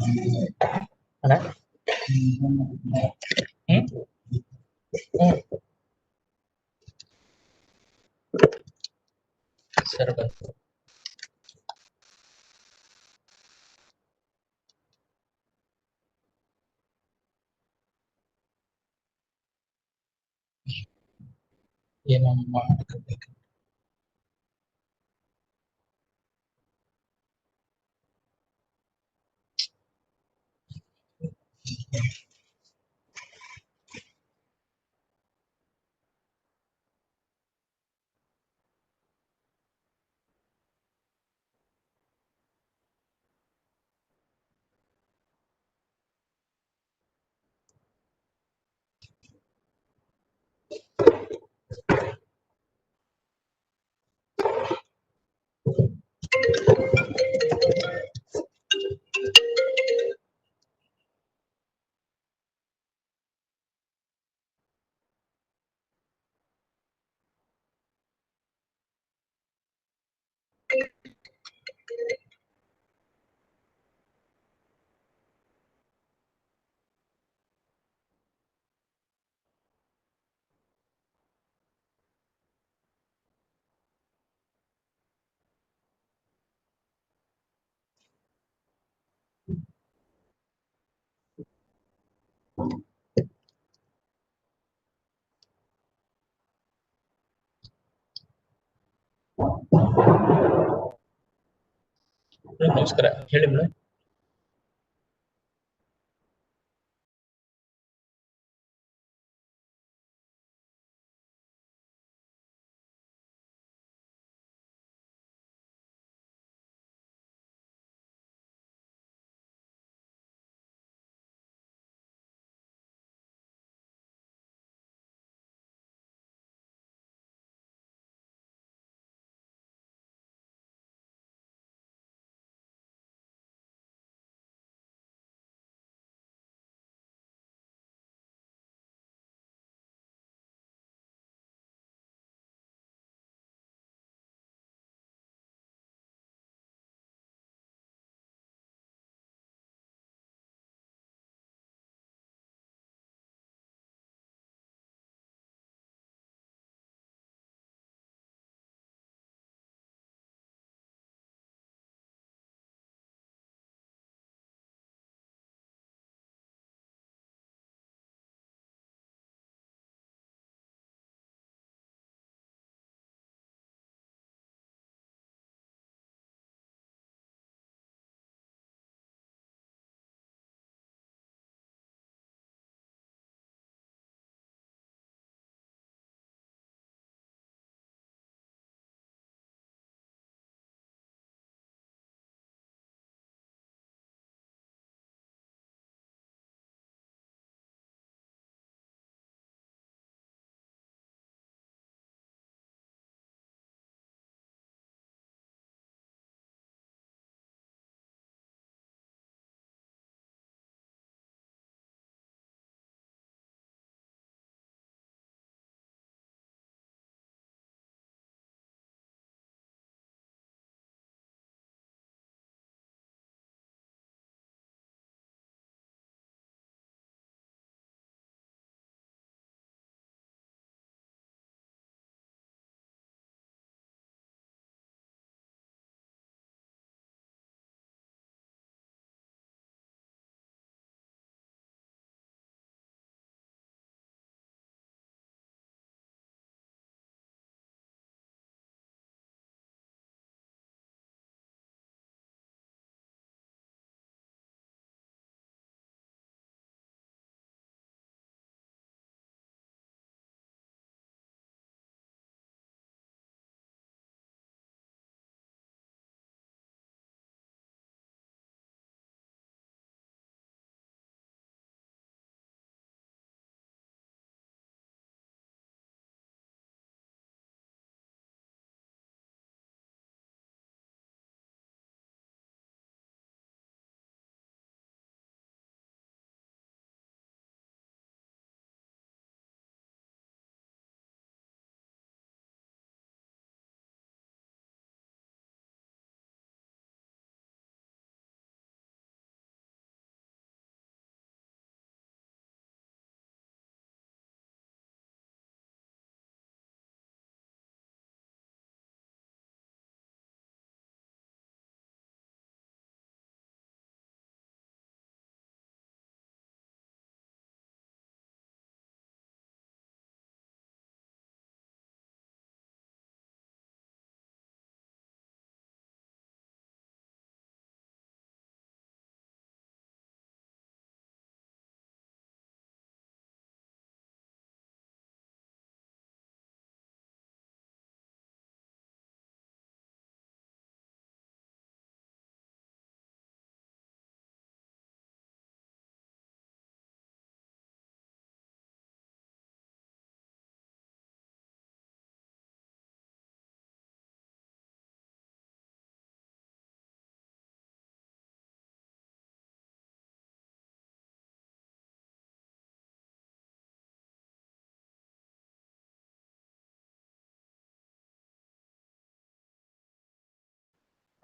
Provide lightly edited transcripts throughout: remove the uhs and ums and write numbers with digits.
ಅಣ್ಣ ಸರ್ ಬಂತು. ಏನೋ ಮಾಡ್ಕೋಬೇಕು. ನಮಸ್ಕಾರ, ಹೇಳಿ madam.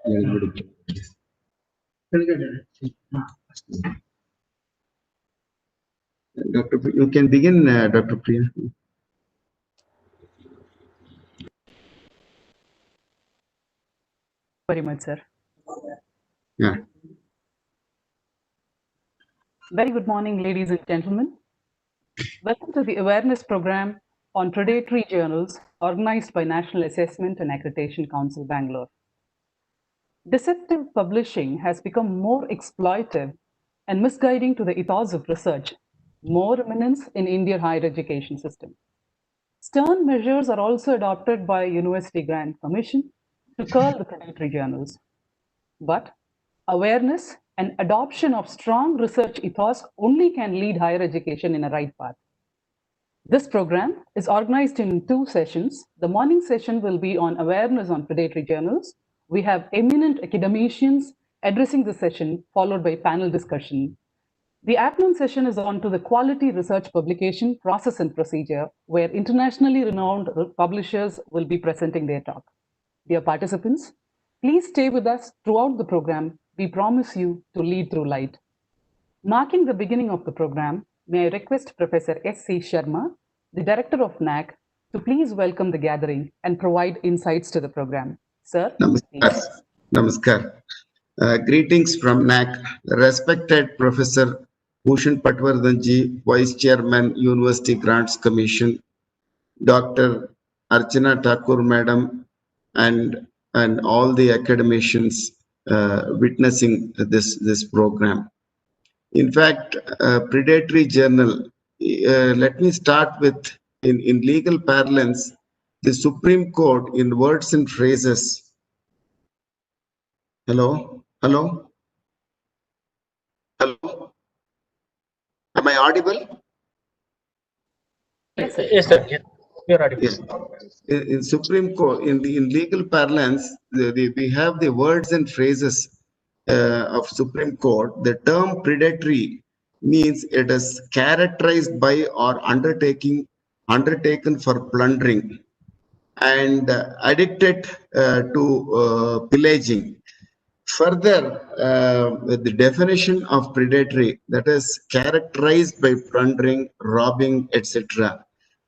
Dr. You can begin, Dr. Priya. Very much, sir. Yeah. Very good morning, ladies and gentlemen. Welcome to the awareness program on predatory journals organized by National Assessment and Accreditation Council, Bangalore. Deceptive publishing has become more exploitive and misguiding to the ethos of research, more eminence in Indian higher education system. Stern measures are also adopted by University Grant Commission to curb the predatory journals. But awareness and adoption of strong research ethos only can lead higher education in a right path. This program is organized in 2 sessions. The morning session will be on awareness on predatory journals. We have eminent academicians addressing the session, followed by panel discussion. The afternoon session is on to the quality research publication process and procedure, where internationally renowned publishers will be presenting their talk. Dear participants, please stay with us throughout the program. We promise you to lead through light. Marking the beginning of the program, may I request Professor S.C. Sharma, the Director of NAAC, to please welcome the gathering and provide insights to the program. Sir, Namaskar. Namaskar. Greetings from NAAC. Respected Professor Bhushan Patwardhanji, Vice Chairman, University Grants Commission, Dr. Archana Thakur Madam, and all the academicians witnessing this program. In fact, predatory journal, let me start with, in legal parlance, the Supreme Court in words and phrases. Hello? Hello? Hello? Am I audible? Yes, sir. Yes, sir. Yeah. You're audible. Yes. In Supreme Court, in legal parlance, we have the words and phrases of Supreme Court. The term predatory means it is characterized by or undertaken for plundering and addicted to pillaging. Further, the definition of predatory, that is characterized by plundering, robbing, etc.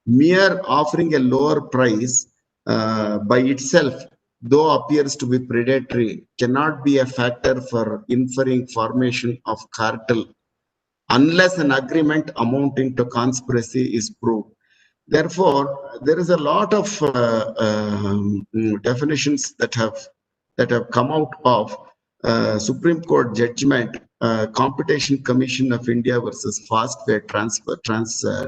Mere offering a lower price by itself, though appears to be predatory, cannot be a factor for inferring formation of cartel unless an agreement amounting to conspiracy is proved. Therefore, there is a lot of definitions that have come out of Supreme Court judgment, Competition Commission of India versus Fastware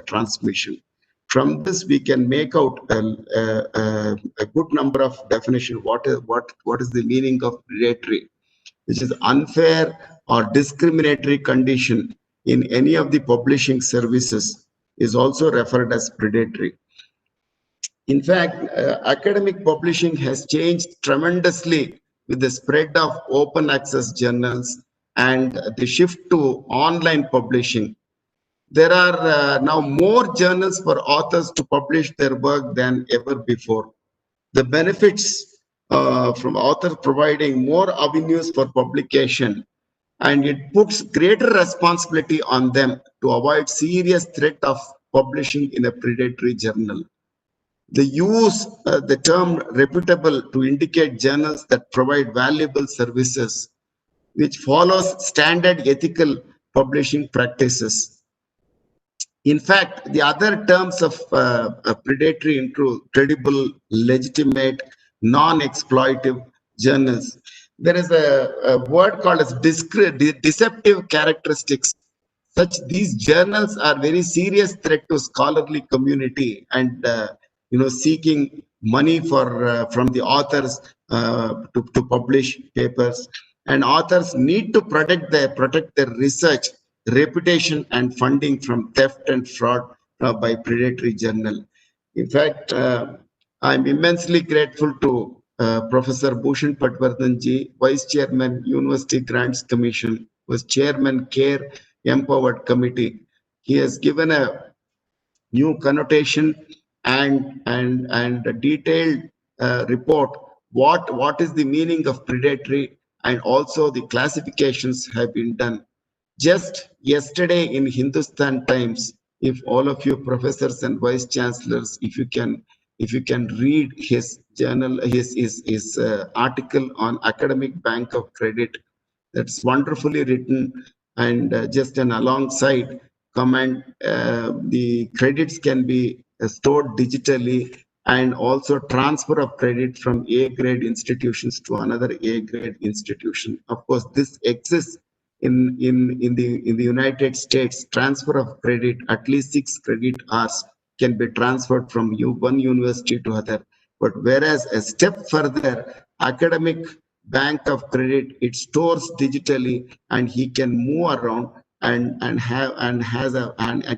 Transmission. From this, we can make out a good number of definitions. What is the meaning of predatory, which is unfair or discriminatory condition in any of the publishing services, is also referred as predatory. In fact, academic publishing has changed tremendously with the spread of open access journals and the shift to online publishing. There are now more journals for authors to publish their work than ever before. The benefits from authors providing more avenues for publication, and it puts greater responsibility on them to avoid serious threat of publishing in a predatory journal. They use the term reputable to indicate journals that provide valuable services, which follows standard ethical publishing practices. In fact, the other terms of predatory include credible, legitimate, non-exploitive journals. There is a word called as deceptive characteristics. These journals are very serious threat to scholarly community and seeking money from the authors to publish papers, and authors need to protect their research reputation and funding from theft and fraud by predatory journal. In fact, I'm immensely grateful to Professor Bhushan Patwardhanji, Vice Chairman, University Grants Commission, was Chairman CARE Empowered Committee. He has given a new connotation and a detailed report what is the meaning of predatory, and also the classifications have been done. Just yesterday in Hindustan Times, if all of you professors and vice chancellors, if you can read his journal, his article on academic bank of credit, that's wonderfully written. And just an alongside comment, the credits can be stored digitally, and also transfer of credit from A grade institutions to another A grade institution. Of course, this exists in the United States. Transfer of credit, at least 6 credit hours can be transferred from one university to other. But whereas a step further, academic bank of credit, it stores digitally, and he can move around and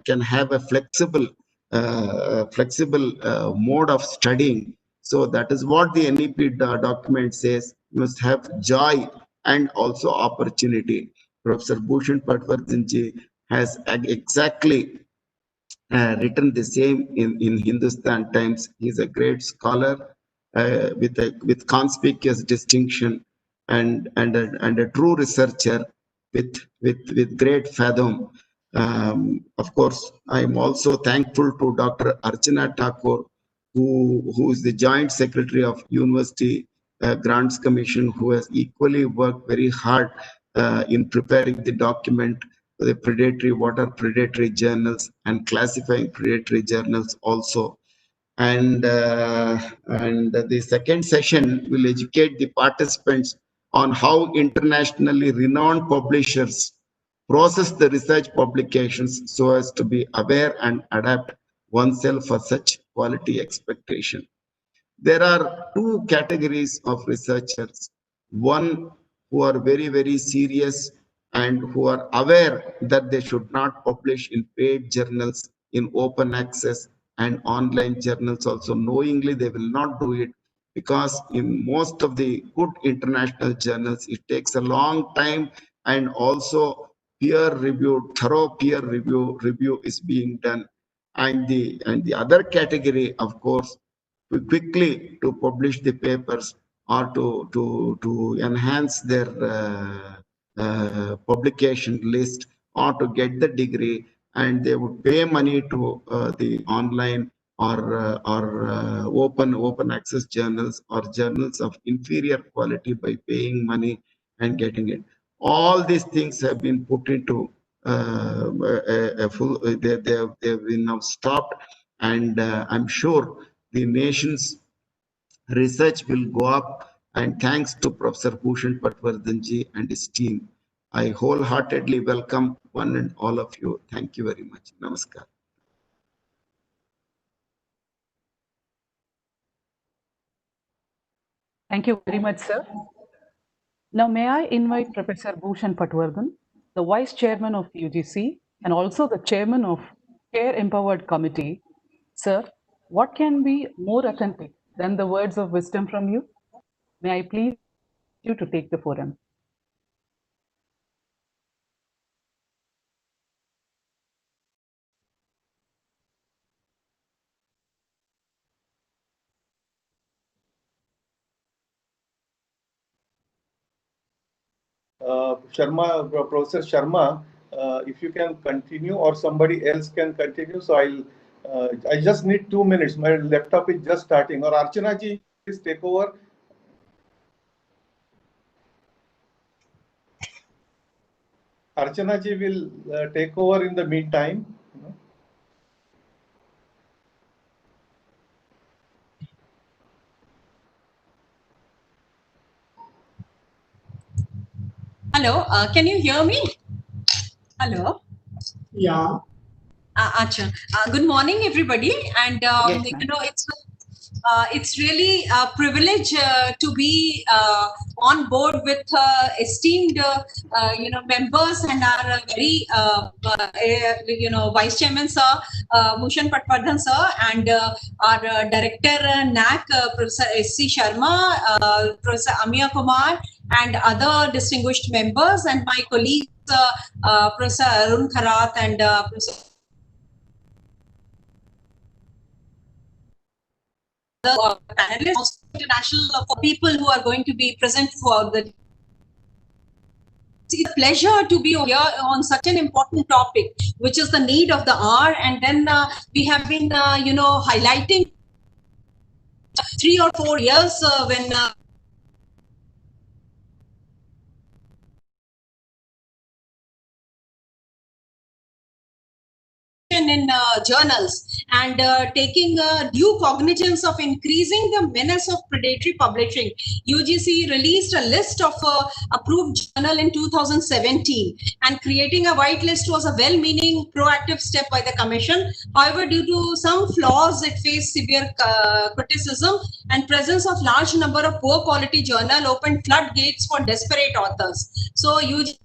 can have a flexible mode of studying. So that is what the NEP document says. You must have joy and also opportunity. Professor Bhushan Patwardhanji has exactly written the same in Hindustan Times. He's a great scholar with conspicuous distinction, and a true researcher with great fathom. Of course, I'm also thankful to Dr. Archana Thakur, who is the Joint Secretary of University Grants Commission, who has equally worked very hard in preparing the document, what are predatory journals, and classifying predatory journals also. And the second session will educate the participants on how internationally renowned publishers process the research publications so as to be aware and adapt oneself for such quality expectation. There are two categories of researchers. One who are very, very serious and who are aware that they should not publish in paid journals, in open access and online journals also. Knowingly, they will not do it, because in most of the good international journals, it takes a long time, and also thorough peer review is being done. And the other category, of course, quickly to publish the papers, or to enhance their publication list, or to get the degree, and they would pay money to the online or open access journals, or journals of inferior quality, by paying money and getting it. All these things have been put into a full. They've been now stopped, and I'm sure the nation's research will go up. And thanks to Professor Bhushan Patwardhanji and his team, I wholeheartedly welcome one and all of you. Thank you very much. Namaskar. Thank you very much, sir. Now, may I invite Professor Bhushan Patwardhan, the Vice Chairman of UGC and also the Chairman of CARE Empowered Committee. Sir, what can be more authentic than the words of wisdom from you? May I please you to take the forum? Professor Sharma, if you can continue, or somebody else can continue. So I just need 2 minutes. My laptop is just starting. Or Archana ji, please take over. Archana ji will take over in the meantime. Hello, can you hear me? Hello. Yeah. Acha. Good morning, everybody. And Yes, you know, it's really a privilege to be on board with esteemed members, and our very Vice Chairman sir, Bhushan Patwardhan sir, and our Director NAAC, Professor S.C. Sharma, Professor Amiya Kumar, and other distinguished members, and my colleagues, Professor Arun Kharath and Professor panelists, international for people who are going to be present for the. It's a pleasure to be here on such an important topic, which is the need of the hour. And then we have been, highlighting 3 or 4 years when in journals and taking due cognizance of increasing the menace of predatory publishing. UGC released a list of approved journal in 2017, and creating a whitelist was a well-meaning proactive step by the commission. However, due to some flaws, it faced severe criticism, and presence of large number of poor quality journal opened floodgates for desperate authors. So UGC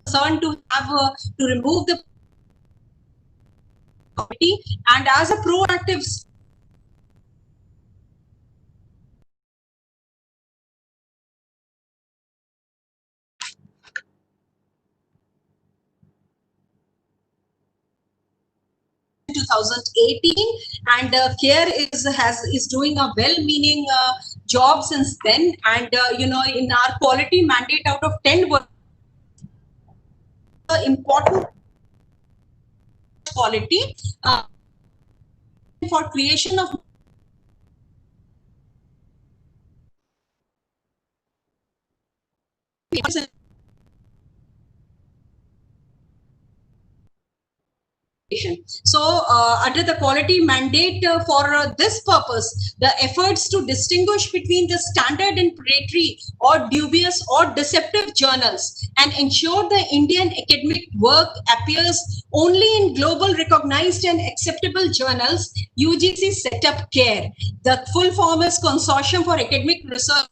concerned to have to remove the committee, and as a proactive in 2018, and CARE is doing a well-meaning job since then, and in our quality mandate out of 10 important quality for creation of so under the quality mandate for this purpose, the efforts to distinguish between the standard and predatory or dubious or deceptive journals and ensure the Indian academic work appears only in global recognized and acceptable journals, UGC set up CARE. The full form is Consortium for Academic Research,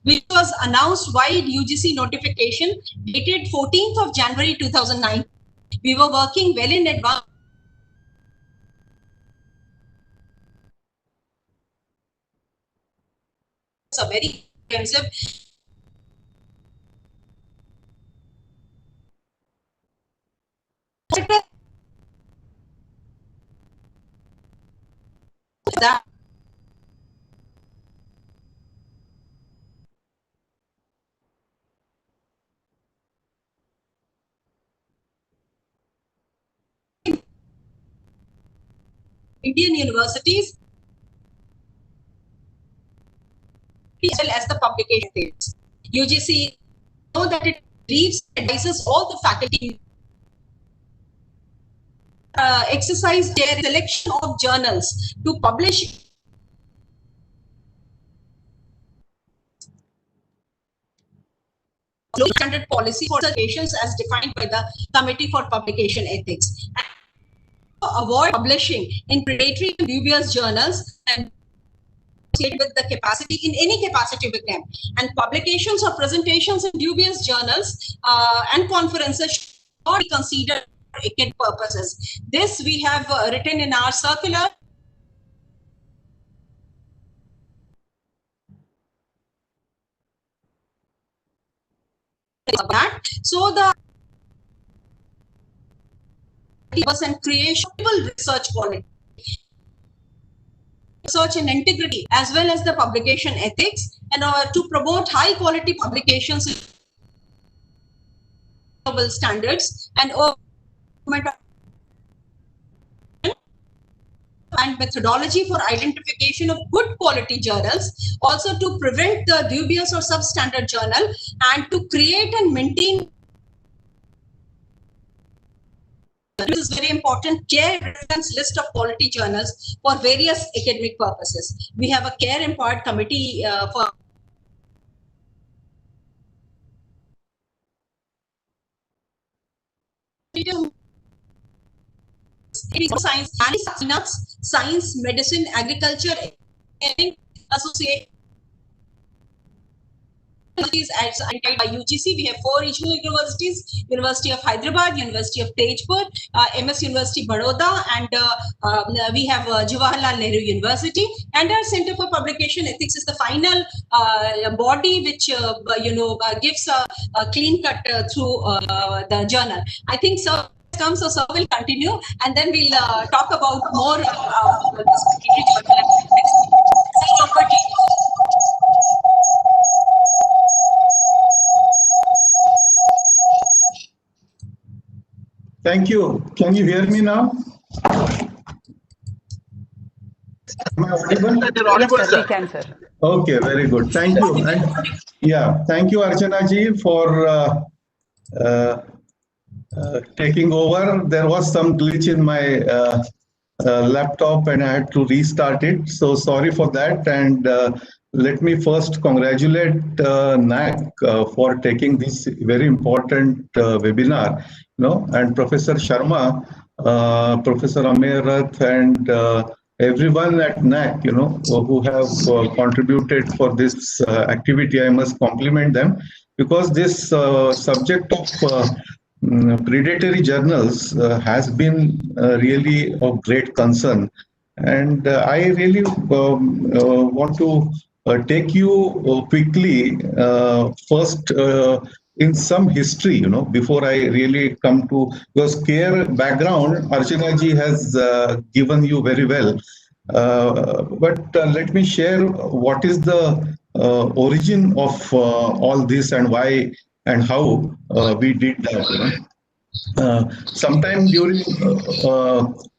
which was announced via UGC notification dated 14th of January 2009. We were working well in advance. It's a very expensive. That Indian universities as well as the publication dates. UGC know that it briefs, advises all the faculty exercise their selection of journals to publish low standard policy for publications as defined by the Committee for Publication Ethics. Avoid publishing in predatory and dubious journals and with the capacity in any capacity with them, and publications or presentations in dubious journals and conferences should not be considered for academic purposes. This we have written in our circular. So the and creation of research quality, research and integrity, as well as the publication ethics, and to promote high quality publications standards and methodology for identification of good quality journals, also to prevent the dubious or substandard journal, and to create and maintain. This is very important. CARE reference list of quality journals for various academic purposes. We have a CARE empowered committee for science, medicine, agriculture, association. As identified by UGC, we have 4 regional universities: University of Hyderabad, University of Tejpur, MS University Baroda, and we have Jawaharlal Nehru University. And our Center for Publication Ethics is the final body which gives a clean cut through the journal. I think so. Comes, so sir will continue, and then we'll talk about more this. Sir, over to you. Thank you. Can you hear me now? Am I audible? Yes, sir, we can, sir. Okay, very good. Thank you. And yeah, thank you, Archana ji, for taking over. There was some glitch in my laptop and I had to restart it. So sorry for that. And let me first congratulate NAAC for taking this very important webinar. And Professor Sharma, Professor Amerath, and everyone at NAAC, who have contributed for this activity. I must compliment them, because this subject of predatory journals has been really of great concern. And I really want to take you quickly first in some history, before I really come to, because CARE background, Archana ji has given you very well. But let me share what is the origin of all this and why and how we did that. Sometime during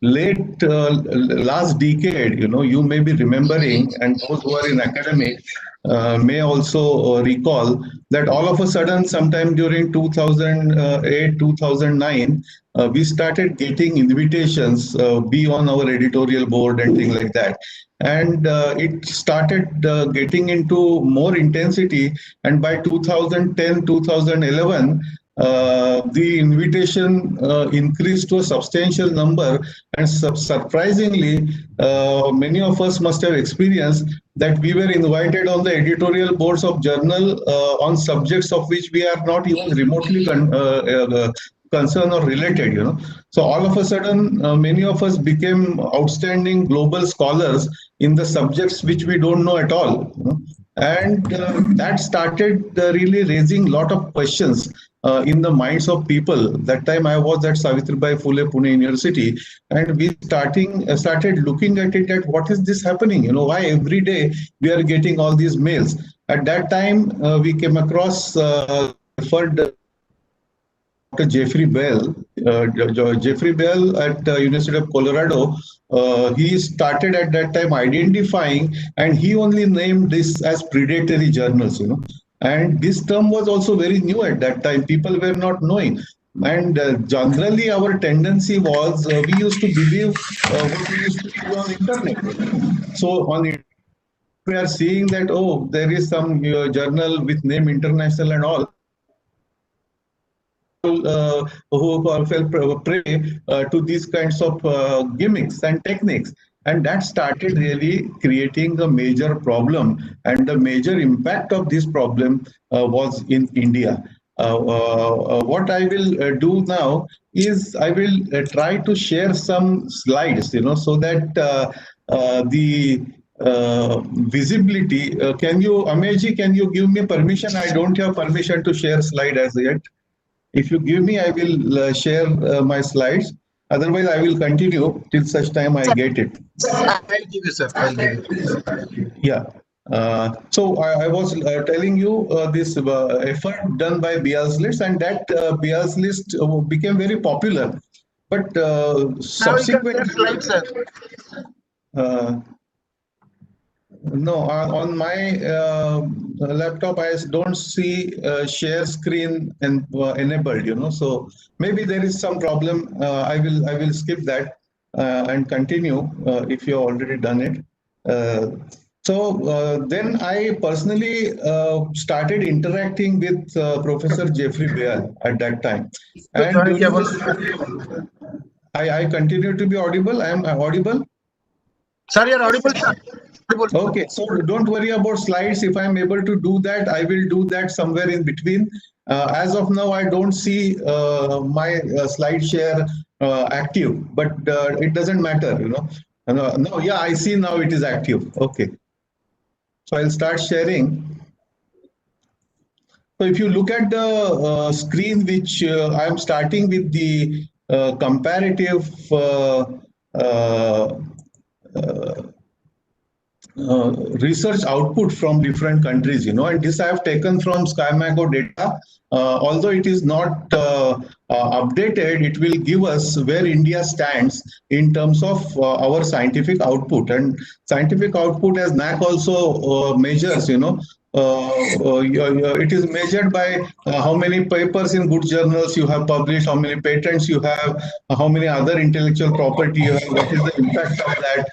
late last decade, you may be remembering, and those who are in academic may also recall that all of a sudden, sometime during 2008, 2009, we started getting invitations, be on our editorial board and things like that. And it started getting into more intensity. And by 2010, 2011, the invitation increased to a substantial number, and surprisingly, many of us must have experienced that we were invited on the editorial boards of journal on subjects of which we are not even remotely concerned or related. So all of a sudden, many of us became outstanding global scholars in the subjects which we don't know at all. And that started really raising a lot of questions in the minds of people. That time I was at Savitribai Phule Pune University, and we started looking at it, at what is this happening? Why every day we are getting all these mails? At that time, we came across referred Dr. Jeffrey Bell. Jeffrey Bell at University of Colorado, he started at that time identifying, and he only named this as predatory journals, And this term was also very new at that time. People were not knowing. And generally, our tendency was, we used to believe what we used to see on internet. So on it, we are seeing that, oh, there is some journal with name international and all. Who fell prey to these kinds of gimmicks and techniques. And that started really creating a major problem. And the major impact of this problem was in India. What I will do now is I will try to share some slides, so that the visibility, can you, Ameji, can you give me permission? I don't have permission to share slide as yet. If you give me, I will share my slides. Otherwise, I will continue till such time I get it. I'll give you, sir. I'll give you. Yeah. So I was telling you this effort done by Bial's list, and that Bial's list became very popular. But subsequently, no, on my laptop, I don't see share screen and enabled, So maybe there is some problem. I will skip that and continue if you have already done it. So then I personally started interacting with Professor Jeffrey Beal at that time. And I continue to be audible. I am audible. Sir, you're audible, sir. Okay, so don't worry about slides. If I'm able to do that, I will do that somewhere in between. As of now, I don't see my slide share active, but it doesn't matter, No, yeah, I see now it is active. Okay. So I'll start sharing. So if you look at the screen, which I'm starting with the comparative research output from different countries, and this I have taken from SkyMago data. Although it is not updated, it will give us where India stands in terms of our scientific output. And scientific output, as NAAC also measures, it is measured by how many papers in good journals you have published, how many patents you have, how many other intellectual property you have, what is the impact of that.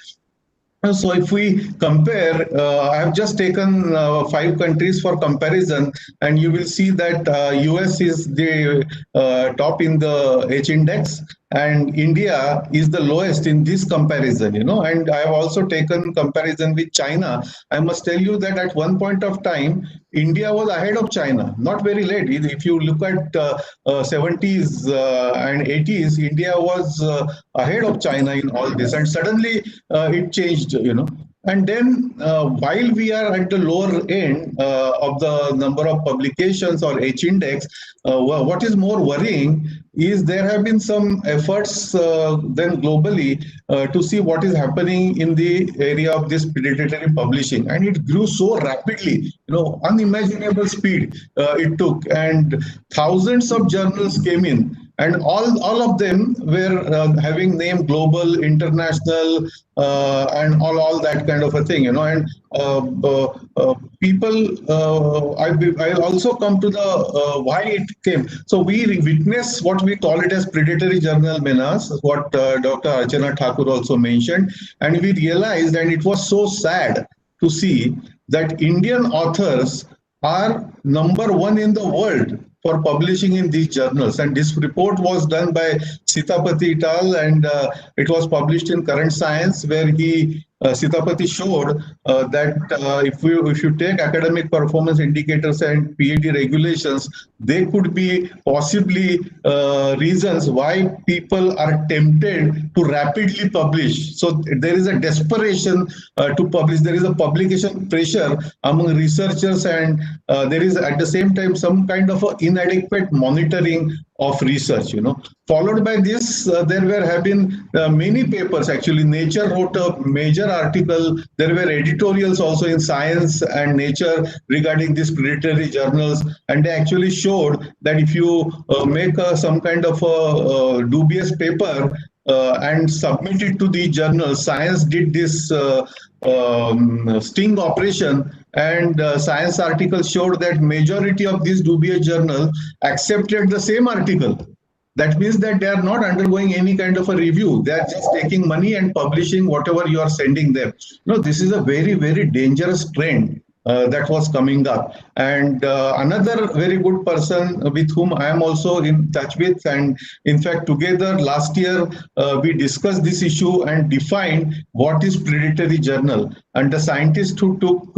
So if we compare, I have just taken 5 countries for comparison, and you will see that US is the top in the H index, and India is the lowest in this comparison, and I have also taken comparison with China. I must tell you that at one point of time, India was ahead of China, not very late. If you look at 70s and 80s, India was ahead of China in all this, and suddenly it changed, And then while we are at the lower end of the number of publications or H index, what is more worrying is there have been some efforts then globally to see what is happening in the area of this predatory publishing, and it grew so rapidly, unimaginable speed it took, and thousands of journals came in. And all of them were having name global, international, and all that kind of a thing, And people, I'll also come to the why it came. So we witness what we call it as predatory journal menace, what Dr. Archana Thakur also mentioned, and we realized, and it was so sad to see that Indian authors are #1 in the world for publishing in these journals. And this report was done by Sitapati et al. And it was published in Current Science, where Sitapati showed that if you take academic performance indicators and PhD regulations, they could be possibly reasons why people are tempted to rapidly publish. So there is a desperation to publish. There is a publication pressure among researchers, and there is at the same time some kind of inadequate monitoring of research, Followed by this, there have been many papers. Actually, Nature wrote a major article. There were editorials also in Science and Nature regarding these predatory journals, and they actually showed that if you make some kind of a dubious paper and submit it to the journal, Science did this sting operation, and Science article showed that majority of these dubious journals accepted the same article. That means that they are not undergoing any kind of a review. They are just taking money and publishing whatever you are sending them. This is a very, very dangerous trend that was coming up. And another very good person with whom I am also in touch with, and in fact together last year we discussed this issue and defined what is predatory journal. And the scientist who took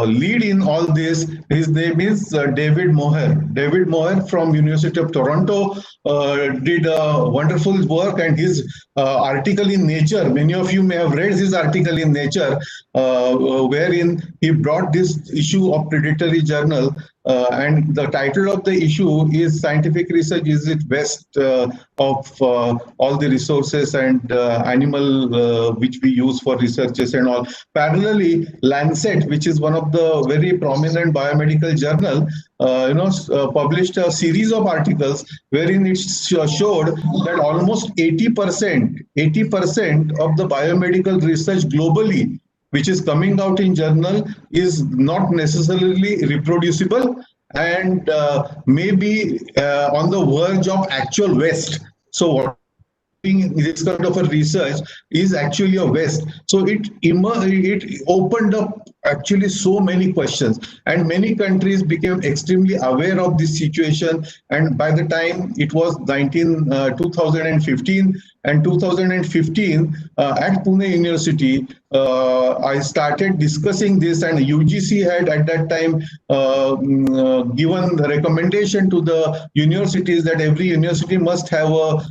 lead in all this, his name is David Moher. David Moher from University of Toronto did wonderful work, and his article in Nature, many of you may have read his article in Nature, wherein he brought this issue of predatory journal, and the title of the issue is Scientific Research Is It Best of All the Resources and Animal which we use for researches and all. Parallelly, Lancet, which is one of the very prominent biomedical journal, published a series of articles wherein it showed that almost 80% of the biomedical research globally which is coming out in journal is not necessarily reproducible and may be on the verge of actual waste. So what this kind of a research is actually a waste. So it opened up actually so many questions, and many countries became extremely aware of this situation. And by the time it was 2015 and 2015 at Pune University, I started discussing this, and UGC had at that time given the recommendation to the universities that every university must have a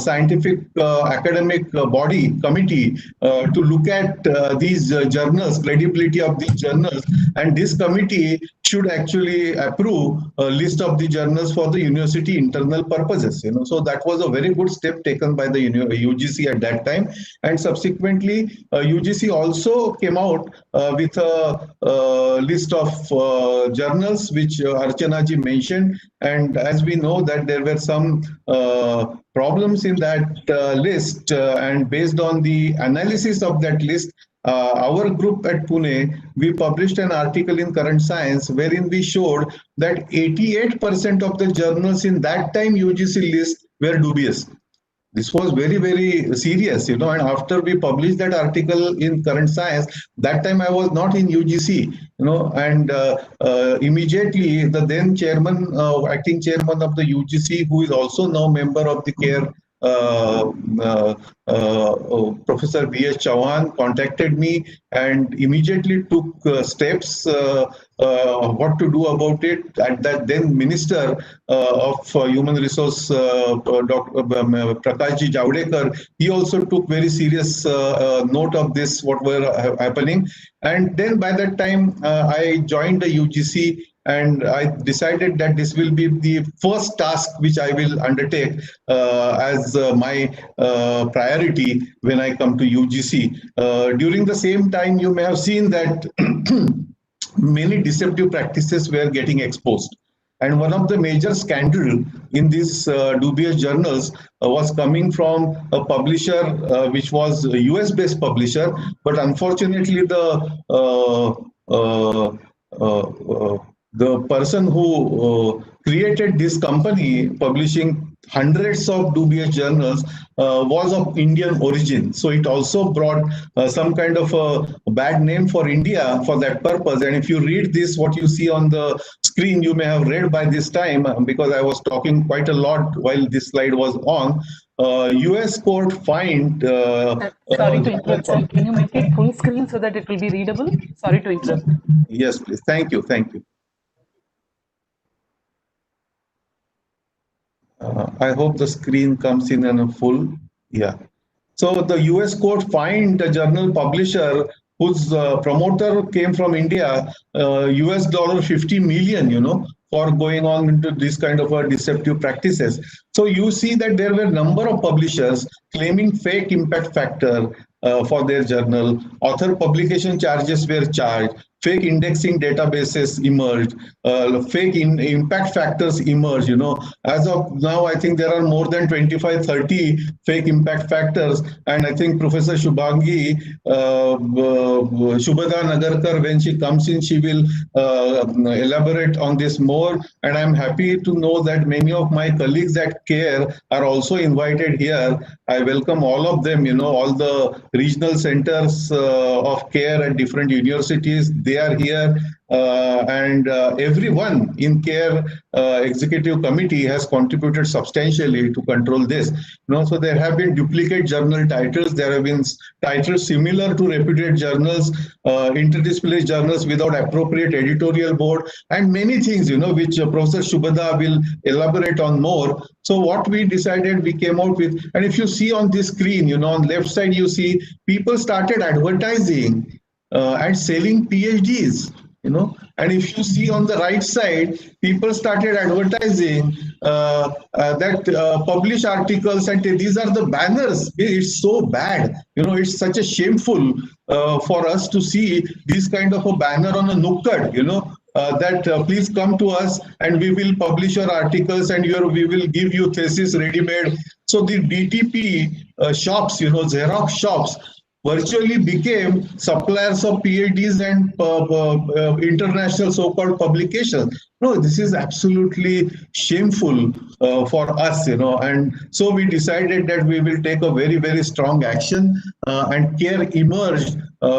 scientific academic body committee to look at these journals, credibility of of these journals, and this committee should actually approve a list of the journals for the university internal purposes. So that was a very good step taken by the UGC at that time, and subsequently UGC also came out with a list of journals which Archana ji mentioned, and as we know that there were some problems in that list, and based on the analysis of that list, our group at Pune, we published an article in Current Science wherein we showed that 88% of the journals in that time UGC list were dubious. This was very, very serious, and after we published that article in Current Science, that time I was not in UGC, and immediately the then chairman, acting chairman of the UGC, who is also now member of the CARE, Professor B.S. Chauhan, contacted me and immediately took steps what to do about it. And that then Minister of Human Resource, Dr. Prakashji Javadekar, he also took very serious note of this, what were happening. And then by that time, I joined the UGC, and I decided that this will be the first task which I will undertake as my priority when I come to UGC. During the same time, you may have seen that many deceptive practices were getting exposed. And one of the major scandals in these dubious journals was coming from a publisher which was a US-based publisher, but unfortunately the person who created this company publishing hundreds of dubious journals was of Indian origin. So it also brought some kind of a bad name for India for that purpose. And if you read this, what you see on the screen, you may have read by this time, because I was talking quite a lot while this slide was on. US court fined... sorry to interrupt, sir. Can you make it full screen so that it will be readable? Sorry to interrupt. Yes, please. Thank you. Thank you. I hope the screen comes in a full. Yeah. So the US court fined a journal publisher whose promoter came from India, US $50 million, for going on into this kind of deceptive practices. So you see that there were a number of publishers claiming fake impact factor for their journal. Author publication charges were charged. Fake indexing databases emerged, fake impact factors emerged. As of now, I think there are more than 25, 30 fake impact factors. And I think Professor Shubhangi, Shubhada Nagarkar, when she comes in, she will elaborate on this more. And I'm happy to know that many of my colleagues at CARE are also invited here. I welcome all of them, all the regional centers of CARE at different universities. They are here, and everyone in CARE executive committee has contributed substantially to control this. So there have been duplicate journal titles. There have been titles similar to reputed journals, interdisciplinary journals without appropriate editorial board, and many things, which Professor Shubhada will elaborate on more. So what we decided, we came out with, and if you see on this screen, on left side, you see people started advertising and selling PhDs, and if you see on the right side, people started advertising that publish articles, and these are the banners. It's so bad, it's such a shameful for us to see this kind of a banner on a Nukkad, that please come to us and we will publish your articles and we will give you thesis ready-made. So the DTP shops, Xerox shops, virtually became suppliers of PhDs and international so-called publications. No, this is absolutely shameful for us, and so we decided that we will take a very, very strong action, and CARE emerged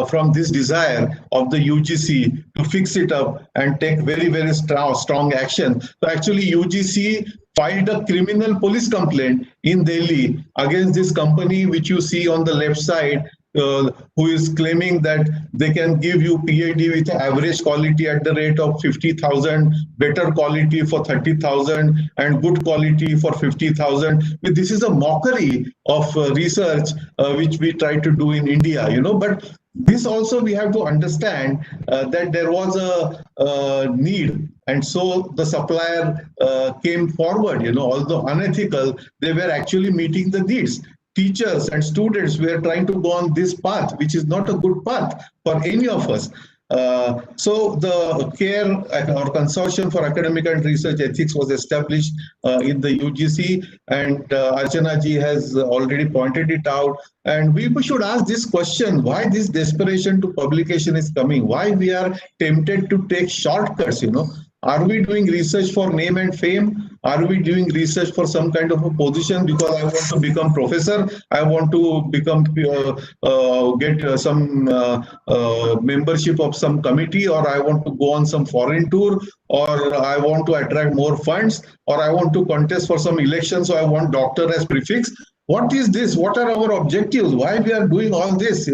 from this desire of the UGC to fix it up and take very, very strong action. So actually UGC filed a criminal police complaint in Delhi against this company, which you see on the left side, who is claiming that they can give you PhD with average quality at the rate of 50,000, better quality for 30,000, and good quality for 50,000. This is a mockery of research which we try to do in India, but this also we have to understand that there was a need, and so the supplier came forward, although unethical, they were actually meeting the needs. Teachers and students were trying to go on this path, which is not a good path for any of us. So the CARE, or Consortium for Academic and Research Ethics, was established in the UGC, and Archana ji has already pointed it out. And we should ask this question: why this desperation to publication is coming? Why we are tempted to take shortcuts? Are we doing research for name and fame? Are we doing research for some kind of a position because I want to become professor? I want to become get some membership of some committee, or I want to go on some foreign tour, or I want to attract more funds, or I want to contest for some election, so I want doctor as prefix. What is this? What are our objectives? Why we are doing all this?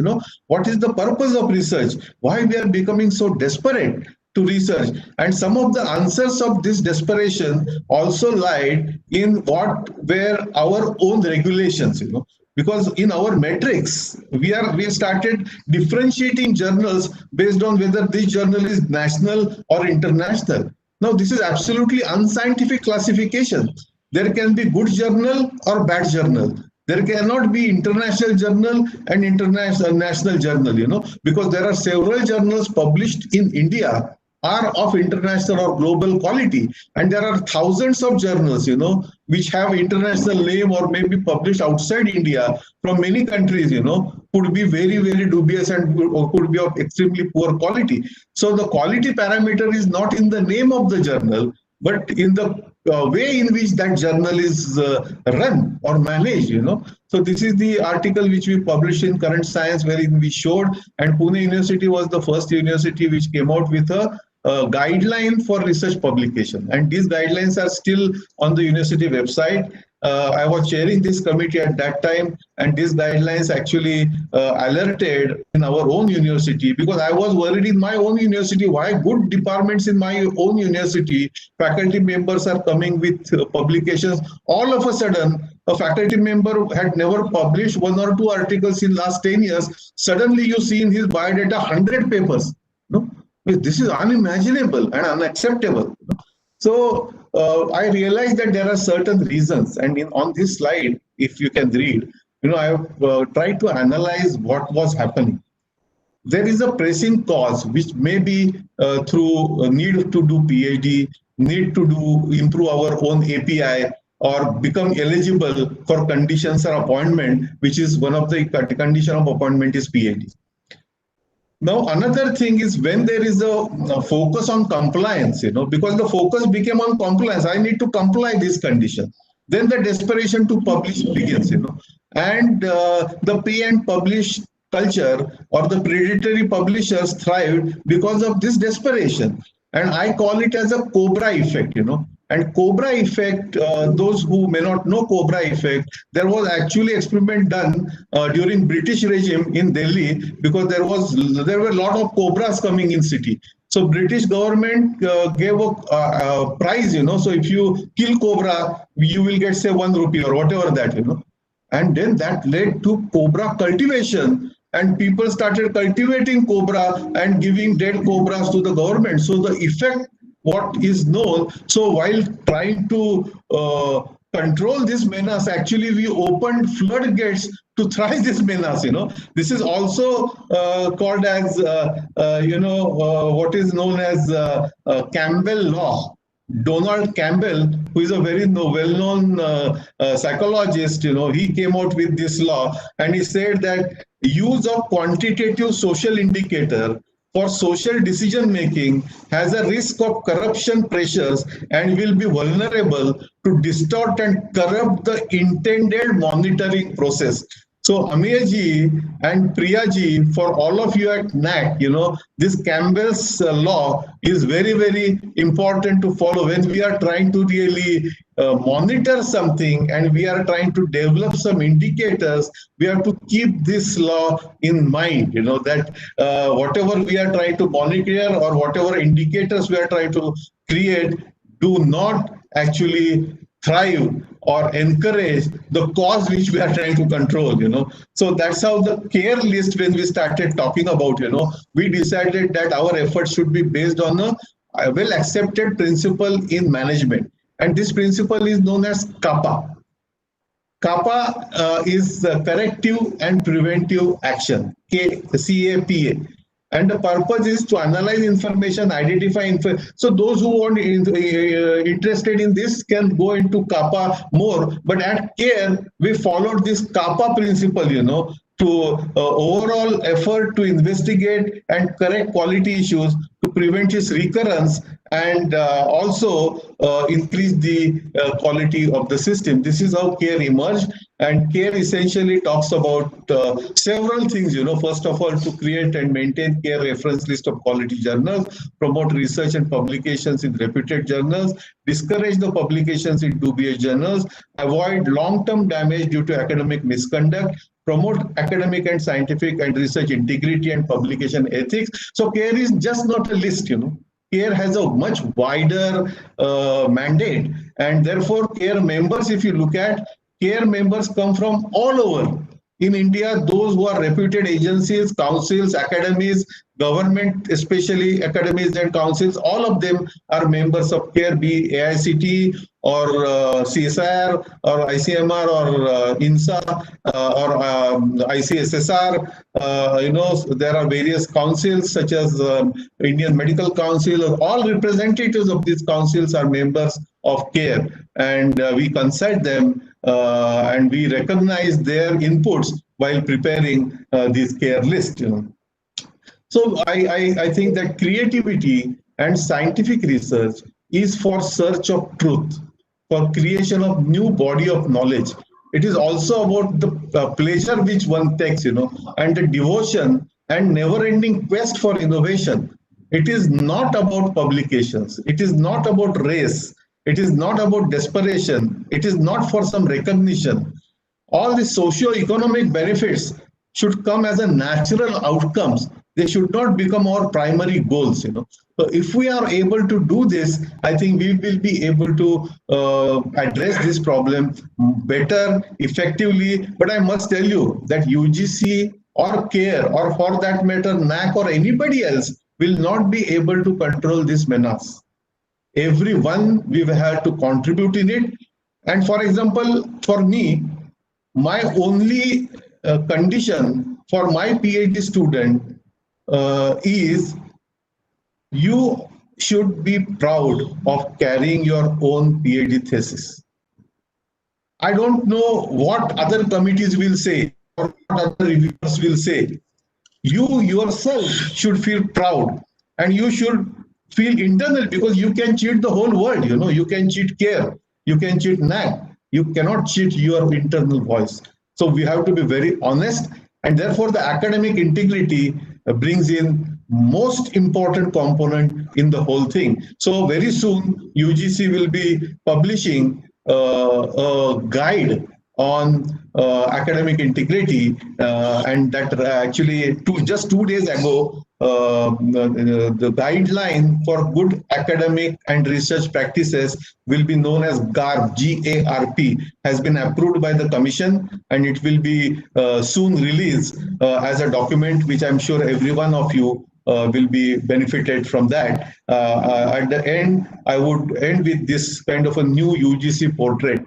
What is the purpose of research? Why we are becoming so desperate to research? And some of the answers of this desperation also lied in what were our own regulations, because in our metrics, we started differentiating journals based on whether this journal is national or international. Now, this is absolutely unscientific classification. There can be good journal or bad journal. There cannot be international journal and national journal, because there are several journals published in India are of international or global quality, and there are thousands of journals, which have international name or may be published outside India from many countries, could be very, very dubious and could be of extremely poor quality. So the quality parameter is not in the name of the journal, but in the way in which that journal is run or managed, So this is the article which we published in Current Science, wherein we showed, and Pune University was the first university which came out with a guideline for research publication, and these guidelines are still on the university website. I was chairing this committee at that time, and these guidelines actually alerted in our own university, because I was worried in my own university why good departments in my own university, faculty members are coming with publications. All of a sudden, a faculty member had never published 1 or 2 articles in last 10 years. Suddenly you see in his biodata 100 papers. This is unimaginable and unacceptable. So I realized that there are certain reasons, and on this slide, if you can read, I have tried to analyze what was happening. There is a pressing cause, which may be through a need to do PhD, need to improve our own API, or become eligible for conditions or appointment, which is one of the condition of appointment is PhD. Now, another thing is when there is a focus on compliance, because the focus became on compliance, I need to comply this condition. Then the desperation to publish begins, and the pay and publish culture or the predatory publishers thrived because of this desperation. And I call it as a Cobra effect, And Cobra effect, those who may not know Cobra effect, there was actually experiment done during British regime in Delhi, because there were a lot of cobras coming in city. So British government gave a prize, So if you kill cobra, you will get say 1 rupee or whatever that, And then that led to cobra cultivation. And people started cultivating cobra and giving dead cobras to the government. So the effect, what is known, so while trying to control this menace, actually we opened floodgates to thrive this menace, This is also called as, what is known as Campbell law. Donald Campbell, who is a very well-known psychologist, he came out with this law, and he said that use of quantitative social indicator for social decision making has a risk of corruption pressures and will be vulnerable to distort and corrupt the intended monitoring process. So Amir ji and Priya ji, for all of you at NAAC, this Campbell's law is very, very important to follow when we are trying to really monitor something and we are trying to develop some indicators. We have to keep this law in mind, that whatever we are trying to monitor or whatever indicators we are trying to create do not actually thrive or encourage the cause which we are trying to control. So that's how the CARE list, when we started talking about, we decided that our efforts should be based on a well accepted principle in management, and this principle is known as CAPA. CAPA is corrective and preventive action, CAPA. And the purpose is to analyze information, identify so those who are interested in this can go into CAPA more. But at CARE, we followed this CAPA principle, to overall effort to investigate and correct quality issues to prevent its recurrence and also increase the quality of the system. This is how CARE emerged, and CARE essentially talks about several things. First of all, to create and maintain CARE reference list of quality journals, promote research and publications in reputed journals, discourage the publications in dubious journals, avoid long-term damage due to academic misconduct, promote academic and scientific and research integrity and publication ethics. So CARE is just not a list, CARE has a much wider mandate, and therefore CARE members, if you look at, CARE members come from all over. In India, those who are reputed agencies, councils, academies, government, especially academies and councils, all of them are members of CARE, be AICT or CSIR or ICMR or INSA or ICSSR. There are various councils such as Indian Medical Council. All representatives of these councils are members of CARE, and we consult them and we recognize their inputs while preparing this CARE list. So I think that creativity and scientific research is for search of truth, for creation of new body of knowledge. It is also about the pleasure which one takes, and the devotion and never-ending quest for innovation. It is not about publications. It is not about race. It is not about desperation. It is not for some recognition. All the socio-economic benefits should come as a natural outcomes. They should not become our primary goals. So if we are able to do this, I think we will be able to address this problem better, effectively. But I must tell you that UGC or CARE, or for that matter NAAC or anybody else, will not be able to control this menace. Everyone we have to contribute in it. And for example, for me, my only condition for my PhD student is you should be proud of carrying your own PhD thesis. I don't know what other committees will say or what other reviewers will say. You yourself should feel proud, and you should feel internal, because you can cheat the whole world. You can cheat CARE, you can cheat NAAC, you cannot cheat your internal voice. So we have to be very honest, and therefore the academic integrity brings in most important component in the whole thing. So very soon UGC will be publishing a guide on academic integrity, and that actually just 2 days ago, the guideline for good academic and research practices will be known as GARP, G-A-R-P, has been approved by the Commission, and it will be soon released as a document, which I'm sure every one of you will be benefited from that. At the end, I would end with this kind of a new UGC portrait,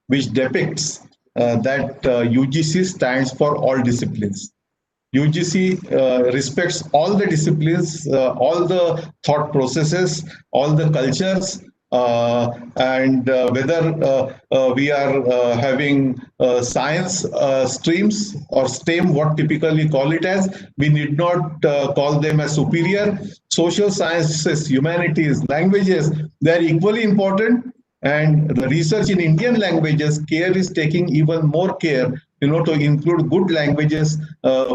which depicts that UGC stands for all disciplines. UGC respects all the disciplines, all the thought processes, all the cultures, and whether we are having science streams or STEM, what typically call it as, we need not call them as superior. Social sciences, humanities, languages, they are equally important. And the research in Indian languages, CARE is taking even more care to include good languages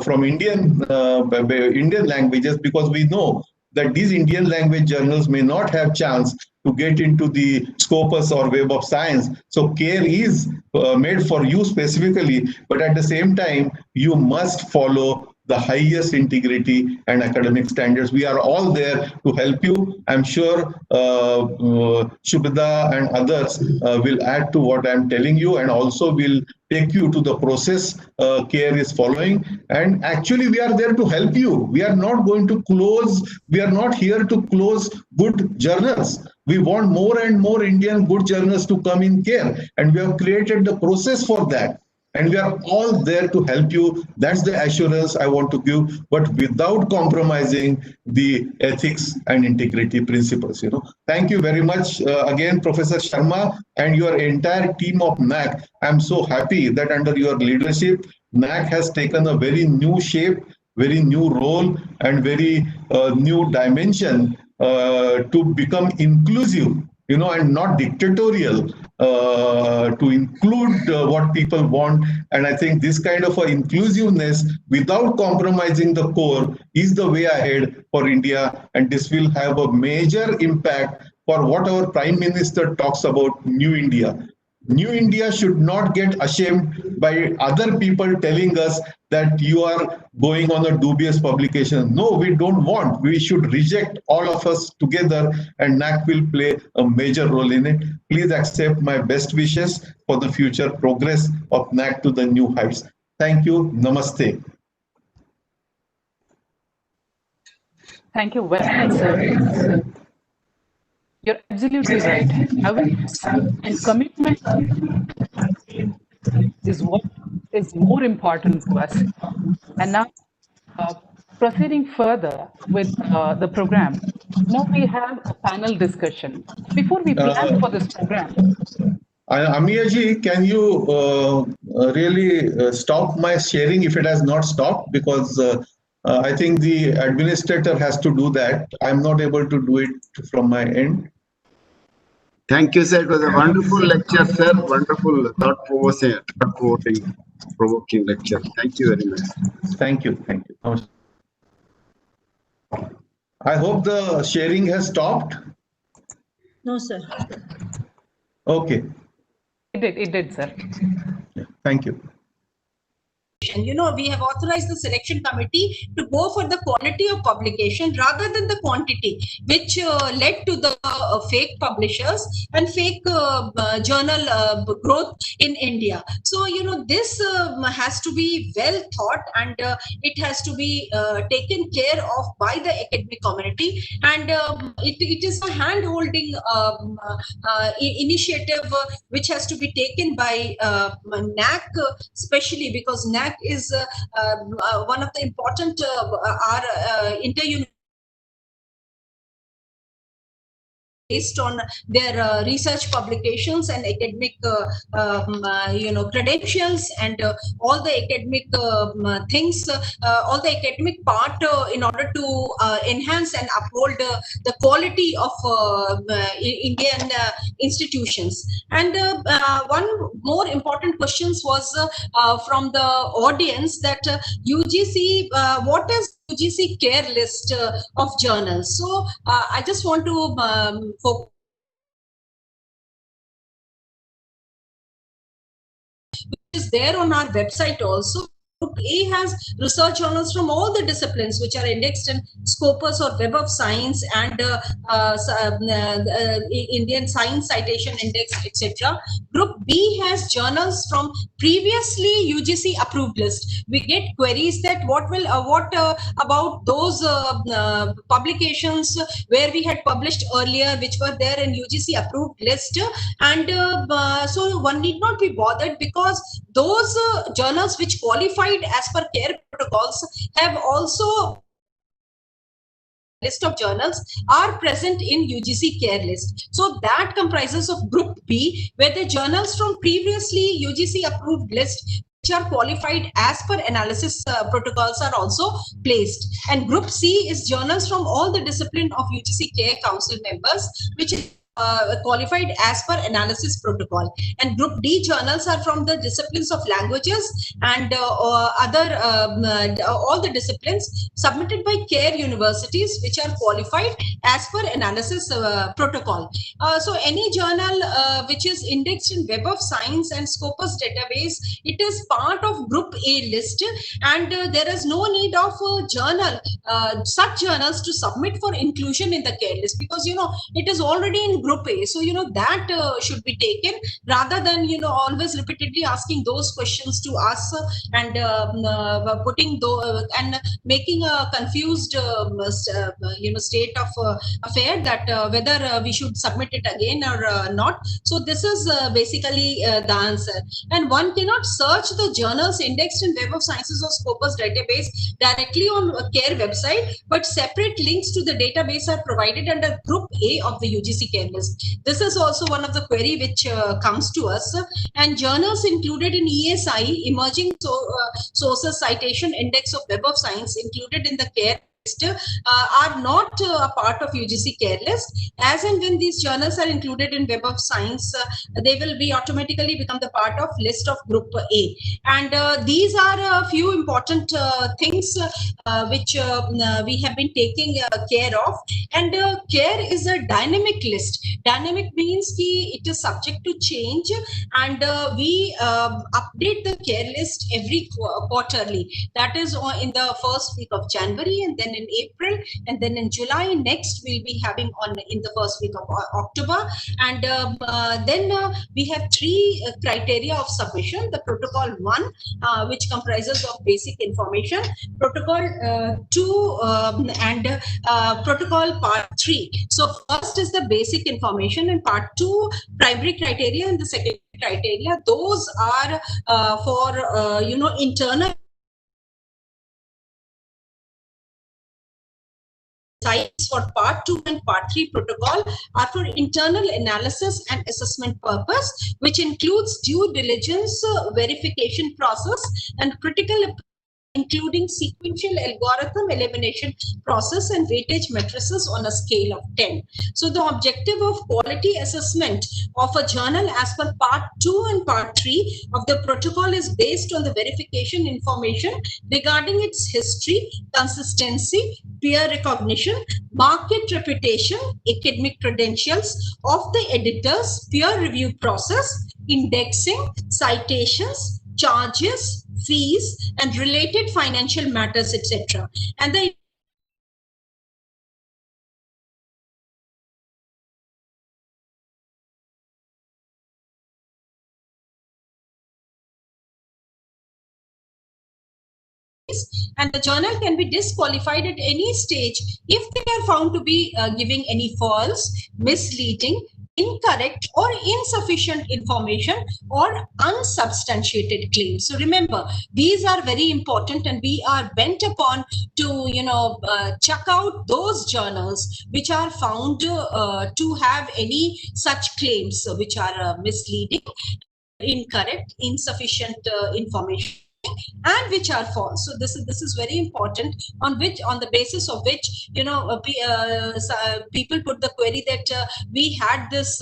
from Indian languages, because we know that these Indian language journals may not have chance to get into the Scopus or Web of Science. So CARE is made for you specifically, but at the same time, you must follow the highest integrity and academic standards. We are all there to help you. I'm sure Shubhda and others will add to what I'm telling you, and also will take you to the process CARE is following. And actually, we are there to help you. We are not going to close. We are not here to close good journals. We want more and more Indian good journals to come in CARE, and we have created the process for that. And we are all there to help you. That's the assurance I want to give, but without compromising the ethics and integrity principles. Thank you very much again, Professor Sharma, and your entire team of NAAC. I'm so happy that under your leadership, NAAC has taken a very new shape, very new role, and very new dimension to become inclusive, and not dictatorial, to include what people want. And I think this kind of inclusiveness without compromising the core is the way ahead for India. And this will have a major impact for what our Prime Minister talks about, New India. New India should not get ashamed by other people telling us that you are going on a dubious publication. No, we don't want. We should reject, all of us together, and NAAC will play a major role in it. Please accept my best wishes for the future progress of NAAC to the new heights. Thank you. Namaste. Thank you very much, sir. You're absolutely right. Awareness and commitment is what is more important to us. And now, proceeding further with the program, now we have a panel discussion. Before we plan for this program, Amiya ji, can you really stop my sharing if it has not stopped? Because I think the administrator has to do that. I'm not able to do it from my end. Thank you, sir. It was a wonderful lecture, sir. Wonderful, thought-provoking lecture. Thank you very much. Thank you. Thank you. I hope the sharing has stopped. No, sir. Okay. it did, sir. Yeah, thank you. We have authorized the selection committee to go for the quality of publication rather than the quantity, which led to the fake publishers and fake journal growth in India. So, this has to be well thought, and it has to be taken care of by the academic community. And it is a hand-holding initiative which has to be taken by NAAC, especially because NAAC is one of the important inter-university based on their research publications and academic credentials and all the academic things, all the academic part in order to enhance and uphold the quality of Indian institutions. And one more important questions was from the audience that UGC, what is UGC CARE list of journals? So I just want to focus is there on our website also. Group A has research journals from all the disciplines which are indexed in Scopus or Web of Science and Indian Science Citation Index, etc. Group B has journals from previously UGC approved list. We get queries that what about those publications where we had published earlier, which were there in UGC approved list, and so one need not be bothered because those journals which qualify as per CARE protocols have also list of journals are present in UGC CARE list. So that comprises of Group B, where the journals from previously UGC approved list which are qualified as per analysis protocols are also placed. And Group C is journals from all the discipline of UGC CARE Council members, which is qualified as per analysis protocol, and group D journals are from the disciplines of languages and other all the disciplines submitted by CARE universities which are qualified as per analysis protocol. So any journal which is indexed in Web of Science and Scopus database, it is part of group A list, and there is no need of journal such journals to submit for inclusion in the CARE list, because it is already in group A. So that should be taken, rather than always repeatedly asking those questions to us and putting and making a confused state of affair that whether we should submit it again or not. So this is basically the answer. And one cannot search the journals indexed in Web of Sciences or Scopus database directly on a CARE website, but separate links to the database are provided under Group A of the UGC CARE list. This is also one of the query which comes to us. And journals included in ESI, Emerging Sources Citation Index of Web of Science, included in the CARE are not a part of UGC CARE list. As and when these journals are included in Web of Science, they will be automatically become the part of list of Group A. And these are a few important things which we have been taking care of. And CARE is a dynamic list. Dynamic means it is subject to change, and we update the CARE list every quarterly. That is in the first week of January, and then in April, and then in July. Next we'll be having in the first week of October. And then we have three criteria of submission: the protocol 1, which comprises of basic information, protocol 2, and protocol part 3. So first is the basic information, and part 2 primary criteria, and the secondary criteria. Those are for internal sites. For part 2 and part 3 protocol are for internal analysis and assessment purpose, which includes due diligence, verification process, and critical, including sequential algorithm elimination process and weightage matrices on a scale of 10. So the objective of quality assessment of a journal as per part 2 and part 3 of the protocol is based on the verification information regarding its history, consistency, peer recognition, market reputation, academic credentials of the editors, peer review process, indexing, citations, charges, fees, and related financial matters, etc. And the journal can be disqualified at any stage if they are found to be giving any false, misleading, incorrect, or insufficient information or unsubstantiated claims. So remember, these are very important, and we are bent upon to check out those journals which are found to have any such claims which are misleading, incorrect, insufficient information, and which are false. So this is very important, on the basis of which people put the query that we had this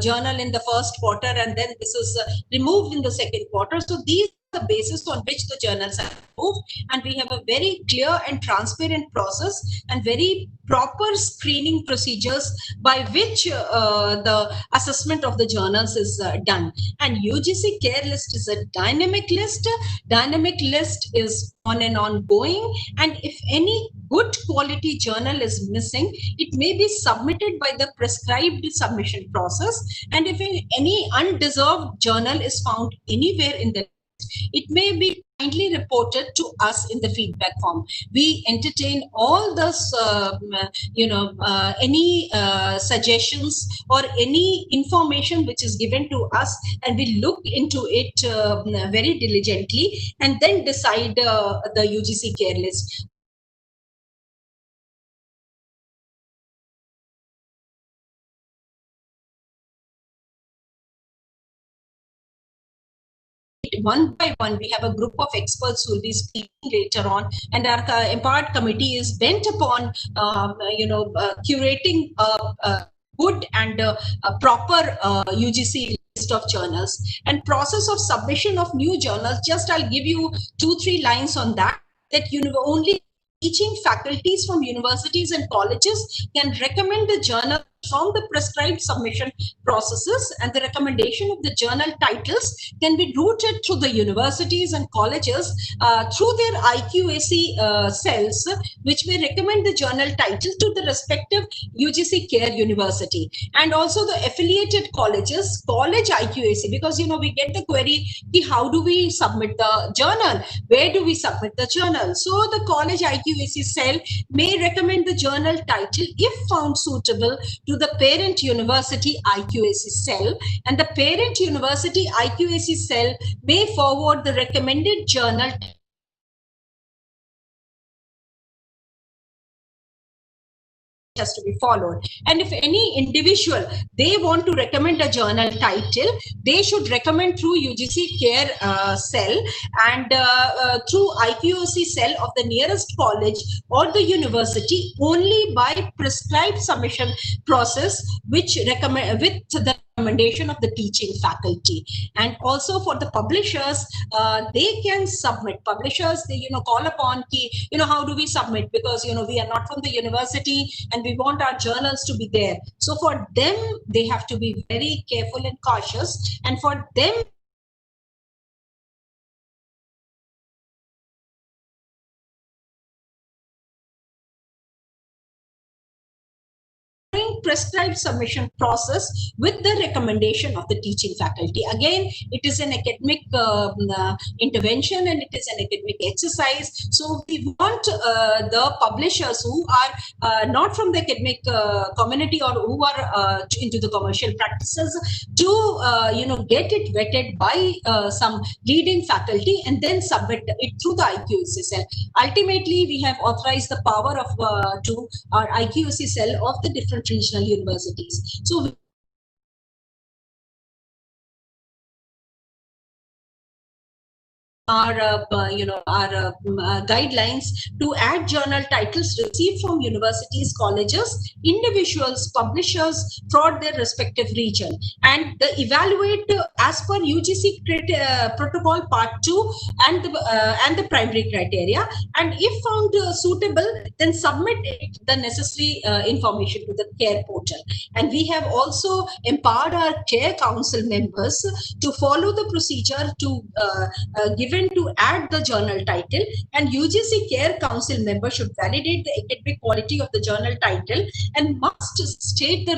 journal in the first quarter, and then this is removed in the second quarter. So these are the basis on which the journals are removed, and we have a very clear and transparent process and very proper screening procedures by which the assessment of the journals is done. And UGC CARE list is a dynamic list. Dynamic list is on and ongoing, and if any good quality journal is missing, it may be submitted by the prescribed submission process. And if any undeserved journal is found anywhere in the list, it may be kindly reported to us in the feedback form. We entertain all those, any suggestions or any information which is given to us, and we look into it very diligently, and then decide the UGC CARE list. One by one, we have a group of experts who will be speaking later on, and our empowered committee is bent upon, curating a good and proper UGC list of journals. And process of submission of new journals, just I'll give you 2-3 lines on that, only teaching faculties from universities and colleges can recommend the journal from the prescribed submission processes, and the recommendation of the journal titles can be routed through the universities and colleges through their IQAC cells, which may recommend the journal title to the respective UGC CARE university, and also the affiliated colleges, college IQAC, because we get the query, how do we submit the journal? Where do we submit the journal? So the college IQAC cell may recommend the journal title if found suitable to the parent university IQAC cell, and the parent university IQAC cell may forward the recommended journal has to be followed. And if any individual, they want to recommend a journal title, they should recommend through UGC CARE cell and through IQAC cell of the nearest college or the university only by prescribed submission process, which recommend with the recommendation of the teaching faculty. And also for the publishers, they can submit. Publishers, they call upon how do we submit, because we are not from the university and we want our journals to be there. So for them, they have to be very careful and cautious, and for them prescribed submission process with the recommendation of the teaching faculty. Again, it is an academic intervention and it is an academic exercise. So we want the publishers who are not from the academic community or who are into the commercial practices to get it vetted by some leading faculty and then submit it through the IQAC cell. Ultimately, we have authorized the power of to our IQAC cell of the different regional universities. So our guidelines to add journal titles received from universities, colleges, individuals, publishers for their respective region, and the evaluate as per UGC protocol part 2 and the primary criteria, and if found suitable, then submit the necessary information to the CARE portal. And we have also empowered our CARE council members to follow the procedure to given to add the journal title, and UGC CARE council member should validate the academic quality of the journal title and must state the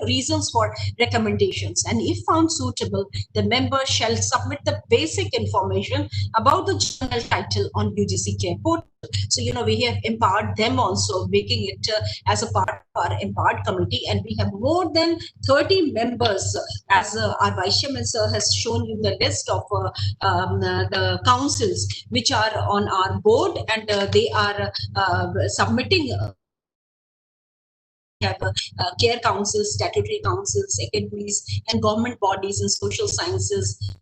reasons for recommendations, and if found suitable, the member shall submit the basic information about the journal title on UGC CARE portal. So we have empowered them also, making it as a part of our empowered committee, and we have more than 30 members, as our Vice Chairman sir has shown you the list of the councils which are on our board, and they are submitting. We have CARE councils, statutory councils, academies, and government bodies in social sciences,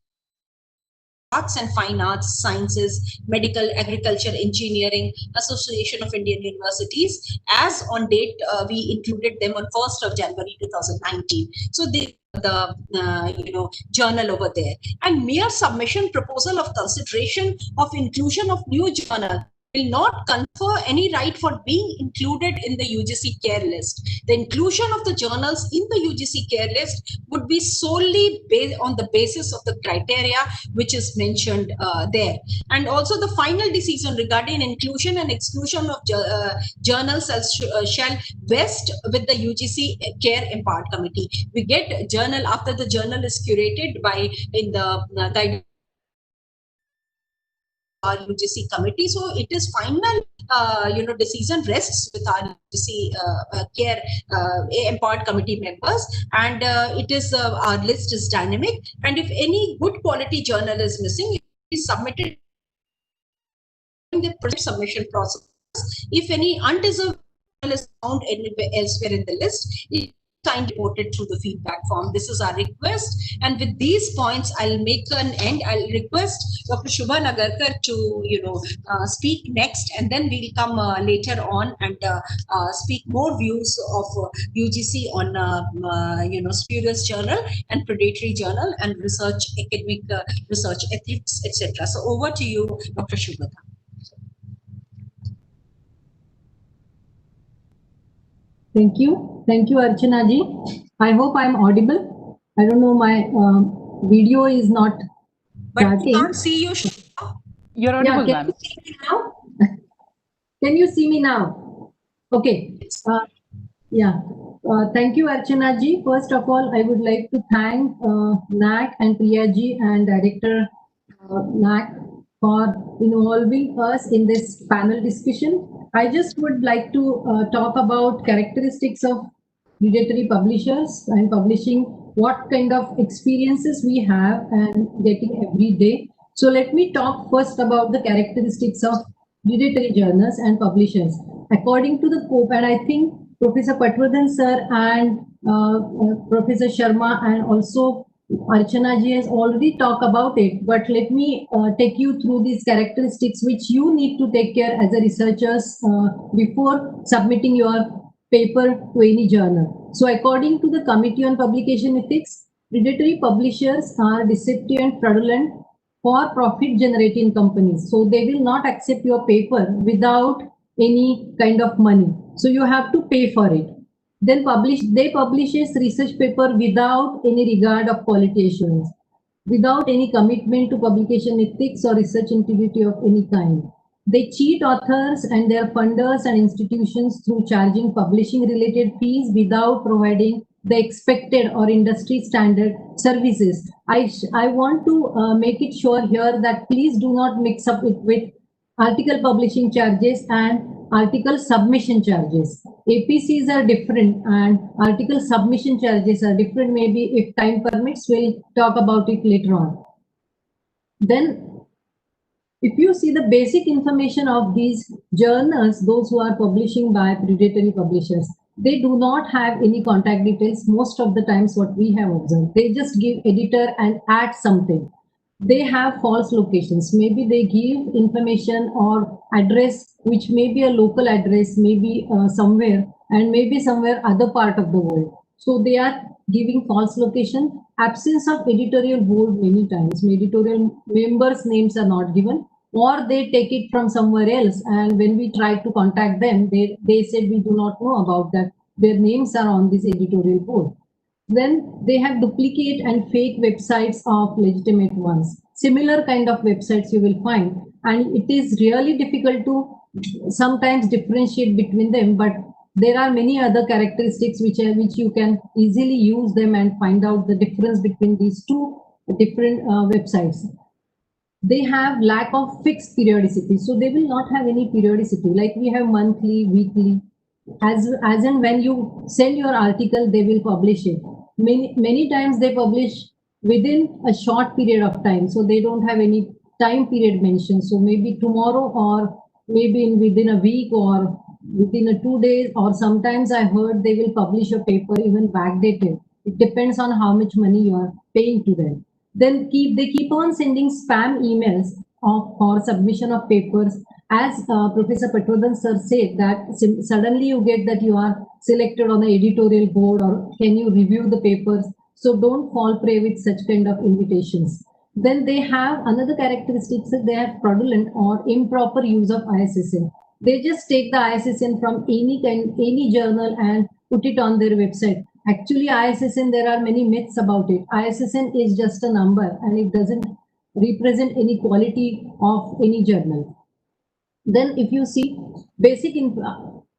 arts and fine arts, sciences, medical, agriculture, engineering, Association of Indian Universities. As on date, we included them on 1st of January 2019. So they the journal over there, and mere submission proposal of consideration of inclusion of new journal will not confer any right for being included in the UGC CARE list. The inclusion of the journals in the UGC CARE list would be solely based on the basis of the criteria which is mentioned there. And also the final decision regarding inclusion and exclusion of journals shall vest with the UGC CARE empowered committee. We get journal after the journal is curated by in the guide our UGC committee. So it is final, decision rests with our UGC CARE empowered committee members, and it is our list is dynamic. And if any good quality journal is missing, it is submitted in the submission process. If any undeserved journal is found anywhere elsewhere in the list, it time reported through the feedback form. This is our request. And with these points, I'll make an end. I'll request Dr. Shubha Nagarkar to, speak next, and then we'll come later on and speak more views of UGC on, spurious journal and predatory journal and research, academic research ethics, etc. So over to you, Dr. Shubha. Thank you, Archana ji. I hope I'm audible. I don't know, my video is not. But we can't see you. You're audible, yeah, can ma'am. you see me now? Can you see me now? Okay. Thank you, Archana ji. First of all, I would like to thank NAAC and Priya ji and Director NAAC for involving us in this panel discussion. I just would like to talk about characteristics of predatory publishers and publishing, what kind of experiences we have and getting every day. So let me talk first about the characteristics of predatory journals and publishers. According to the Scope, and I think Professor Patwardhan sir and Professor Sharma and also Archana ji has already talked about it, but let me take you through these characteristics which you need to take care as a researchers before submitting your paper to any journal. So according to the Committee on Publication Ethics, predatory publishers are deceptive and fraudulent for profit generating companies. So they will not accept your paper without any kind of money. So you have to pay for it. Then they publishes research paper without any regard of quality assurance, without any commitment to publication ethics or research integrity of any kind. They cheat authors and their funders and institutions through charging publishing related fees without providing the expected or industry standard services. I want to make it sure here that please do not mix up it with article publishing charges and article submission charges. APCs are different and article submission charges are different. Maybe if time permits, we'll talk about it later on. Then if you see the basic information of these journals, those who are publishing by predatory publishers, they do not have any contact details most of the times what we have observed. They just give editor and add something. They have false locations. Maybe they give information or address which may be a local address, maybe somewhere, and maybe somewhere other part of the world. So they are giving false location, absence of editorial board many times. Editorial members' names are not given, or they take it from somewhere else. And when we try to contact them, they said we do not know about that. Their names are on this editorial board. Then they have duplicate and fake websites of legitimate ones. Similar kind of websites you will find, and it is really difficult to sometimes differentiate between them, but there are many other characteristics which you can easily use them and find out the difference between these two different websites. They have lack of fixed periodicity, so they will not have any periodicity like we have monthly, weekly. As and when you send your article, they will publish it. Many times they publish within a short period of time, so they don't have any time period mentioned. So maybe tomorrow, or maybe within a week, or within 2 days, or sometimes I heard they will publish a paper even backdated. It depends on how much money you are paying to them. Then they keep on sending spam emails for submission of papers. As Professor Patwardhan sir said, that suddenly you get that you are selected on the editorial board, or can you review the papers? So don't fall prey with such kind of invitations. Then they have another characteristic that they have fraudulent or improper use of ISSN. They just take the ISSN from any journal and put it on their website. Actually, ISSN, there are many myths about it. ISSN is just a number and it doesn't represent any quality of any journal. Then if you see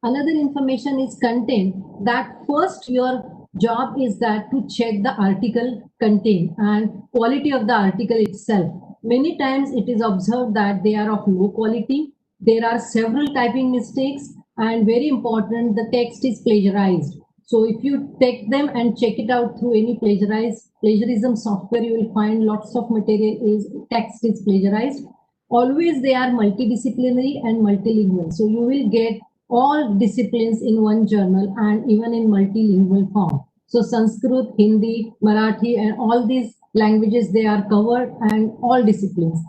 another information is content, that first your job is that to check the article content and quality of the article itself. Many times it is observed that they are of low quality. There are several typing mistakes, and very important, the text is plagiarized. So if you take them and check it out through any plagiarism software, you will find lots of material text is plagiarized. Always they are multidisciplinary and multilingual. So you will get all disciplines in one journal and even in multilingual form. So Sanskrit, Hindi, Marathi, and all these languages, they are covered, and all disciplines.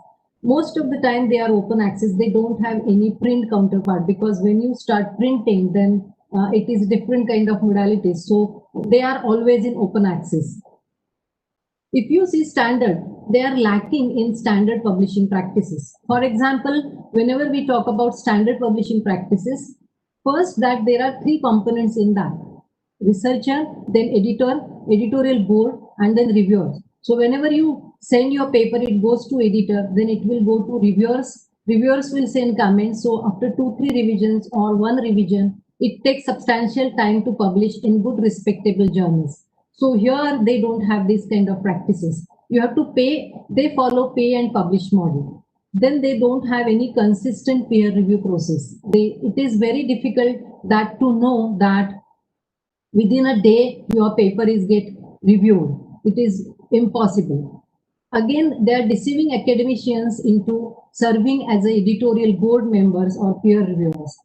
Most of the time they are open access. They don't have any print counterpart, because when you start printing, then it is different kind of modalities. So they are always in open access. If you see standard, they are lacking in standard publishing practices. For example, whenever we talk about standard publishing practices, first that there are three components in that: researcher, then editor, editorial board, and then reviewers. So whenever you send your paper, it goes to editor, then it will go to reviewers. Reviewers will send comments. So after 2-3 revisions or one revision, it takes substantial time to publish in good respectable journals. So here they don't have this kind of practices. You have to pay, they follow pay and publish model. Then they don't have any consistent peer review process. It is very difficult that to know that within a day your paper is get reviewed. It is impossible. Again, they are deceiving academicians into serving as a editorial board members or peer reviewers.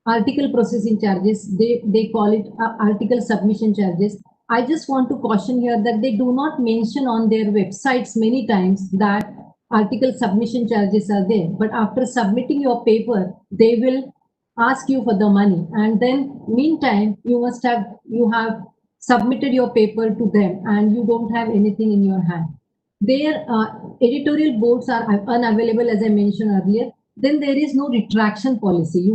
Article processing charges, they call it article submission charges. I just want to caution here that they do not mention on their websites many times that article submission charges are there, but after submitting your paper, they will ask you for the money, and then meantime you have submitted your paper to them and you don't have anything in your hand. Their editorial boards are unavailable, as I mentioned earlier. Then there is no retraction policy.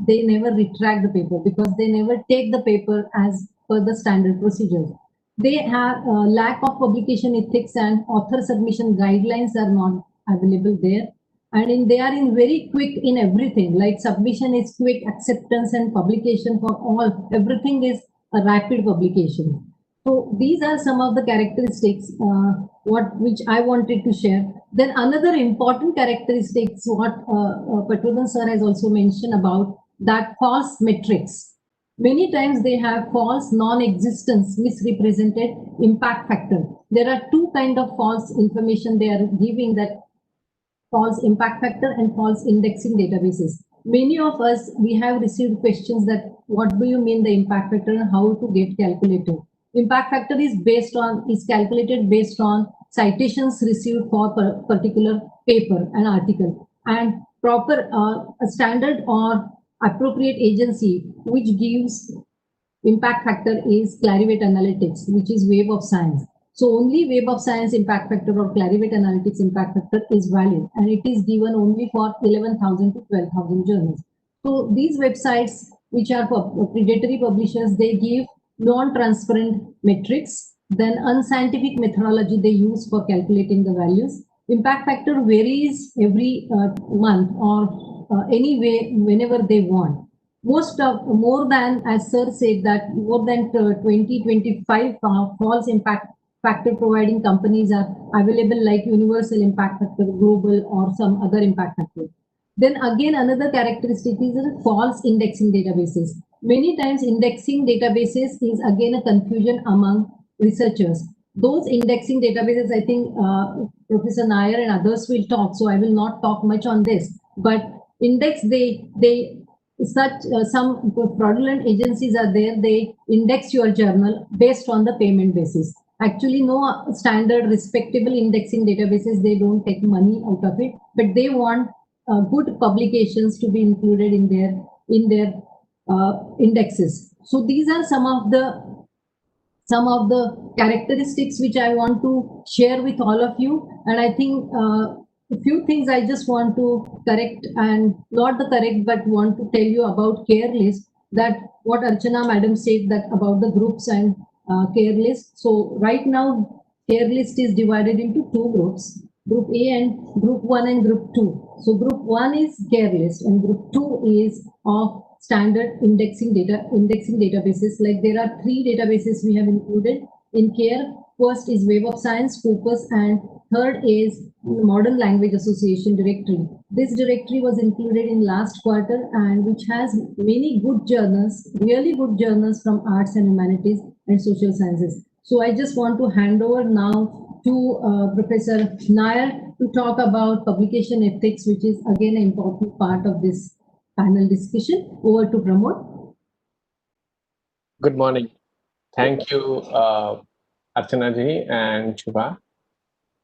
They never retract the paper because they never take the paper as per the standard procedures. They have lack of publication ethics, and author submission guidelines are not available there. And they are in very quick in everything, like submission is quick, acceptance and publication for all, everything is a rapid publication. So these are some of the characteristics which I wanted to share. Then another important characteristics what Patrodhan sir has also mentioned about that false metrics. Many times they have false non-existence, misrepresented impact factor. There are two kind of false information they are giving, that false impact factor and false indexing databases. Many of us, we have received questions that what do you mean the impact factor and how to get calculated. Impact factor is calculated based on citations received for particular paper and article, and proper standard or appropriate agency which gives impact factor is Clarivate Analytics, which is Web of Science. So only Web of Science impact factor or Clarivate Analytics impact factor is valid, and it is given only for 11,000 to 12,000 journals. So these websites, which are for predatory publishers, they give non-transparent metrics, then unscientific methodology they use for calculating the values. Impact factor varies every month or anyway whenever they want. More than, as sir said, that more than 20-25 false impact factor providing companies are available, like Universal Impact Factor, Global, or some other impact factor. Then again, another characteristic is false indexing databases. Many times indexing databases is again a confusion among researchers. Those indexing databases, I think Professor Nair and others will talk, so I will not talk much on this. But index, some fraudulent agencies are there. They index your journal based on the payment basis. Actually, no standard respectable indexing databases, they don't take money out of it, but they want good publications to be included in their indexes. So these are some of the characteristics which I want to share with all of you. And I think a few things I just want to correct, and not the correct, but want to tell you about CARE list, that what Archana madam said that about the groups and CARE list. So right now CARE list is divided into two groups, Group A and Group 1 and Group 2. So Group 1 is CARE list and Group 2 is of standard indexing databases. Like there are 3 databases we have included in CARE. First is Web of Science, Scopus, and third is Modern Language Association directory. This directory was included in last quarter, and which has many good journals, really good journals from arts and humanities and social sciences. So I just want to hand over now to Professor Nair to talk about publication ethics, which is again an important part of this panel discussion. Over to Pramod. Good morning. Thank you, Archana ji and Shubha.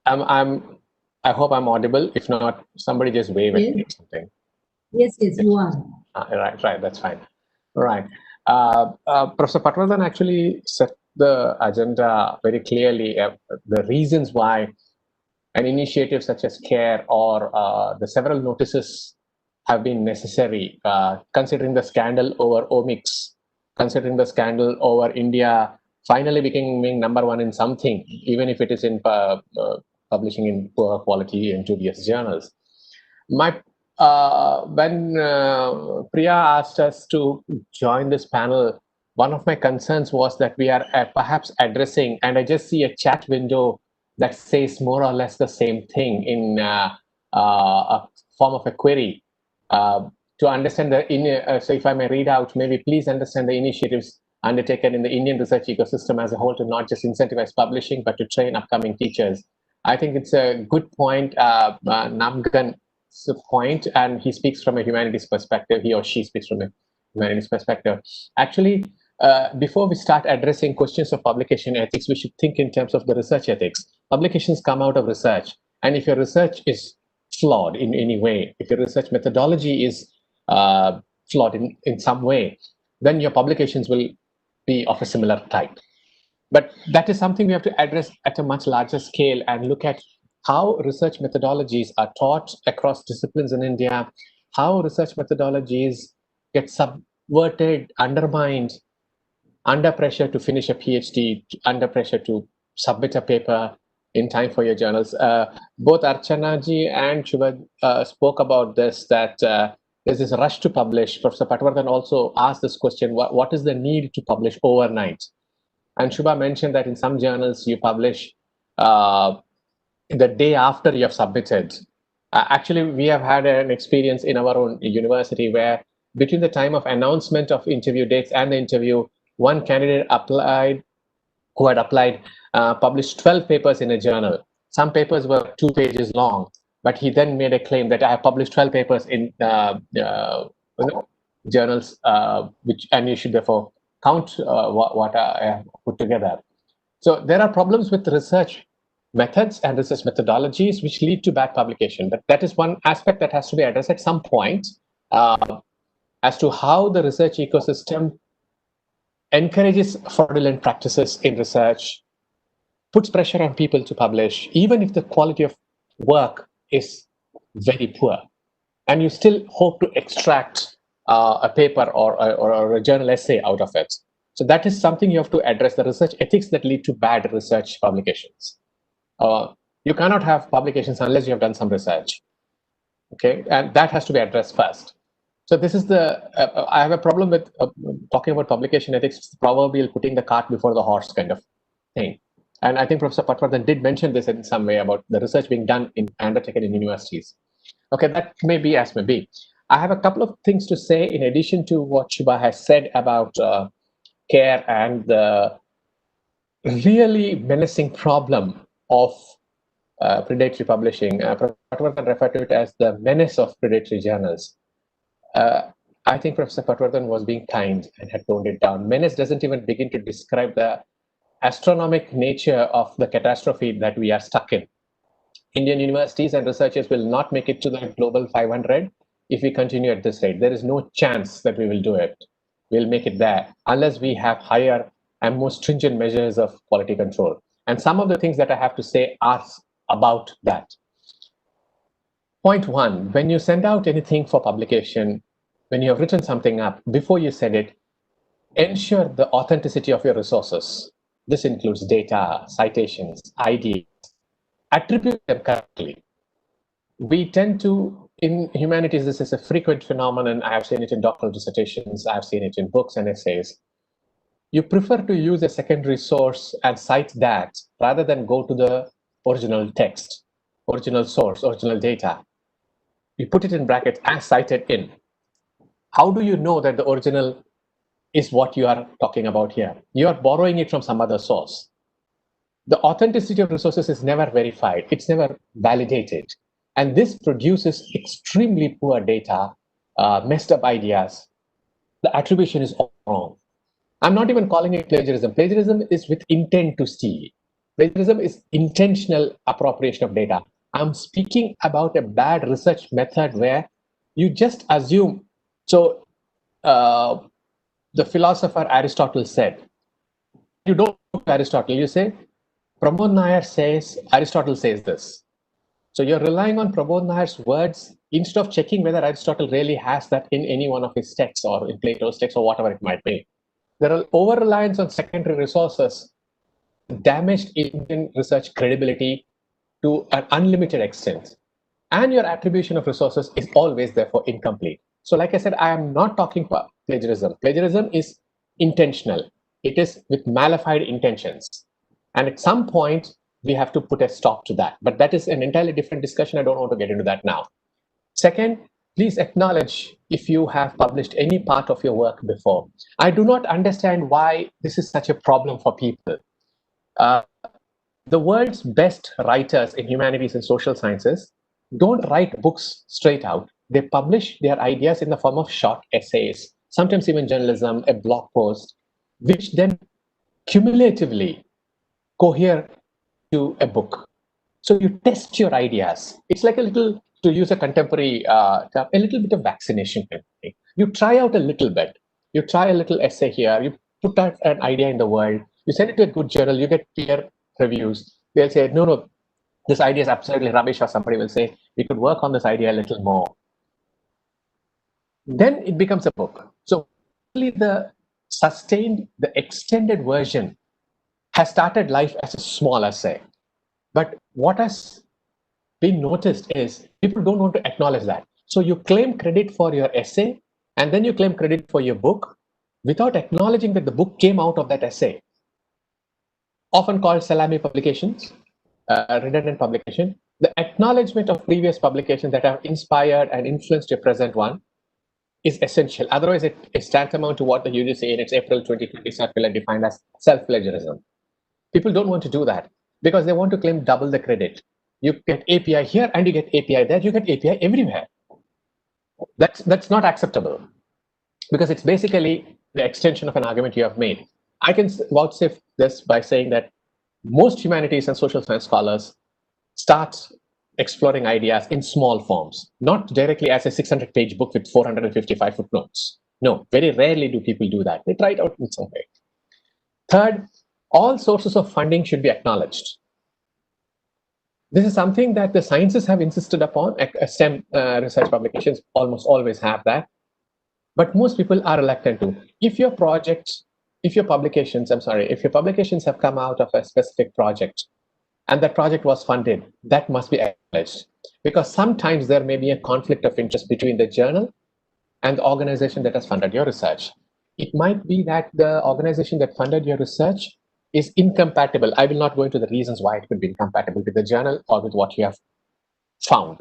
I hope I'm audible. If not, somebody just wave at me or something. Yes, you are. Right, that's fine. All right. Professor Patwardhan actually set the agenda very clearly, the reasons why an initiative such as CARE or the several notices have been necessary, considering the scandal over omics, considering the scandal over India finally becoming number one in something, even if it is in publishing in poor quality and dubious journals. When Priya asked us to join this panel, one of my concerns was that we are perhaps addressing, and I just see a chat window that says more or less the same thing in a form of a query. To understand so if I may read out, maybe please understand the initiatives undertaken in the Indian research ecosystem as a whole to not just incentivize publishing, but to train upcoming teachers. I think it's a good point, Namgan's point, and he speaks from a humanities perspective, he or she speaks from a humanities perspective. Actually, before we start addressing questions of publication ethics, we should think in terms of the research ethics. Publications come out of research, and if your research is flawed in any way, if your research methodology is flawed in some way, then your publications will be of a similar type. But that is something we have to address at a much larger scale and look at how research methodologies are taught across disciplines in India, how research methodologies get subverted, undermined, under pressure to finish a PhD, under pressure to submit a paper in time for your journals. Both Archana ji and Shubha spoke about this, that there's this rush to publish. Professor Patwardhan also asked this question, what is the need to publish overnight? And Shubha mentioned that in some journals you publish the day after you have submitted. Actually, we have had an experience in our own university where between the time of announcement of interview dates and the interview, one candidate who had applied published 12 papers in a journal. Some papers were 2 pages long, but he then made a claim that I have published 12 papers in journals, and you should therefore count what I have put together. So there are problems with research methods and research methodologies which lead to bad publication. But that is one aspect that has to be addressed at some point as to how the research ecosystem encourages fraudulent practices in research, puts pressure on people to publish, even if the quality of work is very poor. And you still hope to extract a paper or a journal essay out of it. So that is something you have to address, the research ethics that lead to bad research publications. You cannot have publications unless you have done some research. Okay, and that has to be addressed first. So this is I have a problem with talking about publication ethics, proverbial putting the cart before the horse kind of thing. And I think Professor Patwardhan did mention this in some way about the research being done undertaken in universities. Okay, that may be as may be. I have a couple of things to say in addition to what Shubha has said about CARE and the really menacing problem of predatory publishing. Professor Patwardhan referred to it as the menace of predatory journals. I think Professor Patwardhan was being kind and had toned it down. Menace doesn't even begin to describe the astronomical nature of the catastrophe that we are stuck in. Indian universities and researchers will not make it to the global 500 if we continue at this rate. There is no chance that we will do it. We'll make it there unless we have higher and more stringent measures of quality control. And some of the things that I have to say are about that. Point 1, when you send out anything for publication, when you have written something up, before you send it, ensure the authenticity of your resources. This includes data, citations, ideas, attribute them correctly. We tend to, in humanities, this is a frequent phenomenon. I have seen it in doctoral dissertations. I've seen it in books and essays. You prefer to use a secondary source and cite that rather than go to the original text, original source, original data. You put it in brackets as cited in. How do you know that the original is what you are talking about here? You are borrowing it from some other source. The authenticity of resources is never verified. It's never validated. And this produces extremely poor data, messed up ideas. The attribution is all wrong. I'm not even calling it plagiarism. Plagiarism is with intent to steal. Plagiarism is intentional appropriation of data. I'm speaking about a bad research method where you just assume. So the philosopher Aristotle said, you don't look at Aristotle, you say, Pramod Nair says, Aristotle says this. So you're relying on Pramod Nair's words instead of checking whether Aristotle really has that in any one of his texts or in Plato's text or whatever it might be. There are over-reliance on secondary resources damaged Indian research credibility to an unlimited extent. And your attribution of resources is always therefore incomplete. So like I said, I am not talking about plagiarism. Plagiarism is intentional. It is with malified intentions. And at some point, we have to put a stop to that. But that is an entirely different discussion. I don't want to get into that now. Second, please acknowledge if you have published any part of your work before. I do not understand why this is such a problem for people. The world's best writers in humanities and social sciences don't write books straight out. They publish their ideas in the form of short essays, sometimes even journalism, a blog post, which then cumulatively cohere to a book. So you test your ideas. It's like a little, to use a contemporary term, a little bit of vaccination. You try out a little bit. You try a little essay here. You put out an idea in the world. You send it to a good journal. You get peer reviews. They'll say, no, this idea is absolutely rubbish. Or somebody will say, we could work on this idea a little more. Then it becomes a book. So the extended version has started life as a small essay. But what has been noticed is people don't want to acknowledge that. So you claim credit for your essay, and then you claim credit for your book without acknowledging that the book came out of that essay. Often called salami publications, redundant publication. The acknowledgement of previous publications that have inspired and influenced your present one is essential. Otherwise, it stands amount to what the UGC in its April 2020 circular defined as self-plagiarism. People don't want to do that because they want to claim double the credit. You get API here and you get API there, you get API everywhere. That's not acceptable because it's basically the extension of an argument you have made. I can vouchsafe this by saying that most humanities and social science scholars start exploring ideas in small forms, not directly as a 600-page book with 455 footnotes. No, very rarely do people do that. They try it out in some way. Third, all sources of funding should be acknowledged. This is something that the sciences have insisted upon. STEM research publications almost always have that. But most people are reluctant to. If your publications have come out of a specific project and that project was funded, that must be acknowledged. Because sometimes there may be a conflict of interest between the journal and the organization that has funded your research. It might be that the organization that funded your research is incompatible. I will not go into the reasons why it could be incompatible with the journal or with what you have found,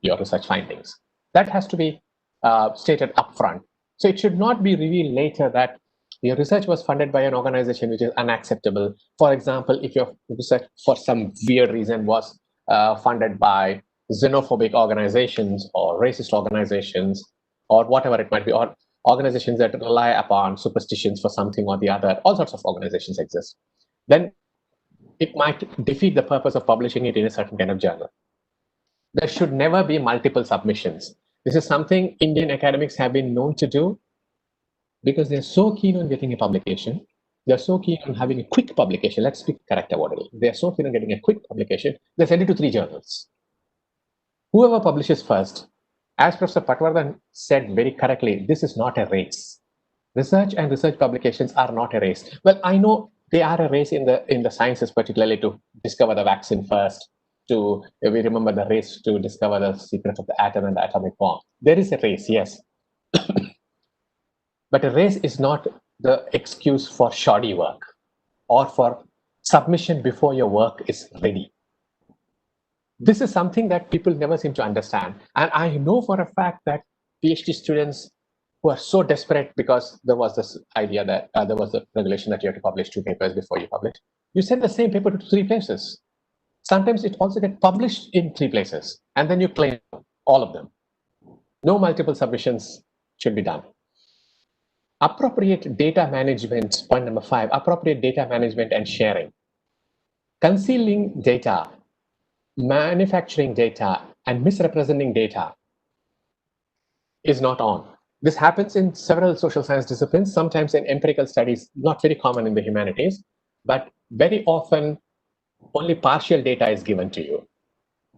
your research findings. That has to be stated upfront. So it should not be revealed later that your research was funded by an organization which is unacceptable. For example, if your research for some weird reason was funded by xenophobic organizations or racist organizations or whatever it might be, or organizations that rely upon superstitions for something or the other, all sorts of organizations exist, then it might defeat the purpose of publishing it in a certain kind of journal. There should never be multiple submissions. This is something Indian academics have been known to do because they're so keen on getting a publication. They're so keen on having a quick publication. Let's be correct about it. They're so keen on getting a quick publication. They send it to 3 journals. Whoever publishes first, as Professor Patwardhan said very correctly, this is not a race. Research and research publications are not a race. Well, I know they are a race in the sciences, particularly to discover the vaccine first. We remember the race to discover the secret of the atom and the atomic bomb. There is a race, yes. But a race is not the excuse for shoddy work or for submission before your work is ready. This is something that people never seem to understand. And I know for a fact that PhD students who are so desperate because there was this idea that there was a regulation that you have to publish 2 papers before you publish. You send the same paper to 3 places. Sometimes it also gets published in 3 places, and then you claim all of them. No multiple submissions should be done. Appropriate data management, point number 5, appropriate data management and sharing. Concealing data, manufacturing data, and misrepresenting data is not on. This happens in several social science disciplines, sometimes in empirical studies, not very common in the humanities, but very often only partial data is given to you.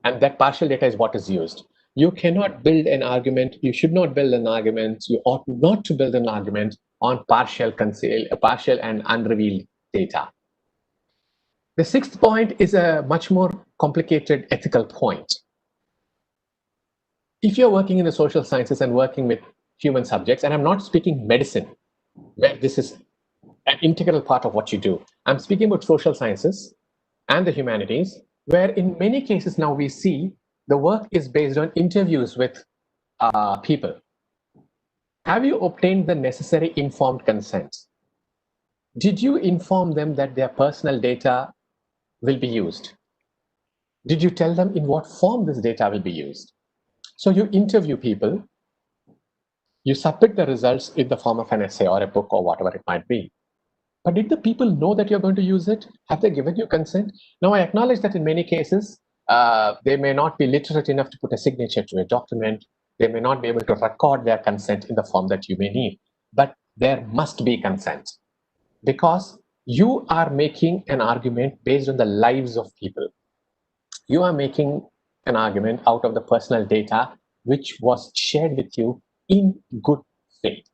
And that partial data is what is used. You cannot build an argument, you should not build an argument, you ought not to build an argument on partial and unrevealed data. The 6th point is a much more complicated ethical point. If you're working in the social sciences and working with human subjects, and I'm not speaking medicine, where this is an integral part of what you do. I'm speaking about social sciences and the humanities, where in many cases now we see the work is based on interviews with people. Have you obtained the necessary informed consent? Did you inform them that their personal data will be used? Did you tell them in what form this data will be used? So you interview people, you submit the results in the form of an essay or a book or whatever it might be. But did the people know that you're going to use it? Have they given you consent? Now, I acknowledge that in many cases, they may not be literate enough to put a signature to a document. They may not be able to record their consent in the form that you may need. But there must be consent, because you are making an argument based on the lives of people. You are making an argument out of the personal data which was shared with you in good faith.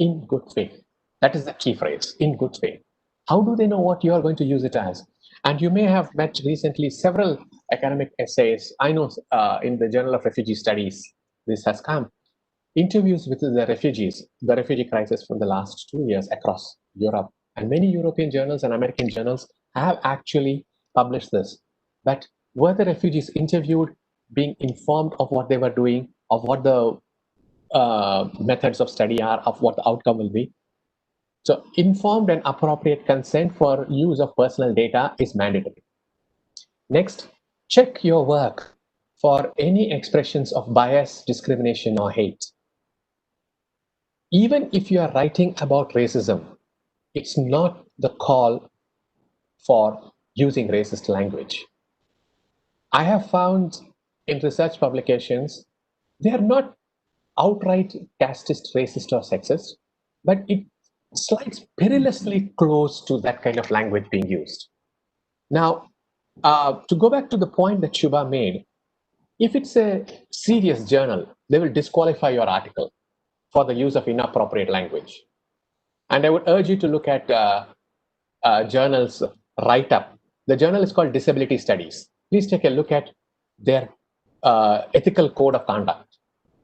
In good faith. That is the key phrase, in good faith. How do they know what you are going to use it as? And you may have met recently several academic essays. I know in the Journal of Refugee Studies, this has come. Interviews with the refugees, the refugee crisis from the last 2 years across Europe. And many European journals and American journals have actually published this. But were the refugees interviewed, being informed of what they were doing, of what the methods of study are, of what the outcome will be? So informed and appropriate consent for use of personal data is mandatory. Next, check your work for any expressions of bias, discrimination, or hate. Even if you are writing about racism, it's not the call for using racist language. I have found in research publications, they are not outright casteist, racist, or sexist, but it slides perilously close to that kind of language being used. Now, to go back to the point that Shubha made, if it's a serious journal, they will disqualify your article for the use of inappropriate language. And I would urge you to look at journals write-up. The journal is called Disability Studies. Please take a look at their ethical code of conduct.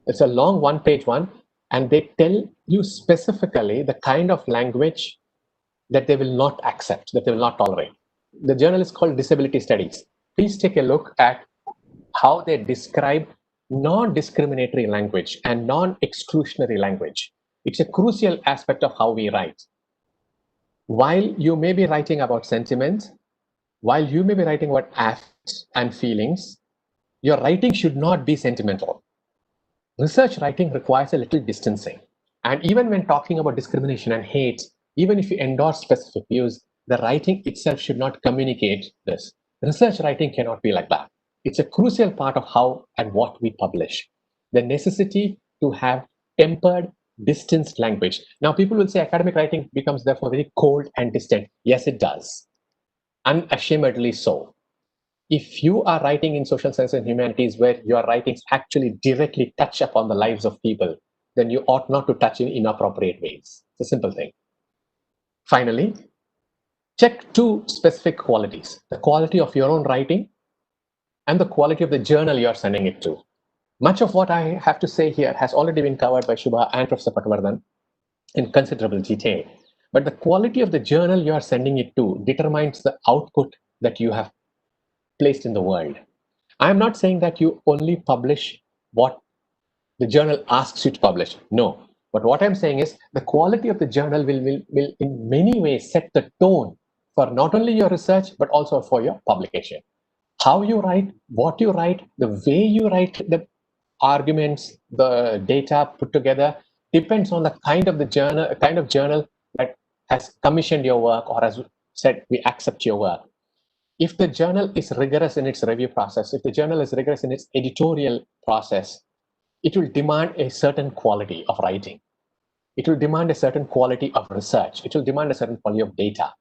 It's a long one-page one, and they tell you specifically the kind of language that they will not accept, that they will not tolerate. The journal is called Disability Studies. Please take a look at how they describe non-discriminatory language and non-exclusionary language. It's a crucial aspect of how we write. While you may be writing about sentiment, while you may be writing about affects and feelings, your writing should not be sentimental. Research writing requires a little distancing. And even when talking about discrimination and hate, even if you endorse specific views, the writing itself should not communicate this. Research writing cannot be like that. It's a crucial part of how and what we publish. The necessity to have tempered, distanced language. Now, people will say academic writing becomes therefore very cold and distant. Yes, it does. Unashamedly so. If you are writing in social science and humanities where your writings actually directly touch upon the lives of people, then you ought not to touch in inappropriate ways. It's a simple thing. Finally, check two specific qualities: the quality of your own writing and the quality of the journal you are sending it to. Much of what I have to say here has already been covered by Shubha and Professor Patwardhan in considerable detail. But the quality of the journal you are sending it to determines the output that you have placed in the world. I am not saying that you only publish what the journal asks you to publish. No. But what I'm saying is the quality of the journal will in many ways set the tone for not only your research, but also for your publication. How you write, what you write, the way you write the arguments, the data put together depends on the kind of journal that has commissioned your work or has said we accept your work. If the journal is rigorous in its review process, if the journal is rigorous in its editorial process, it will demand a certain quality of writing. It will demand a certain quality of research. It will demand a certain quality of data.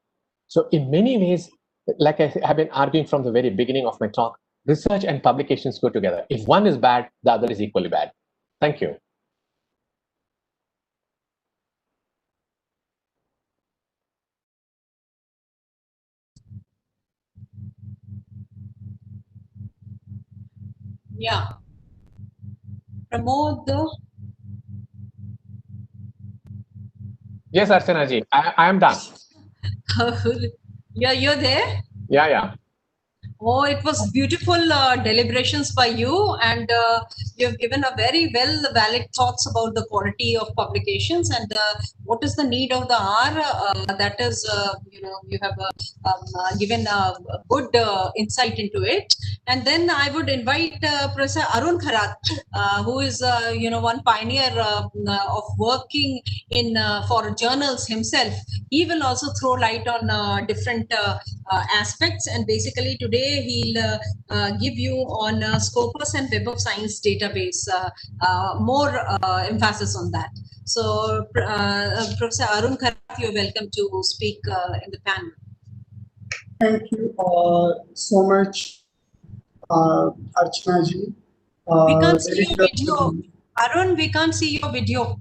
So in many ways, like I have been arguing from the very beginning of my talk, research and publications go together. If one is bad, the other is equally bad. Thank you. Yeah. Pramod. Yes, Archana ji, I am done. You're there? Yeah. Oh, it was beautiful deliberations by you, and you've given a very valid thoughts about the quality of publications and what is the need of the hour. That is, you have given a good insight into it. And then I would invite Professor Arun Kharat, who is one pioneer of working in for journals himself. He will also throw light on different aspects, and basically today he'll give you on Scopus and Web of Science database, more emphasis on that. So Professor Arun Kharat, you're welcome to speak in the panel. Thank you so much, Archana ji. We can't see your video. Arun, we can't see your video.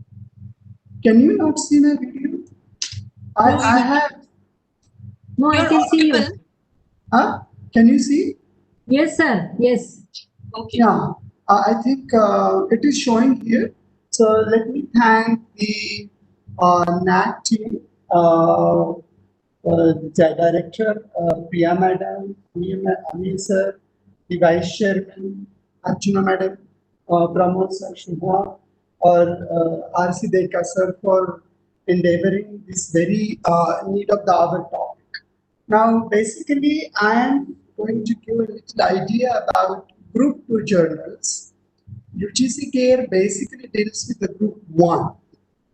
Can you not see my video? I have. No, I can see you. Huh? Can you see? Yes, sir. Yes. Okay. Yeah, I think it is showing here. So let me thank the NAAC team, the director, Priya madam, Ami sir, the vice chairman, Archana madam, Pramod sir, Shubha, or R.C. Deka sir for endeavoring this very need of the hour topic. Now, basically, I am going to give a little idea about Group 2 journals. UGC CARE basically deals with the Group 1.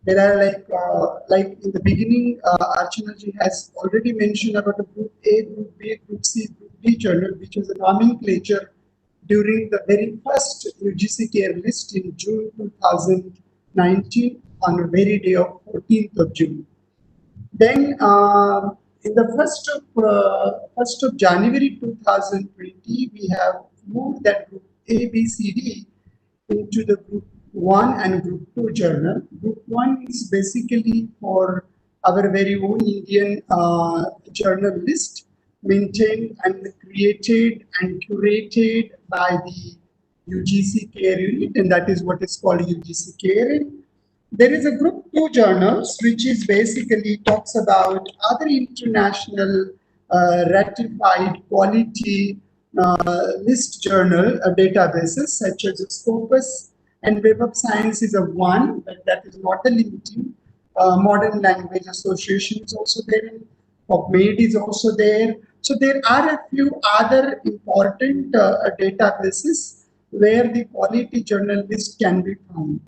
There are like in the beginning, Archana ji has already mentioned about the Group A, Group B, Group C, Group D journal, which was a nomenclature during the very first UGC CARE list in June 2019 on the very day of 14th of June. Then in the 1st of January 2020, we have moved that Group A, B, C, D into the Group 1 and Group 2 journal. Group 1 is basically for our very own Indian journal list, maintained and created and curated by the UGC CARE unit, and that is what is called UGC CARE. There is a Group 2 journals, which is basically talks about other international ratified quality list journal databases such as Scopus and Web of Science is a one, but that is not the limiting. Modern Language Association is also there. PubMed is also there. So there are a few other important databases where the quality journal list can be found.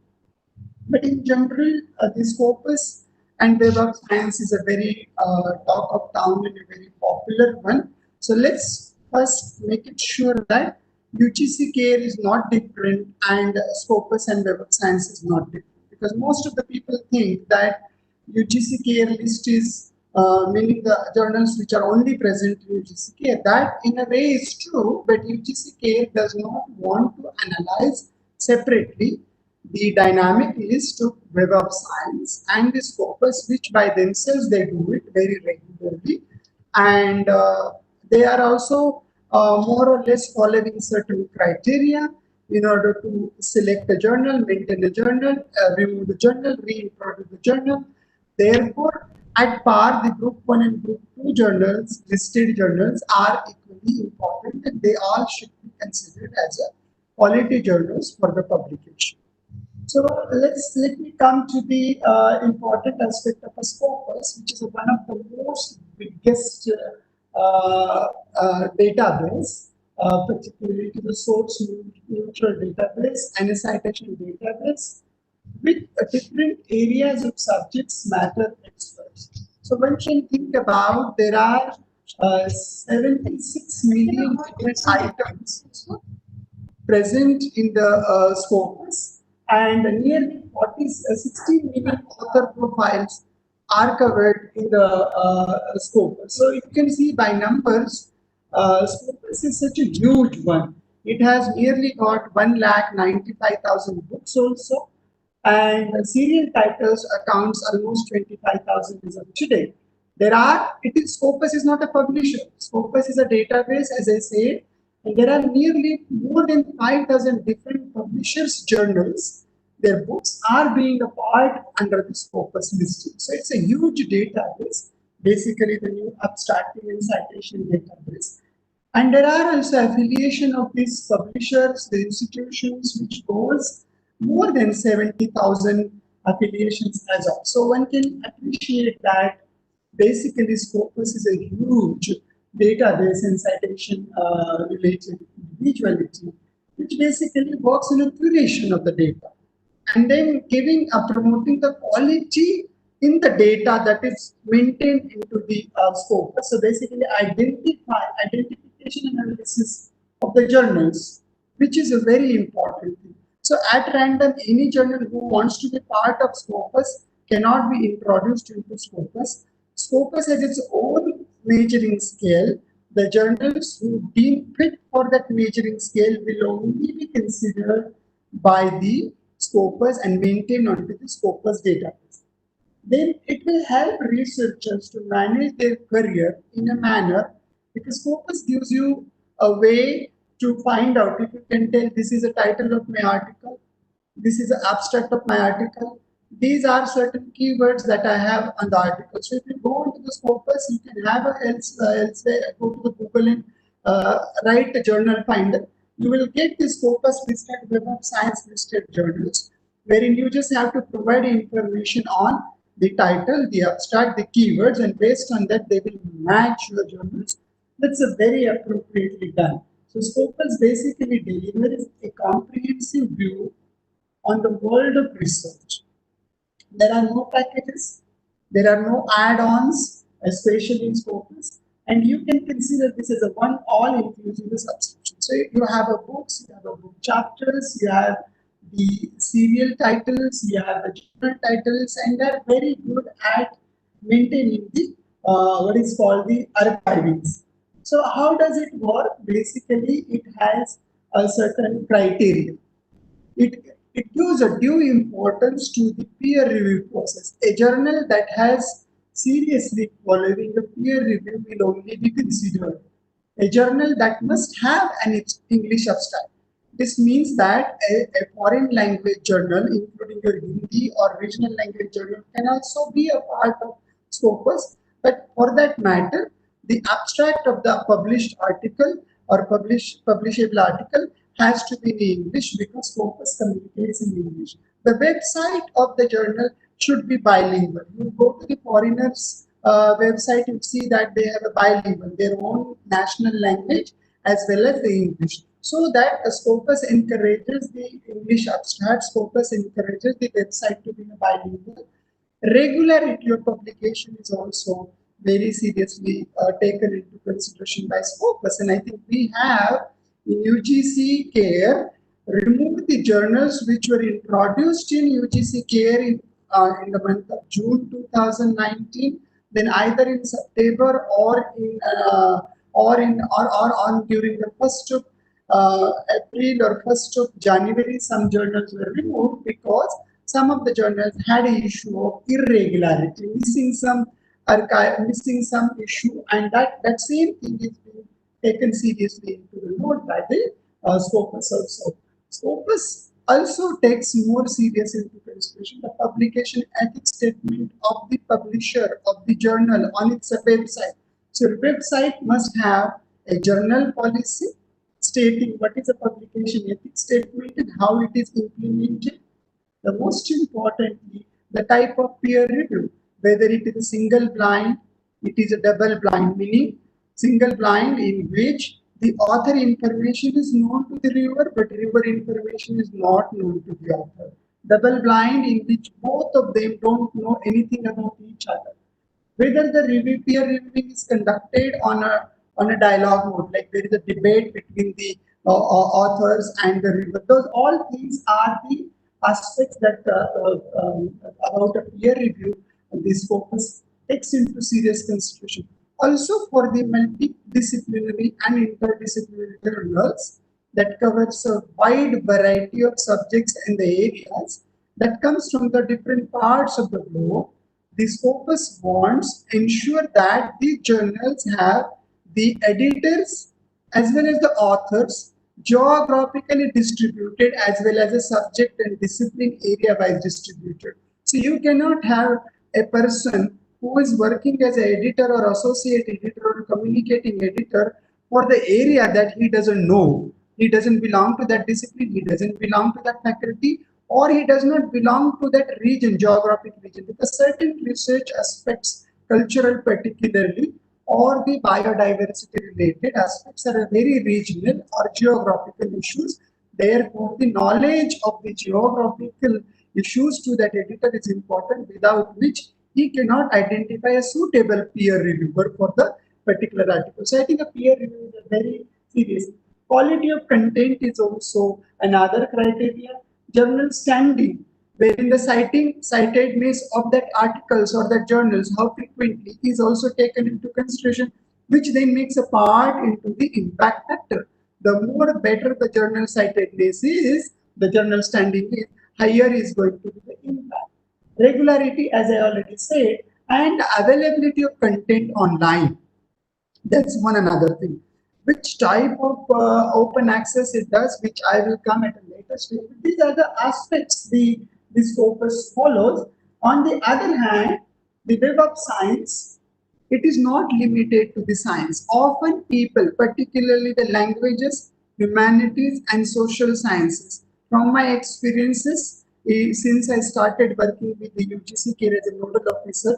But in general, the Scopus and Web of Science is a very talk of town and a very popular one. So let's first make it sure that UGC CARE is not different and Scopus and Web of Science is not different. Because most of the people think that UGC CARE list is meaning the journals which are only present in UGC CARE. That in a way is true, but UGC CARE does not want to analyze separately the dynamic list of Web of Science and the Scopus, which by themselves they do it very regularly, and they are also more or less following certain criteria in order to select a journal, maintain a journal, remove the journal, reintroduce the journal. Therefore, at par, the Group 1 and Group 2 journals, listed journals, are equally important, and they all should be considered as a quality journals for the publication. So let me come to the important aspect of a Scopus, which is one of the most biggest database, particularly to the source neutral database and a citation database. with different areas of subjects matter experts. So one can think about there are 76 million different items present in the Scopus, and nearly 16 million author profiles are covered in the Scopus. So you can see by numbers, Scopus is such a huge one. It has nearly got 1,95,000 books also, and serial titles accounts almost 25,000 as of today. Scopus is not a publisher. Scopus is a database, as I said, and there are nearly more than 5,000 different publishers' journals. Their books are being a part under the Scopus listing. So it's a huge database, basically the new abstracting and citation database. And there are also affiliation of these publishers, the institutions, which goes more than 70,000 affiliations as of. So one can appreciate that basically Scopus is a huge database and citation related individuality, which basically works on a curation of the data and then promoting the quality in the data that is maintained into the Scopus. So basically identification and analysis of the journals, which is a very important thing. So at random, any journal who wants to be part of Scopus cannot be introduced into Scopus. Scopus has its own measuring scale. The journals who deem fit for that measuring scale will only be considered by the Scopus and maintained onto the Scopus database. Then it will help researchers to manage their career in a manner, because Scopus gives you a way to find out if you can tell this is a title of my article, this is an abstract of my article, these are certain keywords that I have on the article. So if you go into the Scopus, you can have go to the Google and write a journal finder. You will get the Scopus listed Web of Science listed journals, wherein you just have to provide information on the title, the abstract, the keywords, and based on that, they will match your journals. That's a very appropriately done. So Scopus basically delivers a comprehensive view on the world of research. There are no packages, there are no add-ons, especially in Scopus, and you can consider this as a one all-inclusive subscription. So you have a books, you have a book chapters, you have the serial titles, you have the journal titles, and they're very good at maintaining the what is called the archivings. So how does it work? Basically, it has a certain criteria. It gives a due importance to the peer review process. A journal that has seriously following a peer review will only be considered. A journal that must have an English abstract. This means that a foreign language journal, including your Hindi or regional language journal, can also be a part of Scopus. But for that matter, the abstract of the published article or publishable article has to be in English, because Scopus communicates in English. The website of the journal should be bilingual. You go to the foreigners' website, you see that they have a bilingual, their own national language as well as the English. So that Scopus encourages the English abstract, Scopus encourages the website to be bilingual. Regularity of publication is also very seriously taken into consideration by Scopus, and I think we have in UGC CARE removed the journals which were introduced in UGC CARE in the month of June 2019, then either in September or during the 1st of April or 1st of January. Some journals were removed because some of the journals had an issue of irregularity, missing some issue, and that same thing is being taken seriously into the note by the Scopus also. Scopus also takes more serious into consideration the publication ethics statement of the publisher of the journal on its website. So the website must have a journal policy stating what is a publication ethics statement and how it is implemented. The most importantly, the type of peer review, whether it is a single blind, it is a double blind, meaning single blind in which the author information is known to the reviewer, but reviewer information is not known to the author. double blind in which both of them don't know anything about each other. Whether the peer reviewing is conducted on a dialogue mode, like there is a debate between the authors and the reviewer. Those all things are the aspects that about a peer review, this Scopus takes into serious consideration. Also for the multidisciplinary and interdisciplinary journals that covers a wide variety of subjects and the areas that comes from the different parts of the globe, the Scopus wants ensure that the journals have the editors as well as the authors geographically distributed as well as a subject and discipline area wise distributed. So you cannot have a person who is working as an editor or associate editor or communicating editor for the area that he doesn't know. He doesn't belong to that discipline, he doesn't belong to that faculty, or he does not belong to that region, geographic region, because certain research aspects, cultural particularly, or the biodiversity related aspects are very regional or geographical issues. Therefore, the knowledge of the geographical issues to that editor is important, without which he cannot identify a suitable peer reviewer for the particular article. So I think a peer review is a very serious. Quality of content is also another criteria. Journal standing, wherein the citedness of that articles or that journals, how frequently, is also taken into consideration, which then makes a part into the impact factor. The more better the journal citedness is, the journal standing is, higher is going to be the impact. Regularity, as I already said, and availability of content online. That's one another thing. Which type of open access it does, which I will come at a later stage. These are the aspects this Scopus follows. On the other hand, the Web of Science, it is not limited to the science. Often people, particularly the languages, humanities and social sciences, from my experiences, since I started working with the UGC CARE as a nodal officer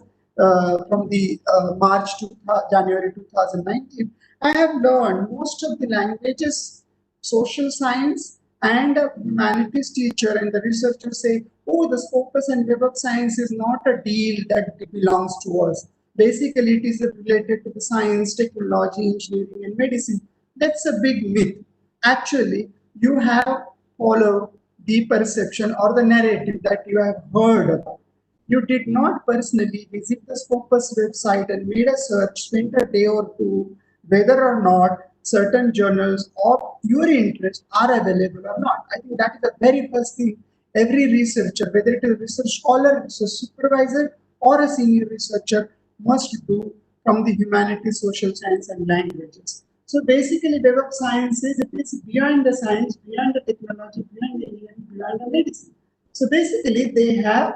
from the March to January 2019, I have learned most of the languages, social science and humanities teacher and the researchers say, oh, the Scopus and Web of Science is not a deal that belongs to us. Basically, it is related to the science, technology, engineering and medicine. That's a big myth. Actually, you have followed the perception or the narrative that you have heard about. You did not personally visit the Scopus website and made a search, spent a day or two, whether or not certain journals of your interest are available or not. I think that is the very first thing every researcher, whether it is a research scholar, research supervisor, or a senior researcher, must do from the humanities, social science, and languages. So basically, Web of Science is, it is beyond the science, beyond the technology, beyond the engineering, beyond the medicine. So basically, they have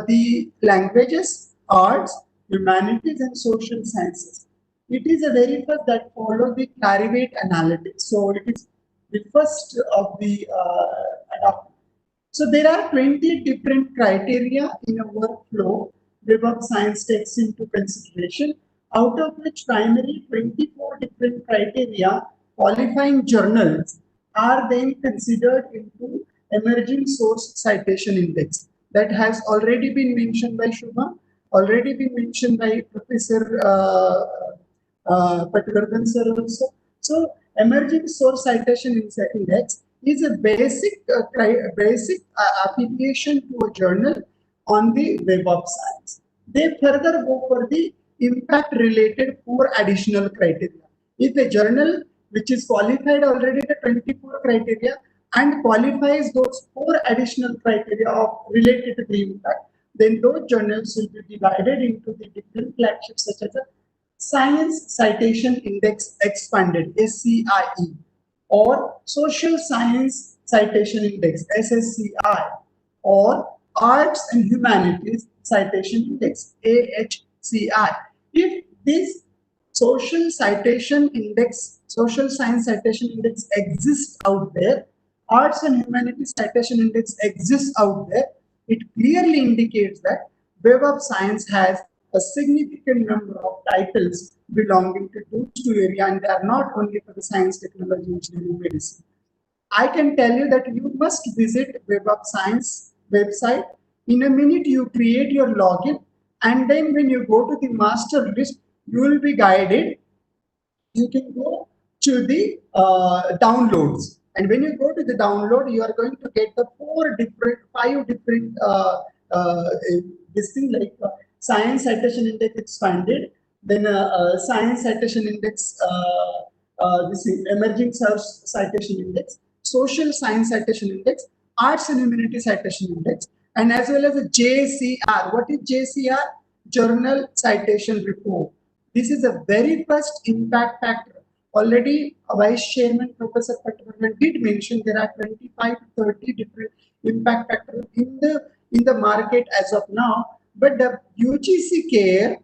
the languages, arts, humanities, and social sciences. It is a very first that follows the Clarivate analytics. So it is the first of the adopted. So there are 20 different criteria in a workflow Web of Science takes into consideration, out of which primary 24 different criteria qualifying journals are then considered into emerging source citation index. That has already been mentioned by Shubha, already been mentioned by Professor Patwardhan sir also. So emerging source citation index is a basic affiliation to a journal on the Web of Science. They further go for the impact related 4 additional criteria. If a journal which is qualified already the 24 criteria and qualifies those 4 additional criteria of related to the impact, then those journals will be divided into the different flagships such as a Science Citation Index Expanded, SCIE, or Social Science Citation Index, SSCI, or Arts and Humanities Citation Index, AHCI. If this Social Citation Index, Social Science Citation Index exists out there, Arts and Humanities Citation Index exists out there, it clearly indicates that Web of Science has a significant number of titles belonging to those 2 areas, and they are not only for the science, technology, engineering, medicine. I can tell you that you must visit Web of Science website. In a minute, you create your login, and then when you go to the master list, you will be guided. You can go to the downloads, and when you go to the download, you are going to get the five different this thing like science citation index expanded, then science citation index, this emerging source citation index, social science citation index, arts and humanity citation index, and as well as the JCR. What is JCR? Journal Citation Report. This is the very first impact factor. Already, Vice Chairman Professor Patwardhan did mention there are 25 to 30 different impact factors in the market as of now. But the UGC CARE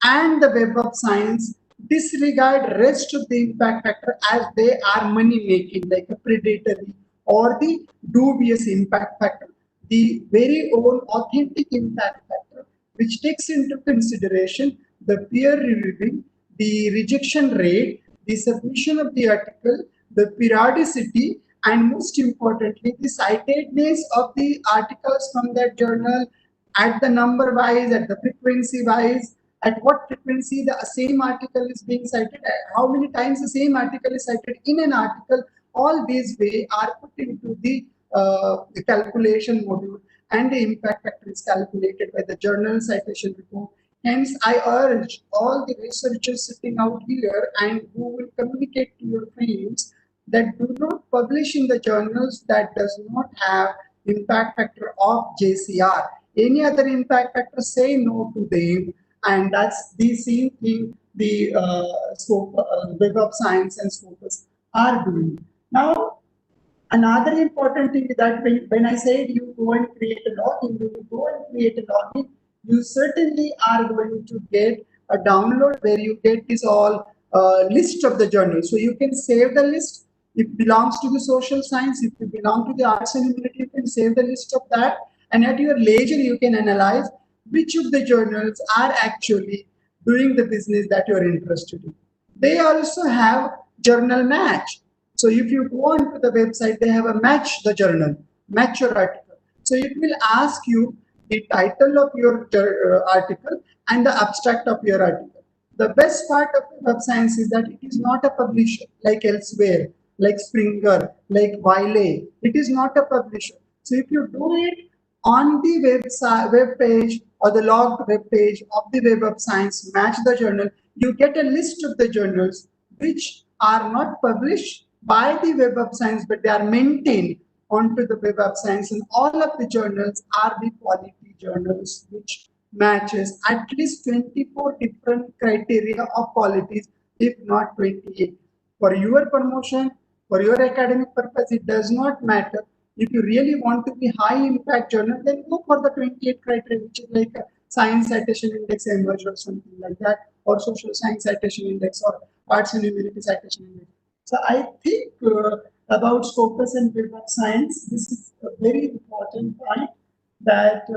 and the Web of Science disregard rest of the impact factor as they are money making, like a predatory or the dubious impact factor. The very own authentic impact factor, which takes into consideration the peer reviewing, the rejection rate, the submission of the article, the periodicity, and most importantly, the citedness of the articles from that journal at the number wise, at the frequency wise, at what frequency the same article is being cited, how many times the same article is cited in an article. All these way are put into the calculation module, and the impact factor is calculated by the journal citation report. Hence, I urge all the researchers sitting out here and who will communicate to your friends that do not publish in the journals that does not have impact factor of JCR. Any other impact factor, say no to them, and that's the same thing the Web of Science and Scopus are doing. Now, another important thing is that when I said you go and create a login, when you go and create a login, you certainly are going to get a download where you get this all list of the journals. So you can save the list. If it belongs to the social science, if you belong to the arts and humanity, you can save the list of that. And at your leisure, you can analyze which of the journals are actually doing the business that you're interested in. They also have journal match. So if you go onto the website, they have a match the journal, match your article. So it will ask you the title of your article and the abstract of your article. The best part of Web Science is that it is not a publisher like elsewhere, like Springer, like Wiley. It is not a publisher. So if you do it on the web page or the logged web page of the Web of Science, match the journal, you get a list of the journals which are not published by the Web of Science, but they are maintained onto the Web of Science, and all of the journals are the quality journals which matches at least 24 different criteria of qualities, if not 28. For your promotion, for your academic purpose, it does not matter. If you really want to be high impact journal, then go for the 28 criteria, which is like a science citation index emerge or something like that, or social science citation index, or arts and humanity citation index. So I think about Scopus and Web of Science, this is a very important point, that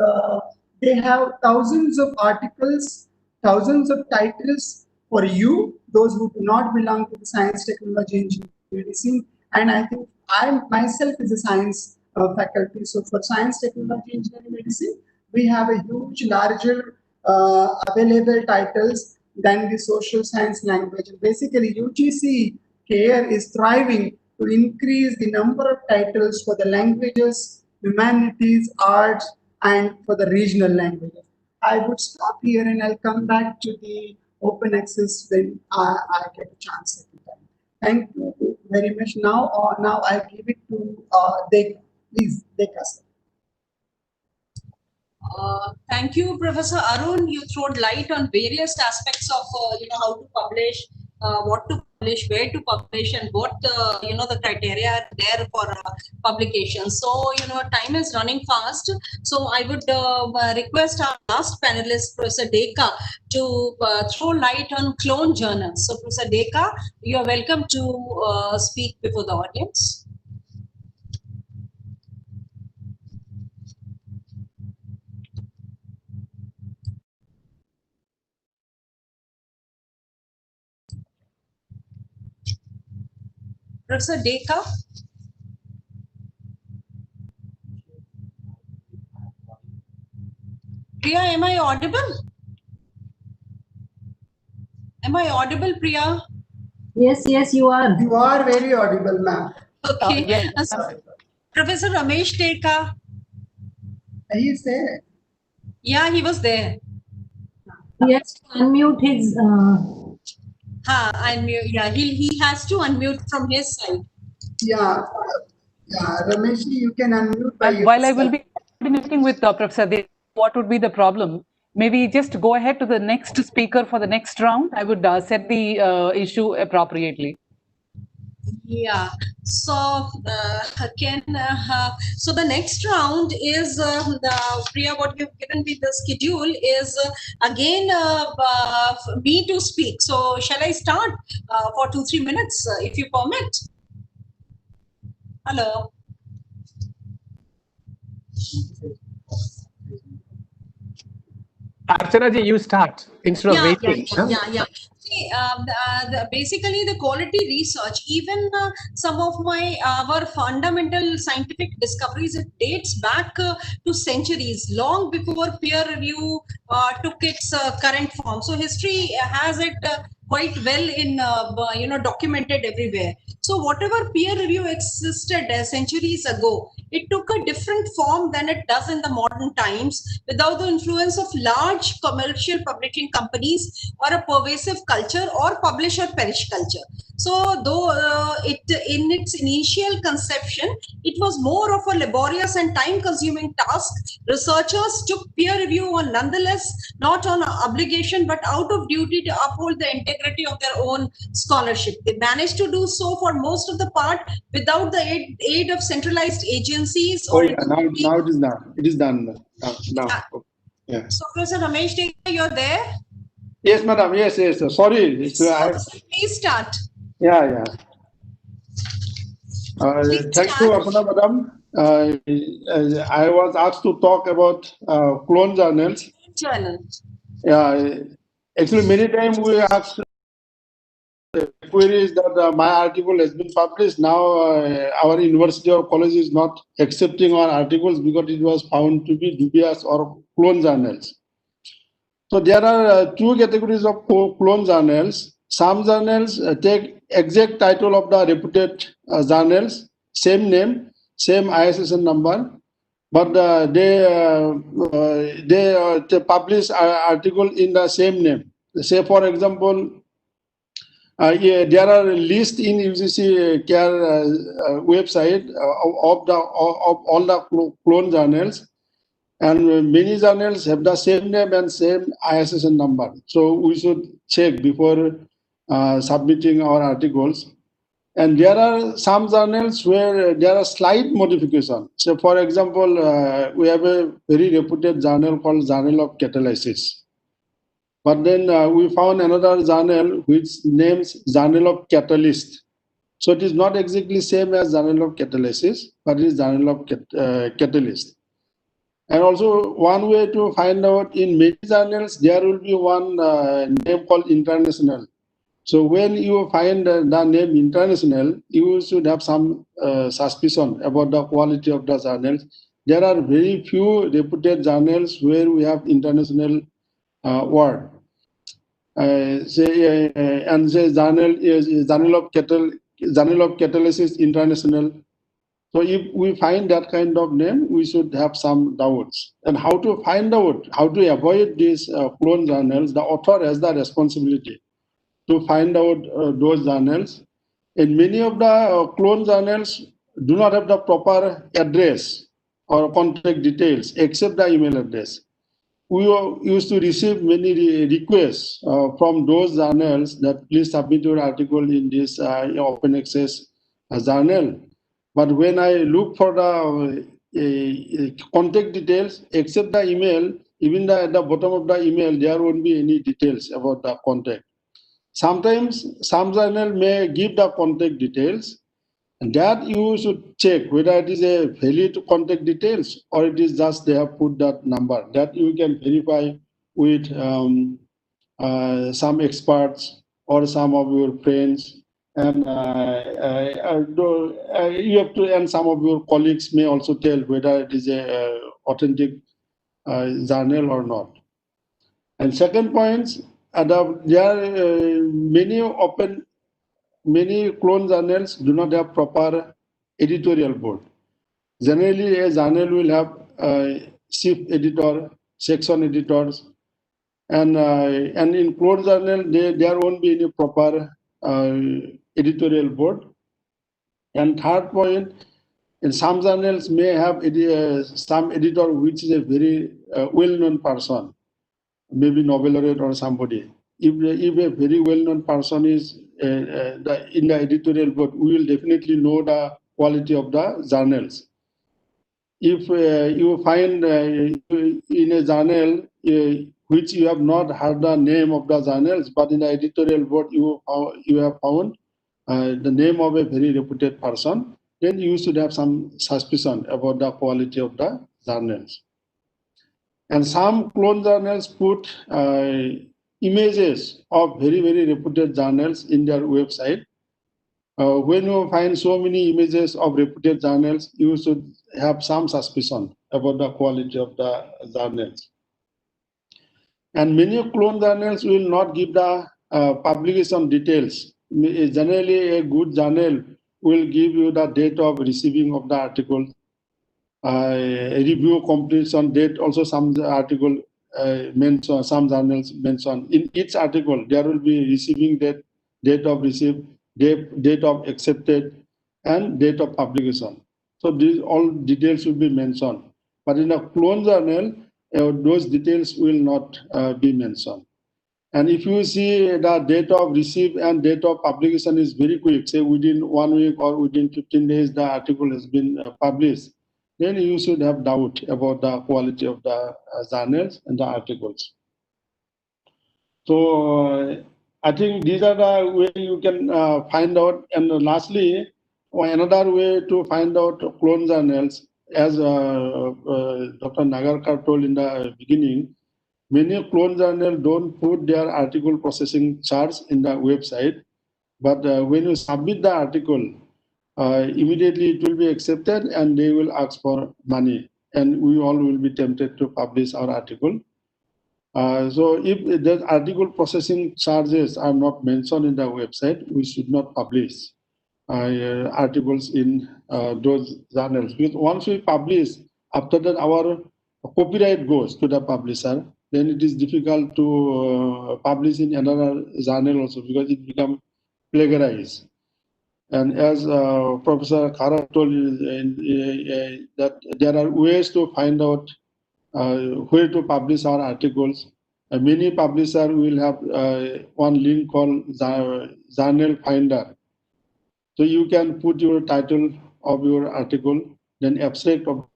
they have thousands of articles, thousands of titles for you, those who do not belong to the science, technology, engineering, medicine. And I think I myself is a science faculty. So for science, technology, engineering, medicine, we have a huge, larger available titles than the social science language. And basically, UGC CARE is thriving to increase the number of titles for the languages, humanities, arts, and for the regional languages. I would stop here and I'll come back to the open access when I get a chance at the time. Thank you very much. Now I'll give it to Dekha. Please, Dekha, sir. Thank you, Professor Arun. You throw light on various aspects of how to publish, what to publish, where to publish, and what the criteria are there for publication. So time is running fast. So I would request our last panelist, Professor Dekha, to throw light on clone journals. So Professor Dekha, you are welcome to speak before the audience. Professor Dekha. Priya, am I audible? Am I audible, Priya? Yes, yes, you are. You are very audible, ma'am. Okay. Yes. Professor Ramesh Teka. He is there. Yeah, he was there. He has to unmute his. Unmute. Yeah, he has to unmute from his side. Yeah, Ramesh, you can unmute by While I will yourself. be coordinating with Professor Dev, what would be the problem? Maybe just go ahead to the next speaker for the next round. I would set the issue appropriately. Yeah. So so the next round is the Priya. What you've given me the schedule is again me to speak. So shall I start for 2-3 minutes if you permit? Hello. Archana ji, you start instead of waiting. Yeah. See, basically the quality research, even some of our fundamental scientific discoveries, it dates back to centuries, long before peer review took its current form. So history has it quite well in documented everywhere. So whatever peer review existed centuries ago, it took a different form than it does in the modern times, without the influence of large commercial publishing companies or a pervasive culture or publish or perish culture. So though it in its initial conception, it was more of a laborious and time-consuming task, researchers took peer review on nonetheless, not on obligation, but out of duty to uphold the integrity of their own scholarship. They managed to do so for most of the part without the aid of centralized agencies or now it is done. It is done now. Yeah. So, Professor Ramesh Teka, you're there? Yes, madam. Yes. Sorry. Please start. Yeah. Thank you, Archana, madam. I was asked to talk about clone journals. Yeah. Actually, many times we ask queries that my article has been published. Now our university or college is not accepting our articles because it was found to be dubious or clone journals. So there are two categories of clone journals. Some journals take exact title of the reputed journals, same name, same ISSN number, but they publish article in the same name. Say, for example, there are lists in UGC CARE website of all the clone journals, and many journals have the same name and same ISSN number. So we should check before submitting our articles. And there are some journals where there are slight modifications. So, for example, we have a very reputed journal called Journal of Catalysis. But then we found another journal which names Journal of Catalyst. So it is not exactly same as Journal of Catalysis, but it is Journal of Catalyst. And also one way to find out, in many journals, there will be one name called international. So when you find the name international, you should have some suspicion about the quality of the journals. There are very few reputed journals where we have international word. Say journal is Journal of Catalysis International. So if we find that kind of name, we should have some doubts. And how to find out, how to avoid these clone journals? The author has the responsibility to find out those journals. And many of the clone journals do not have the proper address or contact details except the email address. We used to receive many requests from those journals that please submit your article in this open access journal. But when I look for the contact details, except the email, even at the bottom of the email, there won't be any details about the contact. Sometimes some journal may give the contact details, and that you should check whether it is a valid contact details or it is just they have put that number. That you can verify with some experts or some of your friends, and you have to. And some of your colleagues may also tell whether it is a authentic journal or not. And second point, there are many clone journals do not have proper editorial board. Generally, a journal will have chief editor, section editors, and in clone journal there won't be any proper editorial board. And third point, in some journals may have some editor which is a very well-known person, maybe Nobel laureate or somebody. If a very well-known person is in the editorial board, we will definitely know the quality of the journals. If you find in a journal which you have not heard the name of the journals, but in the editorial board you have found the name of a very reputed person, then you should have some suspicion about the quality of the journals. And some clone journals put images of very, very reputed journals in their website. When you find so many images of reputed journals, you should have some suspicion about the quality of the journals. And many clone journals will not give the publication details. Generally, a good journal will give you the date of receiving of the article, review completion date. Also, some article mention, some journals mention in each article there will be receiving date, date of receipt, date of accepted, and date of publication. So these all details will be mentioned. But in a clone journal, those details will not be mentioned. And if you see the date of receipt and date of publication is very quick, say within 1 week or within 15 days the article has been published, then you should have doubt about the quality of the journals and the articles. So I think these are the way you can find out. And lastly, another way to find out clone journals, as Dr. Nagarkar told in the beginning, many clone journals don't put their article processing charge in the website, but when you submit the article, immediately it will be accepted and they will ask for money, and we all will be tempted to publish our article. So if the article processing charges are not mentioned in the website, we should not publish articles in those journals. Because once we publish, after that our copyright goes to the publisher, then it is difficult to publish in another journal also, because it becomes plagiarized. And as Professor Khara told you, that there are ways to find out where to publish our articles. Many publishers will have one link called Journal Finder. So you can put your title of your article, then abstract of,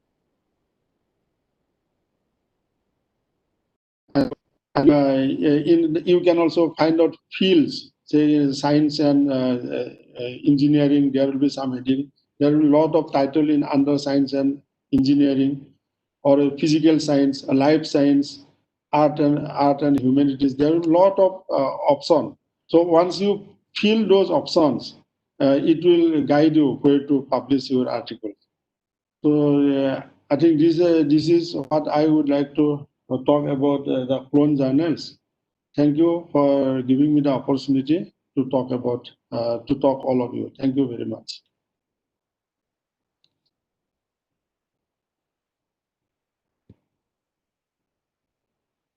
you can also find out fields, say science and engineering. There will be some heading. There will be a lot of title in under science and engineering, or physical science, life science, art and humanities. There are a lot of options. So once you fill those options, it will guide you where to publish your article. So I think this is what I would like to talk about the clone journals. Thank you for giving me the opportunity to talk about all of you. Thank you very much.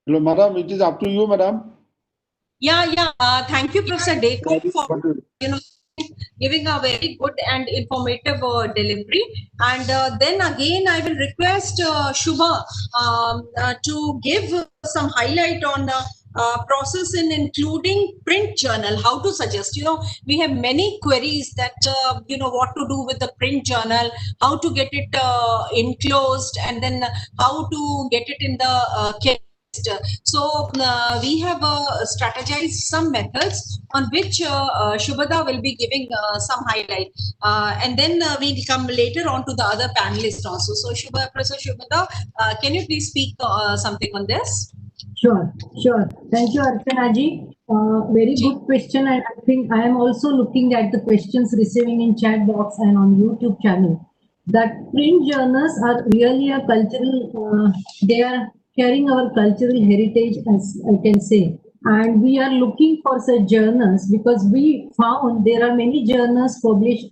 Hello, madam. It is up to you, madam. Yeah. Thank you, Professor Dekar, for giving a very good and informative delivery. And then again, I will request Shubha to give some highlight on the process in including print journal, how to suggest. We have many queries that, what to do with the print journal, how to get it enclosed, and then how to get it in the So we have strategized some methods on which Shubhada will be giving some highlight, and then we'll come later on to the other panelists also. So Professor Shubhada, can you please speak something on this? Sure. Thank you, Archana ji. Very good question, and I think I am also looking at the questions receiving in chat box and on YouTube channel. That print journals are really a cultural, they are carrying our cultural heritage, as I can say. And we are looking for such journals because we found there are many journals published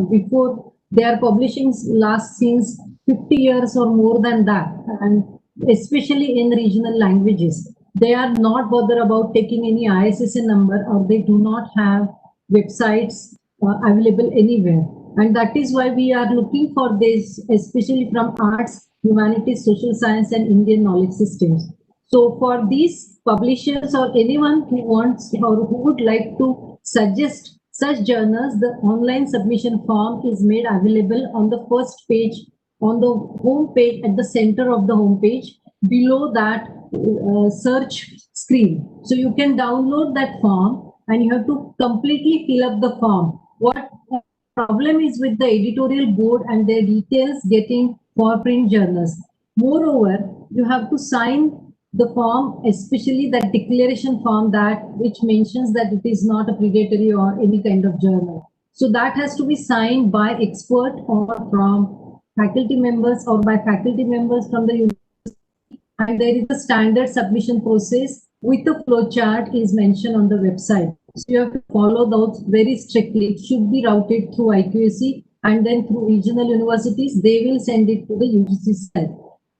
before. They are publishing last since 50 years or more than that, and especially in regional languages. They are not bothered about taking any ISSN number, or they do not have websites available anywhere. And that is why we are looking for this, especially from arts, humanities, social science, and Indian knowledge systems. So for these publishers or anyone who wants or who would like to suggest such journals, the online submission form is made available on the first page, on the home page, at the center of the home page, below that search screen. So you can download that form and you have to completely fill up the form. What problem is with the editorial board and their details getting for print journals. Moreover, you have to sign the form, especially that declaration form that which mentions that it is not a predatory or any kind of journal. So that has to be signed by expert or from faculty members or by faculty members from the university. And there is a standard submission process with a flow chart is mentioned on the website. So you have to follow those very strictly. It should be routed through IQAC and then through regional universities. They will send it to the UGC CARE.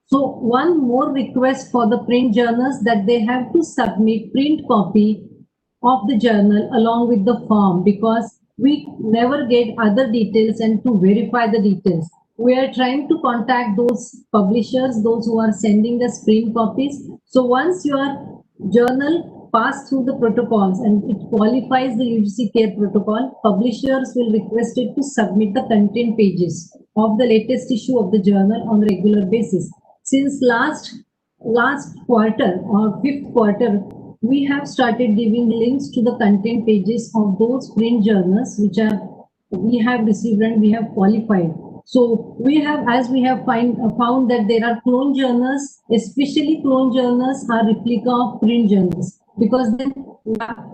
So one more request for the print journals that they have to submit print copy of the journal along with the form, because we never get other details and to verify the details. We are trying to contact those publishers, those who are sending us print copies. So once your journal pass through the protocols and it qualifies the UGC CARE protocol, publishers will request it to submit the content pages of the latest issue of the journal on a regular basis. Since last quarter or fifth quarter, we have started giving links to the content pages of those print journals which we have received and we have qualified. So we have, as we have found that there are clone journals, especially clone journals are replica of print journals, because then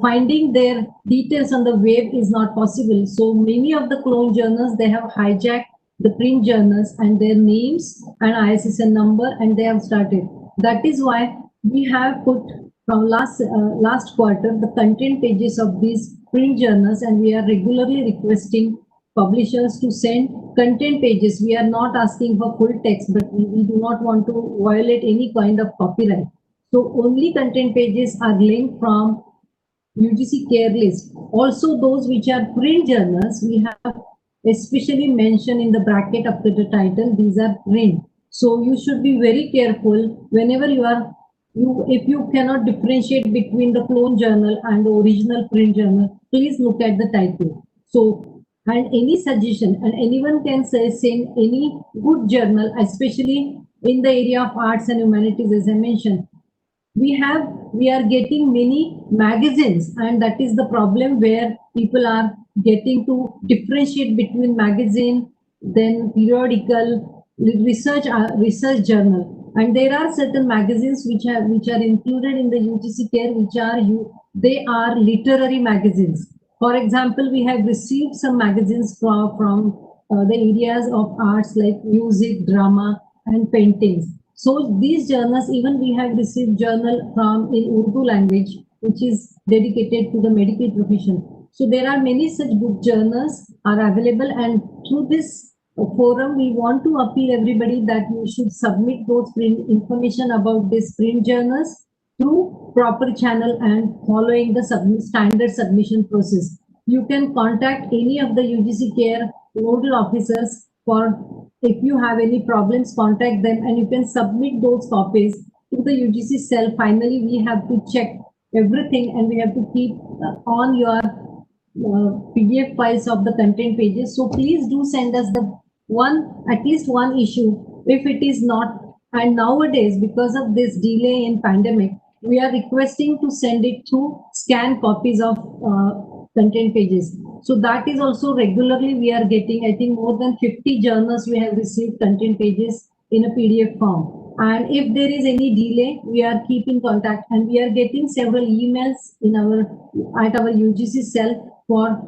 finding their details on the web is not possible. So many of the clone journals, they have hijacked the print journals and their names and ISSN number, and they have started. That is why we have put from last quarter the content pages of these print journals, and we are regularly requesting publishers to send content pages. We are not asking for full text, but we do not want to violate any kind of copyright. So only content pages are linked from UGC CARE list. Also those which are print journals, we have especially mentioned in the bracket after the title, these are print. So you should be very careful whenever if you cannot differentiate between the clone journal and the original print journal, please look at the title. So, and any suggestion, and anyone can send any good journal, especially in the area of arts and humanities, as I mentioned. We are getting many magazines, and that is the problem where people are getting to differentiate between magazine, then periodical, research journal. And there are certain magazines which are included in the UGC CARE, they are literary magazines. For example, we have received some magazines from the areas of arts like music, drama, and paintings. So these journals, even we have received journal from in Urdu language, which is dedicated to the medical profession. So there are many such good journals are available, and through this forum, we want to appeal everybody that you should submit those print information about these print journals through proper channel and following the standard submission process. You can contact any of the UGC CARE nodal officers for if you have any problems, contact them, and you can submit those copies to the UGC cell. Finally, we have to check everything, and we have to keep on your PDF files of the content pages. So please do send us at least one issue if it is not. And nowadays, because of this delay in pandemic, we are requesting to send it through scanned copies of content pages. So that is also regularly we are getting, I think more than 50 journals we have received content pages in a PDF form. And if there is any delay, we are keeping contact, and we are getting several emails at our UGC cell for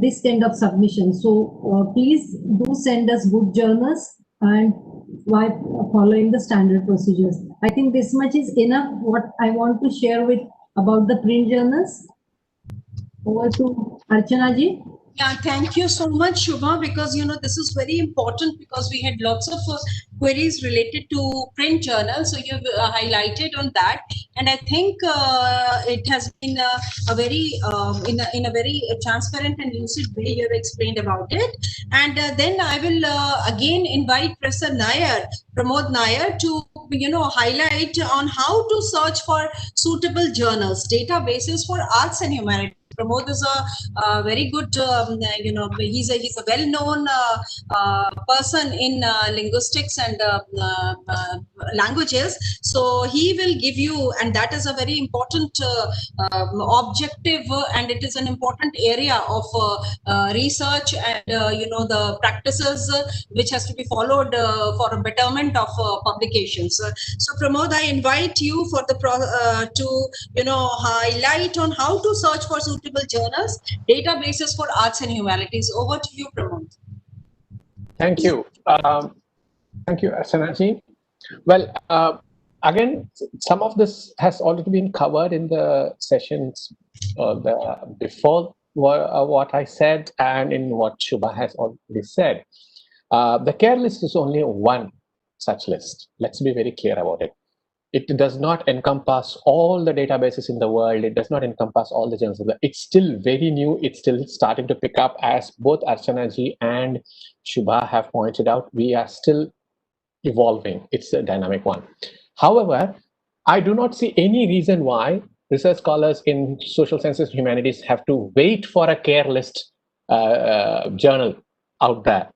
this kind of submission. So please do send us good journals and while following the standard procedures. I think this much is enough what I want to share with about the print journals. Over to Archana ji. Yeah, thank you so much, Shubha, because this is very important because we had lots of queries related to print journals. So you've highlighted on that, and I think it has been a very in a very transparent and lucid way you have explained about it. And then I will again invite Professor Nair, Pramod Nair, to highlight on how to search for suitable journals, databases for arts and humanities. Pramod is a very good, he's a well-known person in linguistics and languages. So he will give you, and that is a very important objective, and it is an important area of research and the practices which has to be followed for a betterment of publications. So Pramod, I invite you for the to highlight on how to search for suitable journals, databases for arts and humanities. Over to you, Pramod. Thank you. Thank you, Archana ji. Well, again, some of this has already been covered in the sessions before what I said and in what Shubha has already said. The CARE list is only one such list. Let's be very clear about it. It does not encompass all the databases in the world. It does not encompass all the journals. It's still very new. It's still starting to pick up, as both Archana ji and Shubha have pointed out. We are still evolving. It's a dynamic one. However, I do not see any reason why research scholars in social sciences and humanities have to wait for a CARE list journal out there.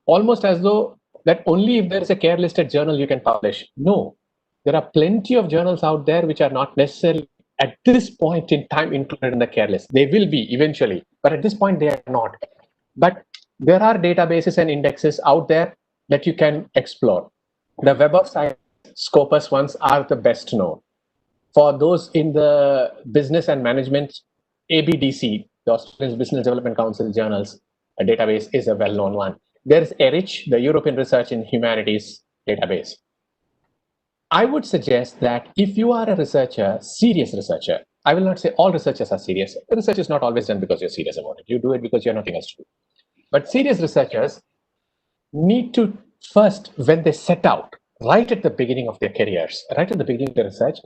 Almost as though that only if there is a CARE listed journal you can publish. No. There are plenty of journals out there which are not necessarily at this point in time included in the CARE list. They will be eventually, but at this point they are not. But there are databases and indexes out there that you can explore. The Web of Science Scopus ones are the best known. For those in the business and management, ABDC, the Australian Business Development Council journals, a database is a well-known one. There is ERICH, the European Research in Humanities database. I would suggest that if you are a researcher, serious researcher, I will not say all researchers are serious. Research is not always done because you're serious about it. You do it because you have nothing else to do. But serious researchers need to first, when they set out, right at the beginning of their careers, right at the beginning of their research,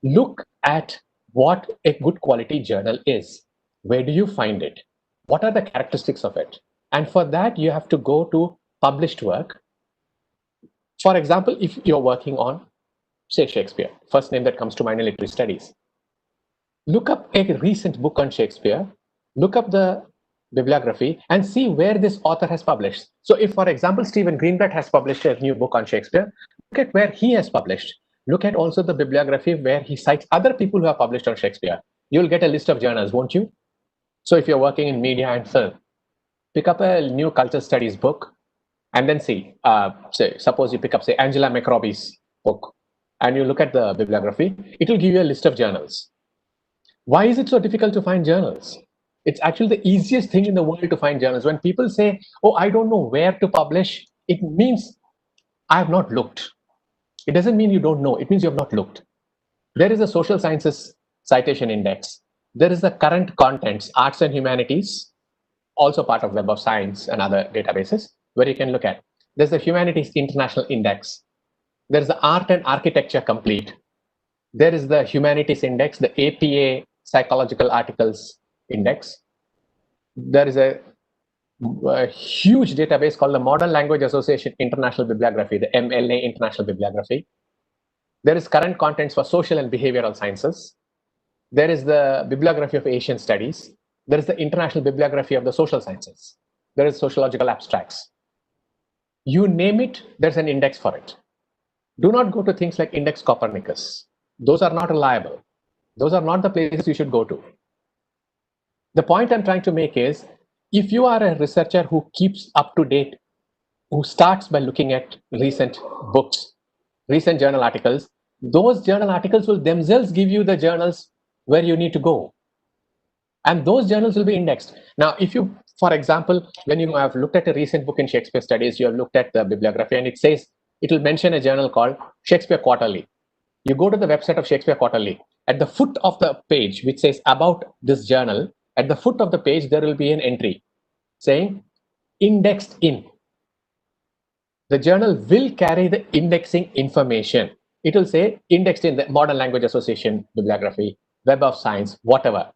look at what a good quality journal is. Where do you find it? What are the characteristics of it? And for that, you have to go to published work. For example, if you're working on, say, Shakespeare, first name that comes to mind in literary studies, look up a recent book on Shakespeare, look up the bibliography and see where this author has published. So if, for example, Stephen Greenblatt has published a new book on Shakespeare, look at where he has published. Look at also the bibliography where he cites other people who have published on Shakespeare. You'll get a list of journals, won't you? So if you're working in media and film, pick up a new cultural studies book and then see, suppose you pick up, say, Angela McRobbie's book and you look at the bibliography, it will give you a list of journals. Why is it so difficult to find journals? It's actually the easiest thing in the world to find journals. When people say, oh, I don't know where to publish, it means I have not looked. It doesn't mean you don't know. It means you have not looked. There is a social sciences citation index. There is the current contents, arts and humanities, also part of Web of Science and other databases where you can look at. There's the Humanities International Index. There's the Art and Architecture Complete. There is the Humanities Index, the APA Psychological Articles Index. There is a huge database called the Modern Language Association International Bibliography, the MLA International Bibliography. There is current contents for social and behavioral sciences. There is the Bibliography of Asian Studies. There is the International Bibliography of the Social Sciences. There is sociological abstracts. You name it, there's an index for it. Do not go to things like Index Copernicus. Those are not reliable. Those are not the places you should go to. The point I'm trying to make is, if you are a researcher who keeps up to date, who starts by looking at recent books, recent journal articles, those journal articles will themselves give you the journals where you need to go. And those journals will be indexed. Now, if you, for example, when you have looked at a recent book in Shakespeare studies, you have looked at the bibliography and it says, it will mention a journal called Shakespeare Quarterly. You go to the website of Shakespeare Quarterly. At the foot of the page, which says about this journal, at the foot of the page, there will be an entry saying indexed in. The journal will carry the indexing information. It will say indexed in the Modern Language Association bibliography, Web of Science, whatever.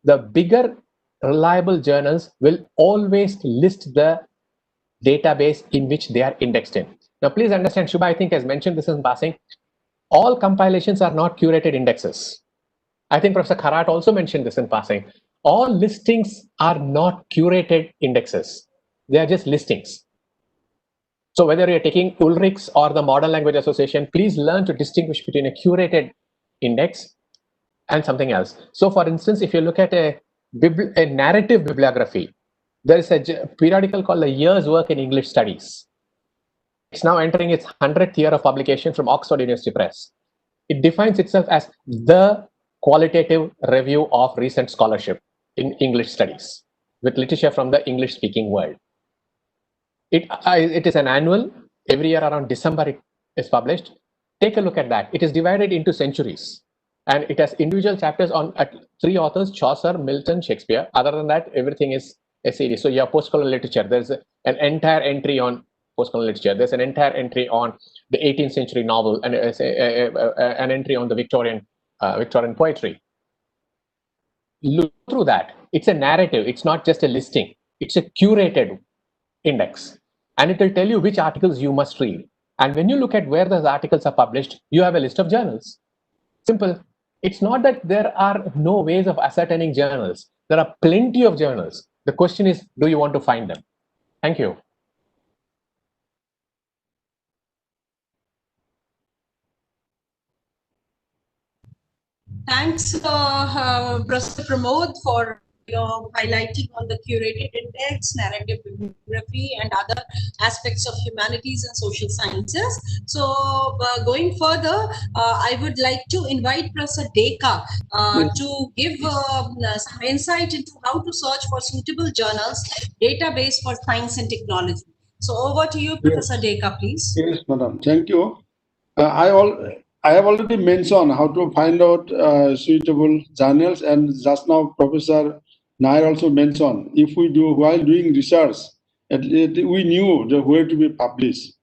The bigger reliable journals will always list the database in which they are indexed in. Now, please understand, Shubha, I think has mentioned this in passing, all compilations are not curated indexes. I think Professor Kharat also mentioned this in passing. All listings are not curated indexes. They are just listings. So whether you're taking Ulrich's or the Modern Language Association, please learn to distinguish between a curated index and something else. So for instance, if you look at a narrative bibliography, there is a periodical called the Year's Work in English Studies. It's now entering its 100th year of publication from Oxford University Press. It defines itself as the qualitative review of recent scholarship in English studies with literature from the English-speaking world. It is an annual. Every year around December it is published. Take a look at that. It is divided into centuries. And it has individual chapters on 3 authors, Chaucer, Milton, Shakespeare. Other than that, everything is a series. So you have post-colonial literature. There's an entire entry on post-colonial literature. There's an entire entry on the 18th century novel and an entry on the Victorian poetry. Look through that. It's a narrative. It's not just a listing. It's a curated index. And it will tell you which articles you must read. And when you look at where those articles are published, you have a list of journals. Simple. It's not that there are no ways of ascertaining journals. There are plenty of journals. The question is, do you want to find them? Thank you. Thanks, Professor Pramod, for your highlighting on the curated index, narrative bibliography, and other aspects of humanities and social sciences. So, going further, I would like to invite Professor Deka to give some insight into how to search for suitable journals, database for science and technology. So, over to you, Professor Deka, please. Yes, madam. Thank you. I have already mentioned how to find out suitable journals, and just now Professor Nair also mentioned, if we do, while doing research, we knew where to be published.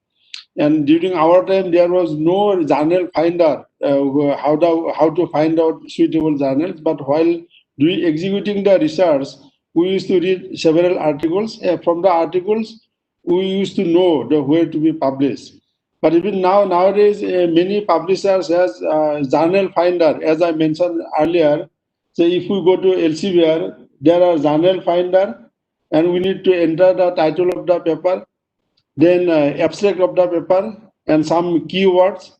And during our time, there was no journal finder, how to find out suitable journals. But while executing the research, we used to read several articles. From the articles, we used to know where to be published. But even nowadays, many publishers has journal finder, as I mentioned earlier. So if we go to Elsevier, there are journal finder, and we need to enter the title of the paper, then abstract of the paper, and some keywords.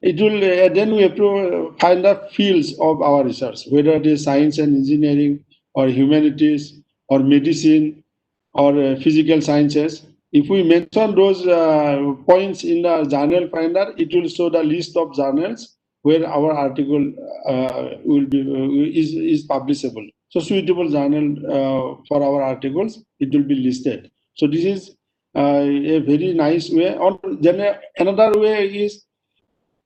It will then we have to find the fields of our research, whether it is science and engineering, or humanities, or medicine, or physical sciences. If we mention those points in the journal finder, it will show the list of journals where our article will be is publishable. So suitable journal for our articles, it will be listed. So this is a very nice way. Or then another way is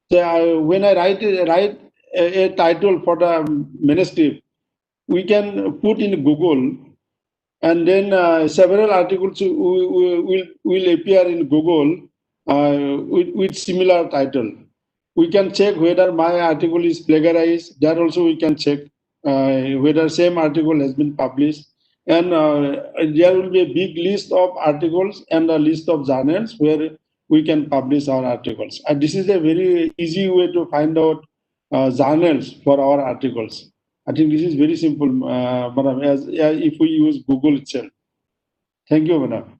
when I write a title for the manuscript, we can put in Google, and then several articles will appear in Google with similar title. We can check whether my article is plagiarized. There also we can check whether same article has been published. And there will be a big list of articles and a list of journals where we can publish our articles. And this is a very easy way to find out journals for our articles. I think this is very simple, madam, as if we use Google itself. Thank you, madam.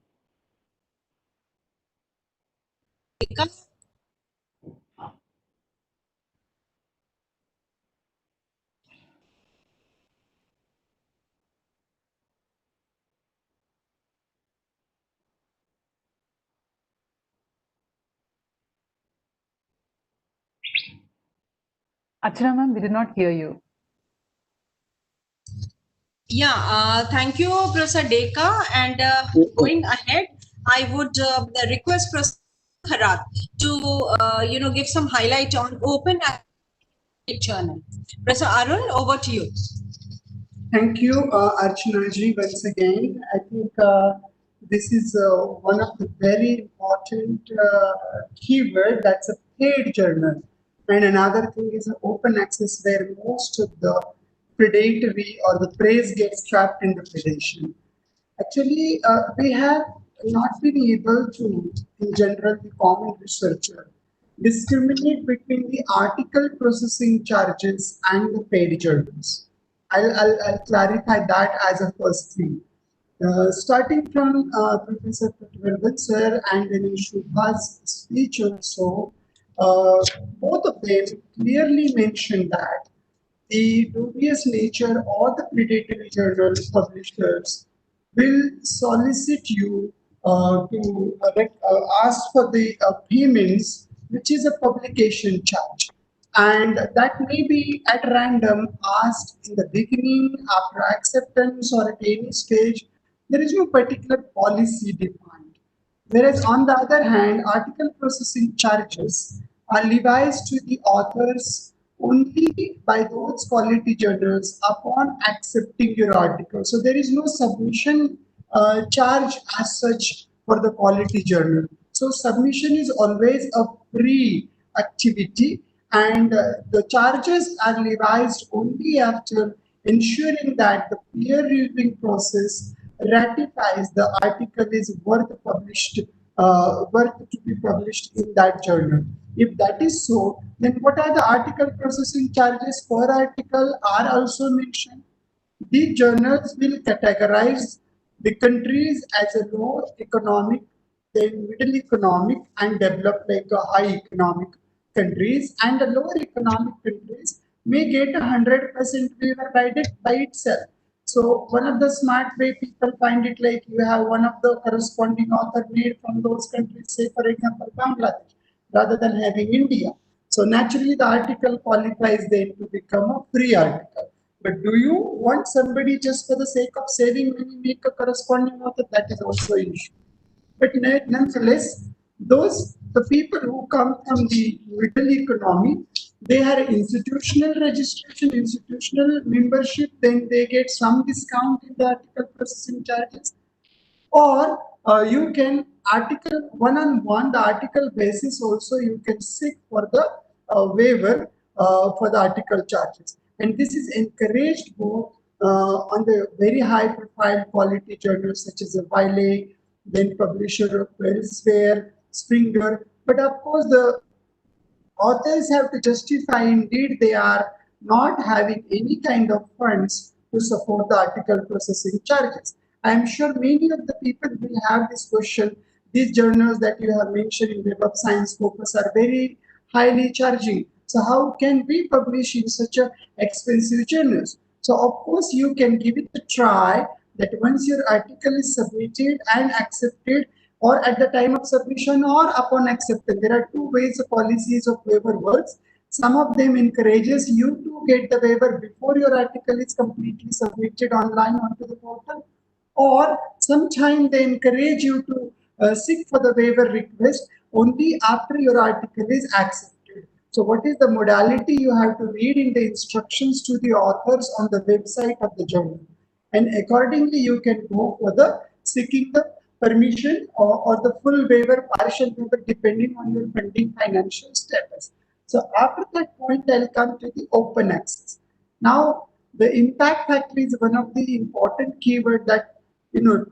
Archana ma'am, we did not hear you. Yeah, thank you, Professor Deka. And going ahead, I would request Professor Kharat to give some highlight on open journal. Professor Arun, over to you. Thank you, Archana ji, once again. I think this is one of the very important keyword. That's a paid journal. And another thing is open access, where most of the predatory or the praise gets trapped in the predation. Actually, we have not been able to, in general, the common researcher, discriminate between the article processing charges and the paid journals. I'll clarify that as a first thing. Starting from Professor Predatory sir and then in Shubha's speech also, both of them clearly mentioned that the dubious nature or the predatory journal publishers will solicit you to ask for the payments, which is a publication charge. And that may be at random asked in the beginning, after acceptance, or at any stage. There is no particular policy defined. Whereas on the other hand, article processing charges are levied to the authors only by those quality journals upon accepting your article. So there is no submission charge as such for the quality journal. So submission is always a free activity, and the charges are levied only after ensuring that the peer reviewing process ratifies the article is worth to be published in that journal. If that is so, then what are the article processing charges per article are also mentioned. These journals will categorize the countries as a low economic, then middle economic, and developed like a high economic countries, and the lower economic countries may get 100% waiver by itself. So one of the smart way people find it, like you have one of the corresponding author made from those countries, say for example Bangladesh, rather than having India. So naturally the article qualifies then to become a free article. But do you want somebody just for the sake of saving money make a corresponding author? That is also an issue. But nonetheless, the people who come from the middle economy, they have institutional registration, institutional membership, then they get some discount in the article processing charges. Or you can article one-on-one, the article basis also you can seek for the waiver for the article charges. And this is encouraged both on the very high profile quality journals such as the Wiley, then publisher of Elsewhere, Springer. But of course, the authors have to justify indeed they are not having any kind of funds to support the article processing charges. I am sure many of the people will have this question. These journals that you have mentioned in Web of Science, Scopus are very highly charging. So how can we publish in such a expensive journals? So of course you can give it a try, that once your article is submitted and accepted, or at the time of submission or upon acceptance. There are two ways of policies of waiver works. Some of them encourages you to get the waiver before your article is completely submitted online onto the portal, or sometimes they encourage you to seek for the waiver request only after your article is accepted. So what is the modality? You have to read in the instructions to the authors on the website of the journal, and accordingly you can go for the seeking the permission or the full waiver, partial waiver, depending on your funding financial status. So after that point, I'll come to the open access. Now, the impact factor is one of the important keyword that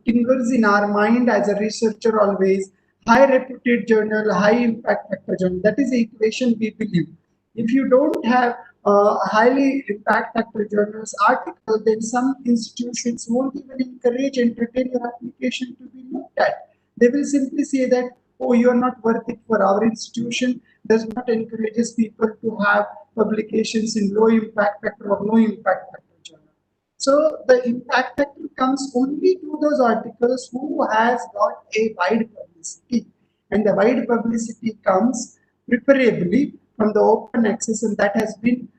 tingles in our mind as a researcher always. High reputed journal, high impact factor journal. That is the equation we believe. If you don't have highly impact factor journals article, then some institutions won't even encourage entertain your application to be looked at. They will simply say that, oh, you are not worth it for our institution, does not encourages people to have publications in low impact factor or no impact factor journal. So the impact factor comes only to those articles who has got a wide publicity, and the wide publicity comes preferably from the open access, and that has been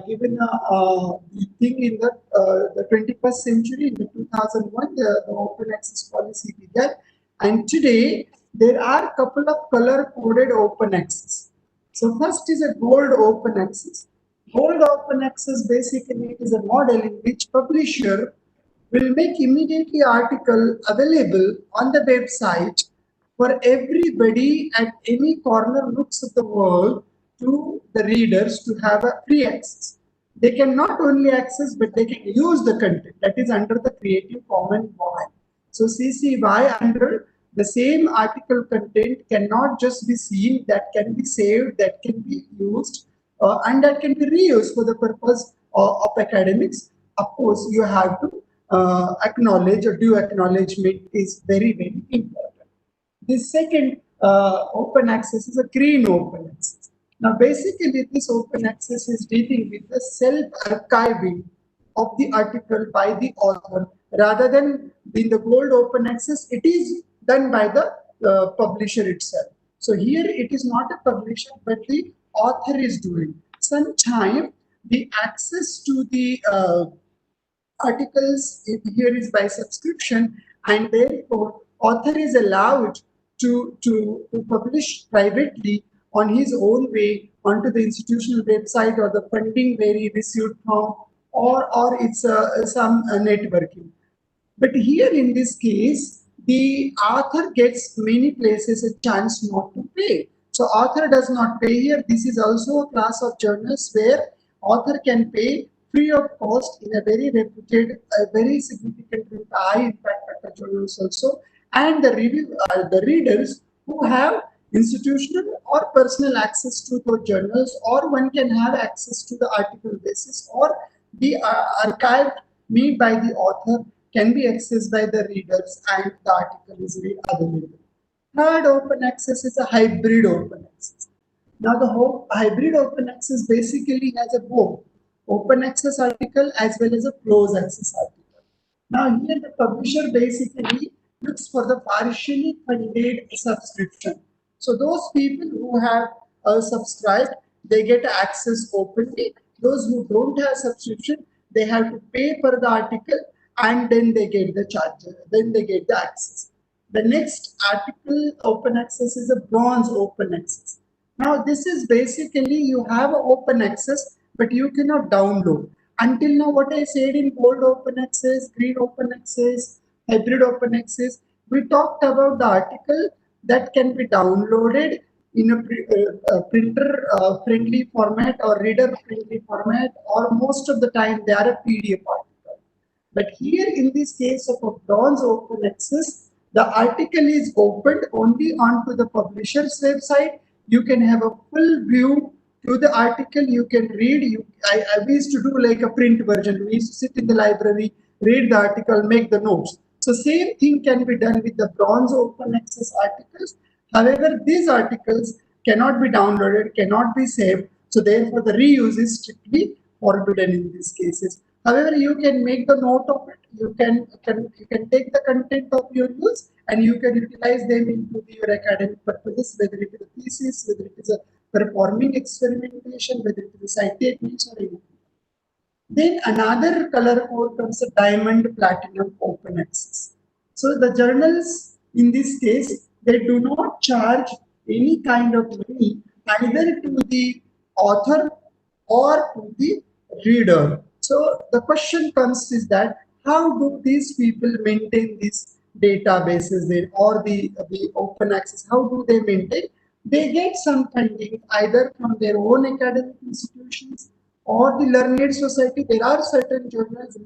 given the thing in the 21st century. In the 2001, the open access policy began, and today there are a couple of color-coded open access. So first is a gold open access. Gold open access basically is a model in which publisher will make immediately article available on the website for everybody at any corner nooks of the world to the readers to have a free access. They can not only access, but they can use the content that is under the Creative Commons Y. So CC-BY under the same article content cannot just be seen, that can be saved, that can be used, and that can be reused for the purpose of academics. Of course, you have to acknowledge or due acknowledgement is very, very important. The second open access is a green open access. Now, basically, this open access is dealing with the self-archiving of the article by the author. Rather than in the gold open access, it is done by the publisher itself. So here it is not a publisher, but the author is doing. Sometimes the access to the articles here is by subscription, and therefore author is allowed to publish privately on his own way onto the institutional website or the funding where he received from, or it's some networking. But here in this case, the author gets many places a chance not to pay. So author does not pay here. This is also a class of journals where author can pay free of cost in a very reputed, very significant, high impact factor journals also, and the readers who have institutional or personal access to those journals, or one can have access to the article basis, or the archive made by the author can be accessed by the readers, and the article is made available. Third open access is a hybrid open access. Now the whole hybrid open access basically has a both open access article as well as a closed access article. Now here the publisher basically looks for the partially funded subscription. So those people who have subscribed, they get access openly. Those who don't have subscription, they have to pay per the article, and then they get the charge, then they get the access. The next article open access is a bronze open access. Now this is basically you have open access, but you cannot download. Until now, what I said in gold open access, green open access, hybrid open access, we talked about the article that can be downloaded in a printer friendly format or reader friendly format, or most of the time they are a PDF article. But here in this case of a bronze open access, the article is opened only onto the publisher's website. You can have a full view to the article, you can read. We used to do like a print version. We used to sit in the library, read the article, make the notes. So same thing can be done with the bronze open access articles. However, these articles cannot be downloaded, cannot be saved. So therefore the reuse is strictly forbidden in these cases. However, you can make the note of it. You can take the content of your use and you can utilize them into your academic purposes, whether it is a thesis, whether it is a performing experimentation, whether it is a site techniques or anything. Then another color code comes a diamond, platinum, open access. So the journals in this case, they do not charge any kind of money either to the author or to the reader. So the question comes is that how do these people maintain these databases there, or the open access? How do they maintain? They get some funding either from their own academic institutions or the learned society. There are certain journals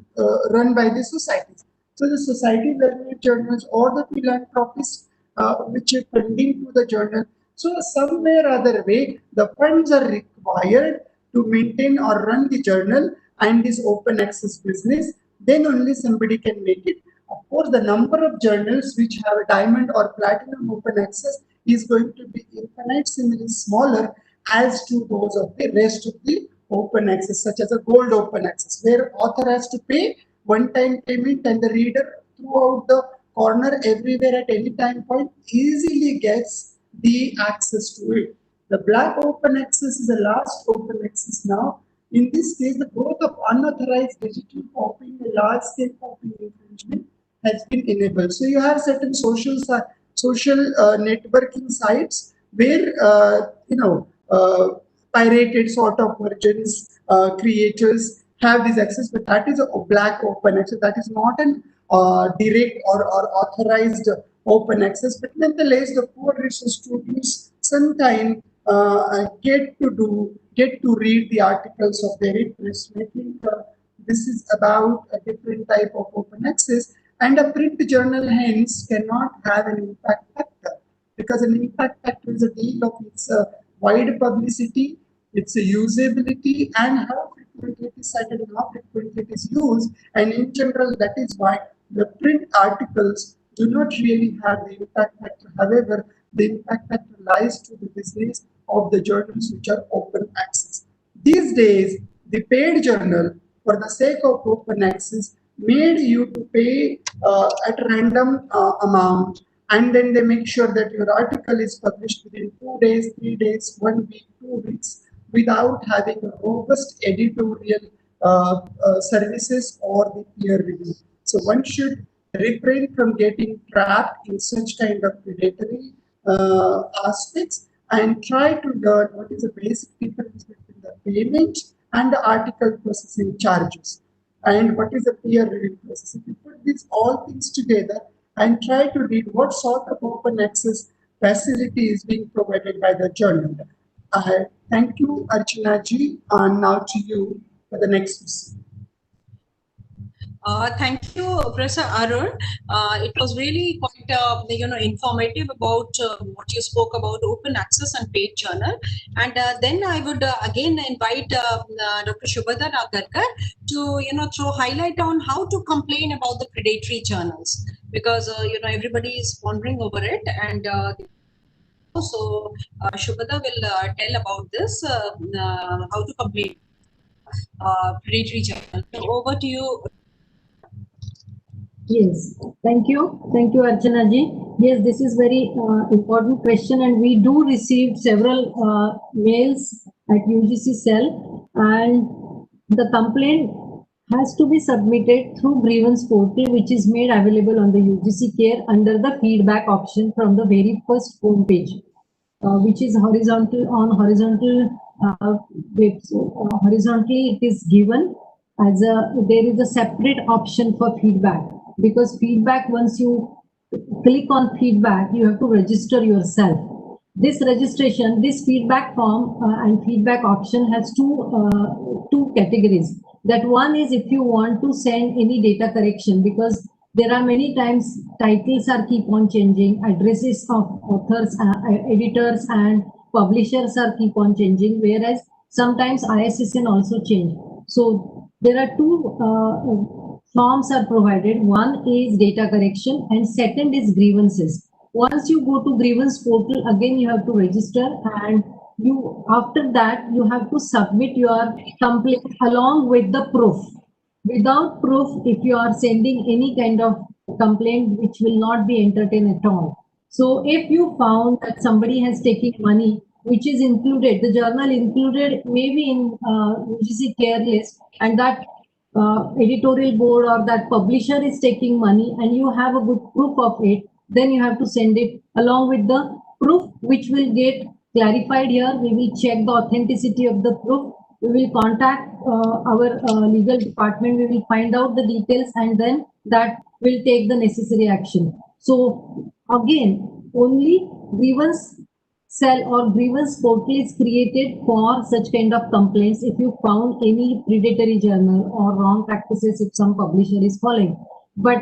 run by the societies. So the society learned journals or the philanthropists which are funding to the journal. So somewhere or other way, the funds are required to maintain or run the journal and this open access business. Then only somebody can make it. Of course, the number of journals which have a diamond or platinum open access is going to be infinitely smaller as to those of the rest of the open access, such as a gold open access, where author has to pay one-time payment and the reader throughout the corner everywhere at any time point easily gets the access to it. The black open access is the last open access now. In this case, the growth of unauthorized digital copying, a large-scale copying infringement has been enabled. So you have certain social social networking sites where pirated sort of versions creators have this access, but that is a black open access. That is not an direct or authorized open access, but nonetheless, the poor research students sometimes get to read the articles of their interest. I think this is about a different type of open access, and a print journal hence cannot have an impact factor, because an impact factor is a deal of its wide publicity, its usability, and how frequently it is cited and how frequently it is used. And in general, that is why the print articles do not really have the impact factor. However, the impact factor lies to the business of the journals which are open access. These days, the paid journal, for the sake of open access, made you to pay at random amount, and then they make sure that your article is published within 2 days, 3 days, 1 week, 2 weeks, without having a robust editorial services or the peer review. So one should refrain from getting trapped in such kind of predatory aspects and try to learn what is the basic difference between the payment and the article processing charges, and what is the peer review process. If you put these all things together and try to read what sort of open access facility is being provided by the journal. Thank you, Archana ji, and now to you for the next question. Thank you, Professor Arun. It was really quite, informative about what you spoke about open access and paid journal. And then I would again invite Dr. Shubhada Nagarkar to, throw highlight on how to complain about the predatory journals, because everybody is pondering over it, and so Shubhada will tell about this, how to complain predatory journal. So over to you. Yes, thank you, Archana ji. Yes, this is very important question, and we do receive several mails at UGC cell, and the complaint has to be submitted through grievance portal, which is made available on the UGC CARE under the feedback option from the very first home page, which is horizontal web. So horizontally, it is given as there is a separate option for feedback, because feedback, once you click on feedback, you have to register yourself. This registration, this feedback form and feedback option has two categories. That one is if you want to send any data correction, because there are many times titles are keep on changing, addresses of authors, editors and publishers are keep on changing, whereas sometimes ISSN also change. So there are two forms are provided. One is data correction and second is grievances. Once you go to grievance portal, again you have to register, and after that you have to submit your complaint along with the proof. Without proof, if you are sending any kind of complaint, which will not be entertained at all. So if you found that somebody has taken money, which is included, the journal included maybe in UGC CARE list, and that editorial board or that publisher is taking money and you have a good proof of it, then you have to send it along with the proof, which will get clarified here. We will check the authenticity of the proof. We will contact our legal department. We will find out the details, and then that will take the necessary action. So again, only grievance cell or grievance portal is created for such kind of complaints. If you found any predatory journal or wrong practices, if some publisher is following, but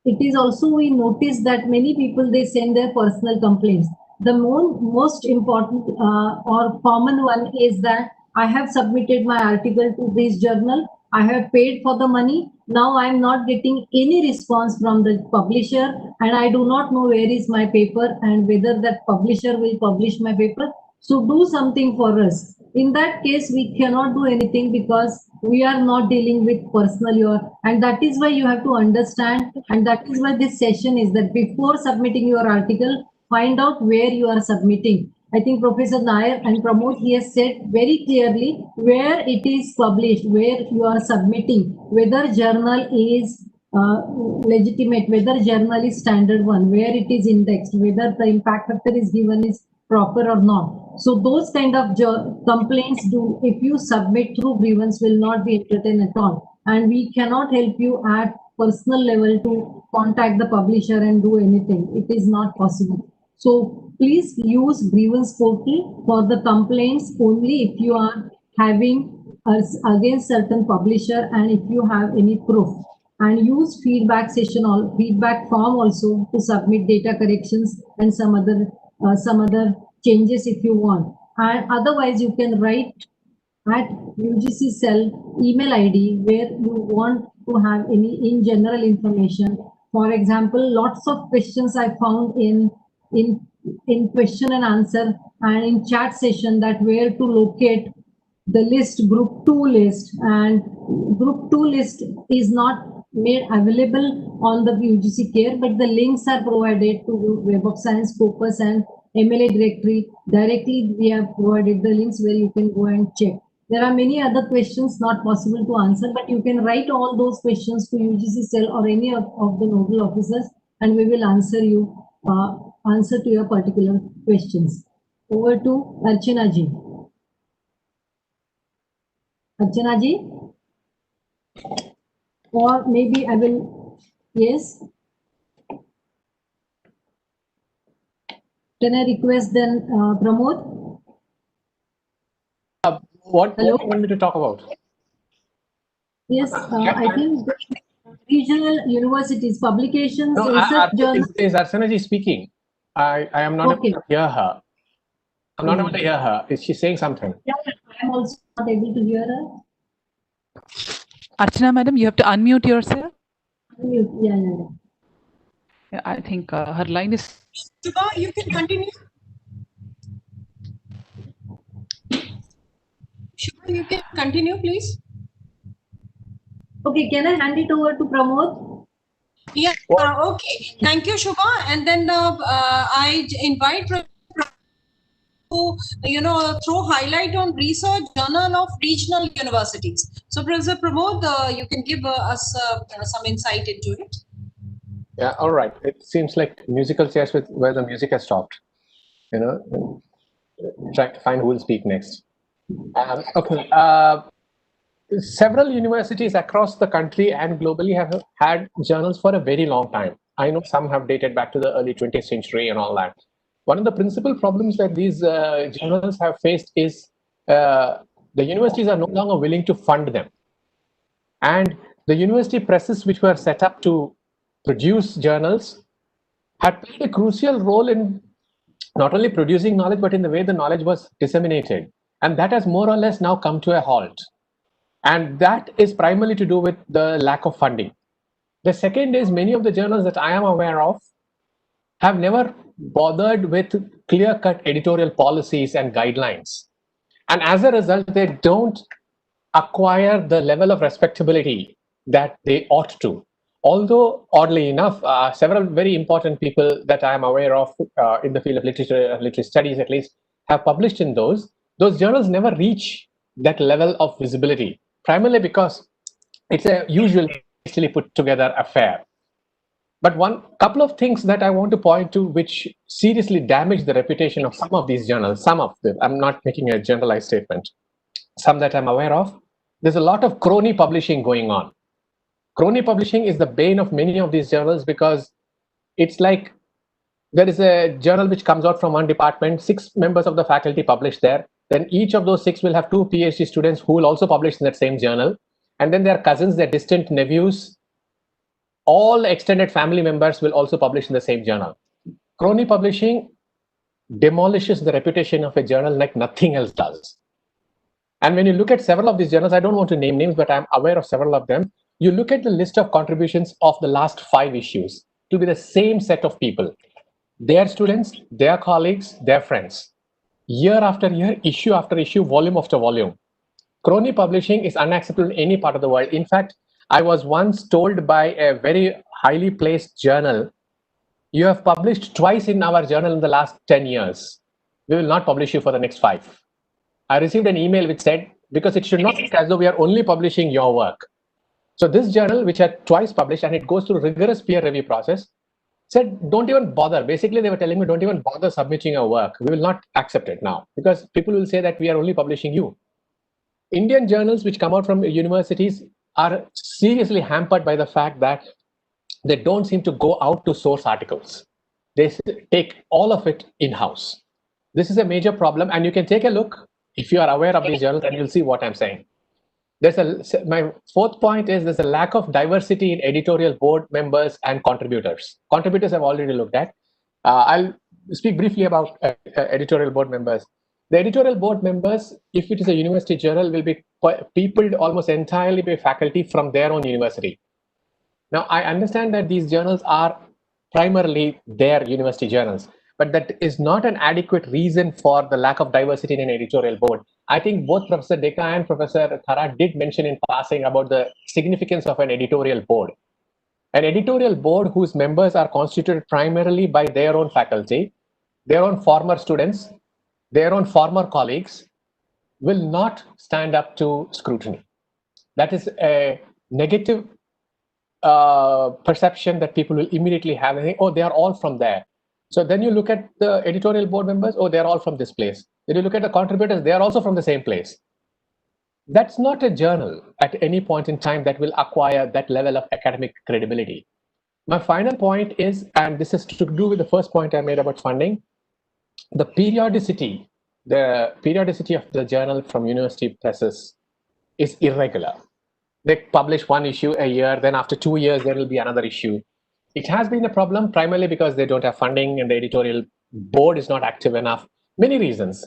it is also, we notice that many people, they send their personal complaints. The most important or common one is that I have submitted my article to this journal, I have paid for the money, now I am not getting any response from the publisher, and I do not know where is my paper and whether that publisher will publish my paper. So do something for us. In that case, we cannot do anything, because we are not dealing with personal and that is why you have to understand, and that is why this session is, that before submitting your article, find out where you are submitting. I think Professor Nair and Pramod, he has said very clearly where it is published, where you are submitting, whether journal is legitimate, whether journal is standard one, where it is indexed, whether the impact factor is given is proper or not. So those kind of complaints if you submit through grievance, will not be entertained at all. And we cannot help you at personal level to contact the publisher and do anything. It is not possible. So please use grievance portal for the complaints only if you are having against certain publisher and if you have any proof. And use feedback session or feedback form also to submit data corrections and some other changes if you want. And otherwise you can write at UGC cell email ID where you want to have any in general information. For example, lots of questions I found in question and answer and in chat session that where to locate the list, group 2 list, and group 2 list is not made available on the UGC CARE, but the links are provided to Web of Science, Scopus and MLA directory. Directly we have provided the links where you can go and check. There are many other questions not possible to answer, but you can write all those questions to UGC cell or any of the nodal officers and we will answer you, answer to your particular questions. Over to Archana ji. Archana ji? Or maybe I will, yes? Can I request then Pramod? What do you want me to talk about? Yes, I think regional universities, publications, No, research journals. Is Archana ji speaking? I am not able to hear her. I'm not able to hear her. Is she saying something? Yeah, I'm also not able to hear her. Archana madam, you have to unmute yourself. Unmute, Yeah, I think her line is... Shubha, you can continue. Shubha, you can continue, please. Okay, can I hand it over to Pramod? Yeah, okay. Thank you, Shubha. And then I invite to, throw highlight on research journal of regional universities. So, Professor Pramod, you can give us some insight into it. Yeah, all right. It seems like musical chairs with where the music has stopped. Try to find who will speak next. Okay. Several universities across the country and globally have had journals for a very long time. I know some have dated back to the early 20th century and all that. One of the principal problems that these journals have faced is the universities are no longer willing to fund them. And the university presses which were set up to produce journals had played a crucial role in not only producing knowledge, but in the way the knowledge was disseminated. And that has more or less now come to a halt. And that is primarily to do with the lack of funding. The second is many of the journals that I am aware of have never bothered with clear-cut editorial policies and guidelines. And as a result, they don't acquire the level of respectability that they ought to. Although, oddly enough, several very important people that I am aware of in the field of literary studies at least have published in those journals never reach that level of visibility, primarily because it's a usually hastily put together affair. But one couple of things that I want to point to which seriously damage the reputation of some of these journals, some of them, I'm not making a generalized statement, some that I'm aware of, there's a lot of crony publishing going on. Crony publishing is the bane of many of these journals because it's like there is a journal which comes out from one department, 6 members of the faculty publish there, then each of those 6 will have 2 PhD students who will also publish in that same journal, and then their cousins, their distant nephews, all extended family members will also publish in the same journal. Crony publishing demolishes the reputation of a journal like nothing else does. And when you look at several of these journals, I don't want to name names, but I'm aware of several of them. You look at the list of contributions of the last 5 issues to be the same set of people, their students, their colleagues, their friends. Year after year, issue after issue, volume after volume. Crony publishing is unacceptable in any part of the world. In fact, I was once told by a very highly placed journal, you have published twice in our journal in the last 10 years. We will not publish you for the next 5. I received an email which said, because it should not be as though we are only publishing your work. So this journal, which had twice published, and it goes through rigorous peer review process, said, don't even bother. Basically, they were telling me, don't even bother submitting your work. We will not accept it now, because people will say that we are only publishing you. Indian journals which come out from universities are seriously hampered by the fact that they don't seem to go out to source articles. They take all of it in-house. This is a major problem, and you can take a look if you are aware of these journals, and you'll see what I'm saying. My fourth point is there's a lack of diversity in editorial board members and contributors. Contributors I've already looked at. I'll speak briefly about editorial board members. The editorial board members, if it is a university journal, will be peopled almost entirely by faculty from their own university. Now, I understand that these journals are primarily their university journals, but that is not an adequate reason for the lack of diversity in an editorial board. I think both Professor Deka and Professor Thara did mention in passing about the significance of an editorial board. An editorial board whose members are constituted primarily by their own faculty, their own former students, their own former colleagues, will not stand up to scrutiny. That is a negative perception that people will immediately have and think, oh, they are all from there. So then you look at the editorial board members, oh, they're all from this place. Then you look at the contributors, they are also from the same place. That's not a journal at any point in time that will acquire that level of academic credibility. My final point is, and this is to do with the first point I made about funding, the periodicity of the journal from university presses is irregular. They publish one issue a year, then after 2 years, there will be another issue. It has been a problem primarily because they don't have funding and the editorial board is not active enough, many reasons.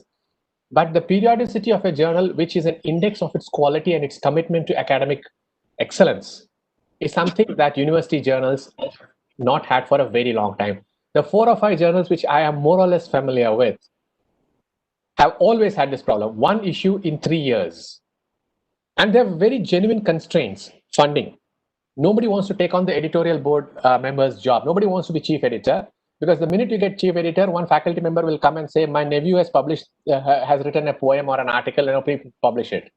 But the periodicity of a journal, which is an index of its quality and its commitment to academic excellence, is something that university journals have not had for a very long time. The 4 or 5 journals which I am more or less familiar with have always had this problem, one issue in 3 years. And they have very genuine constraints, funding. Nobody wants to take on the editorial board member's job. Nobody wants to be chief editor, because the minute you get chief editor, one faculty member will come and say, my nephew has written a poem or an article, and please publish it.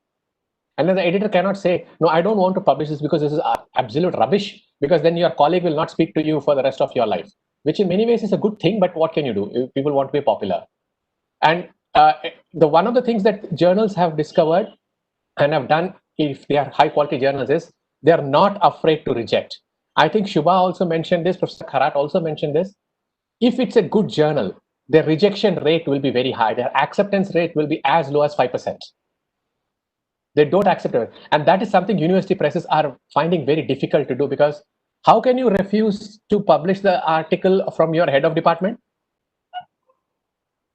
And then the editor cannot say, no, I don't want to publish this because this is absolute rubbish, because then your colleague will not speak to you for the rest of your life, which in many ways is a good thing, but what can you do? People want to be popular. And one of the things that journals have discovered and have done, if they are high quality journals, is they are not afraid to reject. I think Shubha also mentioned this, Professor Kharat also mentioned this. If it's a good journal, their rejection rate will be very high. Their acceptance rate will be as low as 5%. They don't accept it. And that is something university presses are finding very difficult to do, because how can you refuse to publish the article from your head of department?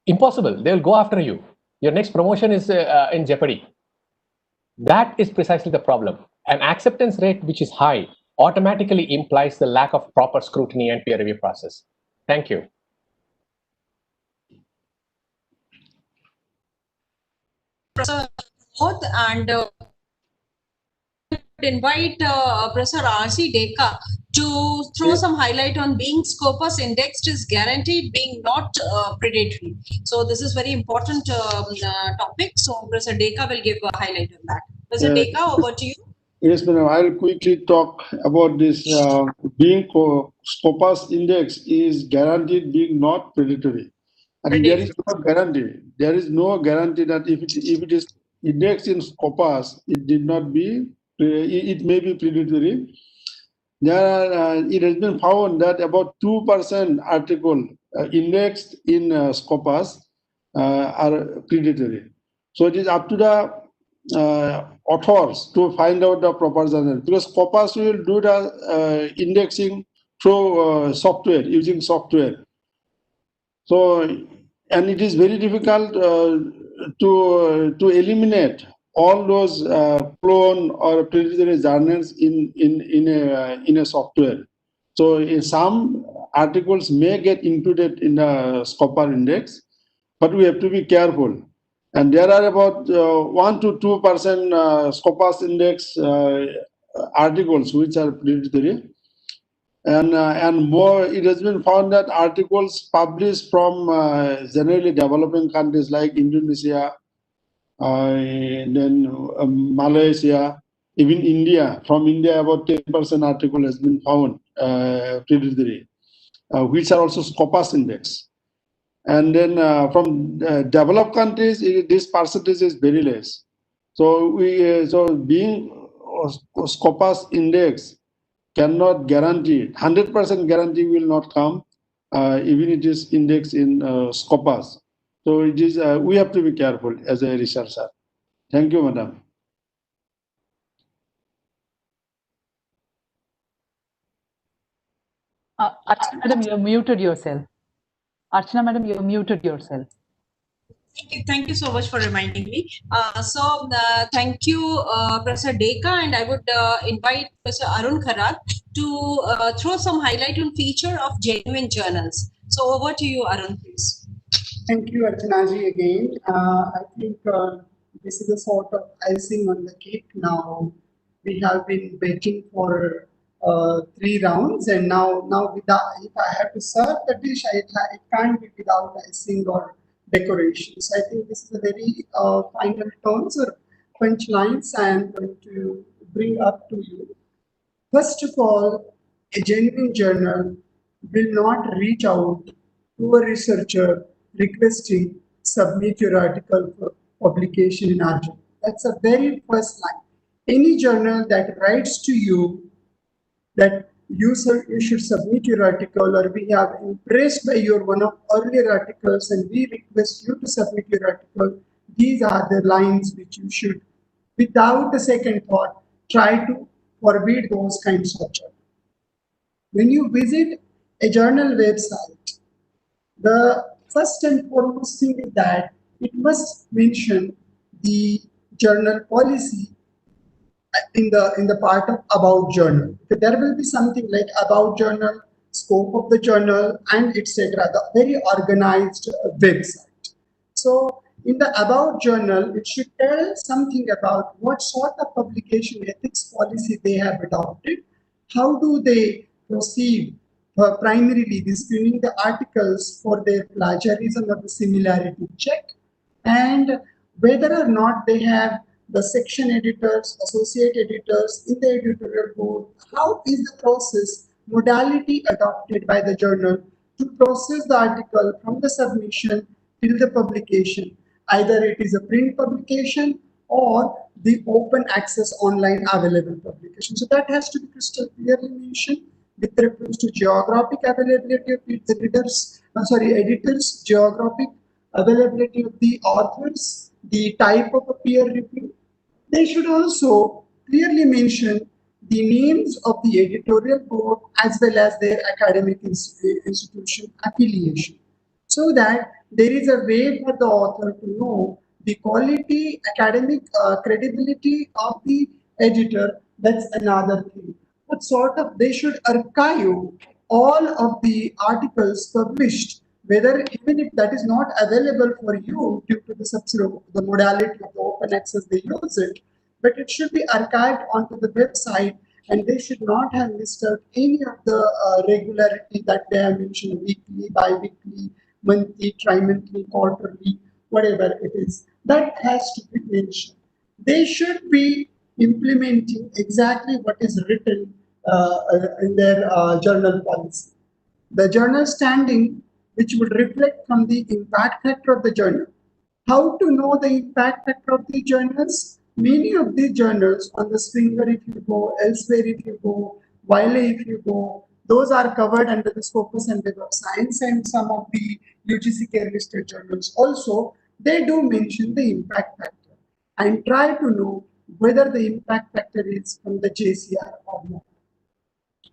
Impossible. They will go after you. Your next promotion is in jeopardy. That is precisely the problem. An acceptance rate which is high automatically implies the lack of proper scrutiny and peer review process. Thank you. Professor Both and invite Professor R.C. Deka to throw some highlight on being Scopus indexed is guaranteed, being not predatory. So this is very important topic. So Professor Deka will give a highlight on that. Professor Deka, over to you. Yes, madam. I'll quickly talk about this. Being Scopus index is guaranteed, being not predatory. I think there is no guarantee. There is no guarantee that if it is indexed in Scopus, it did not be. It may be predatory. It has been found that about 2% article indexed in Scopus are predatory. So it is up to the authors to find out the proper journal, because Scopus will do the indexing through software, using software. So, and it is very difficult to eliminate all those clone or predatory journals in a software. So some articles may get included in the Scopus index, but we have to be careful. And there are about 1 to 2% Scopus index articles which are predatory. And more, it has been found that articles published from generally developing countries like Indonesia, then Malaysia, Even India, from India, about 10% article has been found predatory, which are also Scopus index. And then from developed countries, this percentage is very less. So being Scopus index cannot guarantee, 100% guarantee will not come, even it is indexed in Scopus. So it is, we have to be careful as a researcher. Thank you, madam. Archana madam, you muted yourself. Archana madam, you muted yourself. Thank you so much for reminding me. Thank you, Professor Deka, and I would invite Professor Arun Kharat to throw some highlight on feature of genuine journals. So over to you, Arun, please. Thank you, Archanaji, again. I think this is a sort of icing on the cake. Now we have been waiting for 3 rounds, and now without, if I have to serve the dish, it can't be without icing or decorations. I think this is a very final tones or punchlines I am going to bring up to you. First of all, a genuine journal will not reach out to a researcher requesting submit your article for publication in our journal. That's a very first line. Any journal that writes to you that you should submit your article, or we have impressed by your one of earlier articles and we request you to submit your article, these are the lines which you should, without a second thought, try to forbid those kinds of journals. When you visit a journal website, the first and foremost thing is that it must mention the journal policy in the part of about journal. There will be something like about journal, scope of the journal, and etc. The very organized website. So in the about journal, it should tell something about what sort of publication ethics policy they have adopted, how do they proceed primarily screening the articles for their plagiarism or the similarity check, and whether or not they have the section editors, associate editors in the editorial board. How is the process, modality adopted by the journal to process the article from the submission till the publication? Either it is a print publication or the open access online available publication. So that has to be crystal clearly mentioned with reference to geographic availability of the readers, editors, geographic availability of the authors, the type of a peer review. They should also clearly mention the names of the editorial board as well as their academic institution affiliation, so that there is a way for the author to know the quality, academic credibility of the editor. That's another thing. But sort of they should archive all of the articles published, whether even if that is not available for you due to the modality of the open access they use it, but it should be archived onto the website, and they should not have missed out any of the regularity that they have mentioned: weekly, bi-weekly, monthly, tri-monthly, quarterly, whatever it is. That has to be mentioned. They should be implementing exactly what is written in their journal policy. The journal standing, which would reflect from the impact factor of the journal. How to know the impact factor of the journals? Many of these journals, on the Springer if you go, elsewhere if you go, Wiley if you go, those are covered under the Scopus and Web of Science, and some of the UGC CARE listed journals also, they do mention the impact factor, and try to know whether the impact factor is from the JCR or not.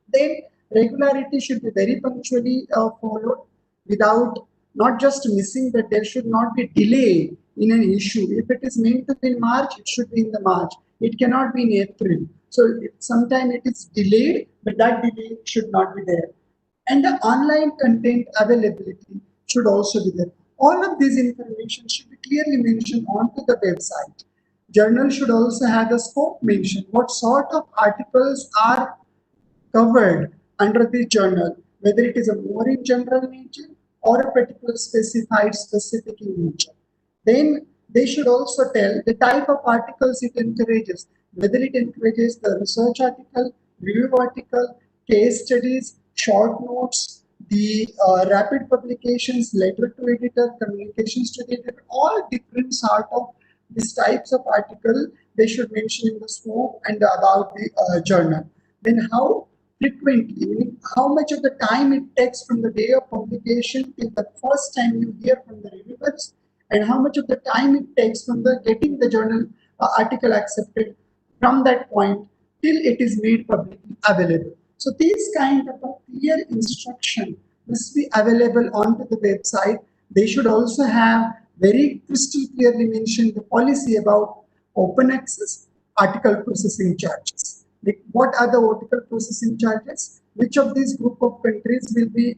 Then regularity should be very punctually followed, without not just missing, but there should not be delay in an issue. If it is meant to be in March, it should be in the March. It cannot be in April. So sometimes it is delayed, but that delay should not be there. And the online content availability should also be there. All of this information should be clearly mentioned onto the website. Journal should also have the scope mentioned. What sort of articles are covered under the journal, whether it is a more in general nature or a particular specific in nature. Then they should also tell the type of articles it encourages. whether it encourages the research article, review article, case studies, short notes, the rapid publications, letter to editor, communications to the editor, all different sort of these types of article they should mention in the scope and about the journal. Then how frequently, how much of the time it takes from the day of publication till the first time you hear from the reviewers, and how much of the time it takes from the getting the journal article accepted from that point till it is made publicly available. So these kind of a clear instruction must be available onto the website. They should also have very crystal clearly mentioned the policy about open access, article processing charges. Like what are the article processing charges? Which of these group of countries will be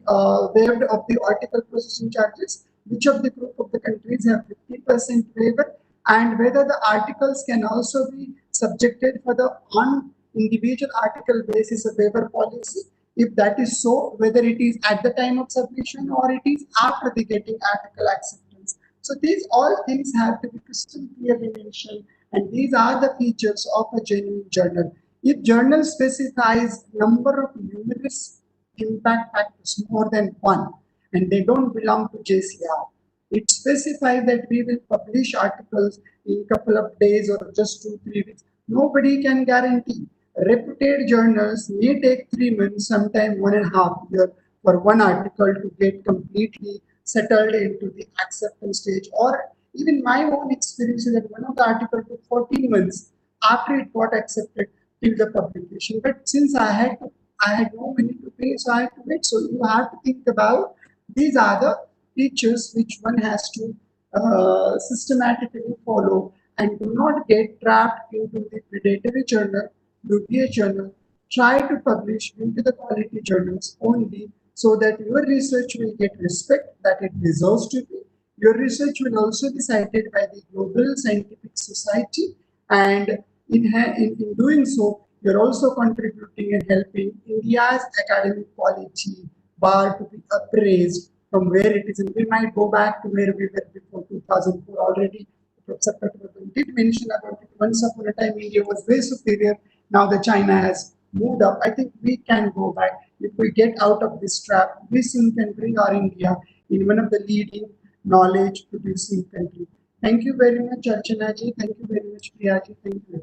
waived of the article processing charges? Which of the group of the countries have 50% waiver? And whether the articles can also be subjected for the on individual article basis of waiver policy. If that is so, whether it is at the time of submission or it is after the getting article acceptance. So these all things have to be crystal clearly mentioned, and these are the features of a genuine journal. If journal specifies number of numerous impact factors, more than one, and they don't belong to JCR, it specifies that we will publish articles in a couple of days or just 2-3 weeks. Nobody can guarantee. Reputed journals may take 3 months, sometimes 1.5 years for one article to get completely settled into the acceptance stage. Or even my own experience is that one of the articles took 14 months after it got accepted till the publication. But since I had no money to pay, so I had to wait. So you have to think about these are the features which one has to systematically follow, and do not get trapped into the predatory journal, UTA journal. Try to publish into the quality journals only, so that your research will get respect that it deserves to be. Your research will also be cited by the global scientific society, and in doing so, you're also contributing and helping India's academic quality bar to be appraised from where it is. And we might go back to where we were before 2004 already. Professor Predatory did mention about it. Once upon a time, India was way superior. Now the China has moved up. I think we can go back. If we get out of this trap, we soon can bring our India in one of the leading knowledge producing countries. Thank you very much, Archana ji. Thank you very much, Priya ji. Thank you.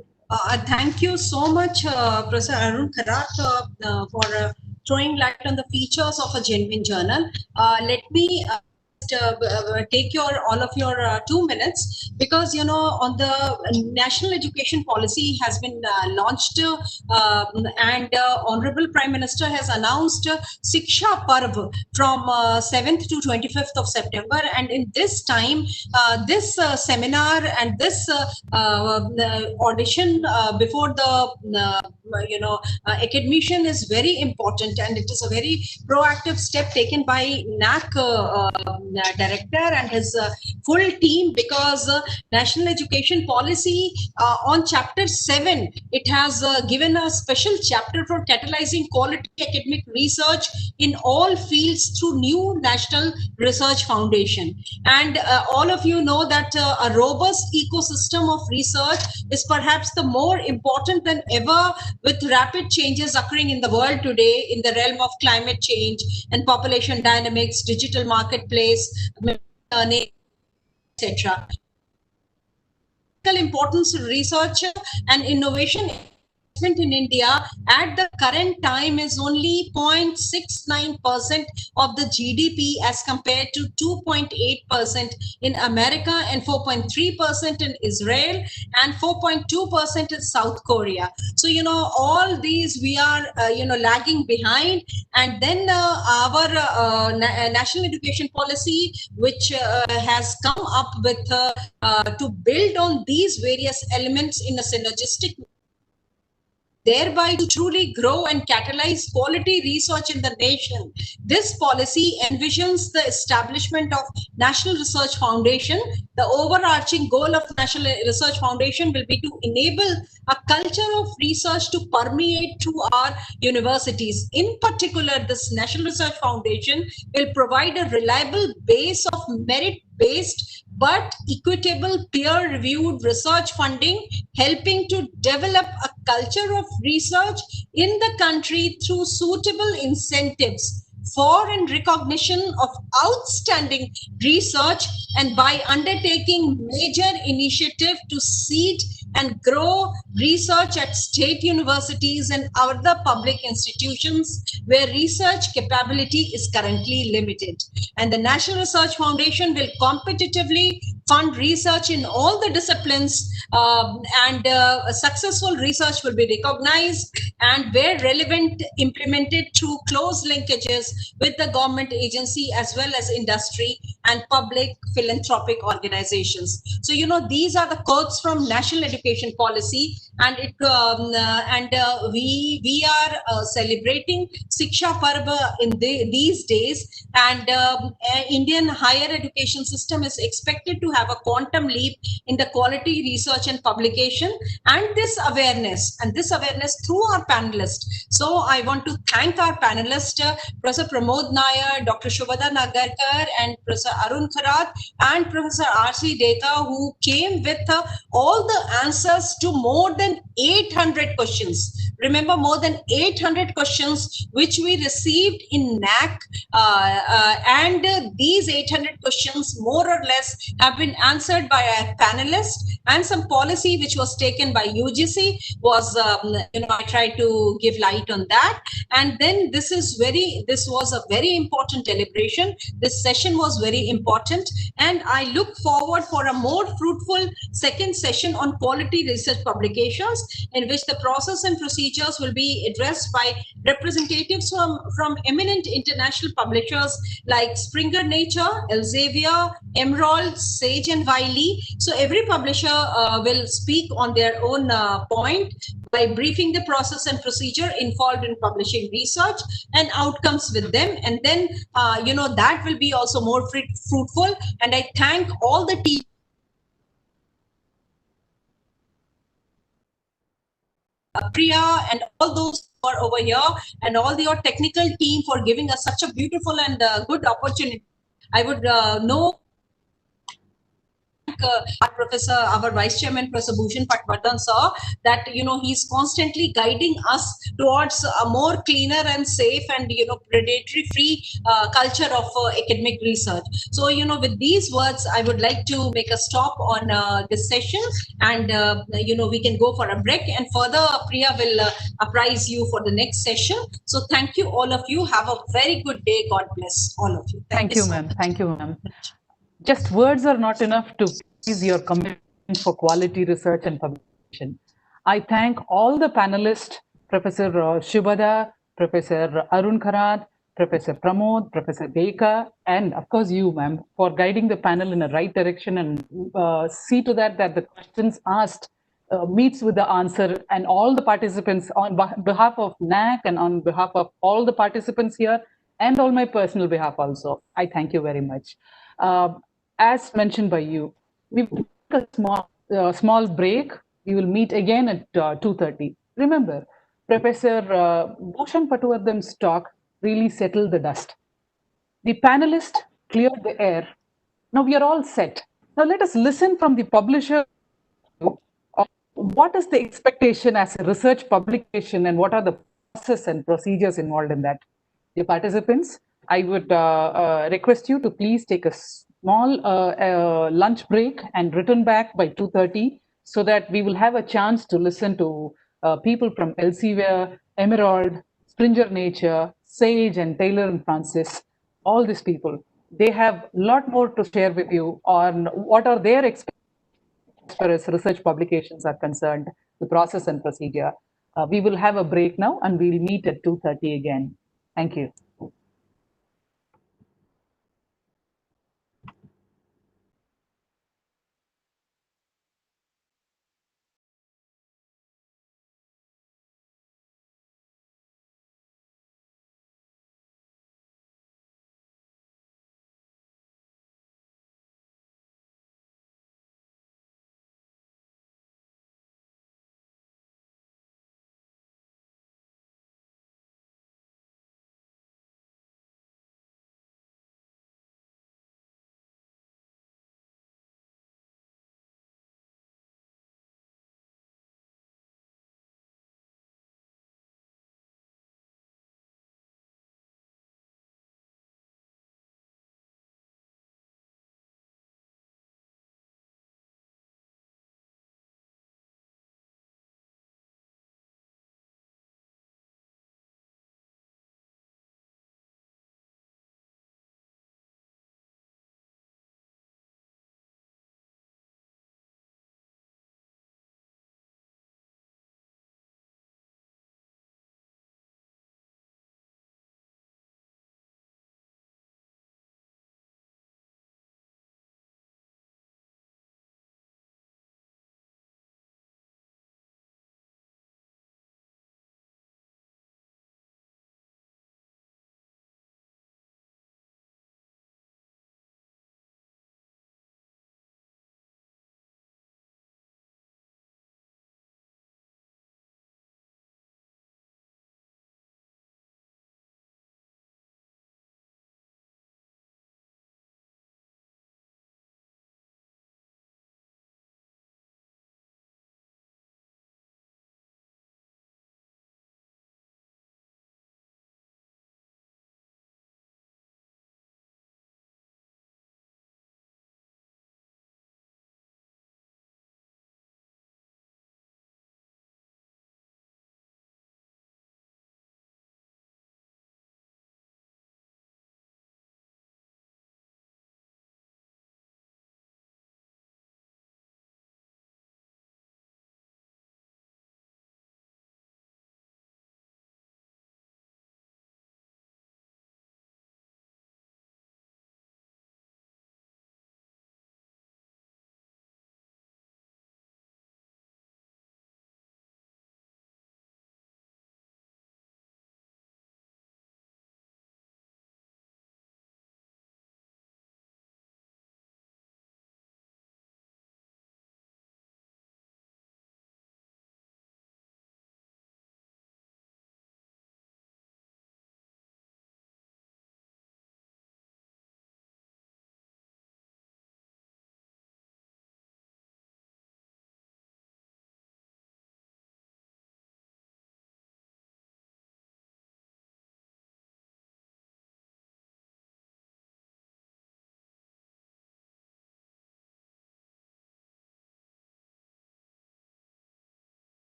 Thank you so much, Professor Arun Kharat, for throwing light on the features of a genuine journal. Let me take all of your 2 minutes, because on the national education policy has been launched, and Honorable Prime Minister has announced Siksha Parv from 7th to 25th of September, and in this time this seminar and this audition before the academician is very important, and it is a very proactive step taken by NAAC director and his full team, because national education policy on chapter 7, it has given a special chapter for catalyzing quality academic research in all fields through new national research foundation. And all of you know that a robust ecosystem of research is perhaps the more important than ever, with rapid changes occurring in the world today in the realm of climate change and population dynamics, digital marketplace, learning, etc. Importance of research and innovation in India at the current time is only 0.69% of the GDP, as compared to 2.8% in America and 4.3% in Israel and 4.2% in South Korea. So all these we are lagging behind. And then our national education policy, which has come up with to build on these various elements in a synergistic, thereby to truly grow and catalyze quality research in the nation. This policy envisions the establishment of National Research Foundation. The overarching goal of the National Research Foundation will be to enable a culture of research to permeate through our universities. In particular, this National Research Foundation will provide a reliable base of merit based but equitable peer-reviewed research funding, helping to develop a culture of research in the country through suitable incentives for and recognition of outstanding research, and by undertaking major initiative to seed and grow research at state universities and other public institutions where research capability is currently limited. And the National Research Foundation will competitively fund research in all the disciplines, and successful research will be recognized and where relevant implemented through close linkages with the government agency as well as industry and public philanthropic organizations. So, these are the quotes from National Education Policy, and we are celebrating Siksha Parva in these days, and Indian higher education system is expected to have a quantum leap in the quality research and publication, and this awareness through our panelists. So I want to thank our panelists, Professor Pramod Nair, Dr. Shubhada Nagarkar, and Professor Arun Kharat, and Professor R.C. Deka, who came with all the answers to more than 800 questions. Remember, more than 800 questions which we received in NAAC, and these 800 questions more or less have been answered by our panelists, and some policy which was taken by UGC was, I tried to give light on that. And then this was a very important deliberation. This session was very important, and I look forward for a more fruitful second session on quality research publications, in which the process and procedures will be addressed by representatives from eminent international publishers like Springer Nature, Elsevier, Emerald, Sage, and Wiley. So every publisher will speak on their own point by briefing the process and procedure involved in publishing research and outcomes with them. And then, that will be also more fruitful. And I thank all the team. Priya and all those who are over here, and all your technical team for giving us such a beautiful and good opportunity. I would our Vice Chairman, Professor Bhushan Patwardhan sir, that he's constantly guiding us towards a more cleaner and safe and predatory free culture of academic research. So with these words, I would like to make a stop on this session, and we can go for a break, and further Priya will apprise you for the next session. So thank you, all of you. Have a very good day. God bless all of you. Thank you, ma'am. Thank you, ma'am. Just words are not enough to please your commitment for quality research and publication. I thank all the panelists, Professor Shubhada, Professor Arun Kharat, Professor Pramod, Professor Deka, and of course you, ma'am, for guiding the panel in the right direction, and see to that the questions asked meets with the answer, and all the participants on behalf of NAAC and on behalf of all the participants here and on my personal behalf also, I thank you very much. As mentioned by you, we will take a small break. We will meet again at 2:30. Remember, Professor Bhushan Patwardhan's talk really settled the dust. The panelists cleared the air. Now we are all set. Now let us listen from the publisher of what is the expectation as a research publication, and what are the process and procedures involved in that. The participants, I would request you to please take a small lunch break and return back by 2:30, so that we will have a chance to listen to people from Elsevier, Emerald, Springer Nature, Sage, and Taylor and Francis. All these people, they have a lot more to share with you on what are their experiences as far as research publications are concerned, the process and procedure. We will have a break now, and we'll meet at 2:30 again. Thank you.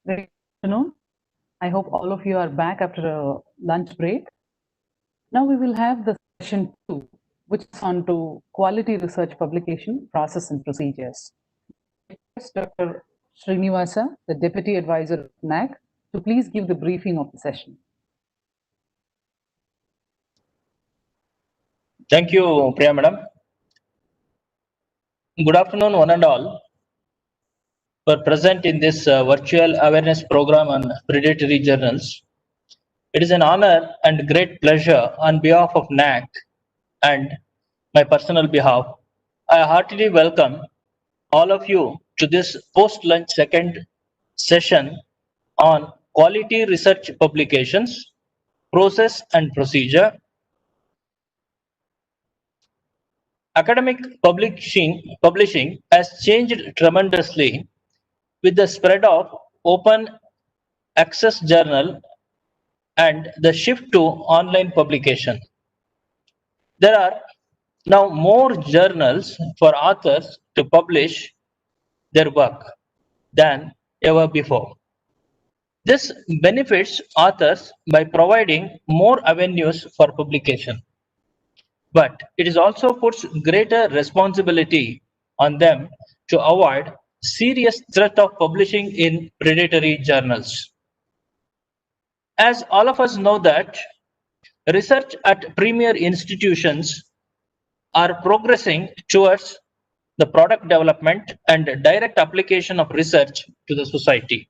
Good afternoon. I hope all of you are back after a lunch break. Now we will have the session 2, which is on to quality research publication, process and procedures. I request Dr. Srinivasa, the Deputy Advisor of NAAC, to please give the briefing of the session. Thank you, Priya Madam. Good afternoon, one and all. For present in this virtual awareness program on predatory journals. It is an honor and great pleasure on behalf of NAAC and my personal behalf. I heartily welcome all of you to this post-lunch second session on quality research publications, process and procedure. Academic publishing has changed tremendously with the spread of open access journal and the shift to online publication. There are now more journals for authors to publish their work than ever before. This benefits authors by providing more avenues for publication. But it is also puts greater responsibility on them to avoid serious threat of publishing in predatory journals. As all of us know that research at premier institutions are progressing towards the product development and direct application of research to the society.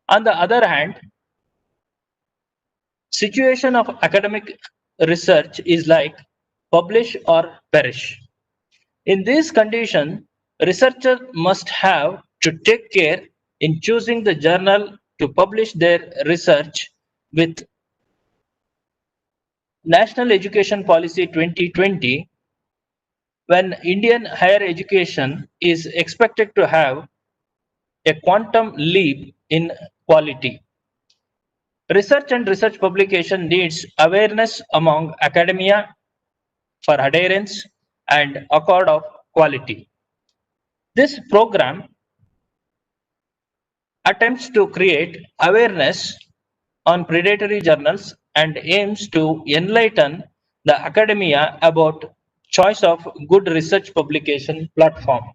On the other hand, situation of academic research is like publish or perish. In this condition, researchers must have to take care in choosing the journal to publish their research with National Education Policy 2020, when Indian higher education is expected to have a quantum leap in quality. Research and research publication needs awareness among academia for adherence and accord of quality. This program attempts to create awareness on predatory journals and aims to enlighten the academia about choice of good research publication platform.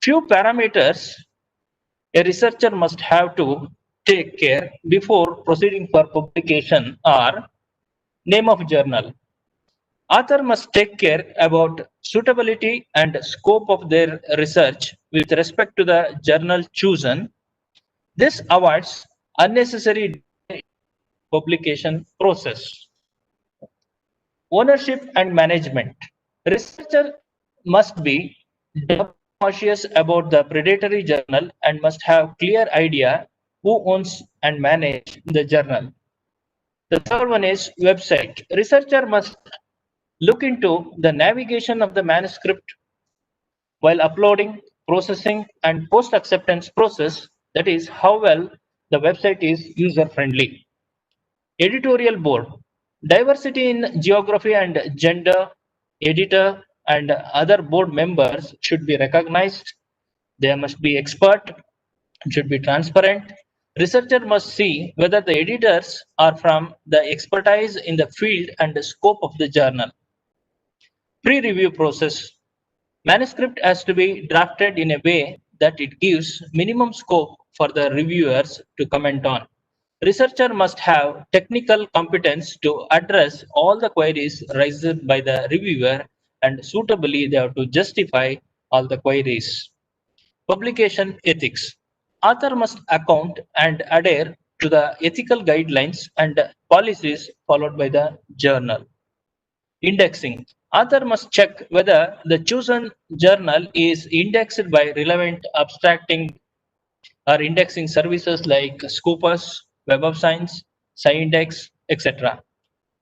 Few parameters a researcher must have to take care before proceeding for publication are name of journal. Author must take care about suitability and scope of their research with respect to the journal chosen. This avoids unnecessary publication process. Ownership and management. Researcher must be cautious about the predatory journal and must have clear idea who owns and manage the journal. The third one is website. Researcher must look into the navigation of the manuscript while uploading, processing, and post-acceptance process, that is how well the website is user-friendly. Editorial board. Diversity in geography and gender, editor and other board members should be recognized. They must be expert, should be transparent. Researcher must see whether the editors are from the expertise in the field and the scope of the journal. Pre-review process. Manuscript has to be drafted in a way that it gives minimum scope for the reviewers to comment on. Researcher must have technical competence to address all the queries raised by the reviewer, and suitably they have to justify all the queries. Publication ethics. Author must account and adhere to the ethical guidelines and policies followed by the journal. Indexing. Author must check whether the chosen journal is indexed by relevant abstracting or indexing services like Scopus, Web of Science, SciIndex, etc.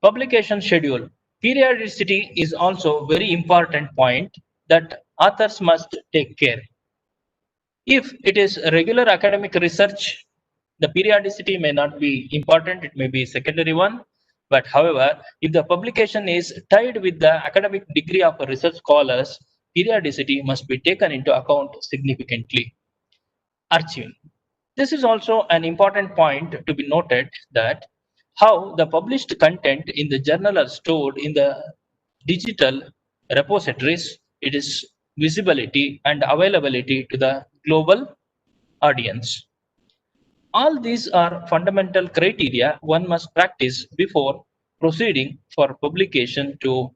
Publication schedule. Periodicity is also a very important point that authors must take care. If it is regular academic research, the periodicity may not be important, it may be a secondary one. But however, if the publication is tied with the academic degree of a research scholars, periodicity must be taken into account significantly. archiving. This is also an important point to be noted that how the published content in the journal are stored in the digital repositories, it is visibility and availability to the global audience. All these are fundamental criteria one must practice before proceeding for publication to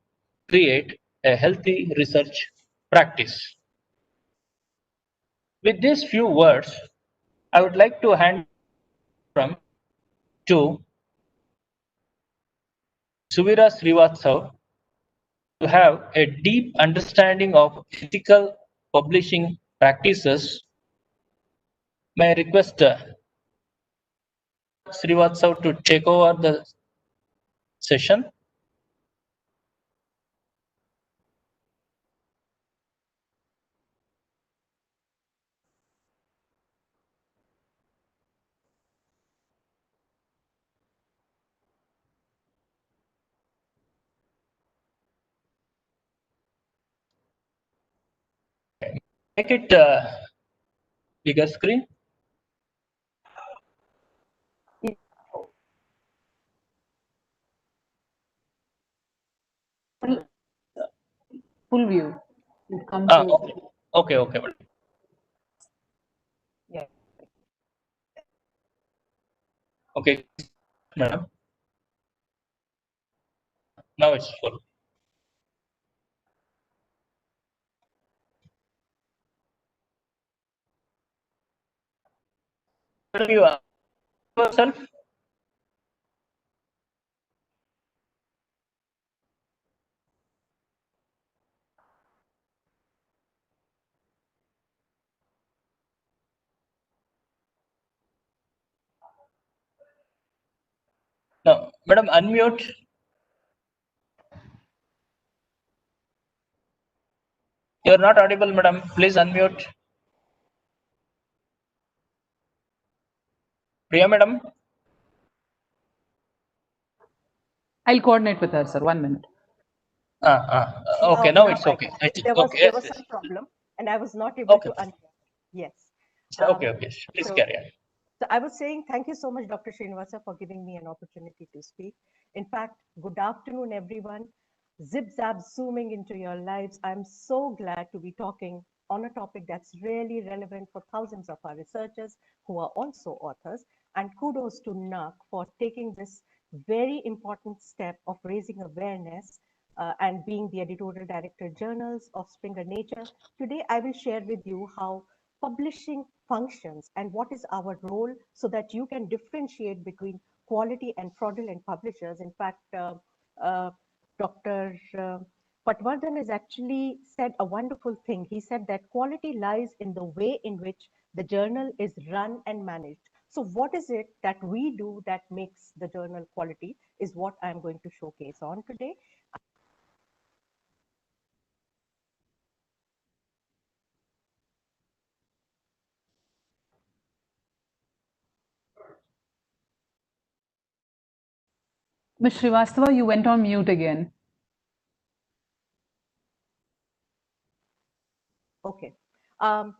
create a healthy research practice. With these few words, I would like to hand from to Suvira Srivatsav to have a deep understanding of ethical publishing practices. May I request Srivatsav to take over the session? Make it bigger screen. Full view. You come Ah, to okay, okay. yeah. Okay, madam. Now it's full. Can you yourself? No, madam, unmute. You're not audible, madam. Please unmute. Priya, madam. I'll coordinate with her, sir. 1 minute. Okay, now it's okay. There was Okay, there yes, was yes. some problem, and I was not able Okay, to unmute. Yes. okay, okay. Please So, carry on. so I was saying thank you so much, Dr. Srinivasa, for giving me an opportunity to speak. In fact, good afternoon, everyone. Zip zap zooming into your lives. I'm so glad to be talking on a topic that's really relevant for thousands of our researchers who are also authors. And kudos to NAAC for taking this very important step of raising awareness and being the editorial director journals of Springer Nature. Today, I will share with you how publishing functions and what is our role so that you can differentiate between quality and fraudulent publishers. In fact, Dr. Patwardhan has actually said a wonderful thing. He said that quality lies in the way in which the journal is run and managed. So what is it that we do that makes the journal quality is what I'm going to showcase on today. Ms. Srivastava, you went on mute again. Okay.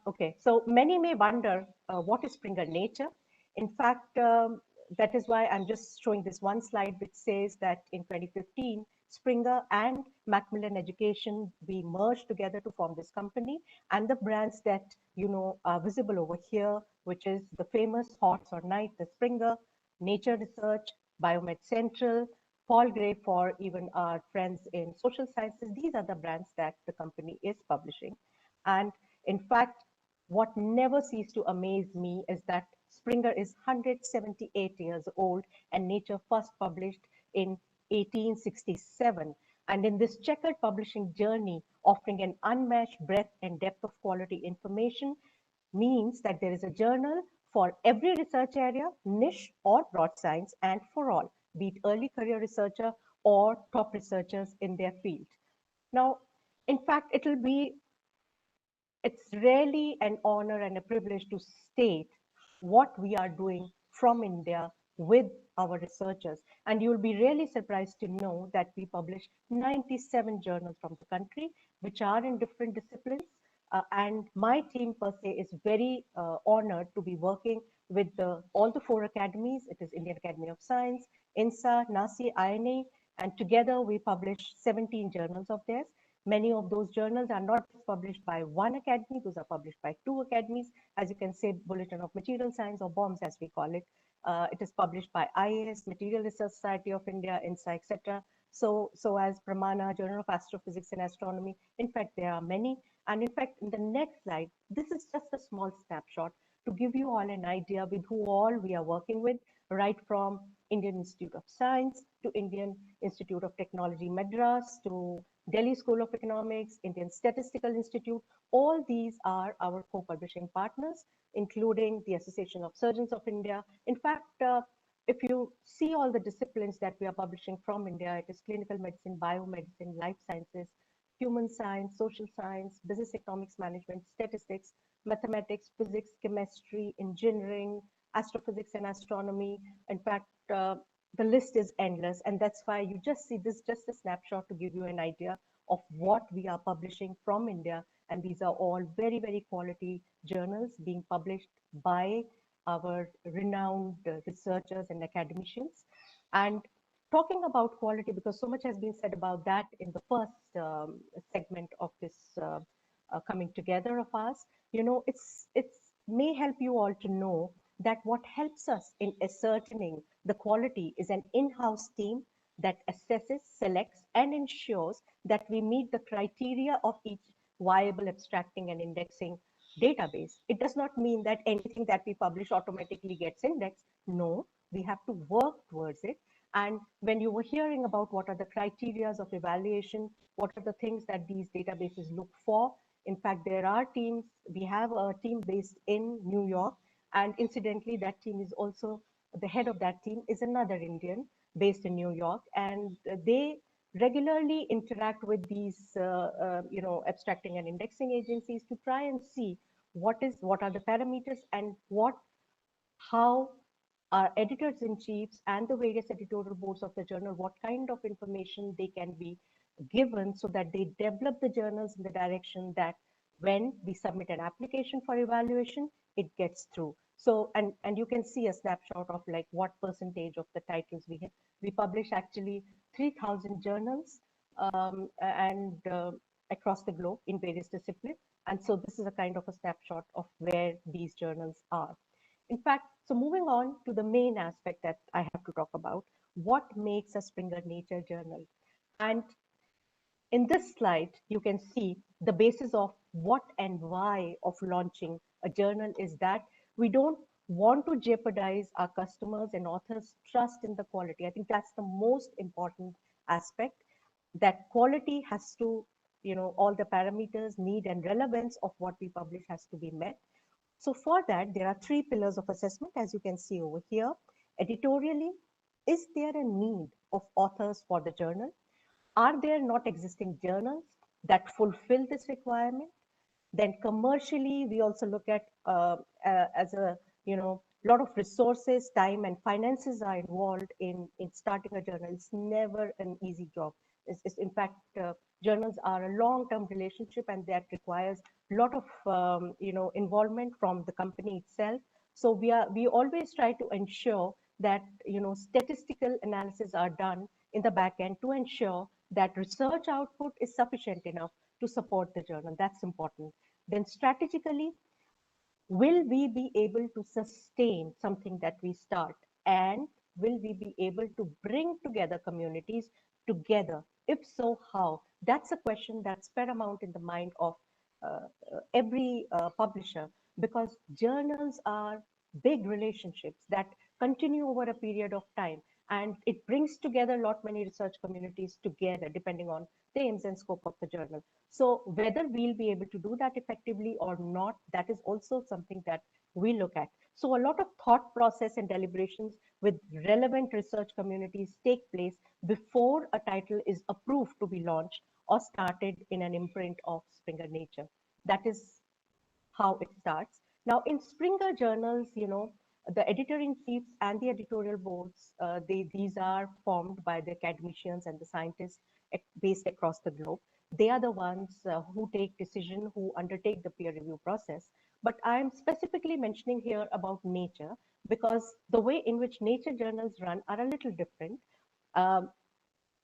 Okay. So many may wonder what is Springer Nature. In fact, that is why I'm just showing this one slide which says that in 2015, Springer and Macmillan Education, we merged together to form this company, and the brands that you know are visible over here, which is the famous Horse or Night, the Springer, Nature Research, Biomed Central, Paul Gray for even our friends in social sciences. These are the brands that the company is publishing. And in fact, what never ceased to amaze me is that Springer is 178 years old and Nature first published in 1867. And in this checkered publishing journey, offering an unmatched breadth and depth of quality information means that there is a journal for every research area, niche or broad science, and for all, be it early career researcher or top researchers in their field. Now, in fact, it's really an honor and a privilege to state what we are doing from India with our researchers. And you'll be really surprised to know that we publish 97 journals from the country, which are in different disciplines. And my team per se is very honored to be working with all the 4 academies. It is Indian Academy of Science, INSA, NACI, INA, and together we publish 17 journals of theirs. Many of those journals are not published by one academy, those are published by 2 academies. As you can see, Bulletin of Material Science, or BOMS as we call it. It is published by IAS, Material Research Society of India, INSA, etc. So as Pramana, Journal of Astrophysics and Astronomy. In fact, there are many. And in fact, in the next slide, this is just a small snapshot to give you all an idea with who all we are working with, right from Indian Institute of Science to Indian Institute of Technology, Madras, to Delhi School of Economics, Indian Statistical Institute. All these are our co-publishing partners, including the Association of Surgeons of India. In fact, if you see all the disciplines that we are publishing from India, it is clinical medicine, biomedicine, life sciences, human science, social science, business economics management, statistics, mathematics, physics, chemistry, engineering, astrophysics and astronomy. In fact, the list is endless, and that's why you just see this, just a snapshot to give you an idea of what we are publishing from India. And these are all very, very quality journals being published by our renowned researchers and academicians. And talking about quality, because so much has been said about that in the first segment of this coming together of ours, you know, it's may help you all to know that what helps us in ascertaining the quality is an in-house team that assesses, selects, and ensures that we meet the criteria of each viable abstracting and indexing database. It does not mean that anything that we publish automatically gets indexed. No, we have to work towards it. And when you were hearing about what are the criteria of evaluation, what are the things that these databases look for, in fact, there are teams, we have a team based in New York, and incidentally, that team is also, the head of that team is another Indian based in New York, and they regularly interact with these, you know, abstracting and indexing agencies to try and see what are the parameters and how our editors-in-chiefs and the various editorial boards of the journal, what kind of information they can be given so that they develop the journals in the direction that when we submit an application for evaluation, it gets through. So, and you can see a snapshot of like what percentage of the titles we have. We publish actually 3,000 journals and across the globe in various disciplines. And so this is a kind of a snapshot of where these journals are. In fact, so moving on to the main aspect that I have to talk about, what makes a Springer Nature journal? And in this slide, you can see the basis of what and why of launching a journal is that we don't want to jeopardize our customers and authors' trust in the quality. I think that's the most important aspect, that quality has to, you know, all the parameters, need and relevance of what we publish has to be met. So for that, there are 3 pillars of assessment, as you can see over here. Editorially, is there a need of authors for the journal? Are there not existing journals that fulfill this requirement? Then commercially, we also look at as a, you know, lot of resources, time and finances are involved in starting a journal. It's never an easy job. It's in fact, journals are a long-term relationship, and that requires a lot of you know, involvement from the company itself. So we always try to ensure that, you know, statistical analysis are done in the back end to ensure that research output is sufficient enough to support the journal. That's important. Then strategically, will we be able to sustain something that we start, and will we be able to bring together communities together? If so, how? That's a question that's paramount in the mind of every publisher, because journals are big relationships that continue over a period of time, and it brings together a lot many research communities together depending on the aims and scope of the journal. So whether we'll be able to do that effectively or not, that is also something that we look at. So a lot of thought process and deliberations with relevant research communities take place before a title is approved to be launched or started in an imprint of Springer Nature. That is how it starts. Now in Springer journals, you know, the editor-in-chiefs and the editorial boards, these are formed by the academicians and the scientists based across the globe. they are the ones who take decision, who undertake the peer review process. But I'm specifically mentioning here about Nature because the way in which Nature journals run are a little different.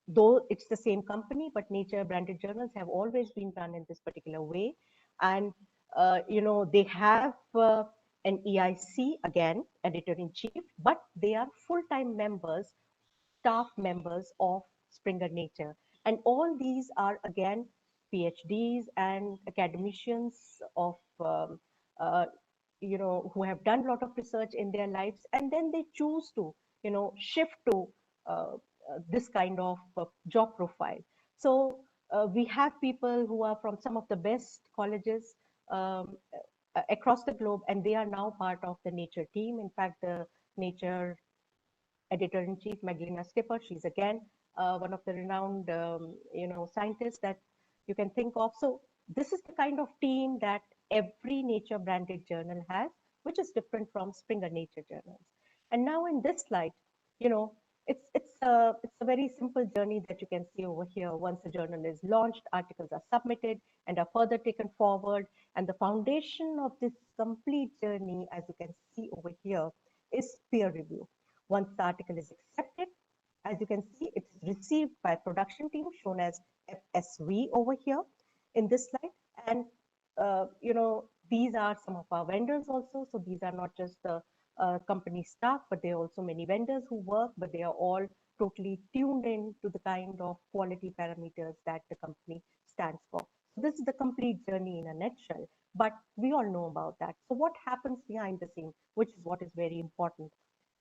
Though it's the same company, but Nature branded journals have always been run in this particular way. And, they have an EIC, again, editor-in-chief, but they are full-time members, staff members of Springer Nature. And all these are, again, PhDs and academicians of, who have done a lot of research in their lives, and then they choose to, shift to this kind of job profile. So we have people who are from some of the best colleges across the globe, and they are now part of the Nature team. In fact, the Nature editor-in-chief, Magdalena Skipper, she's again one of the renowned, scientists that you can think of. So this is the kind of team that every Nature branded journal has, which is different from Springer Nature journals. And now in this slide, it's a very simple journey that you can see over here. Once a journal is launched, articles are submitted and are further taken forward. And the foundation of this complete journey, as you can see over here, is peer review. Once the article is accepted, as you can see, it's received by production team shown as FSV over here in this slide. And, these are some of our vendors also. So these are not just the company staff, but there are also many vendors who work, but they are all totally tuned in to the kind of quality parameters that the company stands for. So this is the complete journey in a nutshell, but we all know about that. So what happens behind the scene, which is what is very important.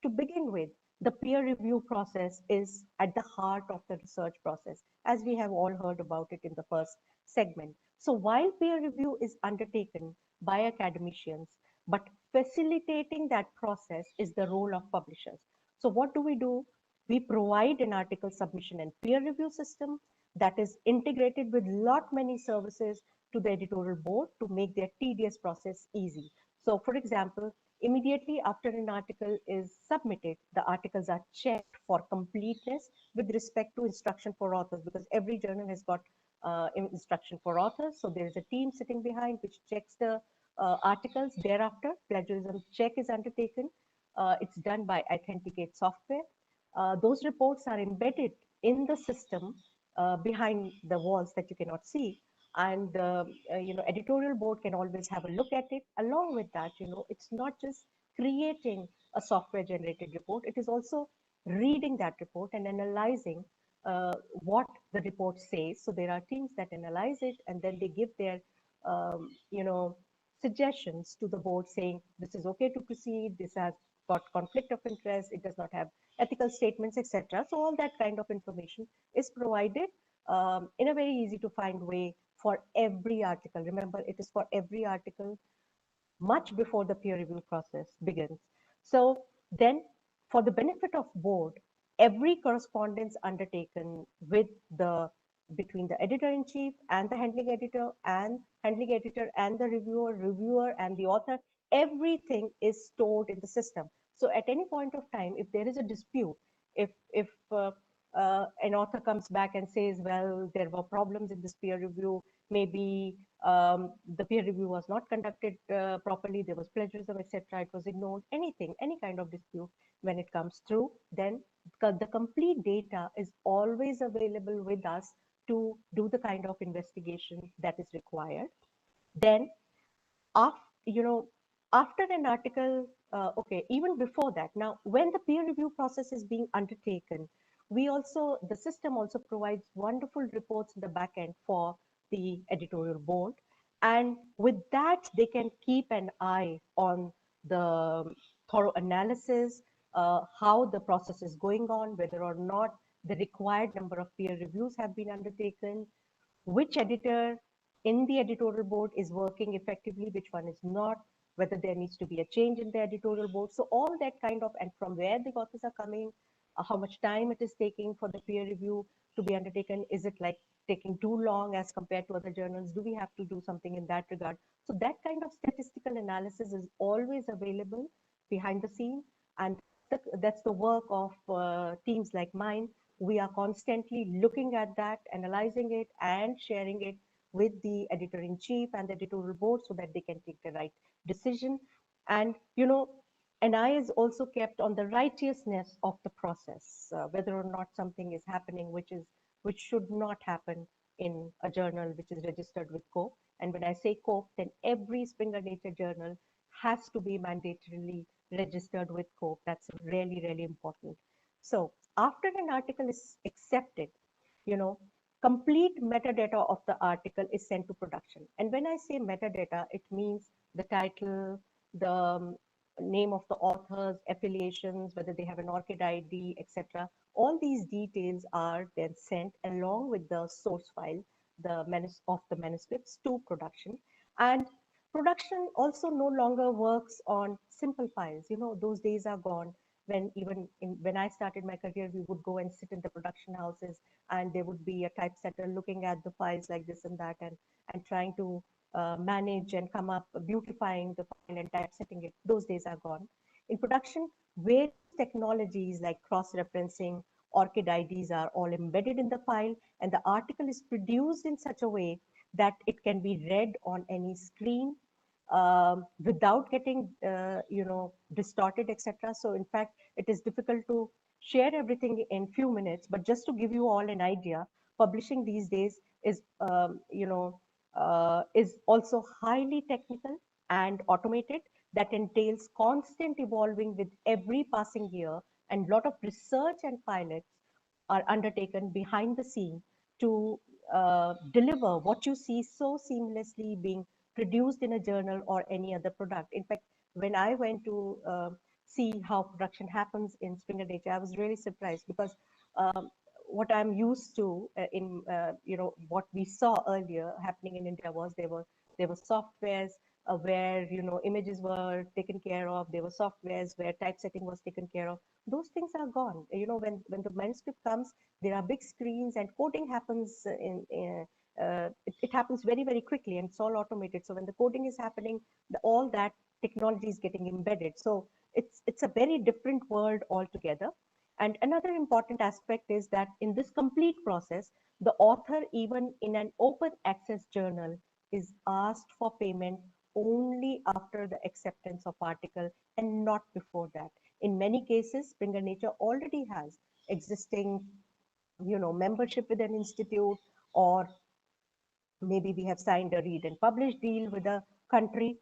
To begin with, the peer review process is at the heart of the research process, as we have all heard about it in the first segment. So while peer review is undertaken by academicians, but facilitating that process is the role of publishers. So what do? We provide an article submission and peer review system that is integrated with many services to the editorial board to make their tedious process easy. So for example, immediately after an article is submitted, the articles are checked for completeness with respect to instruction for authors, because every journal has got instruction for authors. So there is a team sitting behind which checks the articles. Thereafter, plagiarism check is undertaken. It's done by Authenticate software. Those reports are embedded in the system behind the walls that you cannot see. And editorial board can always have a look at it. Along with that, it's not just creating a software generated report, it is also reading that report and analyzing what the report says. So there are teams that analyze it, and then they give their suggestions to the board saying this is okay to proceed, this has got conflict of interest, it does not have ethical statements, etc. So all that kind of information is provided in a very easy to find way for every article. Remember, it is for every article much before the peer review process begins. So then, for the benefit of board, every correspondence undertaken with between the editor-in-chief and the handling editor and the reviewer and the author, everything is stored in the system. So at any point of time, if there is a dispute, if an author comes back and says, well, there were problems in this peer review, maybe the peer review was not conducted properly, there was plagiarism, etc., it was ignored, any kind of dispute, when it comes through, then the complete data is always available with us to do the kind of investigation that is required. Then, after an article, even before that, now when the peer review process is being undertaken, the system also provides wonderful reports in the back end for the editorial board. And with that, they can keep an eye on the thorough analysis, how the process is going on, whether or not the required number of peer reviews have been undertaken, which editor in the editorial board is working effectively, which one is not, whether there needs to be a change in the editorial board. So all that kind of, and from where the authors are coming, how much time it is taking for the peer review to be undertaken. Is it like taking too long as compared to other journals? Do we have to do something in that regard? So that kind of statistical analysis is always available behind the scene. And that's the work of teams like mine we are constantly looking at that, analyzing it, and sharing it with the editor-in-chief and the editorial board so that they can take the right decision. And, an eye is also kept on the righteousness of the process, whether or not something is happening which should not happen in a journal which is registered with COPE. And when I say COPE, then every Springer Nature journal has to be mandatorily registered with COPE. That's really, really important. So after an article is accepted, complete metadata of the article is sent to production. And when I say metadata, it means the title, the name of the authors, affiliations, whether they have an ORCID ID, etc. All these details are then sent along with the source file, of the manuscripts to production. And production also no longer works on simple files. Those days are gone when when I started my career, we would go and sit in the production houses and there would be a typesetter looking at the files like this and that and trying to manage and come up beautifying the file and typesetting it. Those days are gone. In production, various technologies like cross-referencing, ORCID IDs are all embedded in the file, and the article is produced in such a way that it can be read on any screen without getting, distorted, etc. So in fact, it is difficult to share everything in few minutes, but just to give you all an idea, publishing these days is, is also highly technical and automated. That entails constant evolving with every passing year, and a lot of research and pilots are undertaken behind the scene to deliver what you see so seamlessly being produced in a journal or any other product. In fact, when I went to see how production happens in Springer Nature, I was really surprised because what I'm used to in what we saw earlier happening in India was there were softwares where images were taken care of. There were softwares where typesetting was taken care of. Those things are gone. When the manuscript comes, there are big screens and coding happens it happens very, very quickly, and it's all automated. So when the coding is happening, all that technology is getting embedded. So it's a very different world altogether. And another important aspect is that in this complete process, the author, even in an open access journal, is asked for payment only after the acceptance of article and not before that. In many cases, Springer Nature already has existing, membership with an institute, or maybe we have signed a read and publish deal with a country,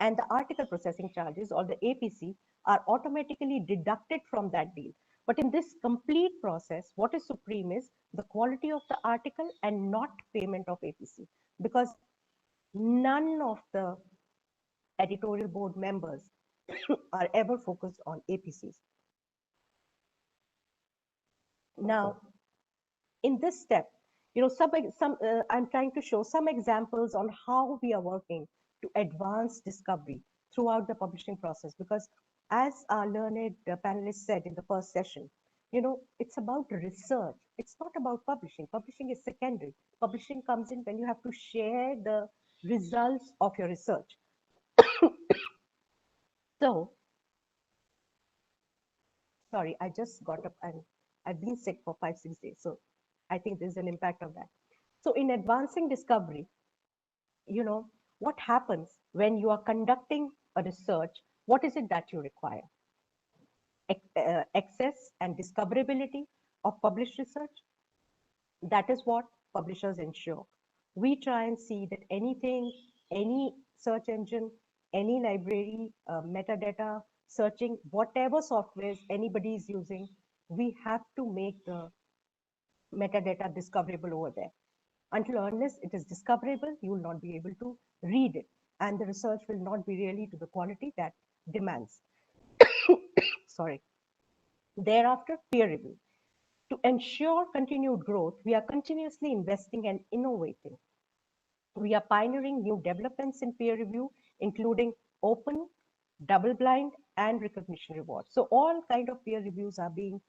and the article processing charges, or the APC, are automatically deducted from that deal. But in this complete process, what is supreme is the quality of the article and not payment of APC, because none of the editorial board members are ever focused on APCs. Now, in this step, I'm trying to show some examples on how we are working to advance discovery throughout the publishing process, because as our learned panelists said in the first session, it's about research. It's not about publishing. Publishing is secondary. Publishing comes in when you have to share the results of your research. So, sorry, I just got up and I've been sick for 5-6 days. So I think there's an impact of that. So in advancing discovery, what happens when you are conducting a research? What is it that you require? Access and discoverability of published research. That is what publishers ensure. We try and see that anything, any search engine, any library, metadata, searching, whatever softwares anybody is using, we have to make the metadata discoverable over there. Until unless it is discoverable, you will not be able to read it, and the research will not be really to the quality that demands. Sorry. Thereafter, peer review. To ensure continued growth, we are continuously investing and innovating. We are pioneering new developments in peer review, including open, double-blind, and recognition rewards. So all kind of peer reviews are being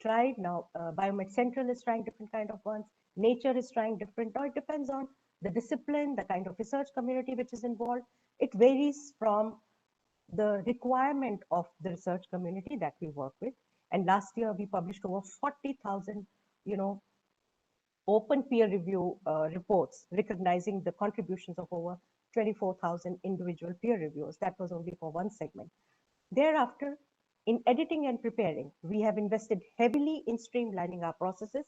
tried now. Biomed Central is trying different kind of ones. Nature is trying different. Now it depends on the discipline, the kind of research community which is involved. It varies from the requirement of the research community that we work with. And last year we published over 40,000, open peer review reports recognizing the contributions of over 24,000 individual peer reviewers. That was only for one segment. Thereafter, in editing and preparing, we have invested heavily in streamlining our processes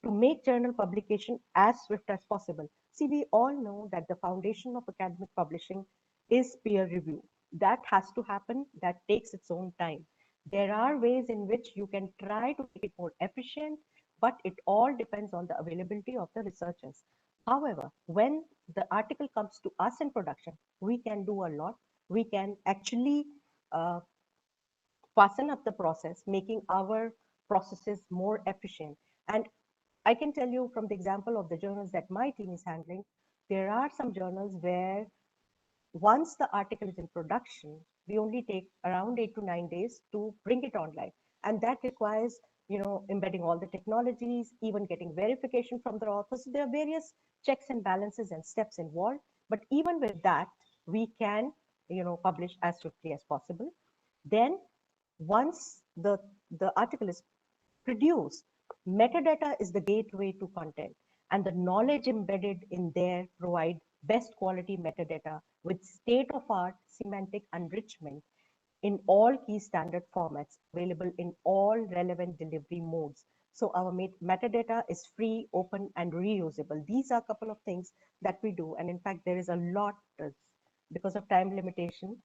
to make journal publication as swift as possible. See, we all know that the foundation of academic publishing is peer review. That has to happen. That takes its own time. There are ways in which you can try to make it more efficient, but it all depends on the availability of the researchers. However, when the article comes to us in production, we can do a lot. We can actually fasten up the process, making our processes more efficient. And I can tell you from the example of the journals that my team is handling, there are some journals where once the article is in production, we only take around 8 to 9 days to bring it online. And that requires, embedding all the technologies, even getting verification from the authors. So there are various checks and balances and steps involved. But even with that, we can, publish as swiftly as possible. Then once the article is produced, metadata is the gateway to content, and the knowledge embedded in there provide best quality metadata with state-of-art semantic enrichment in all key standard formats available in all relevant delivery modes. So our metadata is free, open, and reusable. These are a couple of things that we do. And in fact, there is a lot because of time limitation.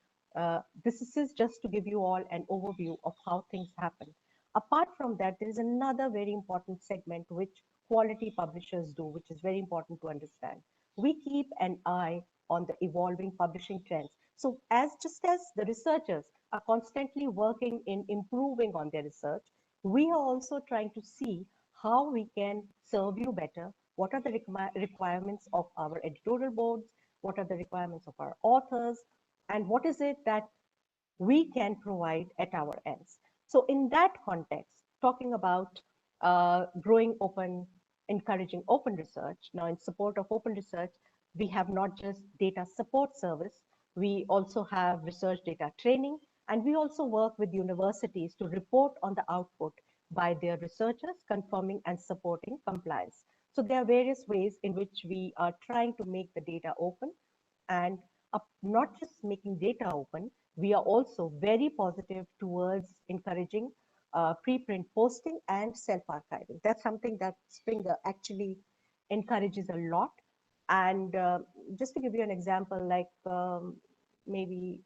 This is just to give you all an overview of how things happen. Apart from that, there is another very important segment which quality publishers do, which is very important to understand. We keep an eye on the evolving publishing trends. So just as the researchers are constantly working in improving on their research, we are also trying to see how we can serve you better. What are the requirements of our editorial boards? What are the requirements of our authors? And what is it that we can provide at our ends? So in that context, talking about growing open, encouraging open research. Now, in support of open research, we have not just data support service, we also have research data training, and we also work with universities to report on the output by their researchers, confirming and supporting compliance. So there are various ways in which we are trying to make the data open, and not just making data open, we are also very positive towards encouraging preprint posting and self-archiving. That's something that Springer actually encourages a lot. And just to give you an example, like maybe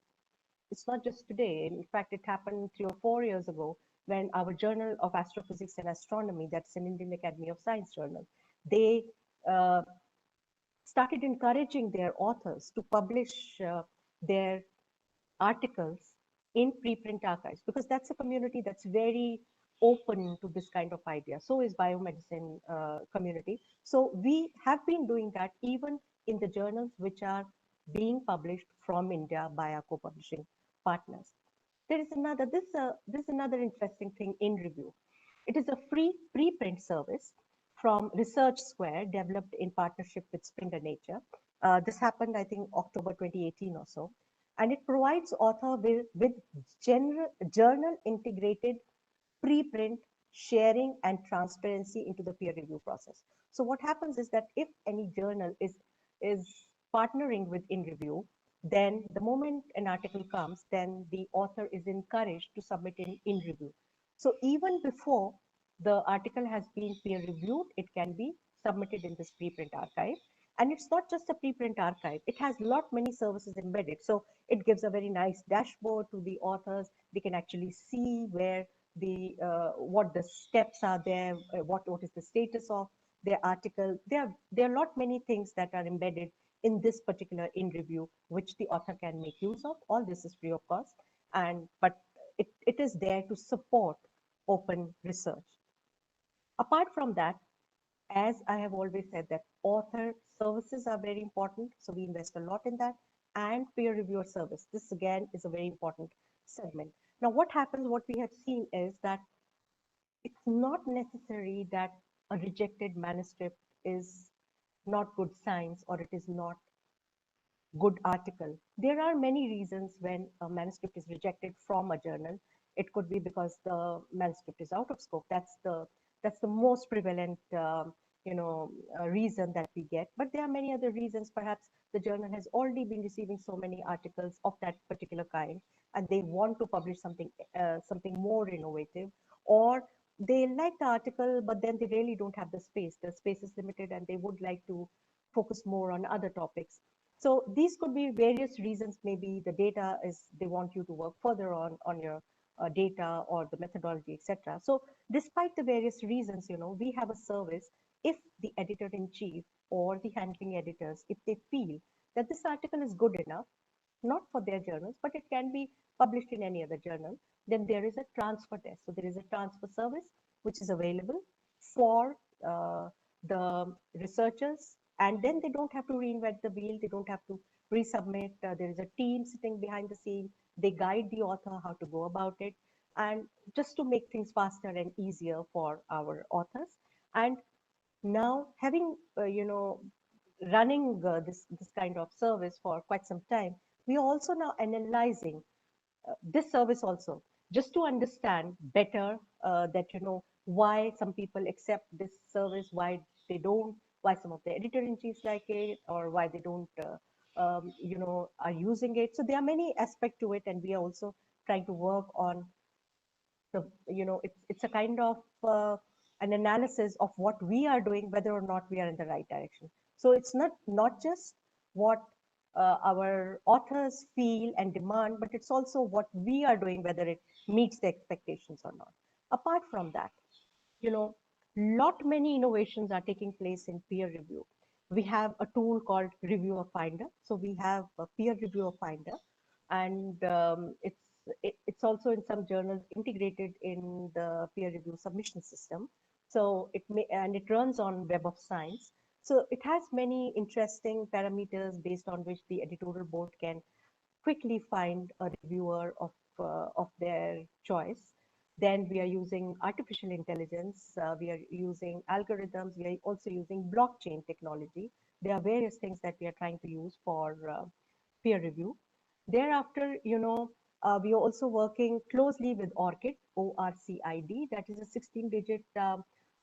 it's not just today. In fact, it happened 3 or 4 years ago when our Journal of Astrophysics and Astronomy, that's an Indian Academy of Science journal, they started encouraging their authors to publish their articles in preprint archives, because that's a community that's very open to this kind of idea. So is biomedicine community. So we have been doing that even in the journals which are being published from India by our co-publishing partners. There is another, this is another interesting thing in review. It is a free preprint service from Research Square, developed in partnership with Springer Nature. This happened, I think, October 2018 or so. And it provides author with journal integrated preprint sharing and transparency into the peer review process. So what happens is that if any journal is partnering with InReview, then the moment an article comes, then the author is encouraged to submit in InReview. So even before the article has been peer reviewed, it can be submitted in this preprint archive. And it's not just a preprint archive, it has many services embedded. So it gives a very nice dashboard to the authors. They can actually see where what the steps are there, what is the status of their article. There are many things that are embedded in this particular InReview, which the author can make use of. All this is free of cost, but it is there to support open research. Apart from that, as I have always said, that author services are very important. So we invest a lot in that, and peer reviewer service. This again is a very important segment. Now, what happens, what we have seen is that it's not necessary that a rejected manuscript is not good science or it is not good article. There are many reasons when a manuscript is rejected from a journal. It could be because the manuscript is out of scope. That's the most prevalent reason that we get. But there are many other reasons. Perhaps the journal has already been receiving so many articles of that particular kind, and they want to publish something more innovative, or they like the article, but then they really don't have the space. The space is limited, and they would like to focus more on other topics. So these could be various reasons. Maybe the data is, they want you to work further on your data or the methodology, etc. So despite the various reasons, we have a service. If the editor-in-chief or the handling editors, if they feel that this article is good enough, not for their journals, but it can be published in any other journal, then there is a transfer test. So there is a transfer service which is available for the researchers, and then they don't have to reinvent the wheel. They don't have to resubmit. There is a team sitting behind the scene. They guide the author how to go about it, and just to make things faster and easier for our authors. And now, having running this kind of service for quite some time, we are also now analyzing this service also, just to understand better that why some people accept this service, why they don't, why some of the editor-in-chiefs like it, or why they don't are using it. So there are many aspects to it, and we are also trying to work on the it's a kind of an analysis of what we are doing, whether or not we are in the right direction. So it's not just what our authors feel and demand, but it's also what we are doing, whether it meets the expectations or not. Apart from that, lot many innovations are taking place in peer review. We have a tool called Reviewer Finder. So we have a peer reviewer finder, and it's also in some journals integrated in the peer review submission system. So it runs on Web of Science. So it has many interesting parameters based on which the editorial board can quickly find a reviewer of their choice. Then we are using artificial intelligence. We are using algorithms. We are also using blockchain technology. There are various things that we are trying to use for peer review. Thereafter, we are also working closely with ORCID, ORCID. That is a 16-digit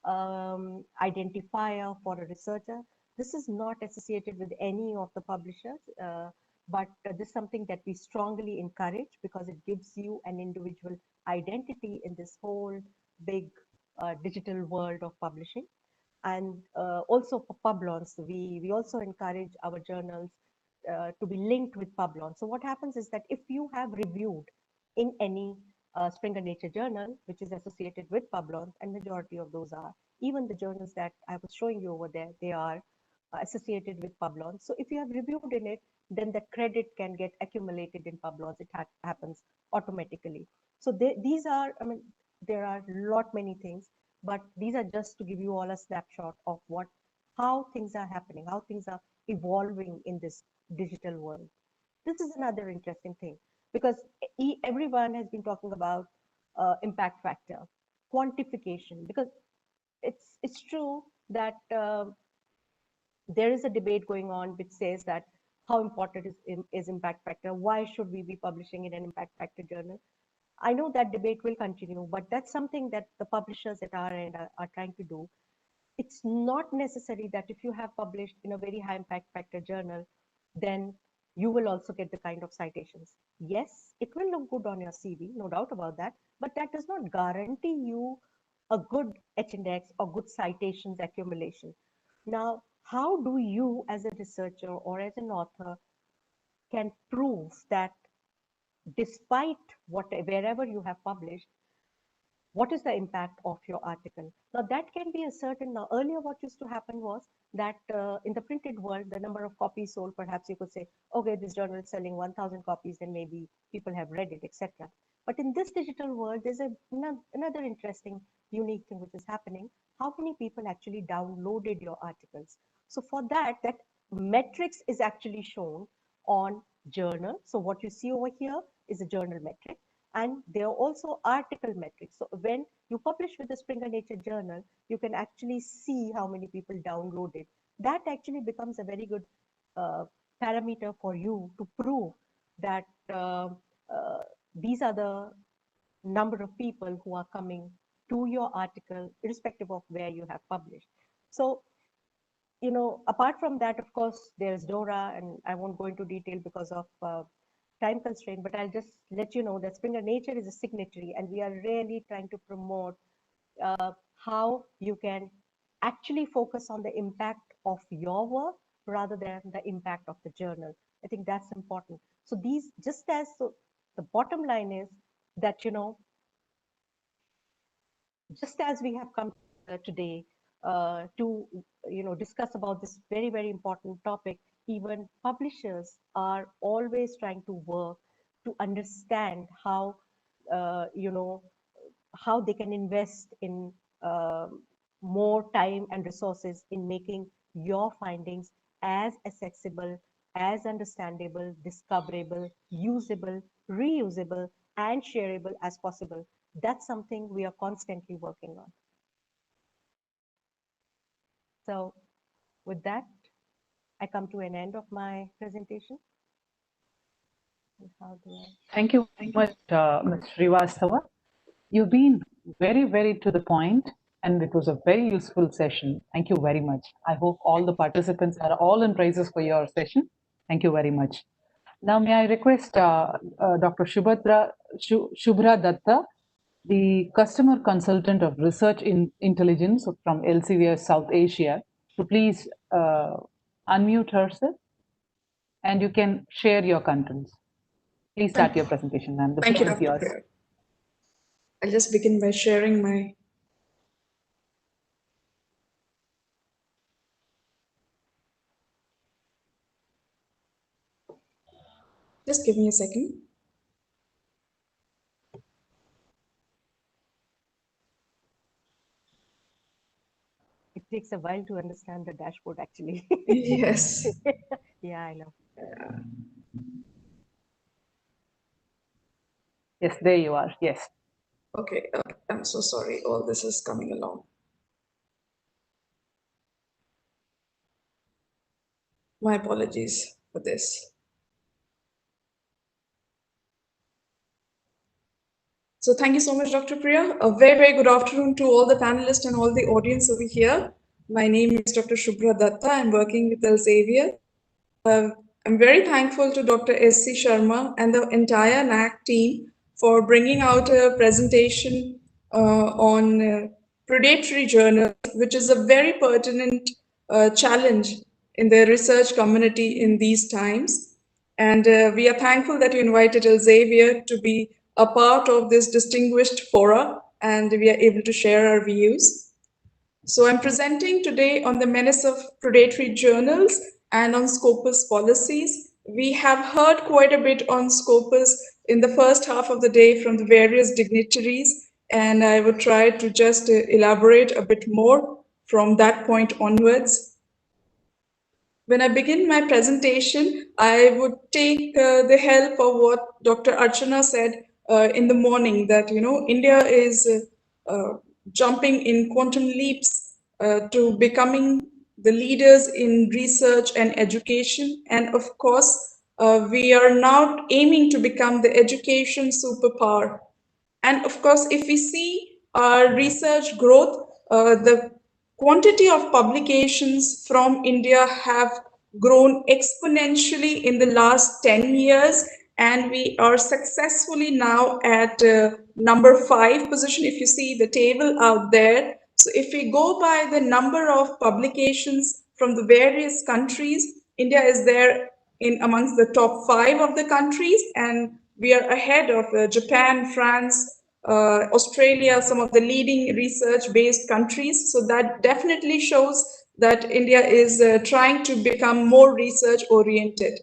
identifier for a researcher. This is not associated with any of the publishers, but this is something that we strongly encourage, because it gives you an individual identity in this whole big digital world of publishing. And also for Publons, we also encourage our journals to be linked with Publon. So what happens is that if you have reviewed in any Springer Nature journal, which is associated with Publons, and majority of those are, even the journals that I was showing you over there, they are associated with Publons. So if you have reviewed in it, then the credit can get accumulated in Publons. It happens automatically. So these are, there are many things, but these are just to give you all a snapshot of how things are happening, how things are evolving in this digital world. This is another interesting thing, because everyone has been talking about impact factor, quantification, because it's true that there is a debate going on which says that how important is impact factor? Why should we be publishing in an impact factor journal? I know that debate will continue, but that's something that the publishers at our end are trying to do. It's not necessary that if you have published in a very high impact factor journal, then you will also get the kind of citations. Yes, it will look good on your CV, no doubt about that, but that does not guarantee you a good H-index or good citations accumulation. Now, how do you as a researcher or as an author can prove that despite wherever you have published, what is the impact of your article? Now that can be ascertained. Now earlier what used to happen was that in the printed world, the number of copies sold, perhaps you could say, okay, this journal is selling 1,000 copies, then maybe people have read it, etc. But in this digital world, there's another interesting, unique thing which is happening. How many people actually downloaded your articles? So for that metrics is actually shown on journal. So what you see over here is a journal metric. And there are also article metrics. So when you publish with the Springer Nature journal, you can actually see how many people downloaded. That actually becomes a very good parameter for you to prove that these are the number of people who are coming to your article, irrespective of where you have published. So, you know, apart from that, of course, there's DORA, and I won't go into detail because of time constraint, but I'll just let you know that Springer Nature is a signatory, and we are really trying to promote how you can actually focus on the impact of your work rather than the impact of the journal. I think that's important. So these, just as the bottom line is that, you know, just as we have come today to, you know, discuss about this very, very important topic, even publishers are always trying to work to understand how, you know, how they can invest in more time and resources in making your findings as accessible, as understandable, discoverable, usable, reusable, and shareable as possible. That's something we are constantly working on. So with that, I come to an end of my presentation. How do I... Thank you very much, Ms. Srivastava. You've been very, very to the point, and it was a very useful session. Thank you very much. I hope all the participants are all in praises for your session. Thank you very much. Now, may I request Dr. Shubhra Datta, the Customer Consultant of Research in Intelligence from Elsevier South Asia, to please unmute herself, and you can share your contents. Please start your presentation, ma'am. The Thank you, floor is Dr. yours. Priya. I'll just begin by sharing my just give me a second. It takes a while to understand the dashboard, actually. Yes. Yeah, I know. Yes, there you are. Yes. Okay, I'm so sorry. All this is coming along. My apologies for this. So thank you so much, Dr. Priya. A very, very good afternoon to all the panelists and all the audience over here. My name is Dr. Shubhra Datta. I'm working with Elsevier. I'm very thankful to Dr. S.C. Sharma and the entire NAAC team for bringing out a presentation on predatory journals, which is a very pertinent challenge in the research community in these times. And we are thankful that you invited Elsevier to be a part of this distinguished fora, and we are able to share our views. So I'm presenting today on the menace of predatory journals and on Scopus policies. We have heard quite a bit on Scopus in the first half of the day from the various dignitaries, and I would try to just elaborate a bit more from that point onwards. When I begin my presentation, I would take the help of what Dr. Archana said in the morning, that, you know, India is jumping in quantum leaps to becoming the leaders in research and education. And of course, we are now aiming to become the education superpower. And of course, if we see our research growth, the quantity of publications from India have grown exponentially in the last 10 years, and we are successfully now at number 5 position if you see the table out there. So if we go by the number of publications from the various countries, India is there in amongst the top 5 of the countries, and we are ahead of Japan, France, Australia, some of the leading research-based countries. So that definitely shows that India is trying to become more research-oriented.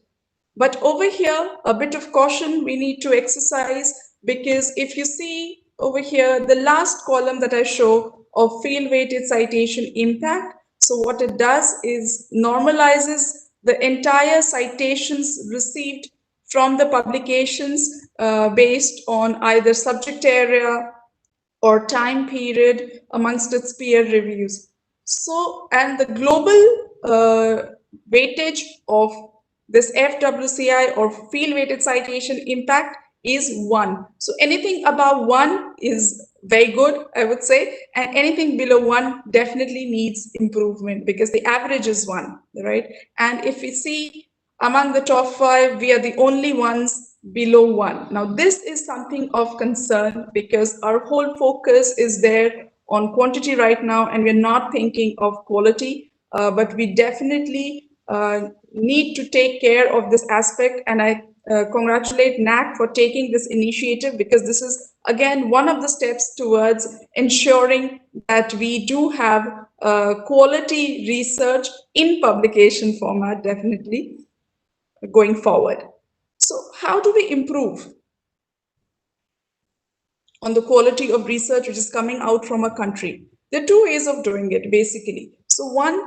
But over here, a bit of caution we need to exercise, because if you see over here, the last column that I show of field-weighted citation impact, so what it does is normalizes the entire citations received from the publications based on either subject area or time period amongst its peer reviews. So, and the global weightage of this FWCI or field weighted citation impact is 1. So anything above 1 is very good, I would say, and anything below 1 definitely needs improvement because the average is 1, right? And if we see among the top 5, we are the only ones below 1. Now, this is something of concern because our whole focus is there on quantity right now, and we're not thinking of quality, but we definitely need to take care of this aspect. And I congratulate NAAC for taking this initiative because this is, again, one of the steps towards ensuring that we do have quality research in publication format, definitely, going forward. So how do we improve on the quality of research which is coming out from a country? There are 2 ways of doing it, basically. So one,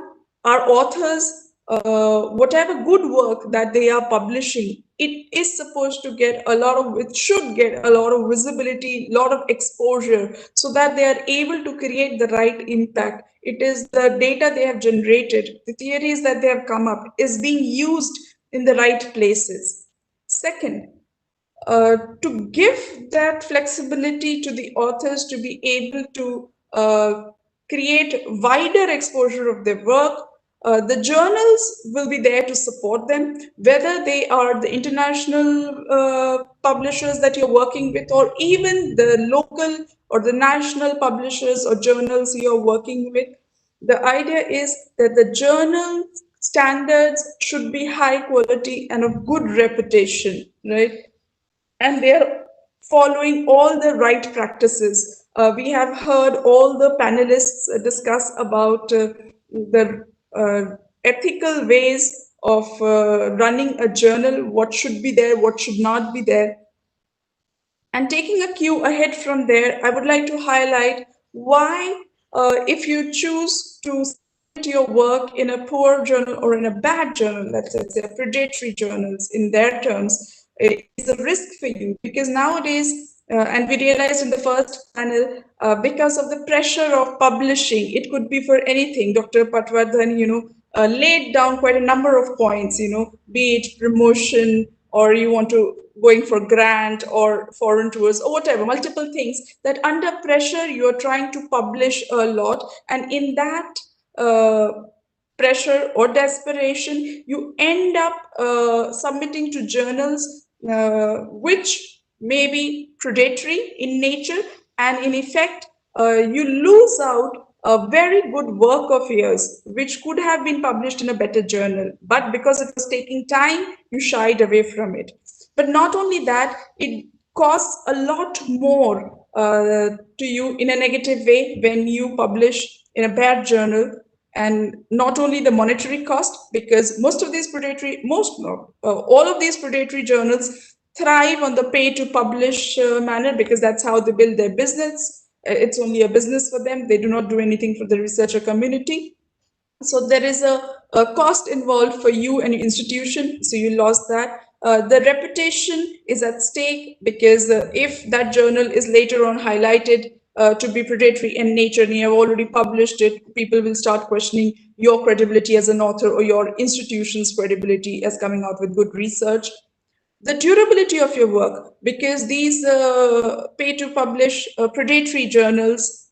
our authors, whatever good work that they are publishing, it is supposed to get a lot of, it should get a lot of visibility, lot of exposure, so that they are able to create the right impact. It is the data they have generated, the theories that they have come up is being used in the right places. Second, to give that flexibility to the authors to be able to create wider exposure of their work, the journals will be there to support them, whether they are the international publishers that you're working with, or even the local or the national publishers or journals you're working with. The idea is that the journal standards should be high quality and of good reputation, right? And they're following all the right practices. We have heard all the panelists discuss about the ethical ways of running a journal, what should be there, what should not be there. And taking a cue ahead from there, I would like to highlight why, if you choose to submit your work in a poor journal or in a bad journal, let's say predatory journals in their terms, is a risk for you. Because nowadays, and we realized in the first panel, because of the pressure of publishing, it could be for anything. Dr. Patwardhan, laid down quite a number of points, be it promotion, or you want to going for grant or foreign tours or whatever, multiple things that under pressure you're trying to publish a lot, and in that pressure or desperation you end up submitting to journals which may be predatory in nature, and in effect you lose out a very good work of yours which could have been published in a better journal, but because it was taking time you shied away from it. But not only that, it costs a lot more to you in a negative way when you publish in a bad journal. And not only the monetary cost, because most of these predatory, all of these predatory journals thrive on the pay to publish manner, because that's how they build their business. It's only a business for them. They do not do anything for the researcher community. So there is a cost involved for you and your institution. So you lost that. The reputation is at stake, because if that journal is later on highlighted to be predatory in nature and you have already published it, people will start questioning your credibility as an author or your institution's credibility as coming out with good research. The durability of your work, because these pay to publish predatory journals,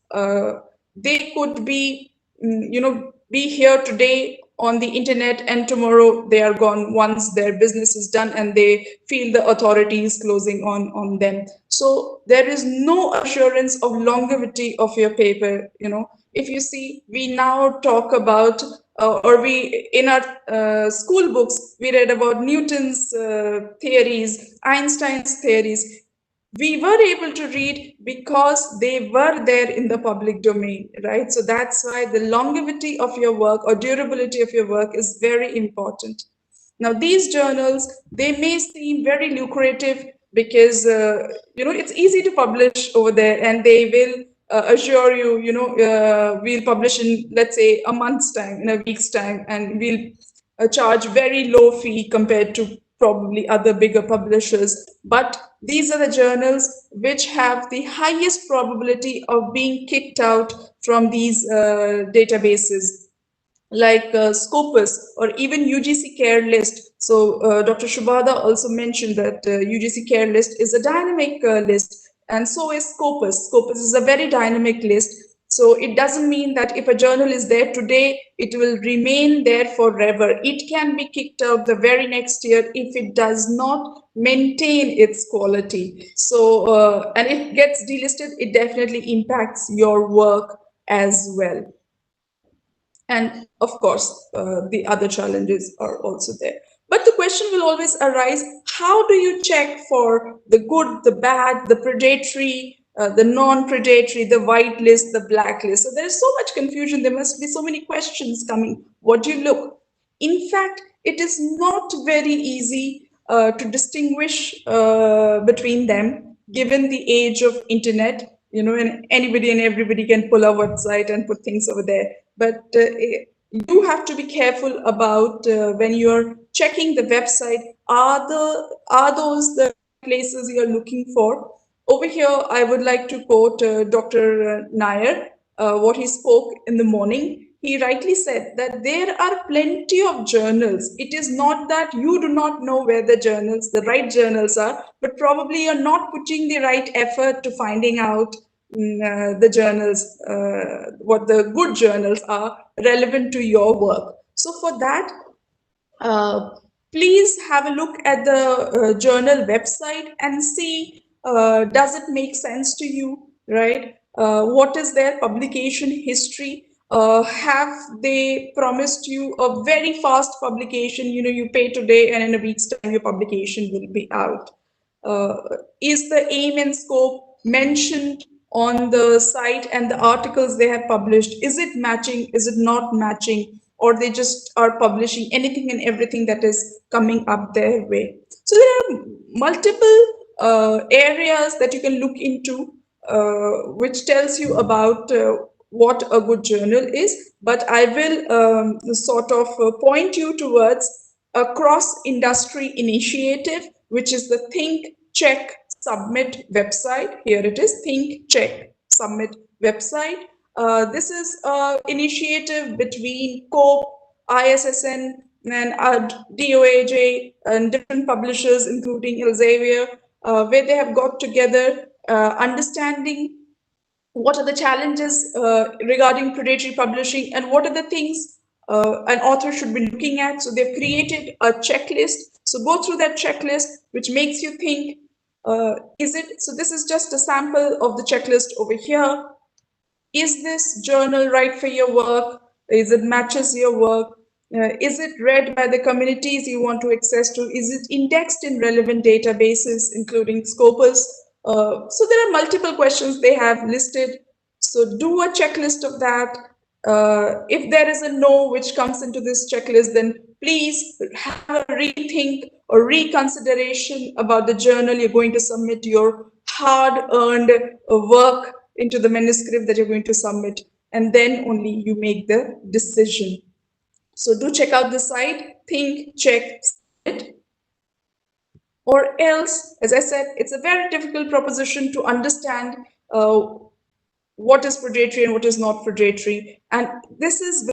they could be, be here today on the internet and tomorrow they are gone once their business is done and they feel the authorities closing on them. So there is no assurance of longevity of your paper. If you see, we now talk about or we in our school books we read about Newton's theories, Einstein's theories. We were able to read because they were there in the public domain, right? So that's why the longevity of your work or durability of your work is very important. Now, these journals, they may seem very lucrative because, it's easy to publish over there, and they will assure you, we'll publish in, let's say, a month's time, in a week's time, and we'll charge very low fee compared to probably other bigger publishers. But these are the journals which have the highest probability of being kicked out from these databases, like Scopus or even UGC CARE list. So Dr. Shubhada also mentioned that UGC CARE list is a dynamic list, and so is Scopus. Scopus is a very dynamic list. So it doesn't mean that if a journal is there today, it will remain there forever. It can be kicked out the very next year if it does not maintain its quality. So, and if it gets delisted, it definitely impacts your work as well. And of course, the other challenges are also there. But the question will always arise, how do you check for the good, the bad, the predatory, the non-predatory, the white list, the black list? So there's so much confusion. There must be so many questions coming. What do you look? In fact, it is not very easy to distinguish between them, given the age of internet. You know, and anybody and everybody can pull a website and put things over there. But you have to be careful about when you're checking the website, are those the places you're looking for? Over here, I would like to quote Dr. Nair, what he spoke in the morning. He rightly said that there are plenty of journals. It is not that you do not know where the right journals are, but probably you're not putting the right effort to finding out the journals, what the good journals are relevant to your work. So for that, please have a look at the journal website and see, does it make sense to you, right? What is their publication history? Have they promised you a very fast publication? You know, you pay today and in a week's time your publication will be out. Is the aim and scope mentioned on the site and the articles they have published? Is it matching? Is it not matching? Or they just are publishing anything and everything that is coming up their way? So there are multiple areas that you can look into, which tells you about what a good journal is. But I will sort of point you towards a cross-industry initiative, which is the Think, Check, Submit website. Here it is, Think, Check, Submit website. This is an initiative between COPE, ISSN, and DOAJ, and different publishers, including Elsevier, where they have got together, understanding what are the challenges regarding predatory publishing and what are the things an author should be looking at. So they've created a checklist. So go through that checklist, which makes you think, so this is just a sample of the checklist over here. Is this journal right for your work? Is it matches your work? Is it read by the communities you want to access to? Is it indexed in relevant databases, including Scopus? So there are multiple questions they have listed. So do a checklist of that. If there is a no which comes into this checklist, then please have a rethink or reconsideration about the journal you're going to submit your hard-earned work into the manuscript that you're going to submit, and then only you make the decision. So do check out the site, Think, Check, Submit. Or else, as I said, it's a very difficult proposition to understand what is predatory and what is not predatory. And this is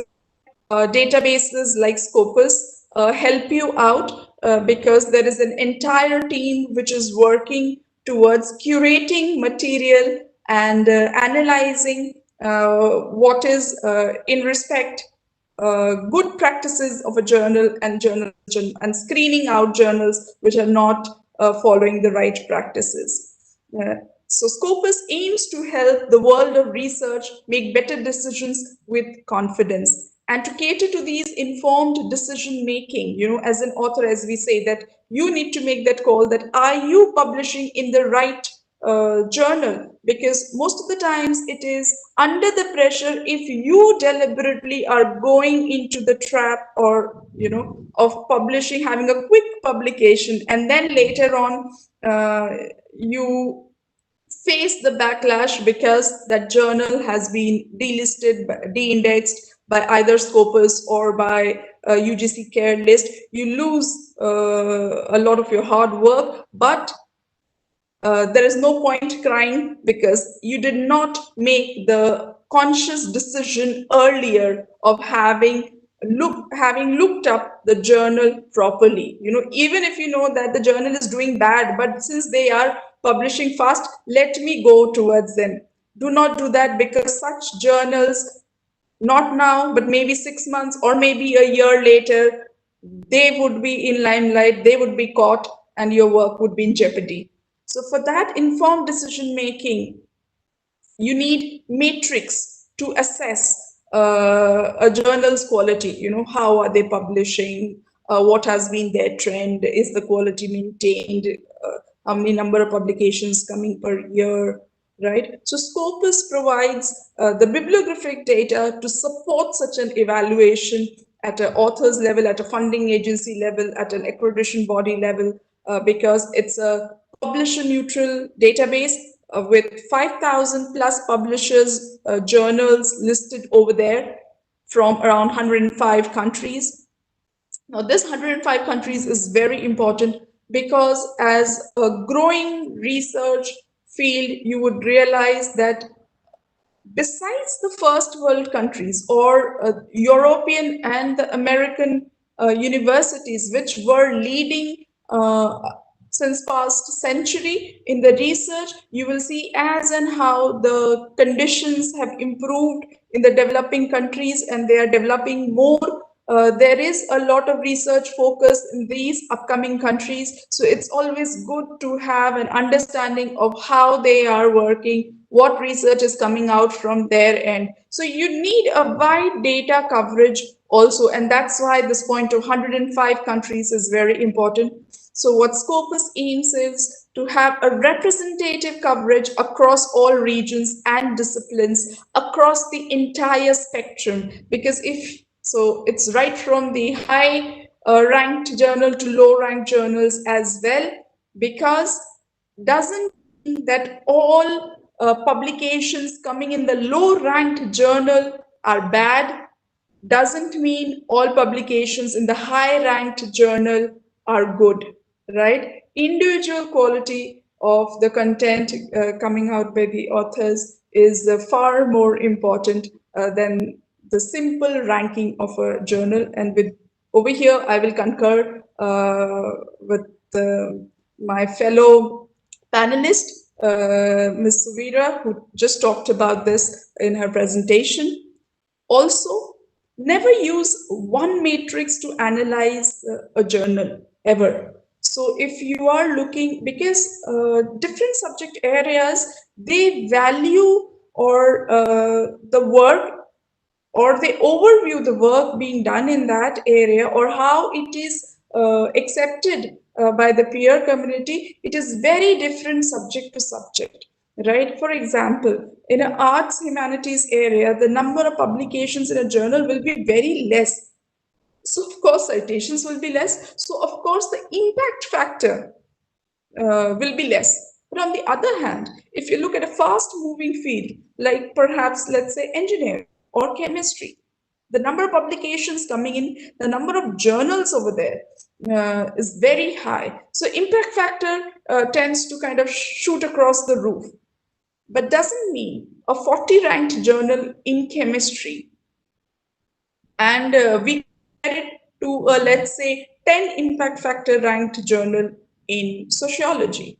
databases like Scopus help you out because there is an entire team which is working towards curating material and analyzing what is in respect good practices of a journal and screening out journals which are not following the right practices. So Scopus aims to help the world of research make better decisions with confidence. And to cater to these informed decision making, you know, as an author, as we say, that you need to make that call that are you publishing in the right journal? Because most of the times it is under the pressure if you deliberately are going into the trap or, you know, of publishing, having a quick publication, and then later on you face the backlash because that journal has been delisted, de-indexed by either Scopus or by UGC CARE list. You lose a lot of your hard work, but there is no point crying because you did not make the conscious decision earlier of having having looked up the journal properly. Even if you know that the journal is doing bad, but since they are publishing fast, let me go towards them. Do not do that, because such journals, not now, but maybe 6 months or maybe a year later, they would be in limelight, they would be caught, and your work would be in jeopardy. So for that informed decision making, you need matrix to assess a journal's quality. How are they publishing? What has been their trend? Is the quality maintained? How many number of publications coming per year, right? So Scopus provides the bibliographic data to support such an evaluation at an author's level, at a funding agency level, at an accreditation body level, because it's a publisher neutral database with 5,000 plus publishers, journals listed over there from around 105 countries. Now, this 105 countries is very important, because as a growing research field, you would realize that besides the first world countries or European and the American universities, which were leading since past century in the research, you will see as and how the conditions have improved in the developing countries, and they are developing more. There is a lot of research focus in these upcoming countries. So it's always good to have an understanding of how they are working, what research is coming out from their end. So you need a wide data coverage also, and that's why this point of 105 countries is very important. So what Scopus aims is to have a representative coverage across all regions and disciplines, across the entire spectrum, because so it's right from the high ranked journal to low ranked journals as well, because doesn't mean that all publications coming in the low ranked journal are bad, doesn't mean all publications in the high ranked journal are good, right? Individual quality of the content coming out by the authors is far more important than the simple ranking of a journal. And with over here, I will concur with my fellow panelist, Ms. Suvira, who just talked about this in her presentation. Also, never use one matrix to analyze a journal ever. So if you are looking, because different subject areas, they value or the work, or they overview the work being done in that area, or how it is accepted by the peer community. It is very different subject to subject, right? For example, in an arts humanities area, the number of publications in a journal will be very less. So of course, citations will be less. So of course, the impact factor will be less. But on the other hand, if you look at a fast moving field, like perhaps, let's say, engineering or chemistry, the number of publications coming in, the number of journals over there is very high. So impact factor tends to kind of shoot across the roof, but doesn't mean a 40 ranked journal in chemistry and we compare it to a, let's say, 10 impact factor ranked journal in sociology.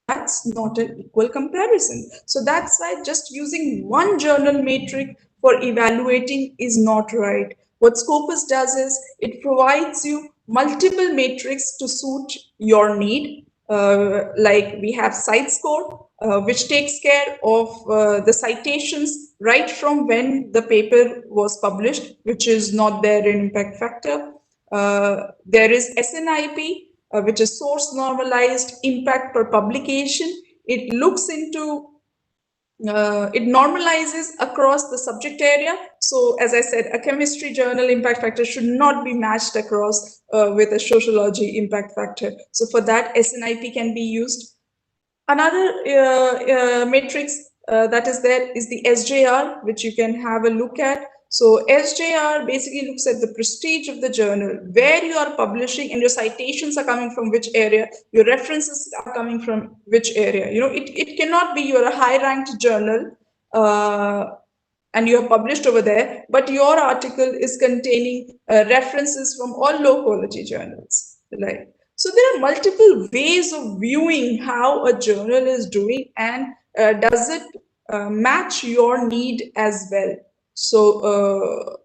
That's not an equal comparison. So that's why just using one journal metric for evaluating is not right. What Scopus does is it provides you multiple metrics to suit your need. Like we have CiteScore, which takes care of the citations right from when the paper was published, which is not there in impact factor. There is SNIP, which is source normalized impact per publication. It looks into, it normalizes across the subject area. So as I said, a chemistry journal impact factor should not be matched across with a sociology impact factor. So for that, SNIP can be used. Another matrix that is there is the SJR, which you can have a look at. So SJR basically looks at the prestige of the journal, where you are publishing, and your citations are coming from which area, your references are coming from which area. You know, it cannot be you're a high ranked journal and you have published over there, but your article is containing references from all low quality journals, right? So there are multiple ways of viewing how a journal is doing, and does it match your need as well. So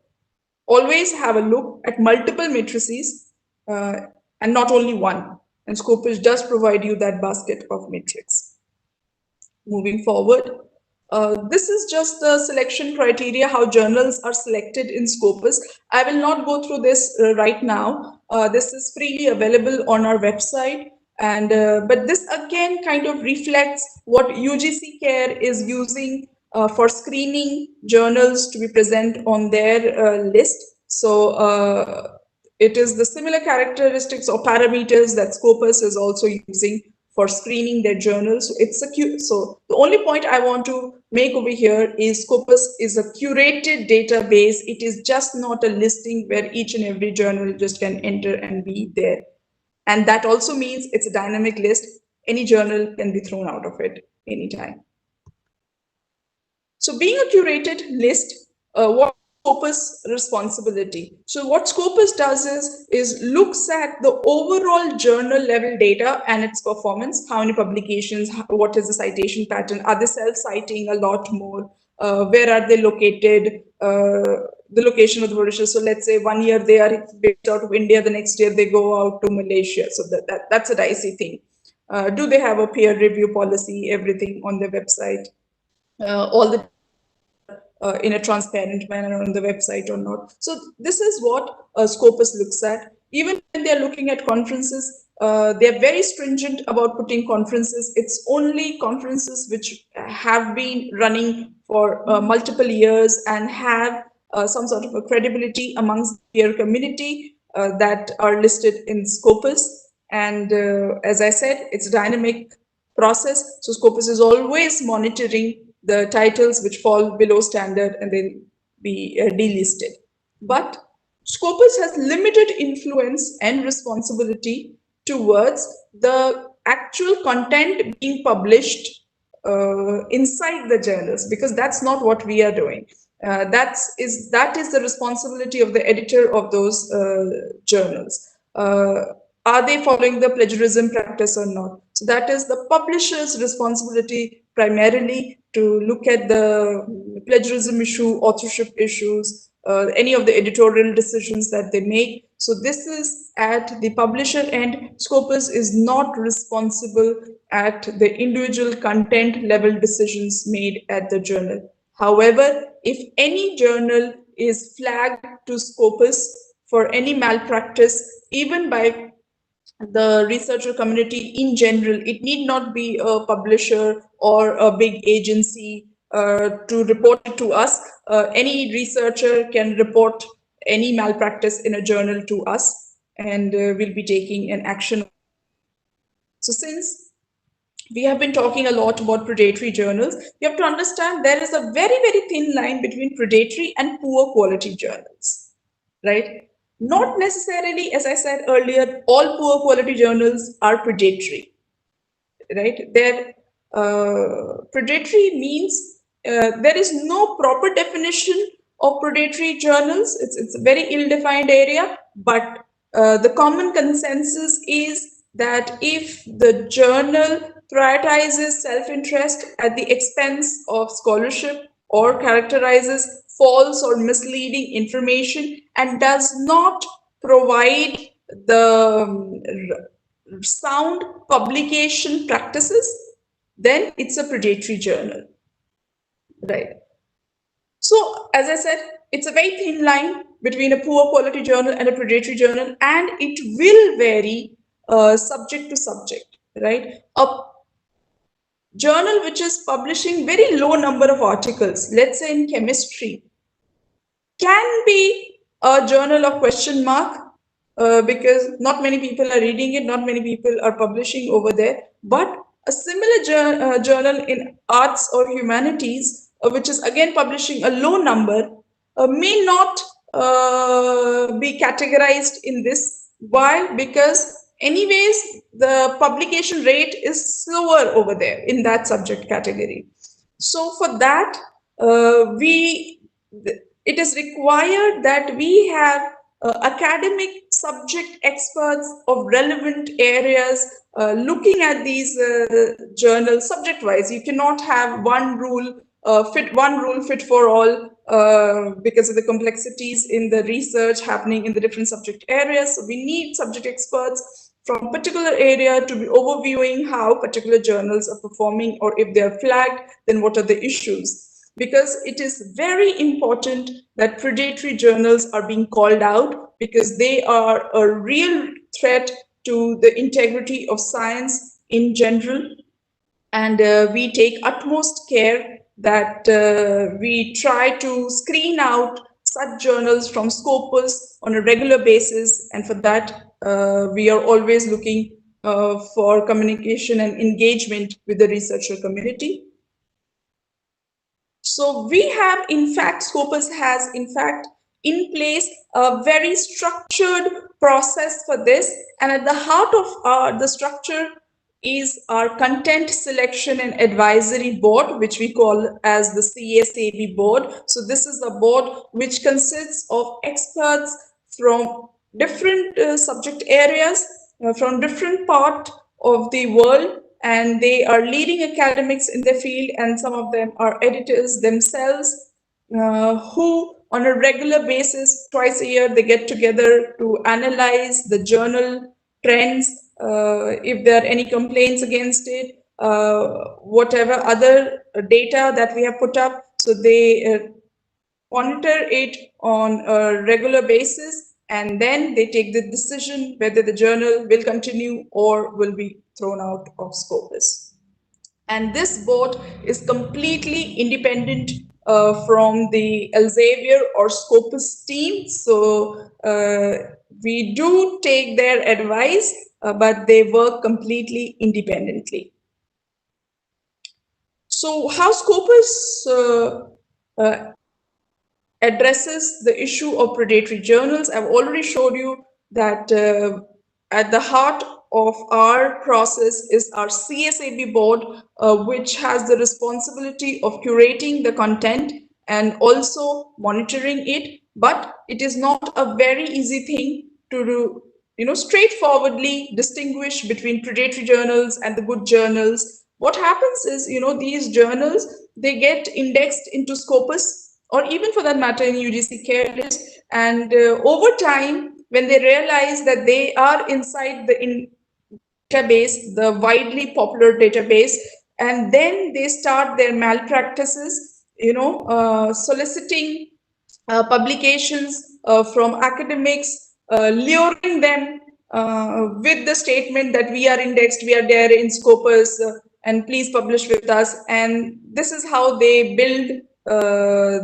always have a look at multiple matrices and not only one. And Scopus does provide you that basket of matrix. Moving forward, this is just the selection criteria, how journals are selected in Scopus. I will not go through this right now. This is freely available on our website. And but this again kind of reflects what UGC CARE is using for screening journals to be present on their list. So it is the similar characteristics or parameters that Scopus is also using for screening their journals. So the only point I want to make over here is Scopus is a curated database. It is just not a listing where each and every journal just can enter and be there. And that also means it's a dynamic list. Any journal can be thrown out of it anytime. So being a curated list, what Scopus responsibility? So what Scopus does is looks at the overall journal level data and its performance. How many publications? What is the citation pattern? Are they self-citing a lot more? Where are they located? The location of the publishers. So let's say 1 year they are based out of India, the next year they go out to Malaysia. So that's a dicey thing. Do they have a peer review policy? Everything on their website. All the in a transparent manner on the website or not. So this is what Scopus looks at. Even when they're looking at conferences, they're very stringent about putting conferences. It's only conferences which have been running for multiple years and have some sort of a credibility amongst the peer community that are listed in Scopus. And as I said, it's a dynamic process. So Scopus is always monitoring the titles which fall below standard and then be delisted. But Scopus has limited influence and responsibility towards the actual content being published inside the journals, because that's not what we are doing. That is the responsibility of the editor of those journals. Are they following the plagiarism practice or not? So that is the publisher's responsibility primarily to look at the plagiarism issue, authorship issues, any of the editorial decisions that they make. So this is at the publisher end. Scopus is not responsible at the individual content level decisions made at the journal. However, if any journal is flagged to Scopus for any malpractice, even by the researcher community in general, it need not be a publisher or a big agency to report it to us. Any researcher can report any malpractice in a journal to us, and we'll be taking an action. So since we have been talking a lot about predatory journals, you have to understand there is a very, very thin line between predatory and poor quality journals, right? Not necessarily, as I said earlier, all poor quality journals are predatory, right? Predatory means there is no proper definition of predatory journals. It's a very ill-defined area, but the common consensus is that if the journal prioritizes self-interest at the expense of scholarship or characterizes false or misleading information and does not provide the sound publication practices, then it's a predatory journal, right? So as I said, it's a very thin line between a poor quality journal and a predatory journal, and it will vary subject to subject, right? A journal which is publishing very low number of articles, let's say in chemistry, can be a journal of question mark because not many people are reading it, not many people are publishing over there. But a similar journal in arts or humanities, which is again publishing a low number, may not be categorized in this. Why? Because anyways, the publication rate is slower over there in that subject category. So for that, we it is required that we have academic subject experts of relevant areas looking at these journals subject wise. You cannot have one rule fit for all because of the complexities in the research happening in the different subject areas. So we need subject experts from a particular area to be overviewing how particular journals are performing, or if they are flagged, then what are the issues. Because it is very important that predatory journals are being called out, because they are a real threat to the integrity of science in general. And we take utmost care that we try to screen out such journals from Scopus on a regular basis. And for that, we are always looking for communication and engagement with the researcher community. So we have, in fact, Scopus has, in fact, in place a very structured process for this. And at the heart of the structure is our content selection and advisory board, which we call as the CSAB board. So this is a board which consists of experts from different subject areas, from different parts of the world, and they are leading academics in the field, and some of them are editors themselves, who on a regular basis, twice a year, they get together to analyze the journal trends, if there are any complaints against it, whatever other data that we have put up. So they monitor it on a regular basis, and then they take the decision whether the journal will continue or will be thrown out of Scopus. And this board is completely independent from the Elsevier or Scopus team. So we do take their advice, but they work completely independently. So how Scopus addresses the issue of predatory journals? I've already showed you that at the heart of our process is our CSAB board, which has the responsibility of curating the content and also monitoring it. But it is not a very easy thing to do, straightforwardly distinguish between predatory journals and the good journals. What happens is, these journals, they get indexed into Scopus, or even for that matter in UGC CARE list. And over time, when they realize that they are inside the database, the widely popular database, and then they start their malpractices, soliciting publications from academics, luring them with the statement that we are indexed, we are there in Scopus, and please publish with us. And this is how they build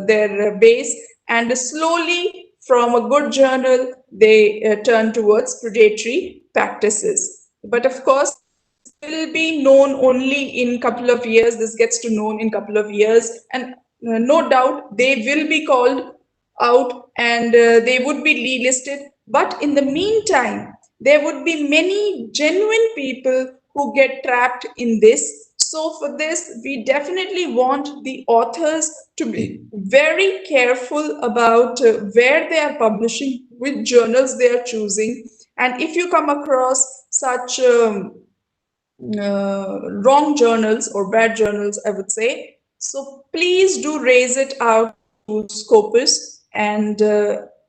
their base, and slowly from a good journal they turn towards predatory practices. But of course, will be known only in a couple of years. This gets to known in a couple of years, and no doubt they will be called out, and they would be delisted. But in the meantime, there would be many genuine people who get trapped in this. So for this, we definitely want the authors to be very careful about where they are publishing, which journals they are choosing. And if you come across such wrong journals or bad journals, I would say, so please do raise it out to Scopus. And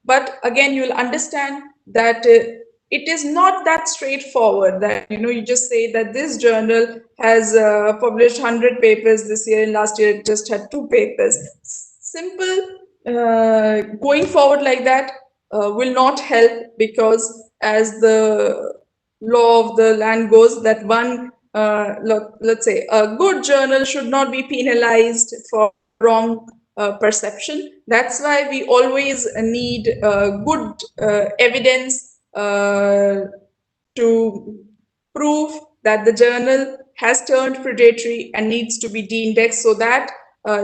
but again, you'll understand that it is not that straightforward that you just say that this journal has published 100 papers this year, and last year it just had 2 papers. Simple going forward like that will not help, because as the law of the land goes, that one, let's say, a good journal should not be penalized for wrong perception. That's why we always need good evidence to prove that the journal has turned predatory and needs to be de-indexed, so that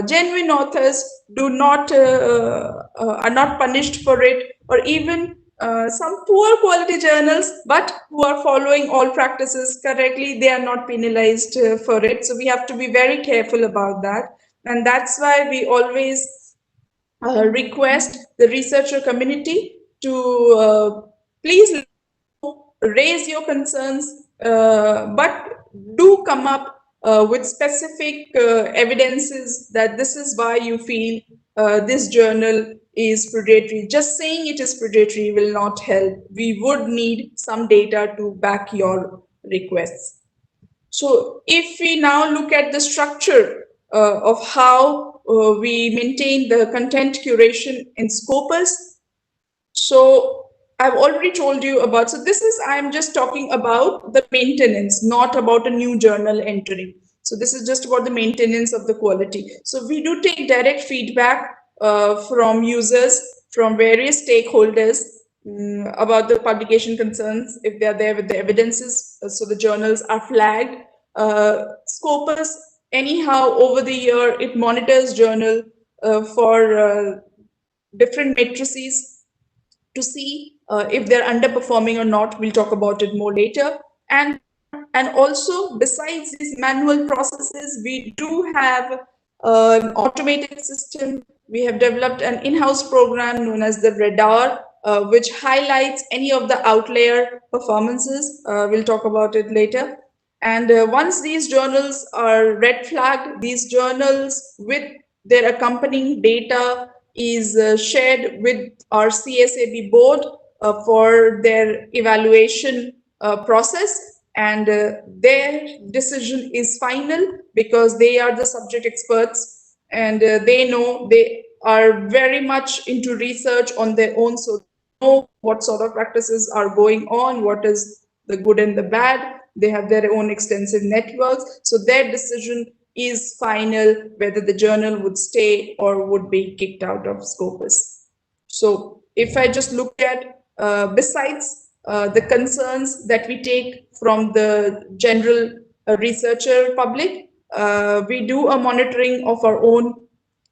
genuine authors are not punished for it, or even some poor quality journals, but who are following all practices correctly, they are not penalized for it. So we have to be very careful about that. And that's why we always request the researcher community to please raise your concerns, but do come up with specific evidences that this is why you feel this journal is predatory. Just saying it is predatory will not help. We would need some data to back your requests. So if we now look at the structure of how we maintain the content curation in Scopus, so I've already told you about, so this is, I'm just talking about the maintenance, not about a new journal entry. So this is just about the maintenance of the quality. So we do take direct feedback from users, from various stakeholders about the publication concerns, if they're there with the evidences. So the journals are flagged. Scopus, anyhow, over the year, it monitors journal for different matrices to see if they're underperforming or not. We'll talk about it more later. And also, besides these manual processes, we do have an automated system. We have developed an in-house program known as the Radar, which highlights any of the outlier performances. We'll talk about it later. And once these journals are red flagged, these journals with their accompanying data is shared with our CSAB board for their evaluation process, and their decision is final because they are the subject experts, and they know, they are very much into research on their own, so they know what sort of practices are going on, what is the good and the bad. They have their own extensive networks, so their decision is final whether the journal would stay or would be kicked out of Scopus. So if I just look at, besides the concerns that we take from the general researcher public, we do a monitoring of our own,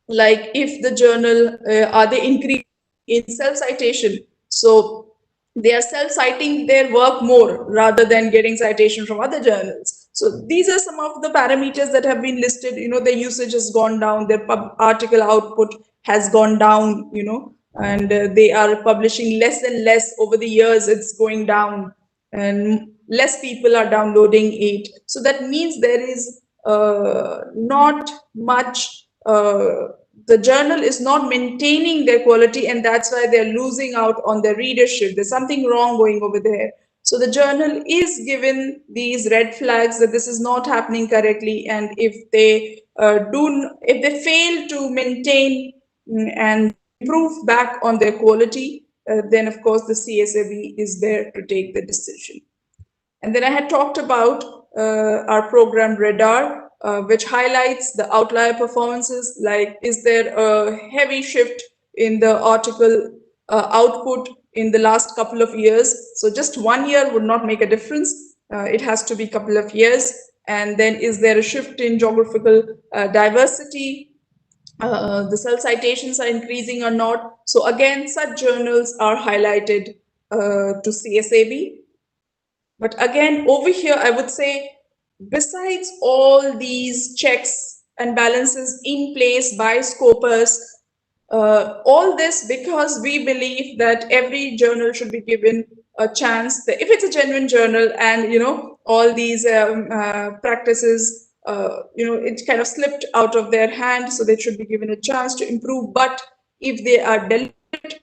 like if the journal, are they increasing in self-citation? So they are self-citing their work more rather than getting citation from other journals. So these are some of the parameters that have been listed. You know, their usage has gone down, their article output has gone down, you know, and they are publishing less and less over the years. It's going down, and less people are downloading it. So that means there is not much, the journal is not maintaining their quality, and that's why they're losing out on their readership. There's something wrong going over there. So the journal is given these red flags that this is not happening correctly, and if they if they fail to maintain and improve back on their quality, then of course the CSAB is there to take the decision. And then I had talked about our program Radar, which highlights the outlier performances, like is there a heavy shift in the article output in the last couple of years. So just 1 year would not make a difference. It has to be a couple of years. And then is there a shift in geographical diversity? The self-citations are increasing or not. So again, such journals are highlighted to CSAB. But again, over here, I would say, besides all these checks and balances in place by Scopus, all this because we believe that every journal should be given a chance, that if it's a genuine journal and, you know, all these practices, you know, it kind of slipped out of their hand, so they should be given a chance to improve. But if they are deliberate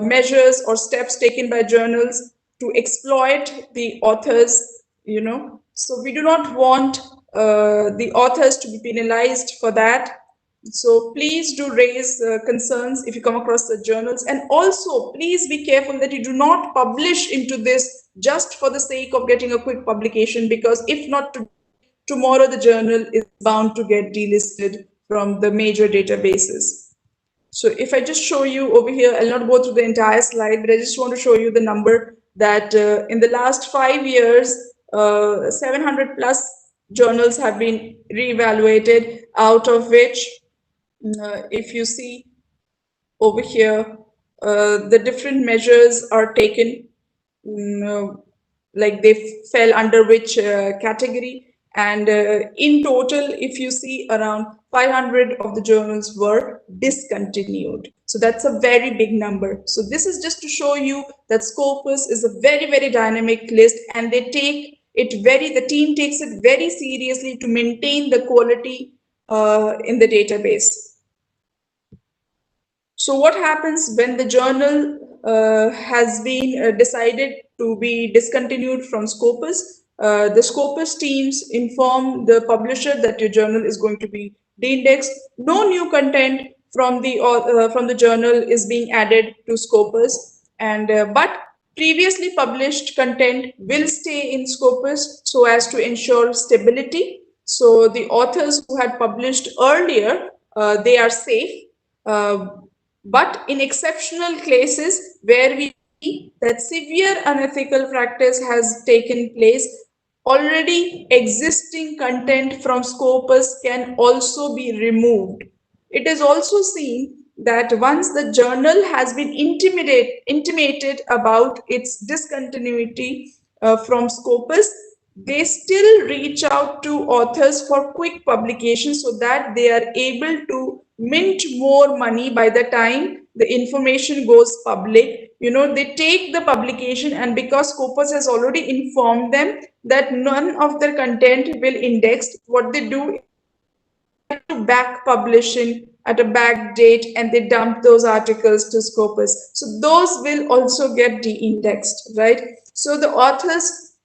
measures or steps taken by journals to exploit the authors, you know, so we do not want the authors to be penalized for that. So please do raise concerns if you come across the journals, and also please be careful that you do not publish into this just for the sake of getting a quick publication, because if not tomorrow the journal is bound to get delisted from the major databases. So if I just show you over here, I'll not go through the entire slide, but I just want to show you the number that in the last 5 years, 700 plus journals have been reevaluated, out of which if you see over here, the different measures are taken, like they fell under which category. And in total, if you see, around 500 of the journals were discontinued. So that's a very big number. So this is just to show you that Scopus is a very, very dynamic list, and they take it the team takes it very seriously to maintain the quality in the database. So what happens when the journal has been decided to be discontinued from Scopus? The Scopus teams inform the publisher that your journal is going to be de-indexed. No new content from the journal is being added to Scopus, and but previously published content will stay in Scopus so as to ensure stability. So the authors who had published earlier, they are safe. But in exceptional cases where we see that severe unethical practice has taken place, already existing content from Scopus can also be removed. It is also seen that once the journal has been intimated about its discontinuity from Scopus, they still reach out to authors for quick publication so that they are able to mint more money by the time the information goes public. They take the publication, and because Scopus has already informed them that none of their content will index, what they do is to back publishing at a back date, and they dump those articles to Scopus. So those will also get de-indexed, right? So the authors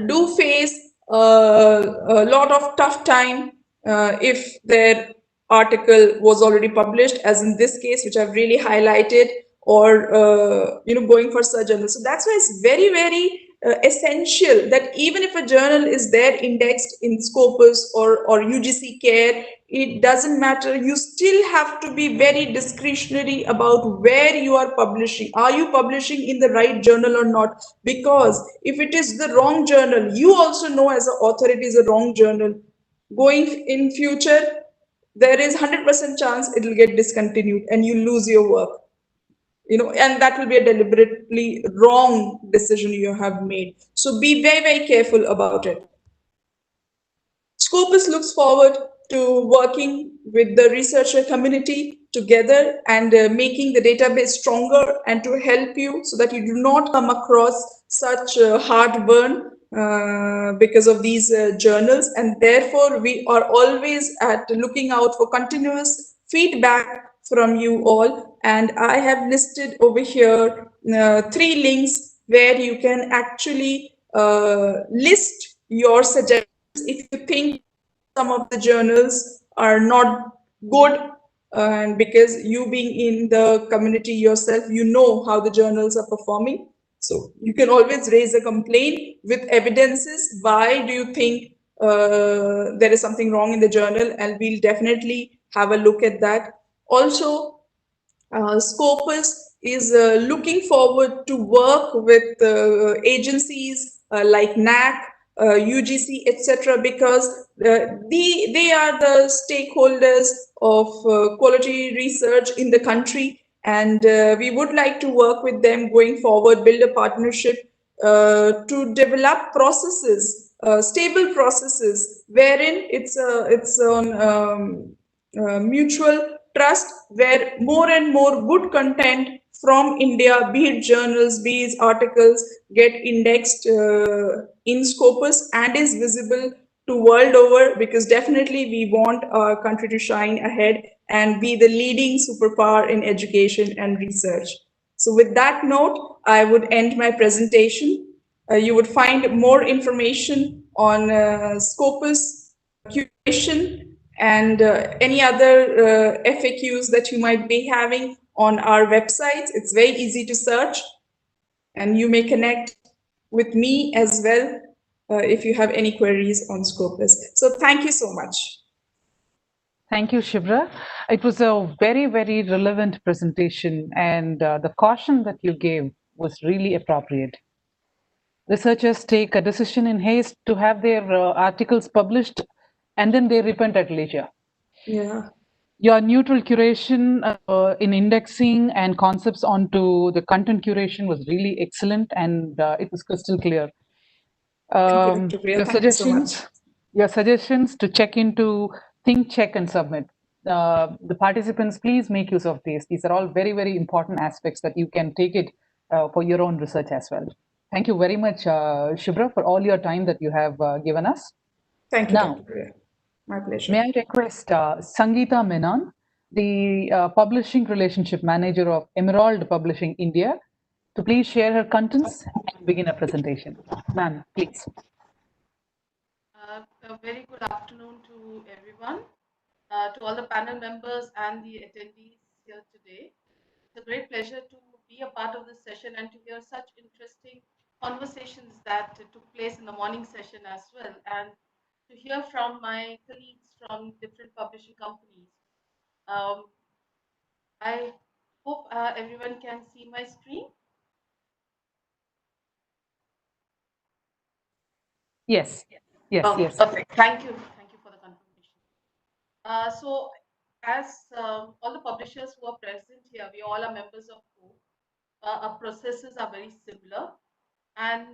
do face a lot of tough time if their article was already published, as in this case, which I've really highlighted, or going for such journals. So that's why it's very, very essential that even if a journal is there indexed in Scopus or UGC CARE, it doesn't matter. You still have to be very discretionary about where you are publishing. Are you publishing in the right journal or not? Because if it is the wrong journal, you also know as an author it is a wrong journal. Going in future, there is 100% chance it will get discontinued and you lose your work. And that will be a deliberately wrong decision you have made. So be very, very careful about it. Scopus looks forward to working with the researcher community together and making the database stronger, and to help you so that you do not come across such heartburn because of these journals. And therefore, we are always looking out for continuous feedback from you all. And I have listed over here 3 links where you can actually list your suggestions if you think some of the journals are not good, and because you being in the community yourself, you know how the journals are performing. So you can always raise a complaint with evidences. Why do you think there is something wrong in the journal? And we'll definitely have a look at that. Also, Scopus is looking forward to work with agencies like NAAC, UGC, etc., because they are the stakeholders of quality research in the country, and we would like to work with them going forward, build a partnership to develop processes, stable processes, wherein it's on mutual trust, where more and more good content from India, be it journals, be it articles, get indexed in Scopus and is visible to world over, because definitely we want our country to shine ahead and be the leading superpower in education and research. So with that note, I would end my presentation. You would find more information on Scopus, curation, and any other FAQs that you might be having on our website. It's very easy to search, and you may connect with me as well if you have any queries on Scopus. So thank you so much. Thank you, Shubhra. It was a very, very relevant presentation, and the caution that you gave was really appropriate. Researchers take a decision in haste to have their articles published, and then they repent at leisure. Yeah. Your neutral curation in indexing and concepts onto the content curation was really excellent, and it was crystal clear. Thank you, Dr. Priya. Thank you so much. Your suggestions to check into think, check, and submit. The participants, please make use of these. These are all very, very important aspects that you can take it for your own research as well. Thank you very much, Shubhra, for all your time that you have given us. Thank you, Now, Dr. Priya. My pleasure. may I request Sangeeta Menon, the Publishing Relationship Manager of Emerald Publishing India, to please share her contents and begin her presentation. Ma'am, please. A very good afternoon to everyone, to all the panel members and the attendees here today. It's a great pleasure to be a part of this session and to hear such interesting conversations that took place in the morning session as well, and to hear from my colleagues from different publishing companies. I hope everyone can see my screen. Yes, yes, okay, yes. Perfect. Thank you for the confirmation. So, as all the publishers who are present here, we all are members of CORE. Our processes are very similar, and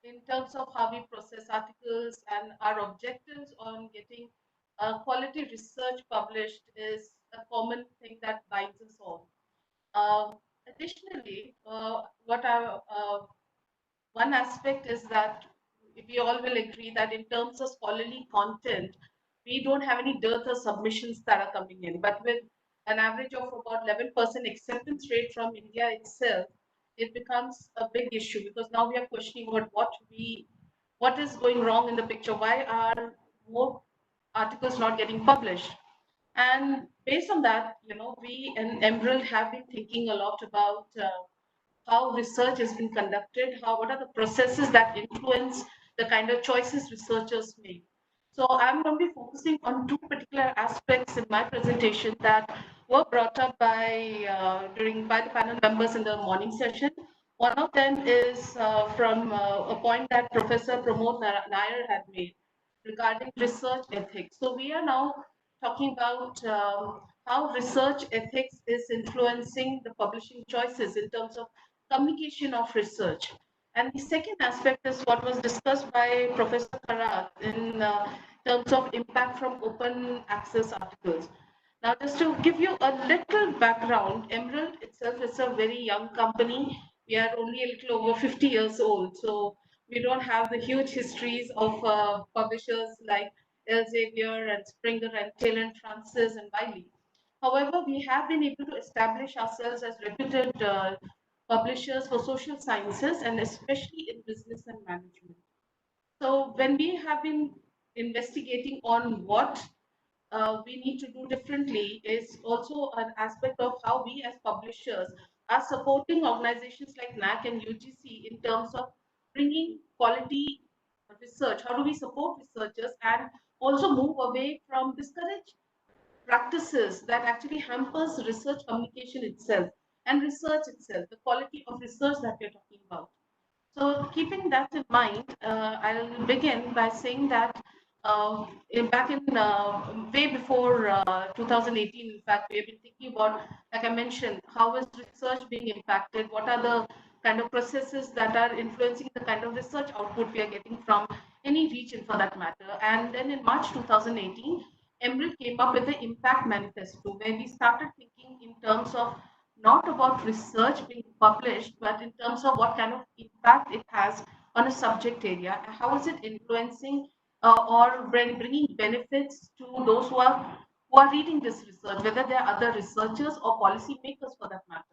in terms of how we process articles and our objectives on getting quality research published is a common thing that binds us all. Additionally, one aspect is that we all will agree that in terms of scholarly content, we don't have any dearth of submissions that are coming in. But with an average of about 11% acceptance rate from India itself, it becomes a big issue, because now we are questioning what is going wrong in the picture. Why are more articles not getting published? And based on that, we in Emerald have been thinking a lot about how research has been conducted, what are the processes that influence the kind of choices researchers make. So I'm going to be focusing on two particular aspects in my presentation that were brought up by the panel members in the morning session. One of them is from a point that Professor Pramod Nair had made regarding research ethics. So we are now talking about how research ethics is influencing the publishing choices in terms of communication of research. And the second aspect is what was discussed by Professor Karat in terms of impact from open access articles. Now, just to give you a little background, Emerald itself is a very young company. We are only a little over 50 years old, so we don't have the huge histories of publishers like Elsevier and Springer and Taylor and Francis and Wiley. However, we have been able to establish ourselves as reputed publishers for social sciences, and especially in business and management. So when we have been investigating on what we need to do differently is also an aspect of how we as publishers are supporting organizations like NAAC and UGC in terms of bringing quality research. How do we support researchers and also move away from discourage practices that actually hampers research communication itself and research itself, the quality of research that we're talking about. So keeping that in mind, I'll begin by saying that back in way before 2018, in fact, we have been thinking about, like I mentioned, how is research being impacted? What are the kind of processes that are influencing the kind of research output we are getting from any region for that matter? And then in March 2018, Emerald came up with the Impact Manifesto, where we started thinking in terms of not about research being published, but in terms of what kind of impact it has on a subject area. How is it influencing or bringing benefits to those who are reading this research, whether they are other researchers or policy makers for that matter.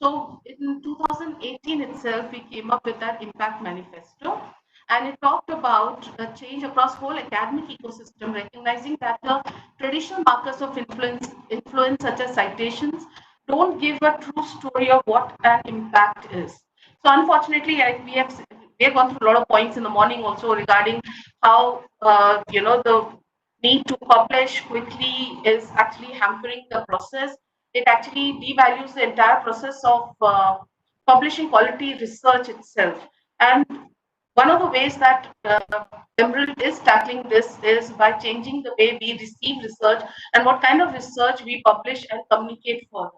So in 2018 itself, we came up with that Impact Manifesto, and it talked about a change across whole academic ecosystem, recognizing that the traditional markers of influence such as citations don't give a true story of what an impact is. So unfortunately, we have gone through a lot of points in the morning also regarding how the need to publish quickly is actually hampering the process. It actually devalues the entire process of publishing quality research itself. And one of the ways that Emerald is tackling this is by changing the way we receive research and what kind of research we publish and communicate further.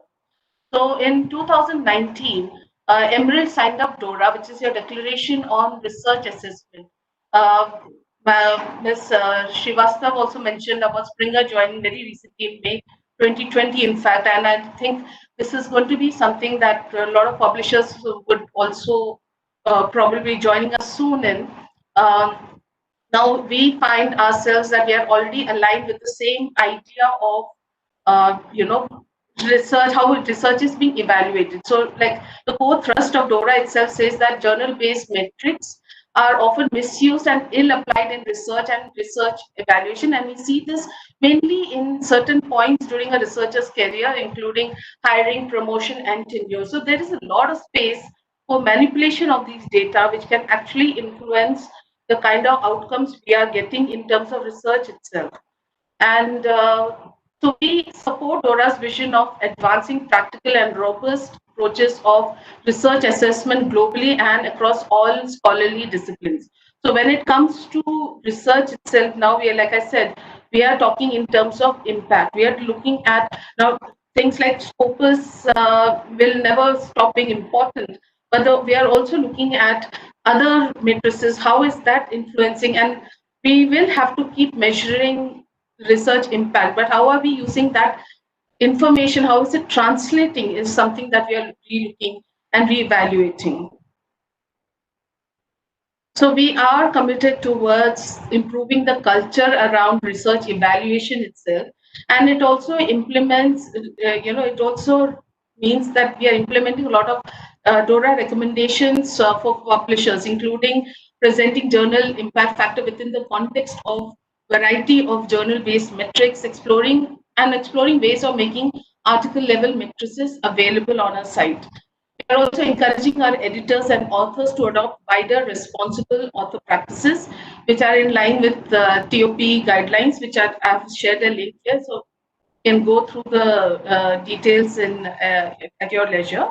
So in 2019, Emerald signed up DORA, which is your Declaration on Research Assessment. Ms. Srivastav also mentioned about Springer joining very recently in May 2020, in fact, and I think this is going to be something that a lot of publishers would also probably joining us soon in. Now we find ourselves that we are already aligned with the same idea of, research, how research is being evaluated. So like the core thrust of DORA itself says that journal-based metrics are often misused and ill applied in research and research evaluation. And we see this mainly in certain points during a researcher's career, including hiring, promotion, and tenure. So there is a lot of space for manipulation of these data, which can actually influence the kind of outcomes we are getting in terms of research itself. And so we support DORA's vision of advancing practical and robust approaches of research assessment globally and across all scholarly disciplines. So when it comes to research itself, now we are, like I said, we are talking in terms of impact. We are looking at now things like Scopus will never stop being important, but we are also looking at other matrices. How is that influencing? And we will have to keep measuring research impact, but how are we using that information? How is it translating is something that we are re-looking and re-evaluating. So we are committed towards improving the culture around research evaluation itself, and it also implements, it also means that we are implementing a lot of DORA recommendations for publishers, including presenting journal impact factor within the context of variety of journal-based metrics, exploring ways of making article-level matrices available on our site. We are also encouraging our editors and authors to adopt wider responsible author practices, which are in line with the TOP guidelines, which I've shared a link here, so you can go through the details at your leisure.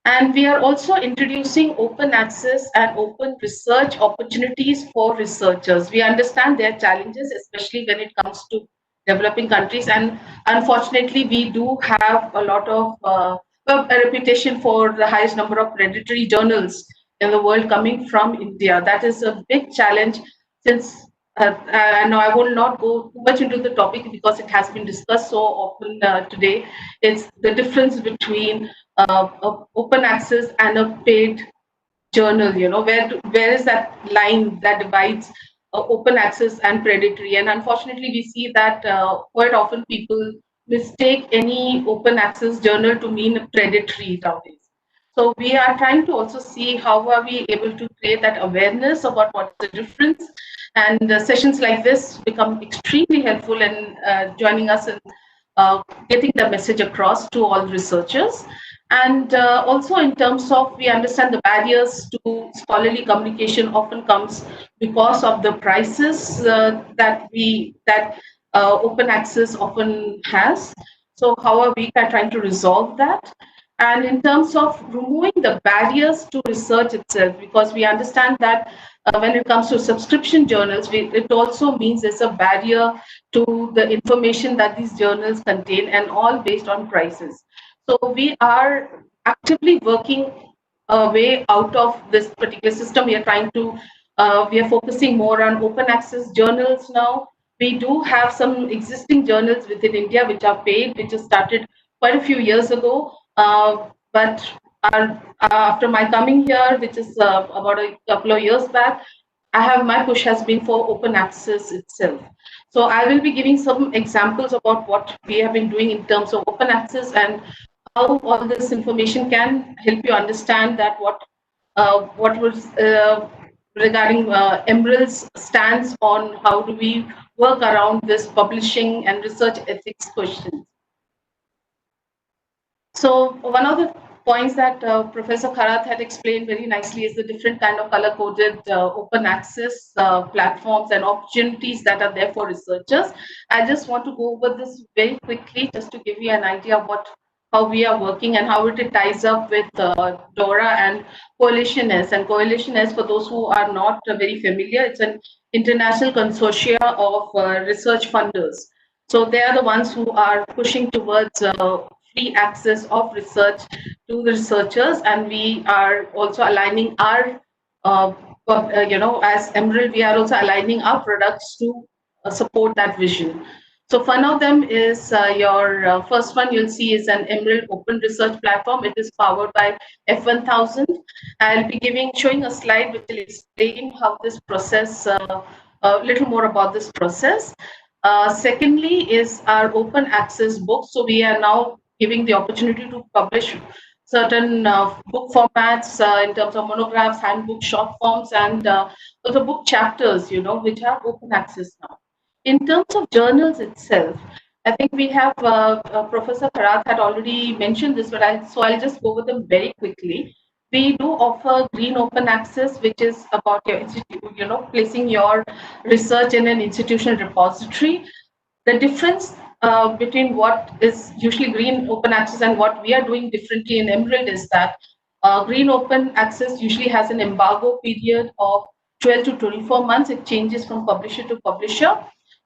And we are also introducing open access and open research opportunities for researchers. We understand their challenges, especially when it comes to developing countries. And unfortunately, we do have a lot of a reputation for the highest number of predatory journals in the world coming from India. That is a big challenge since no, I will not go too much into the topic because it has been discussed so often today. It's the difference between open access and a paid journal. Where is that line that divides open access and predatory? And unfortunately, we see that quite often people mistake any open access journal to mean predatory nowadays. So we are trying to also see how are we able to create that awareness about what's the difference. And sessions like this become extremely helpful in joining us in getting the message across to all researchers. And also in terms of, we understand the barriers to scholarly communication often comes because of the prices that open access often has. So how are we trying to resolve that? And in terms of removing the barriers to research itself, because we understand that when it comes to subscription journals, it also means there's a barrier to the information that these journals contain, and all based on prices. So we are actively working a way out of this particular system. We are trying to, we are focusing more on open access journals now. We do have some existing journals within India which are paid, which just started quite a few years ago. But after my coming here, which is about a couple of years back, my push has been for open access itself. So I will be giving some examples about what we have been doing in terms of open access and how all this information can help you understand that what was regarding Emerald's stance on how do we work around this publishing and research ethics questions. So one of the points that Professor Kharath had explained very nicely is the different kind of color-coded open access platforms and opportunities that are there for researchers. I just want to go over this very quickly just to give you an idea of how we are working and how it ties up with DORA and Coalition S. And Coalition S, for those who are not very familiar, it's an international consortia of research funders. So they are the ones who are pushing towards free access of research to the researchers, and we are also aligning our as Emerald, we are also aligning our products to support that vision. So one of them is your first one you'll see is an Emerald Open Research Platform. It is powered by F1000. I'll be showing a slide which will explain how this process, a little more about this process. Secondly is our open access book. So we are now giving the opportunity to publish certain book formats in terms of monographs, handbook, short forms, and also book chapters, which are open access now. In terms of journals itself, I think we have Professor Karat had already mentioned this, but I'll just go over them very quickly. We do offer green open access, which is about your institute, placing your research in an institutional repository. The difference between what is usually green open access and what we are doing differently in Emerald is that green open access usually has an embargo period of 12 to 24 months. It changes from publisher to publisher,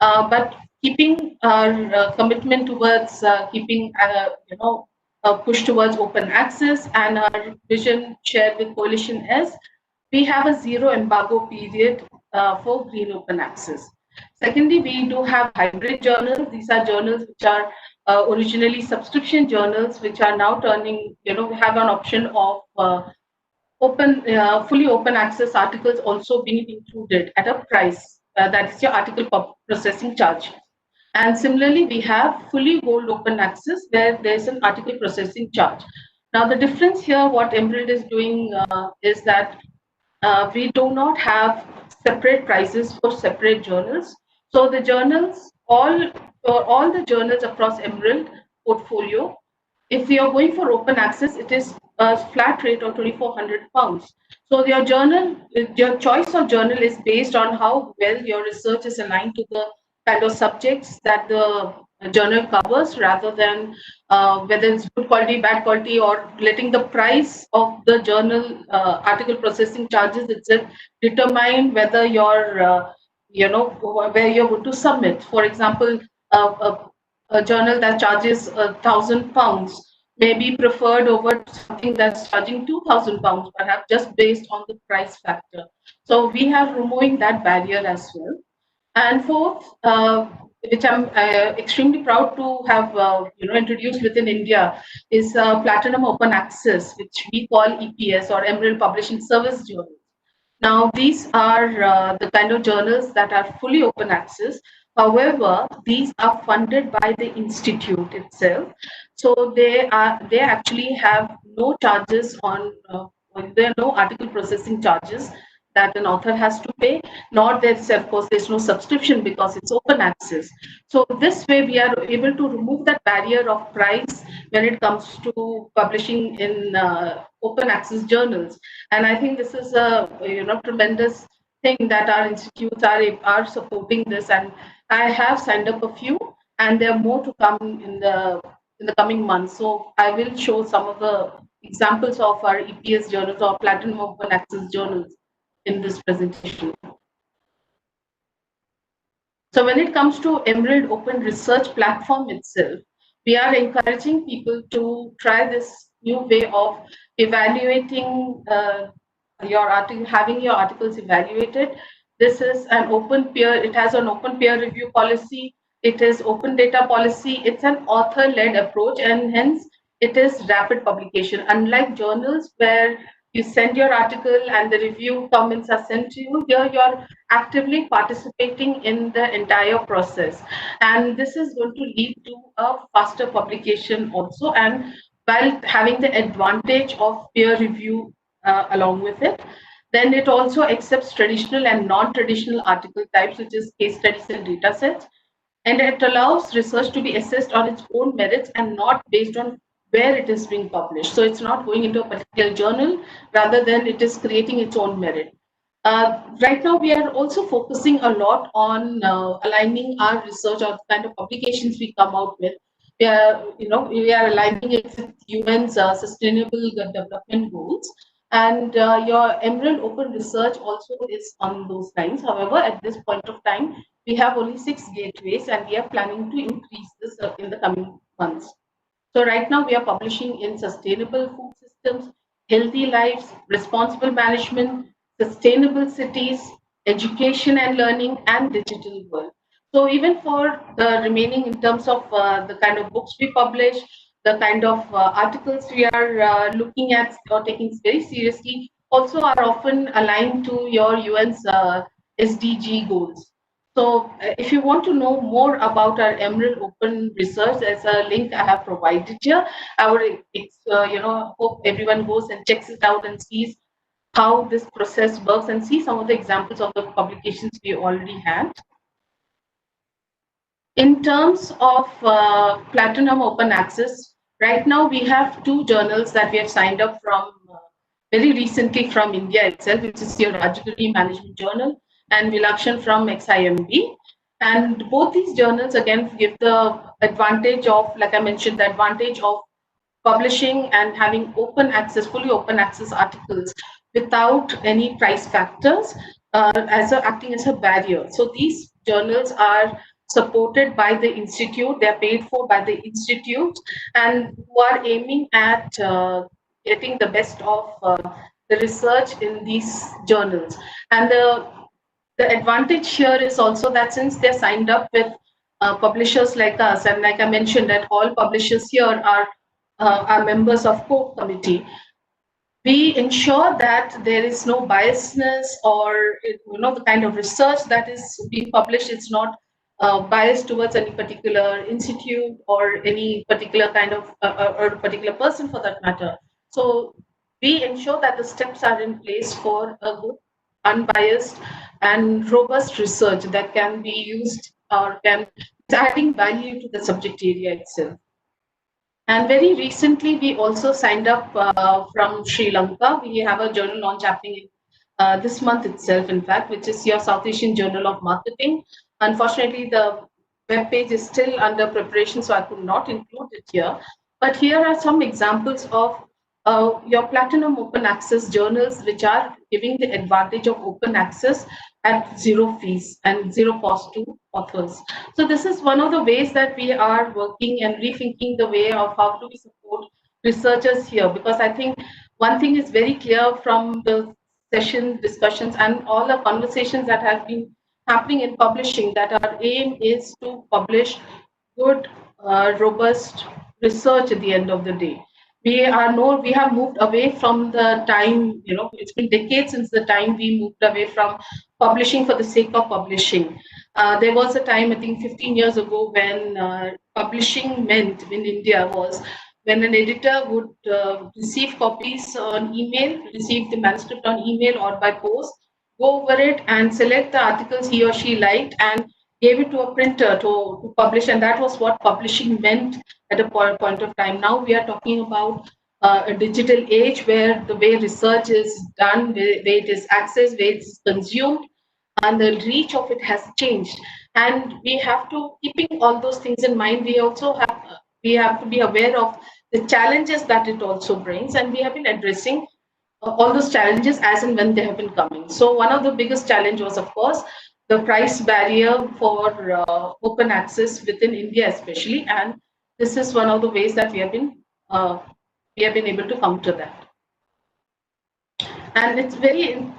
but keeping our commitment towards keeping push towards open access and our vision shared with Coalition S, we have a zero embargo period for green open access. Secondly, we do have hybrid journals. These are journals which are originally subscription journals, which are now turning, we have an option of fully open access articles also being included at a price that is your article processing charge. And similarly, we have fully gold open access where there's an article processing charge. Now, the difference here, what Emerald is doing is that we do not have separate prices for separate journals. So the journals, all the journals across Emerald portfolio, if we are going for open access, it is a flat rate of £2,400. So your journal, your choice of journal is based on how well your research is aligned to the kind of subjects that the journal covers, rather than whether it's good quality, bad quality, or letting the price of the journal article processing charges itself determine whether you're, where you're going to submit. For example, a journal that charges £1,000 may be preferred over something that's charging £2,000, perhaps just based on the price factor. So we have removing that barrier as well. And fourth, which I'm extremely proud to have introduced within India, is Platinum Open Access, which we call EPS, or Emerald Publishing Service Journals. Now, these are the kind of journals that are fully open access. However, these are funded by the institute itself, so they actually have no charges on. There are no article processing charges that an author has to pay, nor there's, of course, there's no subscription because it's open access. So this way we are able to remove that barrier of price when it comes to publishing in open access journals. And I think this is a tremendous thing that our institutes are supporting this, and I have signed up a few, and there are more to come in the coming months. So I will show some of the examples of our EPS journals or Platinum Open Access journals in this presentation. So when it comes to Emerald Open Research Platform itself, we are encouraging people to try this new way of evaluating your article, having your articles evaluated. This is an open peer, it has an open peer review policy, it is open data policy, it's an author-led approach, and hence it is rapid publication. Unlike journals where you send your article and the review comments are sent to you, here you're actively participating in the entire process. And this is going to lead to a faster publication also, and while having the advantage of peer review along with it. Then it also accepts traditional and non-traditional article types, which is case studies and data sets. And it allows research to be assessed on its own merits and not based on where it is being published. So it's not going into a particular journal, rather than it is creating its own merit. Right now, we are also focusing a lot on aligning our research or the kind of publications we come out with. We are aligning it with UN's Sustainable Development Goals. And your Emerald Open Research also is on those lines. However, at this point of time, we have only 6 gateways, and we are planning to increase this in the coming months. So right now we are publishing in sustainable food systems, healthy lives, responsible management, sustainable cities, education and learning, and digital world. So even for the remaining in terms of the kind of books we publish, the kind of articles we are looking at or taking very seriously also are often aligned to your UN's SDG goals. So if you want to know more about our Emerald Open Research, there's a link I have provided here. I would, hope everyone goes and checks it out and sees how this process works and see some of the examples of the publications we already had. In terms of Platinum Open Access, right now we have 2 journals that we have signed up from very recently from India itself, which is your Rajagiri Management Journal and Vilakshan from XIMB. And both these journals again give the advantage of, like I mentioned, the advantage of publishing and having open access, fully open access articles without any price factors acting as a barrier. So these journals are supported by the institute, they're paid for by the institute, and who are aiming at getting the best of the research in these journals. And the advantage here is also that since they're signed up with publishers like us, and like I mentioned that all publishers here are members of core committee, we ensure that there is no biasness or the kind of research that is being published. It's not biased towards any particular institute or any particular kind of or particular person for that matter. So we ensure that the steps are in place for a good, unbiased and robust research that can be used or can is adding value to the subject area itself. And very recently, we also signed up from Sri Lanka. We have a journal launch happening this month itself, in fact, which is your South Asian Journal of Marketing. Unfortunately, the web page is still under preparation, so I could not include it here. But here are some examples of your Platinum Open Access journals, which are giving the advantage of open access at zero fees and zero cost to authors. So this is one of the ways that we are working and rethinking the way of how do we support researchers here, because I think one thing is very clear from the session discussions and all the conversations that have been happening in publishing, that our aim is to publish good, robust research at the end of the day. We have moved away from the time, it's been decades since the time we moved away from publishing for the sake of publishing. There was a time, I think 15 years ago, when publishing meant in India was when an editor would receive copies on email, receive the manuscript on email or by post, go over it and select the articles he or she liked and gave it to a printer to publish, and that was what publishing meant at a point of time. Now we are talking about a digital age where the way research is done, where it is accessed, where it is consumed, and the reach of it has changed. And we have to, keeping all those things in mind, we have to be aware of the challenges that it also brings, and we have been addressing all those challenges as and when they have been coming. So one of the biggest challenge was, of course, the price barrier for open access within India, especially, and this is one of the ways that we have been able to counter that. And it's very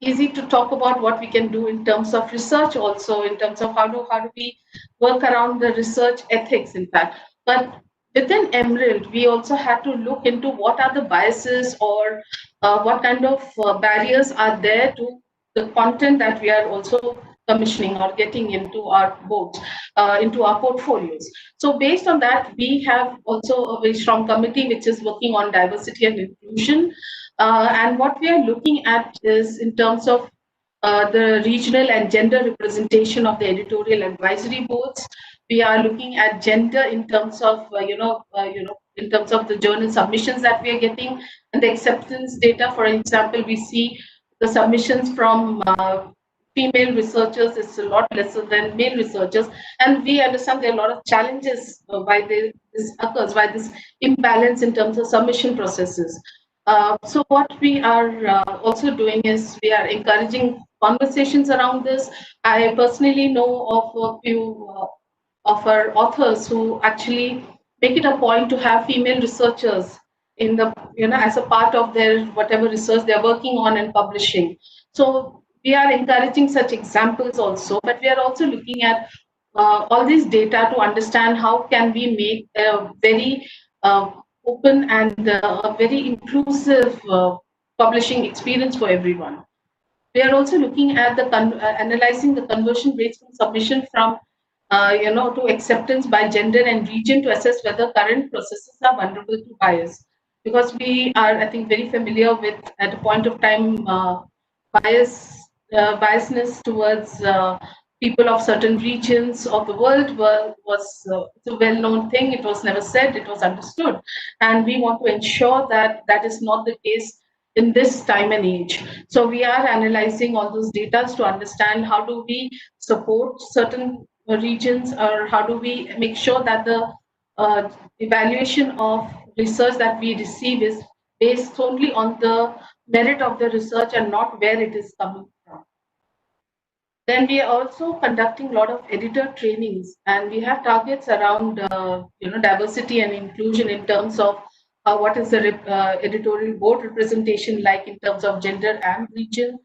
easy to talk about what we can do in terms of research, also in terms of how do we work around the research ethics, in fact. But within Emerald, we also had to look into what are the biases or what kind of barriers are there to the content that we are also commissioning or getting into our boards, into our portfolios. So based on that, we have also a very strong committee which is working on diversity and inclusion. And what we are looking at is in terms of the regional and gender representation of the editorial advisory boards. We are looking at gender in terms of in terms of the journal submissions that we are getting and the acceptance data. For example, we see the submissions from female researchers is a lot lesser than male researchers, and we understand there are a lot of challenges why this occurs, why this imbalance in terms of submission processes. So what we are also doing is we are encouraging conversations around this. I personally know of a few of our authors who actually make it a point to have female researchers in the as a part of their whatever research they're working on and publishing. So we are encouraging such examples also, but we are also looking at all these data to understand how can we make a very open and a very inclusive publishing experience for everyone. We are also looking at the analyzing the conversion rates from submission from to acceptance by gender and region to assess whether current processes are vulnerable to bias. Because we are, I think, very familiar with at a point of time biasness towards people of certain regions of the world was it's a well-known thing. It was never said, it was understood, and we want to ensure that that is not the case in this time and age. So we are analyzing all those data to understand how do we support certain regions, or how do we make sure that the evaluation of research that we receive is based only on the merit of the research and not where it is coming from. Then we are also conducting a lot of editor trainings, and we have targets around diversity and inclusion in terms of what is the editorial board representation like in terms of gender and region.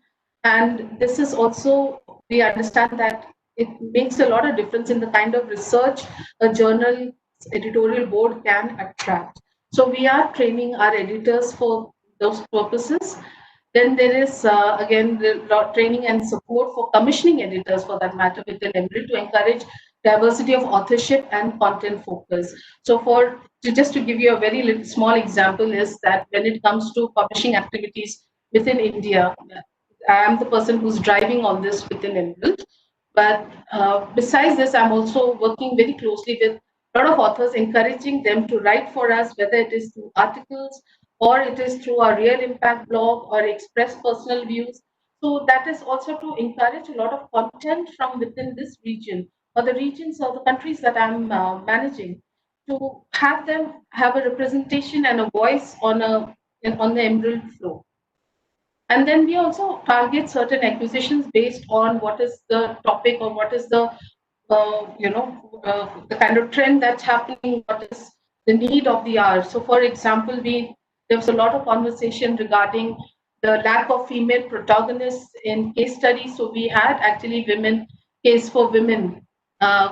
And this is also, we understand that it makes a lot of difference in the kind of research a journal editorial board can attract. So we are training our editors for those purposes. Then there is again the training and support for commissioning editors, for that matter, within Emerald to encourage diversity of authorship and content focus. So just to give you a very little small example is that when it comes to publishing activities within India, I am the person who's driving all this within Emerald. But besides this, I'm also working very closely with a lot of authors, encouraging them to write for us, whether it is through articles or it is through our real impact blog or express personal views. So that is also to encourage a lot of content from within this region or the regions or the countries that I'm managing, to have them have a representation and a voice on the Emerald flow. And then we also target certain acquisitions based on what is the topic or what is the the kind of trend that's happening, what is the need of the hour. So, for example, there was a lot of conversation regarding the lack of female protagonists in case studies. So we had actually case for women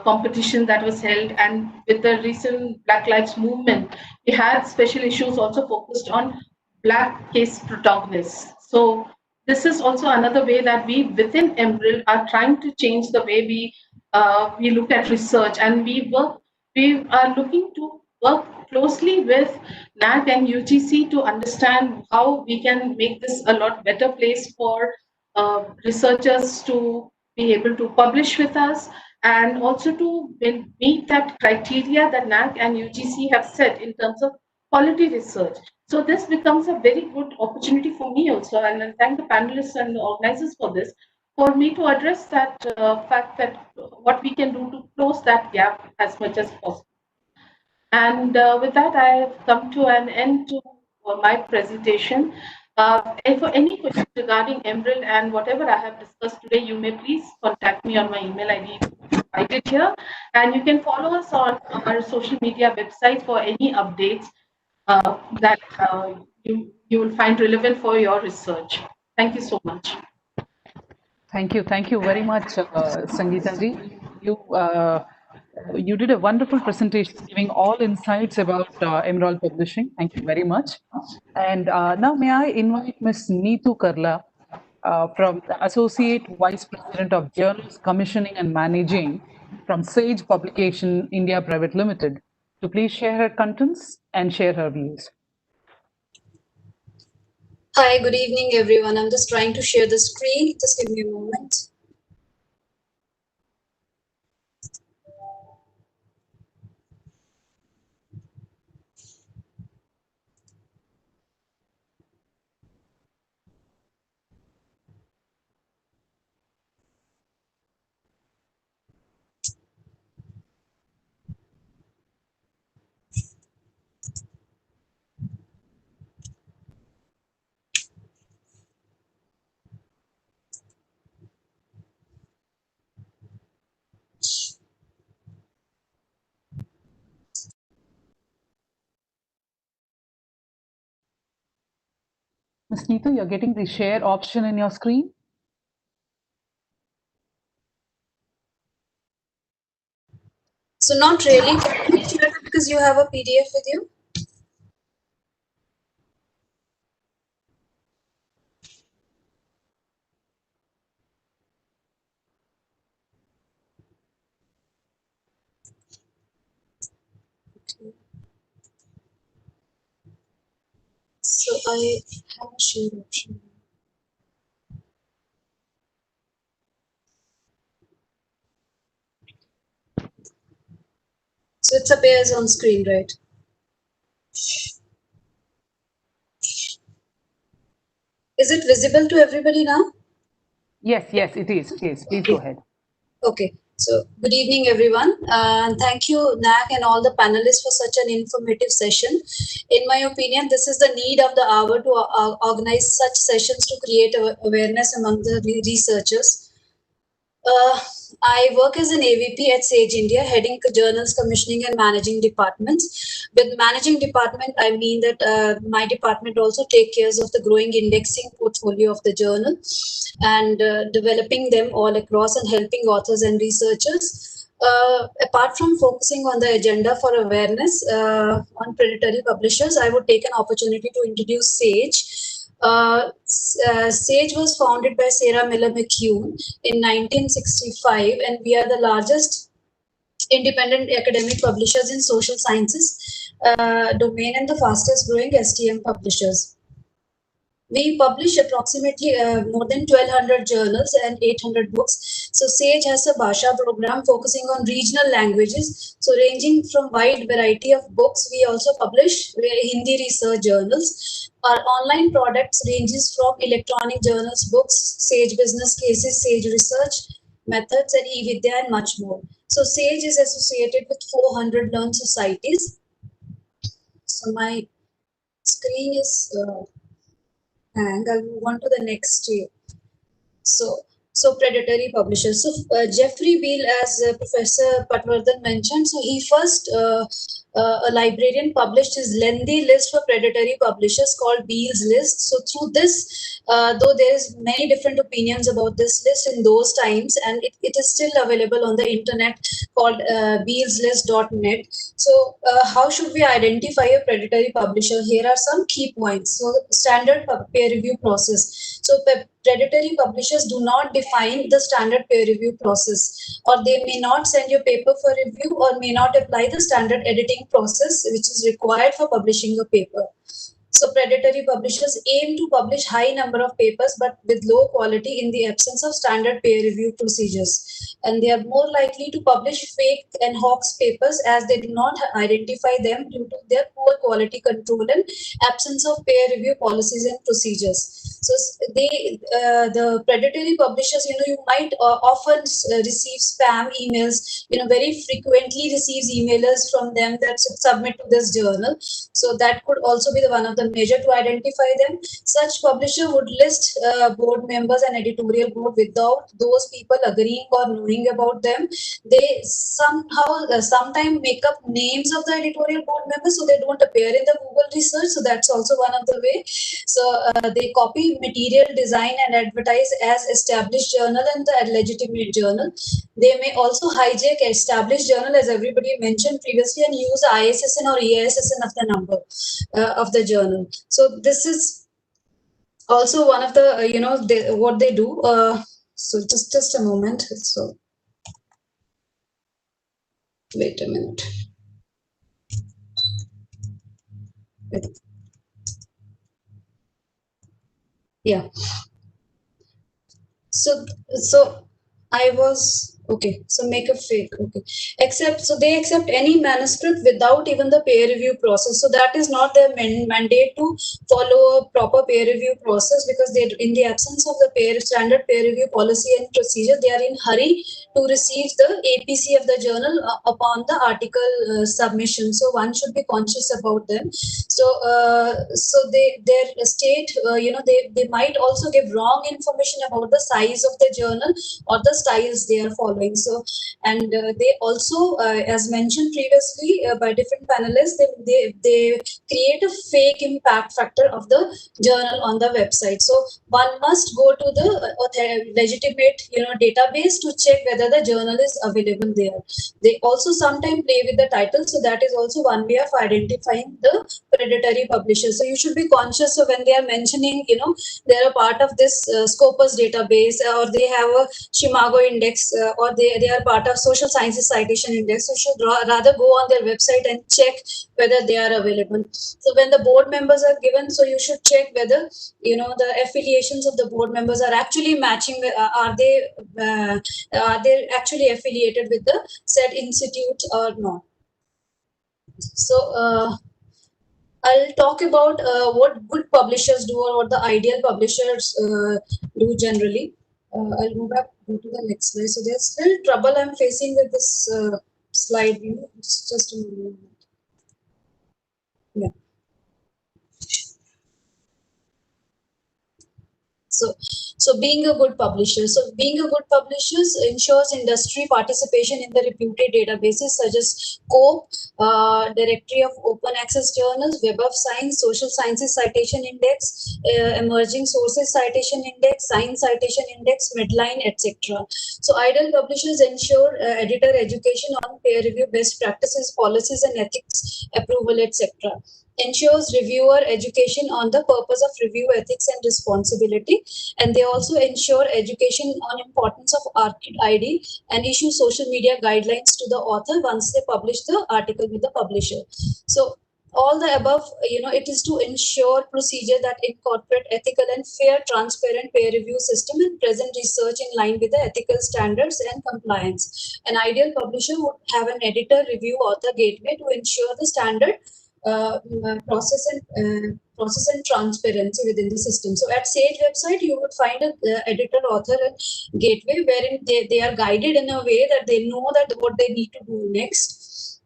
competition that was held, and with the recent Black Lives Movement, we had special issues also focused on Black case protagonists. So this is also another way that we within Emerald are trying to change the way we look at research, and we are looking to work closely with NAAC and UGC to understand how we can make this a lot better place for researchers to be able to publish with us, and also to meet that criteria that NAAC and UGC have set in terms of quality research. So this becomes a very good opportunity for me also, and I thank the panelists and the organizers for this, for me to address that fact that what we can do to close that gap as much as possible. And with that, I have come to an end to my presentation. And for any questions regarding Emerald and whatever I have discussed today, you may please contact me on my email ID provided here. And you can follow us on our social media website for any updates that you will find relevant for your research. Thank you so much. Thank you very much, Sangeeta ji. You did a wonderful presentation, giving all insights about Emerald Publishing. Thank you very much. And now may I invite Ms. Neetu Karla, from the Associate Vice President of Journals Commissioning and Managing from Sage Publication India Private Limited, to please share her contents and share her views. Hi, good evening, everyone. I'm just trying to share the screen. Just give me a moment. Ms. Neetu, you're getting the share option in your screen. So not really. Because you have a PDF with you. Okay. So I have a share option. So it appears on screen, right? Is it visible to everybody now? Yes, yes, it is. Yes, please go ahead. Okay. So good evening, everyone. And thank you, NAAC and all the panelists for such an informative session. In my opinion, this is the need of the hour to organize such sessions to create awareness among the researchers. I work as an AVP at Sage India, heading journals, commissioning and managing departments. With managing department, I mean that my department also takes care of the growing indexing portfolio of the journal and developing them all across and helping authors and researchers. Apart from focusing on the agenda for awareness on predatory publishers, I would take an opportunity to introduce Sage. Sage was founded by Sarah Miller McCune in 1965, and we are the largest independent academic publishers in social sciences domain and the fastest growing STM publishers. We publish approximately more than 1,200 journals and 800 books. So Sage has a Bhasha program focusing on regional languages. So ranging from wide variety of books, we also publish Hindi research journals. Our online products ranges from electronic journals, books, Sage business cases, Sage research methods, and e-Vidya and much more. So Sage is associated with 400 learned societies. So my screen is and I'll move on to the next year. So predatory publishers. So Jeffrey Beal, as Professor Patwardhan mentioned, so he first, a librarian, published his lengthy list for predatory publishers called Beal's List. So through this, though there is many different opinions about this list in those times, and it is still available on the internet called bealslist.net. So how should we identify a predatory publisher? Here are some key points. So standard peer review process. So predatory publishers do not define the standard peer review process, or they may not send your paper for review or may not apply the standard editing process which is required for publishing a paper. So predatory publishers aim to publish high number of papers but with low quality in the absence of standard peer review procedures. And they are more likely to publish fake and hoax papers as they do not identify them due to their poor quality control and absence of peer review policies and procedures. So the predatory publishers, you might often receive spam emails, very frequently receives emailers from them that submit to this journal. So that could also be one of the measure to identify them. Such publisher would list board members and editorial board without those people agreeing or knowing about them. They sometimes make up names of the editorial board members so they don't appear in the Google research. So that's also one of the way. So they copy material, design and advertise as established journal and the legitimate journal. They may also hijack established journal, as everybody mentioned previously, and use ISSN or EISSN of the number of the journal. So this is also one of the what they do. So just a moment. So wait a minute. Yeah. So I was okay. So make a fake. Okay. So they accept any manuscript without even the peer review process. So that is not their mandate to follow a proper peer review process, because they, in the absence of the standard peer review policy and procedure, they are in hurry to receive the APC of the journal upon the article submission. So one should be conscious about them. So their state, they might also give wrong information about the size of the journal or the styles they are following. following. So, and they also, as mentioned previously by different panelists, they create a fake impact factor of the journal on the website. So one must go to the legitimate, database to check whether the journal is available there. They also sometimes play with the title, so that is also one way of identifying the predatory publishers. So you should be conscious of when they are mentioning, they're a part of this Scopus database, or they have a Chicago index, or they are part of Social Sciences Citation Index. So you should rather go on their website and check whether they are available. So when the board members are given, so you should check whether the affiliations of the board members are actually matching. Are they actually affiliated with the said institute or not? So I'll talk about what good publishers do, or what the ideal publishers do generally. I'll go to the next slide. So there's still trouble I'm facing with this slide. It's just a moment. Yeah. So being a good publisher. So being a good publisher ensures industry participation in the reputed databases such as COPE, Directory of Open Access Journals, Web of Science, Social Sciences Citation Index, Emerging Sources Citation Index, Science Citation Index, Medline, etc. So ideal publishers ensure editor education on peer review best practices, policies and ethics, approval, etc. Ensures reviewer education on the purpose of review, ethics and responsibility, and they also ensure education on importance of ARCID ID and issue social media guidelines to the author once they publish the article with the publisher. So all the above, it is to ensure procedure that incorporate ethical and fair, transparent peer review system and present research in line with the ethical standards and compliance. An ideal publisher would have an editor review author gateway to ensure the standard process and transparency within the system. So at Sage website, you would find a editor, author, and gateway wherein they are guided in a way that they know that what they need to do next.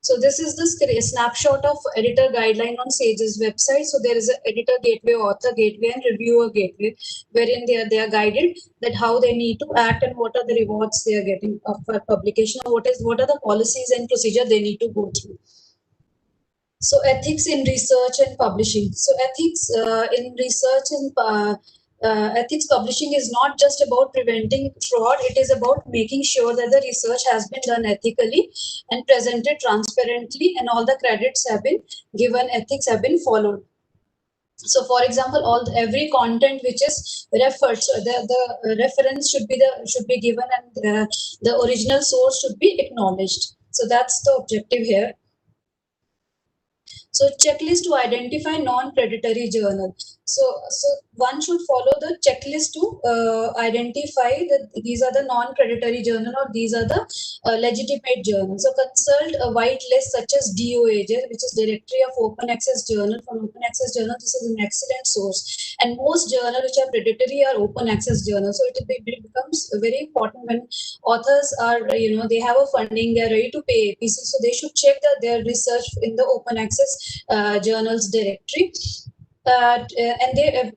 So this is the snapshot of editor guideline on Sage's website. So there is an editor gateway, author gateway, and reviewer gateway, wherein they are guided that how they need to act and what are the rewards they are getting for publication, or what are the policies and procedure they need to go through. So ethics in research and publishing. So ethics in research and ethics publishing is not just about preventing fraud. It is about making sure that the research has been done ethically and presented transparently, and all the credits have been given, ethics have been followed. So for example, every content which is referred, so the reference should be given, and the original source should be acknowledged. So that's the objective here. So checklist to identify non-predatory journal. So one should follow the checklist to identify that these are the non-predatory journal, or these are the legitimate journals. So consult a white list such as DOAJ, which is Directory of Open Access Journal. From Open Access Journal, this is an excellent source. And most journals which are predatory are open access journals. So it becomes very important when authors are, they have a funding, they are ready to pay APC. So they should check their research in the open access journals directory. And they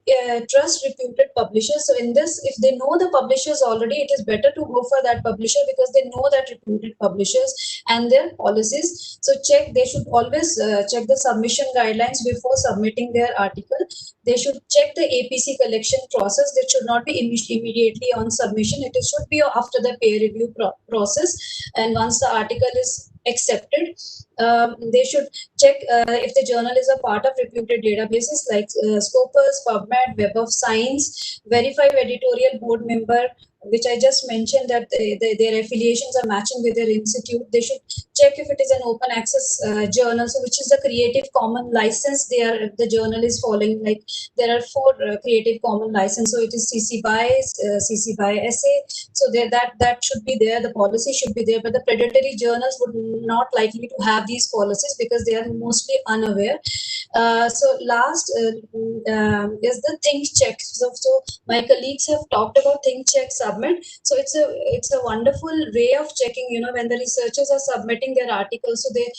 trust reputed publishers. So in this, if they know the publishers already, it is better to go for that publisher because they know that reputed publishers and their policies. So they should always check the submission guidelines before submitting their article. They should check the APC collection process. That should not be immediately on submission. It should be after the peer review process. And once the article is accepted, they should check if the journal is a part of reputed databases like Scopus, PubMed, Web of Science, verify editorial board member, which I just mentioned that their affiliations are matching with their institute. They should check if it is an open access journal, so which is the Creative Commons license the journal is following. Like there are 4 Creative Commons license, so it is CC by SA. So that should be there. The policy should be there, but the predatory journals would not likely to have these policies because they are mostly unaware. So last is the think check. So my colleagues have talked about think check submit. So it's a wonderful way of checking, you know, when the researchers are submitting their articles. So they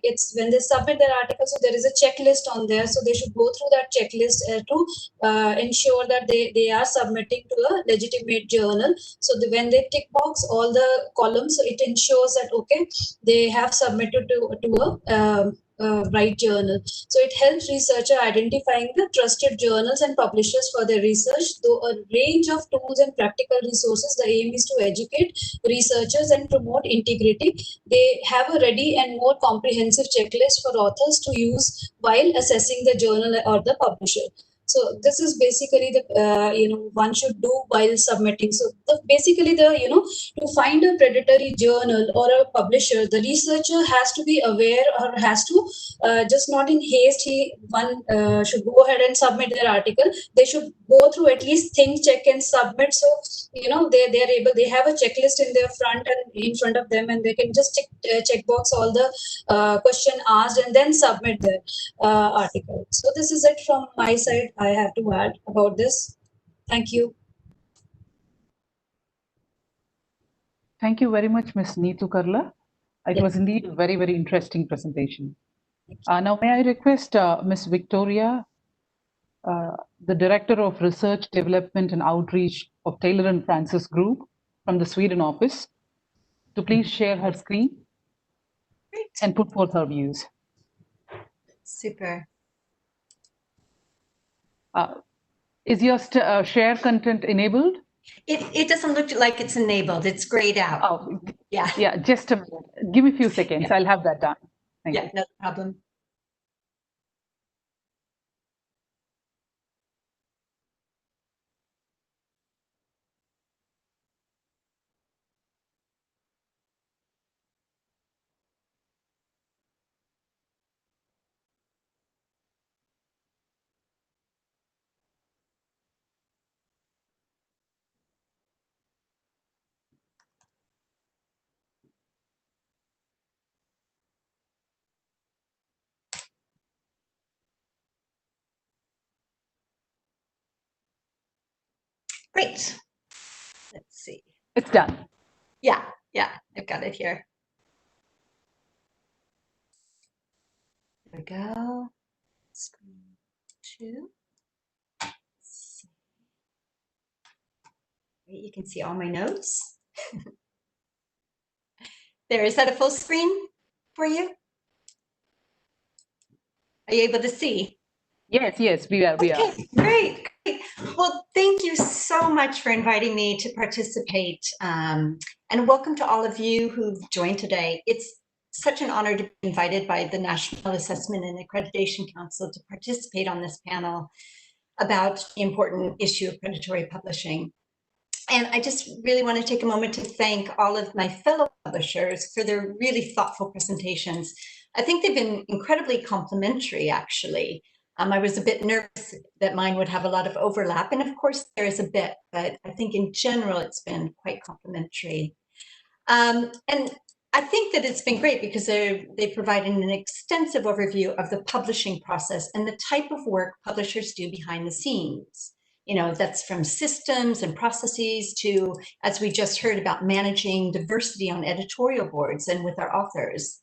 it's when they submit their articles, so there is a checklist on there. So they should go through that checklist to ensure that they are submitting to a legitimate journal. So when they tick box all the columns, so it ensures that okay, they have submitted to a right journal. So it helps researcher identifying the trusted journals and publishers for their research. Though a range of tools and practical resources, the aim is to educate researchers and promote integrity. They have a ready and more comprehensive checklist for authors to use while assessing the journal or the publisher. So this is basically the one should do while submitting. So basically to find a predatory journal or a publisher, the researcher has to be aware or has to just not in haste should go ahead and submit their article. They should go through at least think, check, and submit. So they have a checklist in their front and in front of them, and they can just check box all the question asked and then submit their article. So this is it from my side. I have to add about this. Thank you. Thank you very much, Ms. Neetu Karla. It was indeed a very, very interesting presentation. Now, may I request Ms. Victoria, the Director of Research, Development and Outreach of Taylor and Francis Group from the Sweden office, to please share her screen and put forth her views. Super. Is your share content enabled? It doesn't look like it's enabled. It's grayed out. Oh, yeah. Yeah, just a minute. Give me a few seconds. I'll have that done. Thank you. No problem. Great. Let's see. It's done. Yeah, I've got it here. There we go. Screen 2. You can see all my notes. There, is that a full screen for you? Are you able to see? Yes, we are. Great. Well, thank you so much for inviting me to participate, and welcome to all of you who've joined today. It's such an honor to be invited by the National Assessment and Accreditation Council to participate on this panel about the important issue of predatory publishing. And I just really want to take a moment to thank all of my fellow publishers for their really thoughtful presentations. I think they've been incredibly complimentary, actually. I was a bit nervous that mine would have a lot of overlap, and of course there is a bit, but I think in general it's been quite complimentary. And I think that it's been great because they provided an extensive overview of the publishing process and the type of work publishers do behind the scenes. You know, that's from systems and processes to, as we just heard, about managing diversity on editorial boards and with our authors.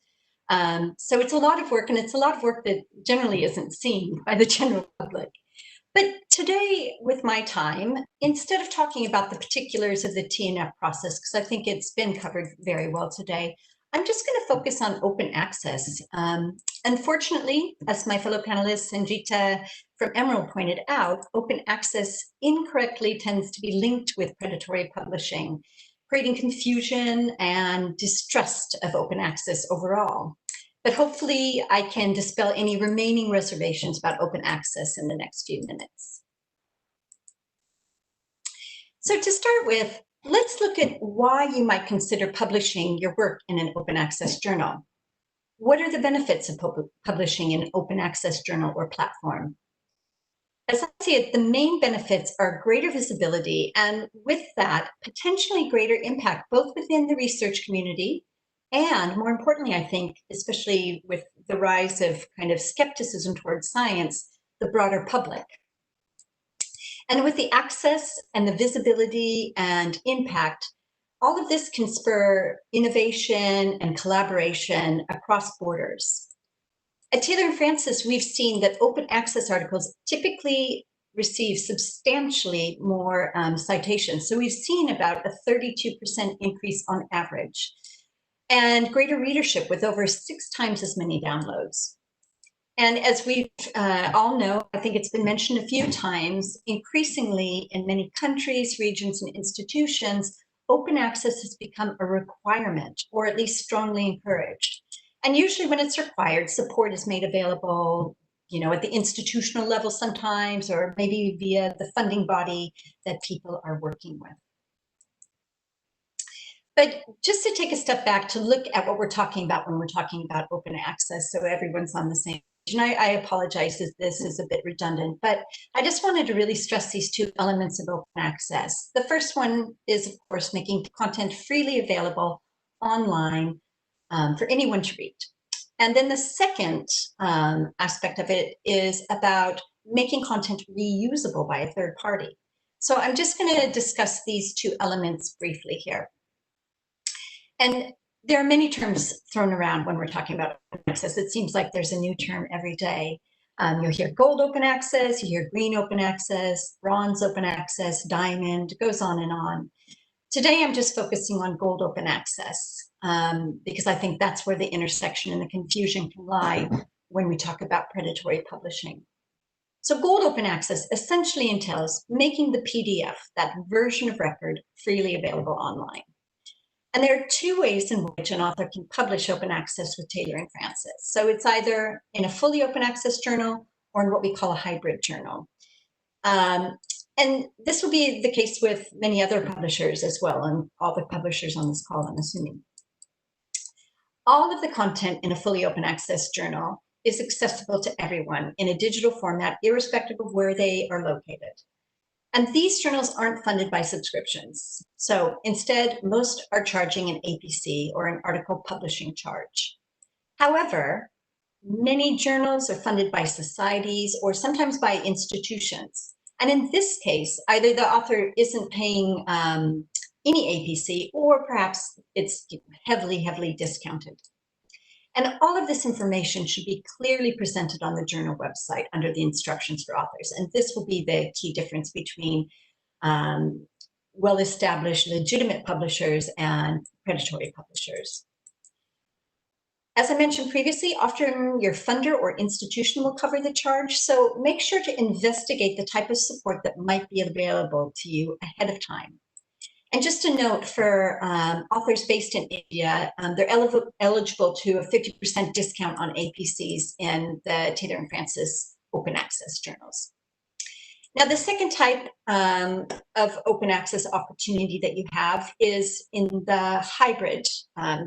So it's a lot of work, and it's a lot of work that generally isn't seen by the general public. But today, with my time, instead of talking about the particulars of the TNF process, because I think it's been covered very well today, I'm just going to focus on open access. Unfortunately, as my fellow panelist Sanjita from Emerald pointed out, open access incorrectly tends to be linked with predatory publishing, creating confusion and distrust of open access overall. But hopefully I can dispel any remaining reservations about open access in the next few minutes. So to start with, let's look at why you might consider publishing your work in an open access journal. What are the benefits of publishing in an open access journal or platform? As I see it, the main benefits are greater visibility, and with that, potentially greater impact, both within the research community and, more importantly, I think, especially with the rise of kind of skepticism towards science, the broader public. And with the access and the visibility and impact, all of this can spur innovation and collaboration across borders. At Taylor and Francis, we've seen that open access articles typically receive substantially more citations. So we've seen about a 32% increase on average, and greater readership with over 6 times as many downloads. And as we all know, I think it's been mentioned a few times, increasingly in many countries, regions, and institutions, open access has become a requirement, or at least strongly encouraged. And usually when it's required, support is made available, you know, at the institutional level sometimes, or maybe via the funding body that people are working with. But just to take a step back to look at what we're talking about when we're talking about open access, so everyone's on the same page. And I apologize if this is a bit redundant, but I just wanted to really stress these 2 elements of open access. The first one is, of course, making content freely available online for anyone to read. And then the second aspect of it is about making content reusable by a third party. So I'm just going to discuss these 2 elements briefly here. And there are many terms thrown around when we're talking about open access. It seems like there's a new term every day. You'll hear gold open access, you hear green open access, bronze open access, diamond, it goes on and on. Today, I'm just focusing on gold open access because I think that's where the intersection and the confusion can lie when we talk about predatory publishing. So gold open access essentially entails making the PDF, that version of record, freely available online. And there are 2 ways in which an author can publish open access with Taylor and Francis. So it's either in a fully open access journal or in what we call a hybrid journal. And this will be the case with many other publishers as well, and all the publishers on this call, I'm assuming. All of the content in a fully open access journal is accessible to everyone in a digital format, irrespective of where they are located. And these journals aren't funded by subscriptions. So instead, most are charging an APC, or an article publishing charge. However, many journals are funded by societies or sometimes by institutions. And in this case, either the author isn't paying any APC, or perhaps it's heavily discounted. And all of this information should be clearly presented on the journal website under the instructions for authors. And this will be the key difference between well-established, legitimate publishers and predatory publishers. As I mentioned previously, often your funder or institution will cover the charge. So make sure to investigate the type of support that might be available to you ahead of time. And just to note, for authors based in India, they're eligible to a 50% discount on APCs in the Taylor and Francis open access journals. Now, the second type of open access opportunity that you have is in the hybrid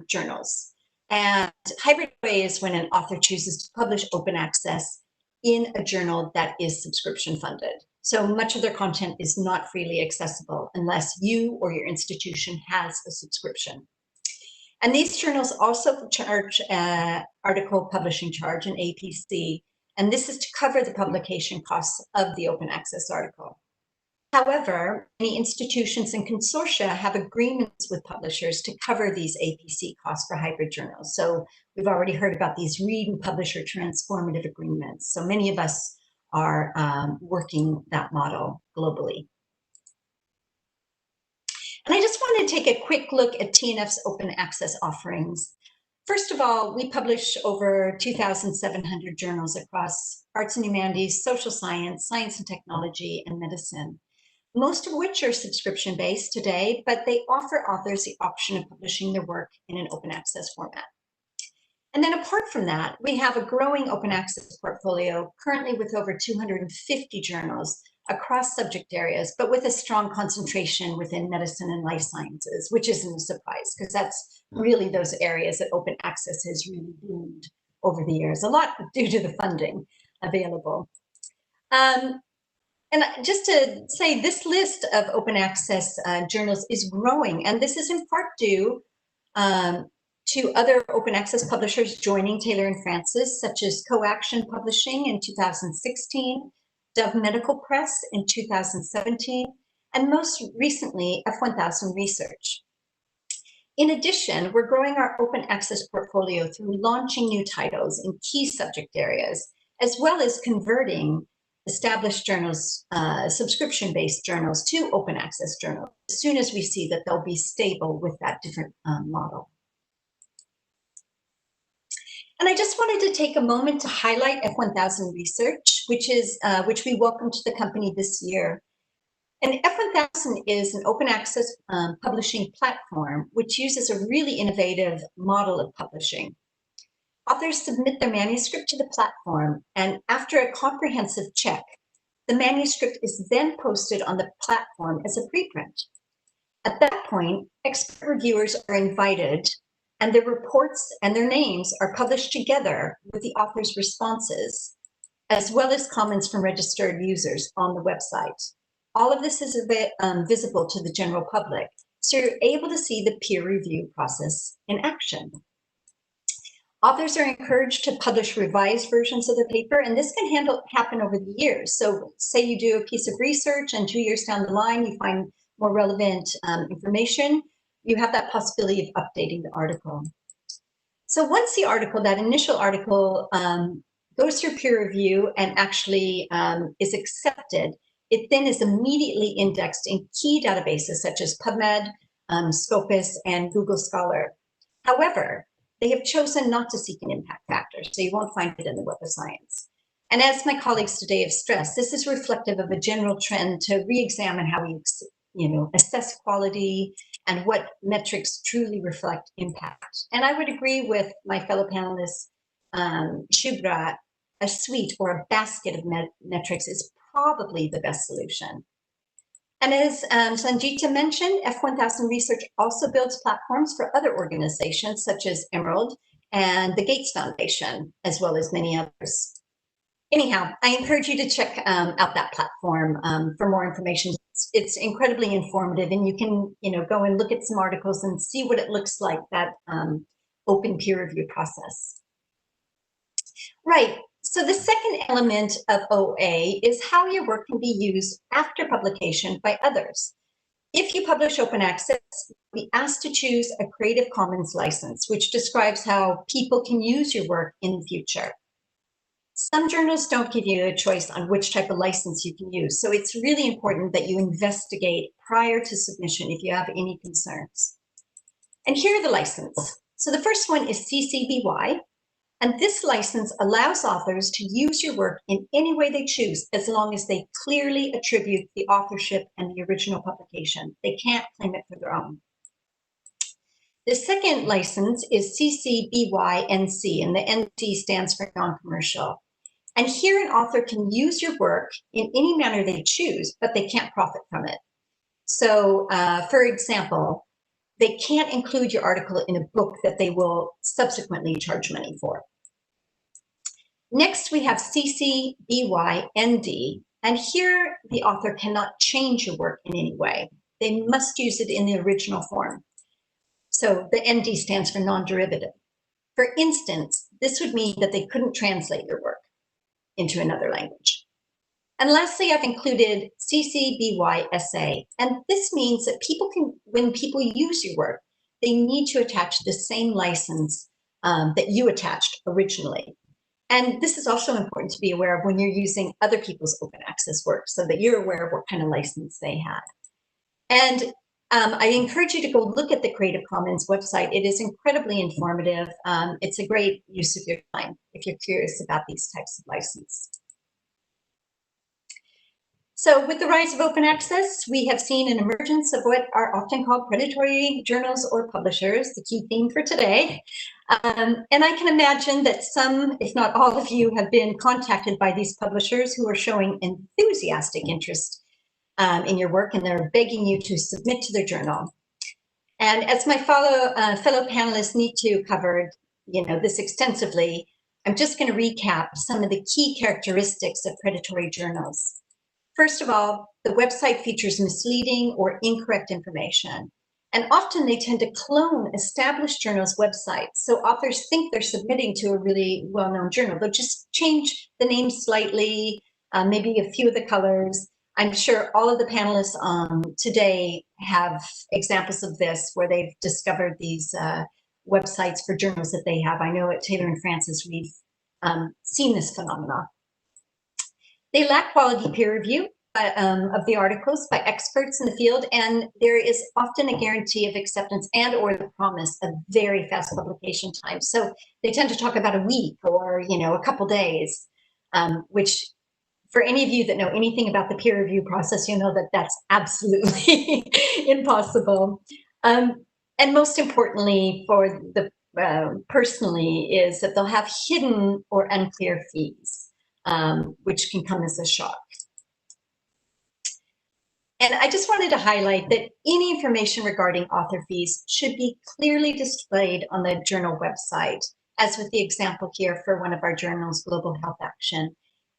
journals. And hybrid way is when an author chooses to publish open access in a journal that is subscription funded. So much of their content is not freely accessible unless you or your institution has a subscription. And these journals also charge article publishing charge, an APC, and this is to cover the publication costs of the open access article. However, many institutions and consortia have agreements with publishers to cover these APC costs for hybrid journals. So we've already heard about these read and publisher transformative agreements. So many of us are working that model globally. And I just want to take a quick look at TNF's open access offerings. First of all, we publish over 2,700 journals across arts and humanities, social science, science and technology, and medicine, most of which are subscription-based today, but they offer authors the option of publishing their work in an open access format. And then apart from that, we have a growing open access portfolio, currently with over 250 journals across subject areas, but with a strong concentration within medicine and life sciences, which isn't a surprise, because that's really those areas that open access has really boomed over the years, a lot due to the funding available. And just to say, this list of open access journals is growing, and this is in part due to other open access publishers joining Taylor and Francis, such as Coaction Publishing in 2016, Dove Medical Press in 2017, and most recently, F1000 Research. In addition, we're growing our open access portfolio through launching new titles in key subject areas, as well as converting established journals, subscription-based journals to open access journals, as soon as we see that they'll be stable with that different model. And I just wanted to take a moment to highlight F1000 Research, which we welcomed to the company this year. And F1000 is an open access publishing platform, which uses a really innovative model of publishing. Authors submit their manuscript to the platform, and after a comprehensive check, the manuscript is then posted on the platform as a preprint. At that point, expert reviewers are invited, and their reports and their names are published together with the author's responses, as well as comments from registered users on the website. All of this is visible to the general public, so you're able to see the peer review process in action. Authors are encouraged to publish revised versions of the paper, and this can happen over the years. So say you do a piece of research and 2 years down the line, you find more relevant information, you have that possibility of updating the article. So once the article, that initial article, goes through peer review and actually is accepted, it then is immediately indexed in key databases such as PubMed, Scopus, and Google Scholar. However, they have chosen not to seek an impact factor, so you won't find it in the Web of Science. And as my colleagues today have stressed, this is reflective of a general trend to re-examine how we assess quality and what metrics truly reflect impact. And I would agree with my fellow panelists, Shubhra, a suite or a basket of metrics is probably the best solution. And as Sanjita mentioned, F1000 Research also builds platforms for other organizations such as Emerald and the Gates Foundation, as well as many others. Anyhow, I encourage you to check out that platform for more information. It's incredibly informative, and you can go and look at some articles and see what it looks like, that open peer review process. Right. So the second element of OA is how your work can be used after publication by others. If you publish open access, you'll be asked to choose a Creative Commons license, which describes how people can use your work in the future. Some journals don't give you a choice on which type of license you can use, so it's really important that you investigate prior to submission if you have any concerns. And here are the licenses. So the first one is CC BY. And this license allows authors to use your work in any way they choose, as long as they clearly attribute the authorship and the original publication. They can't claim it for their own. The second license is CC BY NC, and the NC stands for non-commercial. And here an author can use your work in any manner they choose, but they can't profit from it. So, for example, they can't include your article in a book that they will subsequently charge money for. Next, we have CC BY ND, and here the author cannot change your work in any way. They must use it in the original form. So the ND stands for non-derivative. For instance, this would mean that they couldn't translate your work into another language. And lastly, I've included CC BY SA, and this means that when people use your work, they need to attach the same license that you attached originally. And this is also important to be aware of when you're using other people's open access work, so that you're aware of what kind of license they had. And I encourage you to go look at the Creative Commons website. It is incredibly informative. It's a great use of your time if you're curious about these types of license. So with the rise of open access, we have seen an emergence of what are often called predatory journals or publishers, the key theme for today. And I can imagine that some, if not all of you, have been contacted by these publishers who are showing enthusiastic interest in your work, and they're begging you to submit to their journal. And as my fellow panelists Neetu covered this extensively, I'm just going to recap some of the key characteristics of predatory journals. First of all, the website features misleading or incorrect information. And often they tend to clone established journals' websites. So authors think they're submitting to a really well-known journal. They'll just change the name slightly, maybe a few of the colors. I'm sure all of the panelists today have examples of this where they've discovered these websites for journals that they have. I know at Taylor and Francis, we've seen this phenomenon. They lack quality peer review of the articles by experts in the field, and there is often a guarantee of acceptance and or the promise of very fast publication time. So they tend to talk about a week or, you know, a couple days, which for any of you that know anything about the peer review process, you know that that's absolutely impossible. And most importantly for the personally is that they'll have hidden or unclear fees, which can come as a shock. And I just wanted to highlight that any information regarding author fees should be clearly displayed on the journal website, as with the example here for one of our journals, Global Health Action.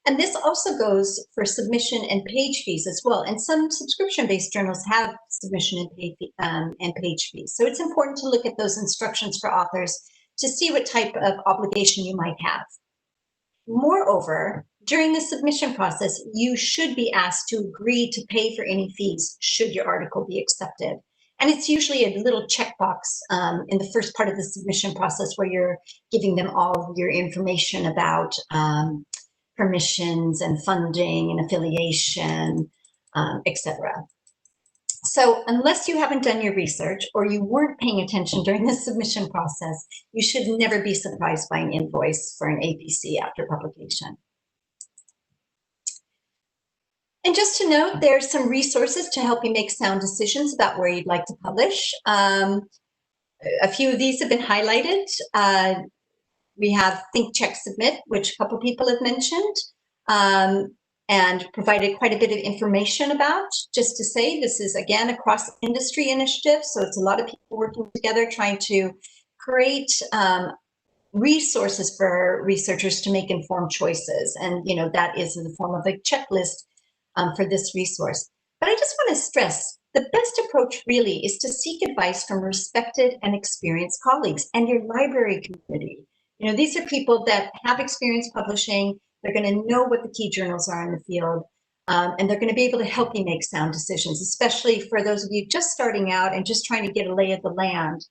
And this also goes for submission and page fees as well. And some subscription-based journals have submission and page fees. So it's important to look at those instructions for authors to see what type of obligation you might have. Moreover, during the submission process, you should be asked to agree to pay for any fees should your article be accepted. And it's usually a little checkbox in the first part of the submission process where you're giving them all of your information about permissions and funding and affiliation, etc. So unless you haven't done your research or you weren't paying attention during the submission process, you should never be surprised by an invoice for an APC after publication. And just to note, there's some resources to help you make sound decisions about where you'd like to publish. A few of these have been highlighted. We have Think, Check, Submit, which a couple people have mentioned, and provided quite a bit of information about. Just to say, this is again a cross-industry initiative, so it's a lot of people working together trying to create resources for researchers to make informed choices, and you know that is in the form of a checklist for this resource. But I just want to stress the best approach really is to seek advice from respected and experienced colleagues and your library community. You know, these are people that have experience publishing. They're going to know what the key journals are in the field, and they're going to be able to help you make sound decisions, especially for those of you just starting out and just trying to get a lay of the land.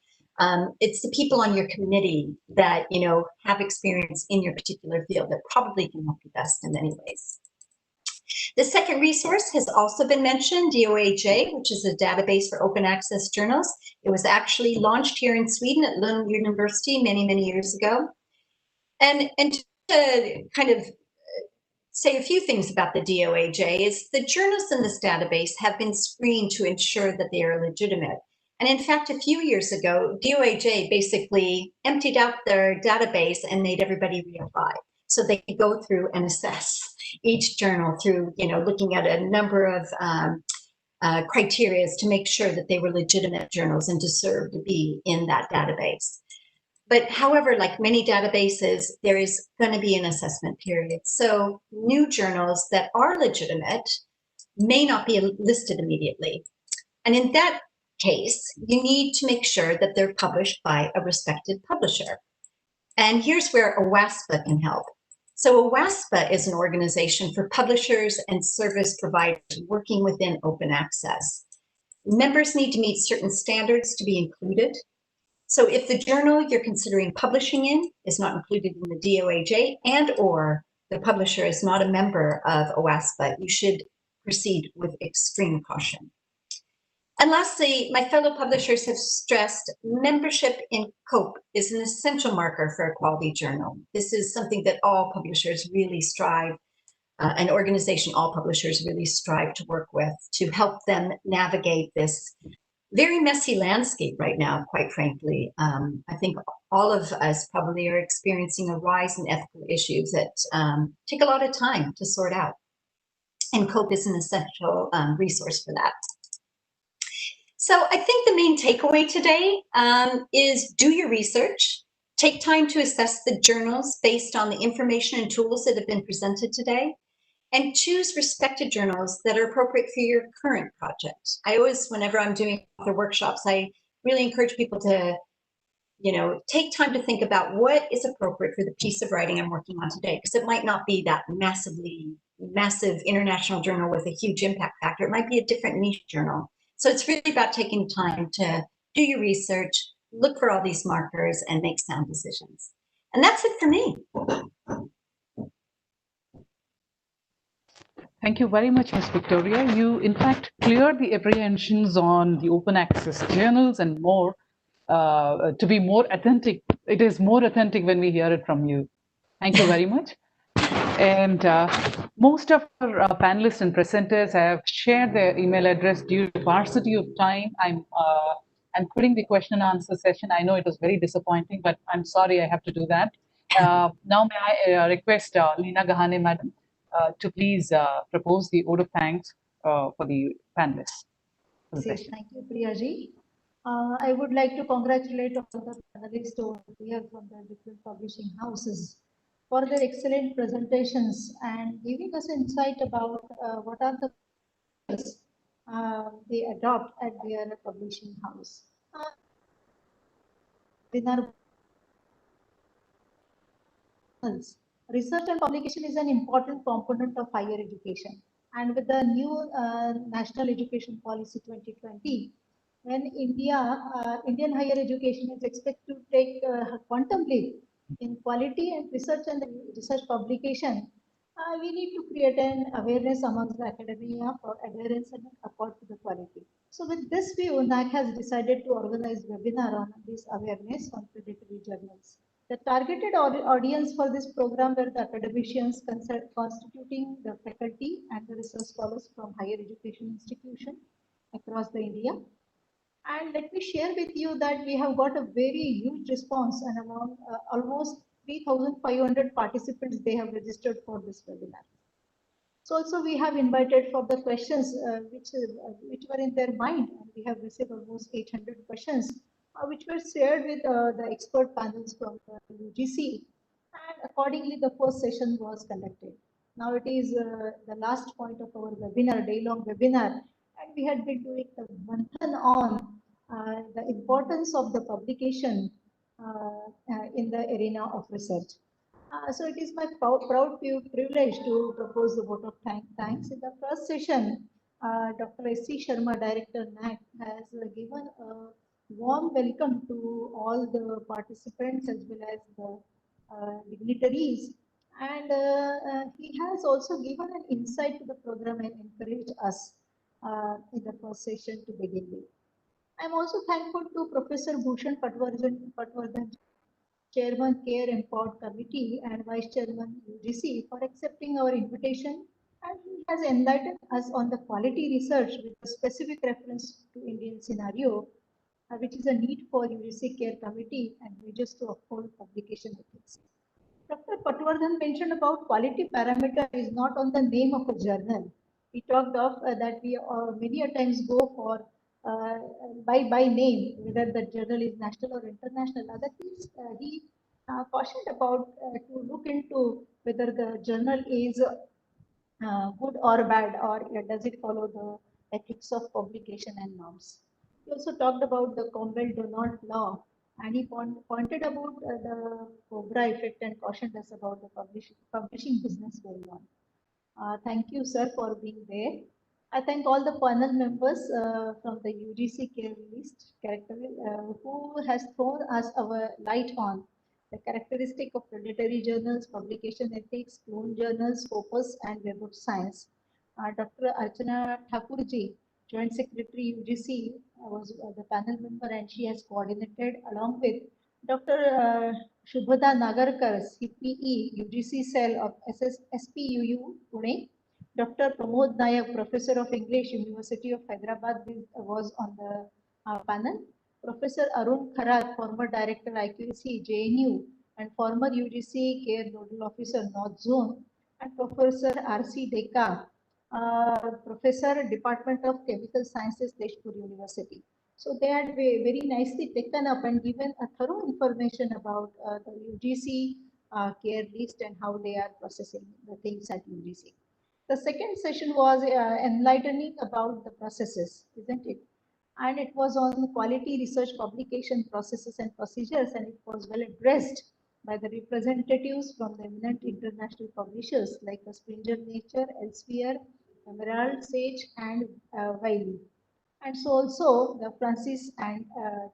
It's the people on your committee that, you know, have experience in your particular field that probably can help you best in many ways. The second resource has also been mentioned, DOAJ, which is a database for open access journals. It was actually launched here in Sweden at Lund University many, many years ago. And to kind of say a few things about the DOAJ is the journals in this database have been screened to ensure that they are legitimate. And in fact, a few years ago, DOAJ basically emptied out their database and made everybody reapply. So they could go through and assess each journal through, you know, looking at a number of criteria to make sure that they were legitimate journals and deserve to be in that database. But however, like many databases, there is going to be an assessment period. So new journals that are legitimate may not be listed immediately. And in that case, you need to make sure that they're published by a respected publisher. And here's where OWASPA can help. So OWASPA is an organization for publishers and service providers working within open access. Members need to meet certain standards to be included. So if the journal you're considering publishing in is not included in the DOAJ and or the publisher is not a member of OWASPA, you should proceed with extreme caution. And lastly, my fellow publishers have stressed membership in COPE is an essential marker for a quality journal. This is something that all publishers really strive, an organization all publishers really strive to work with to help them navigate this very messy landscape right now, quite frankly. I think all of us probably are experiencing a rise in ethical issues that take a lot of time to sort out. And COPE is an essential resource for that. So I think the main takeaway today is do your research, take time to assess the journals based on the information and tools that have been presented today, and choose respected journals that are appropriate for your current project. I always, whenever I'm doing author workshops, I really encourage people to, take time to think about what is appropriate for the piece of writing I'm working on today, because it might not be that massive international journal with a huge impact factor. It might be a different niche journal. So it's really about taking time to do your research, look for all these markers, and make sound decisions. And that's it for me. Thank you very much, Ms. Victoria. You, in fact, cleared the apprehensions on the open access journals and more to be more authentic. It is more authentic when we hear it from you. Thank you very much. And most of our panelists and presenters have shared their email address due to paucity of time. I'm putting the question and answer session. I know it was very disappointing, but I'm sorry I have to do that. Now may I request Leena Gahane, madam, to please propose the vote of thanks for the panelists. Thank you, Priyaji. I would like to congratulate all the panelists over here from the different publishing houses for their excellent presentations and giving us insight about what are the they adopt at their publishing house. Research and publication is an important component of higher education. And with the new National Education Policy 2020, when Indian higher education is expected to take quantum leap in quality and research publication, we need to create an awareness amongst the academia for adherence and accord to the quality. So with this view, NAAC has decided to organize webinar on this awareness on predatory journals. The targeted audience for this program were the academicians constituting the faculty and the research scholars from higher education institutions across the India. And let me share with you that we have got a very huge response, and among almost 3,500 participants they have registered for this webinar. So also we have invited for the questions which were in their mind, and we have received almost 800 questions which were shared with the expert panels from the UGC, and accordingly the first session was conducted. Now it is the last point of our webinar, day-long webinar, and we had been doing the manthan on the importance of the publication in the arena of research. So it is my proud privilege to propose the vote of thanks. In the first session, Dr. S.C. Sharma, Director NAAC, has given a warm welcome to all the participants as well as the dignitaries. And he has also given an insight to the program and encouraged us in the first session to begin with. I'm also thankful to Professor Bhushan Patwardhan, Chairman CARE Empowered Committee and Vice Chairman UGC for accepting our invitation, and he has enlightened us on the quality research with a specific reference to Indian scenario, which is a need for UGC CARE Committee and measures to uphold publication ethics. Dr. Patwardhan mentioned about quality parameter is not on the name of a journal. He talked of that we many a times go for by name, whether the journal is national or international. Other things he cautioned about to look into whether the journal is good or bad, or does it follow the ethics of publication and norms. He also talked about the Conwell-Donald law, and he pointed about the Cobra effect and cautioned us about the publishing business going on. Thank you, sir, for being there. I thank all the panel members from the UGC CARE list who has thrown us our light on the characteristic of predatory journals, publication ethics, clone journals, Scopus, and Web of Science. Dr. Archana Thakurji, Joint Secretary UGC, was the panel member, and she has coordinated along with Dr. Shubhada Nagarkar, CPE, UGC Cell of SPUU, Pune. Dr. Pramod Nayak, Professor of English, University of Hyderabad, was on the panel. Professor Arun Kharat, former Director IQAC, JNU, and former UGC CARE Nodal Officer, North Zone, and Professor R.C. Deka, Professor, Department of Chemical Sciences, Tezpur University. So they had very nicely taken up and given a thorough information about the UGC CARE list and how they are processing the things at UGC. The second session was enlightening about the processes, isn't it? And it was on quality research publication processes and procedures, and it was well addressed by the representatives from the eminent international publishers like Springer Nature, Elsevier, Emerald, Sage, and Wiley. And so also the Francis and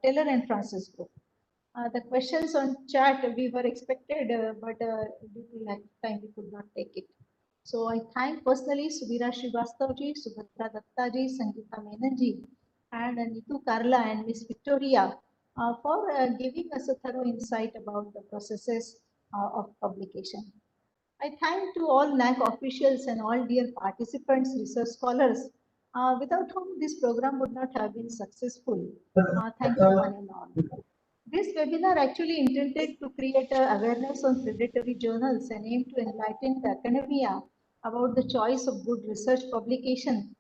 Taylor and Francis group. The questions on chat we were expected, but due to lack of time, we could not take it. So I thank personally Subira Srivastavji, Subhadra Dattaji, Sangeeta Menanji, and Nitu Karla and Miss Victoria for giving us a thorough insight about the processes of publication. I thank to all NAAC officials and all dear participants, research scholars, without whom this program would not have been successful. Thank you one and all. This webinar actually intended to create awareness on predatory journals and aim to enlighten the academia about the choice of good research publication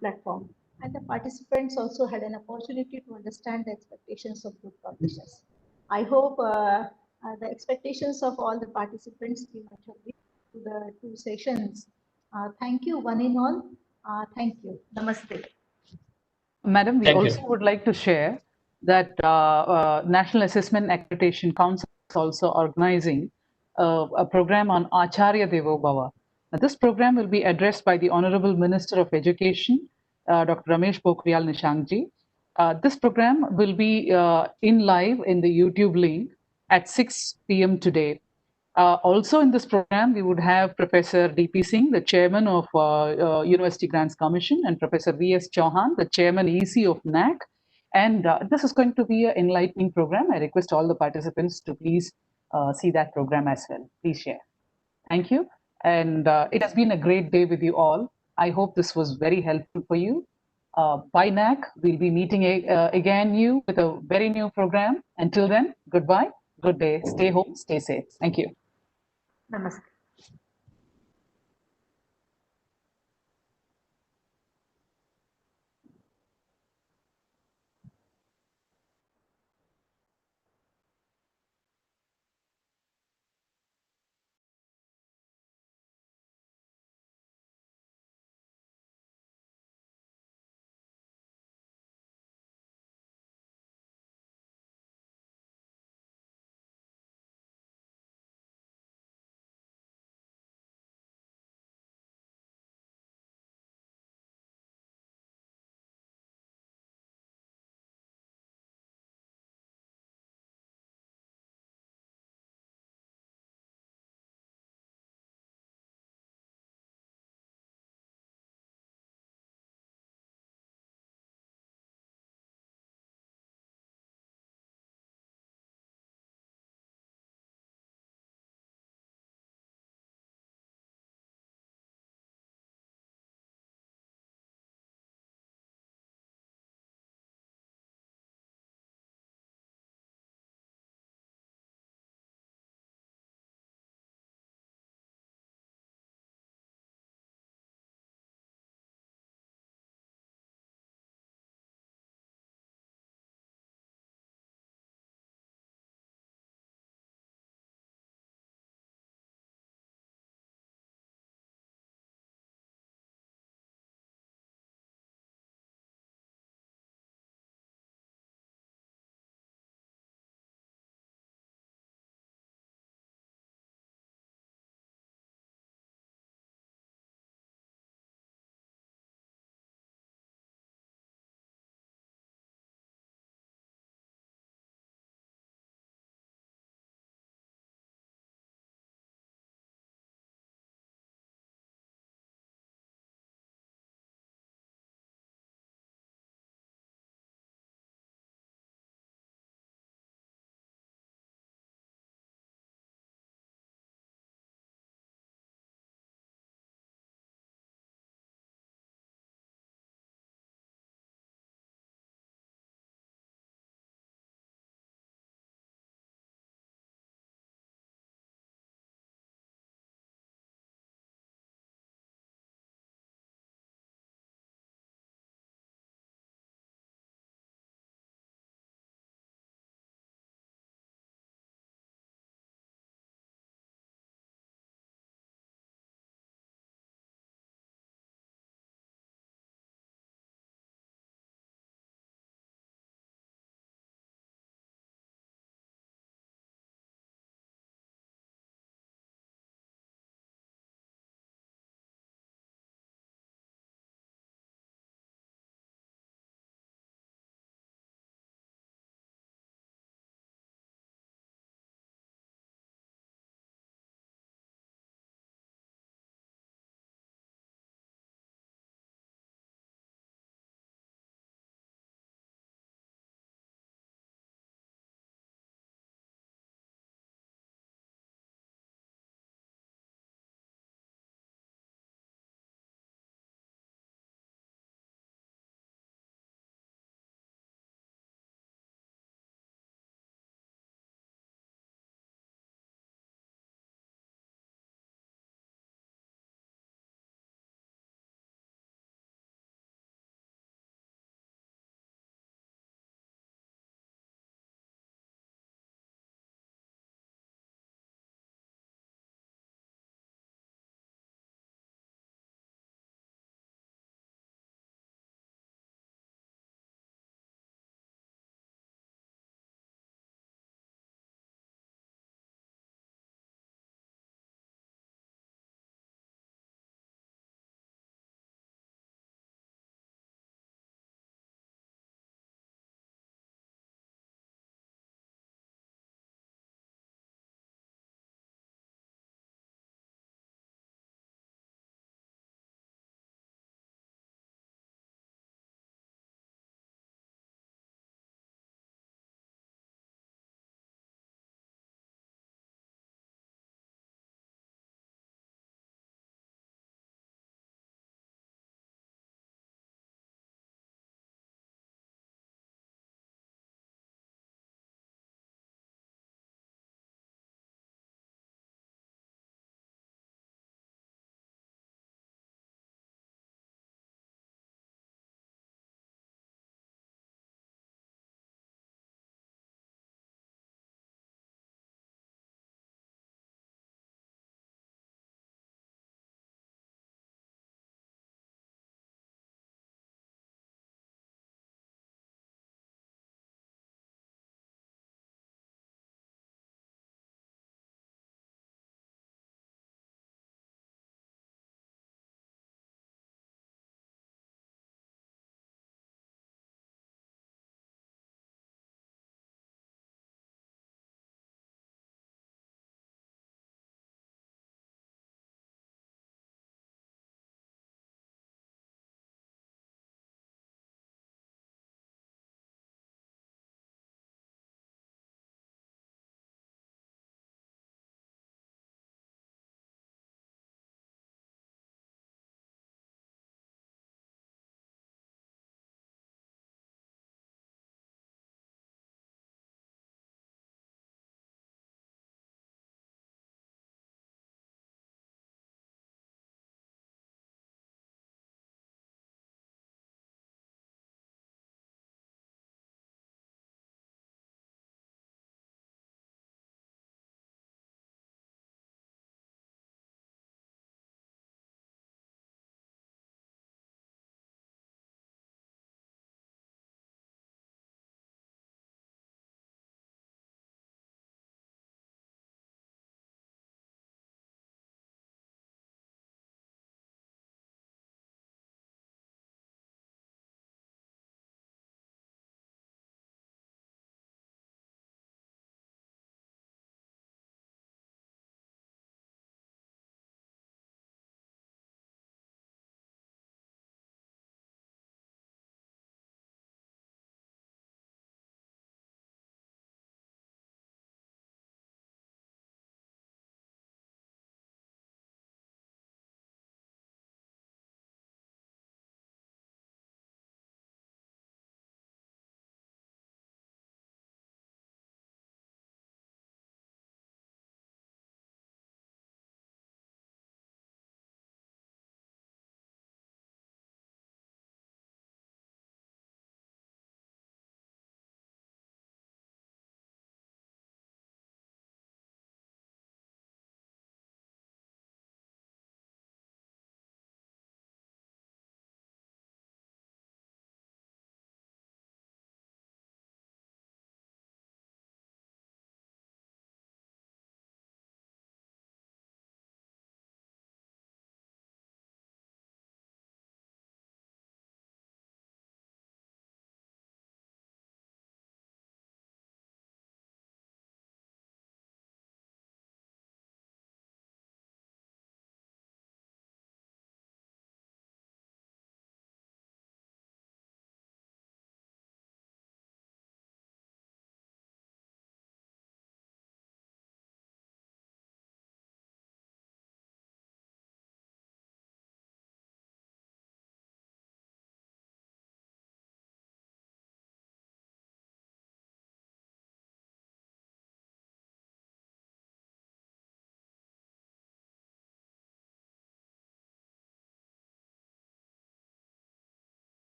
platform. And the participants also had an opportunity to understand the expectations of good publishers. I hope the expectations of all the participants came to the two sessions. Thank you one and all. Thank you. Namaste. Madam, we Thank you. also would like to share that National Assessment Accreditation Council is also organizing a program on Acharya Devo Bhava. Now, this program will be addressed by the Honorable Minister of Education, Dr. Ramesh Pokhriyal Nishankji. This program will be in live in the YouTube link at 6 p.m. today. Also in this program, we would have Professor D.P. Singh, the chairman of University Grants Commission, and Professor V.S. Chauhan, the chairman EC of NAAC. And this is going to be an enlightening program. I request all the participants to please see that program as well. Please share. Thank you. And it has been a great day with you all. I hope this was very helpful for you. Bye, NAAC. We'll be meeting again you with a very new program. Until then, goodbye. Good day. Stay home. Stay safe. Thank you. Namaste.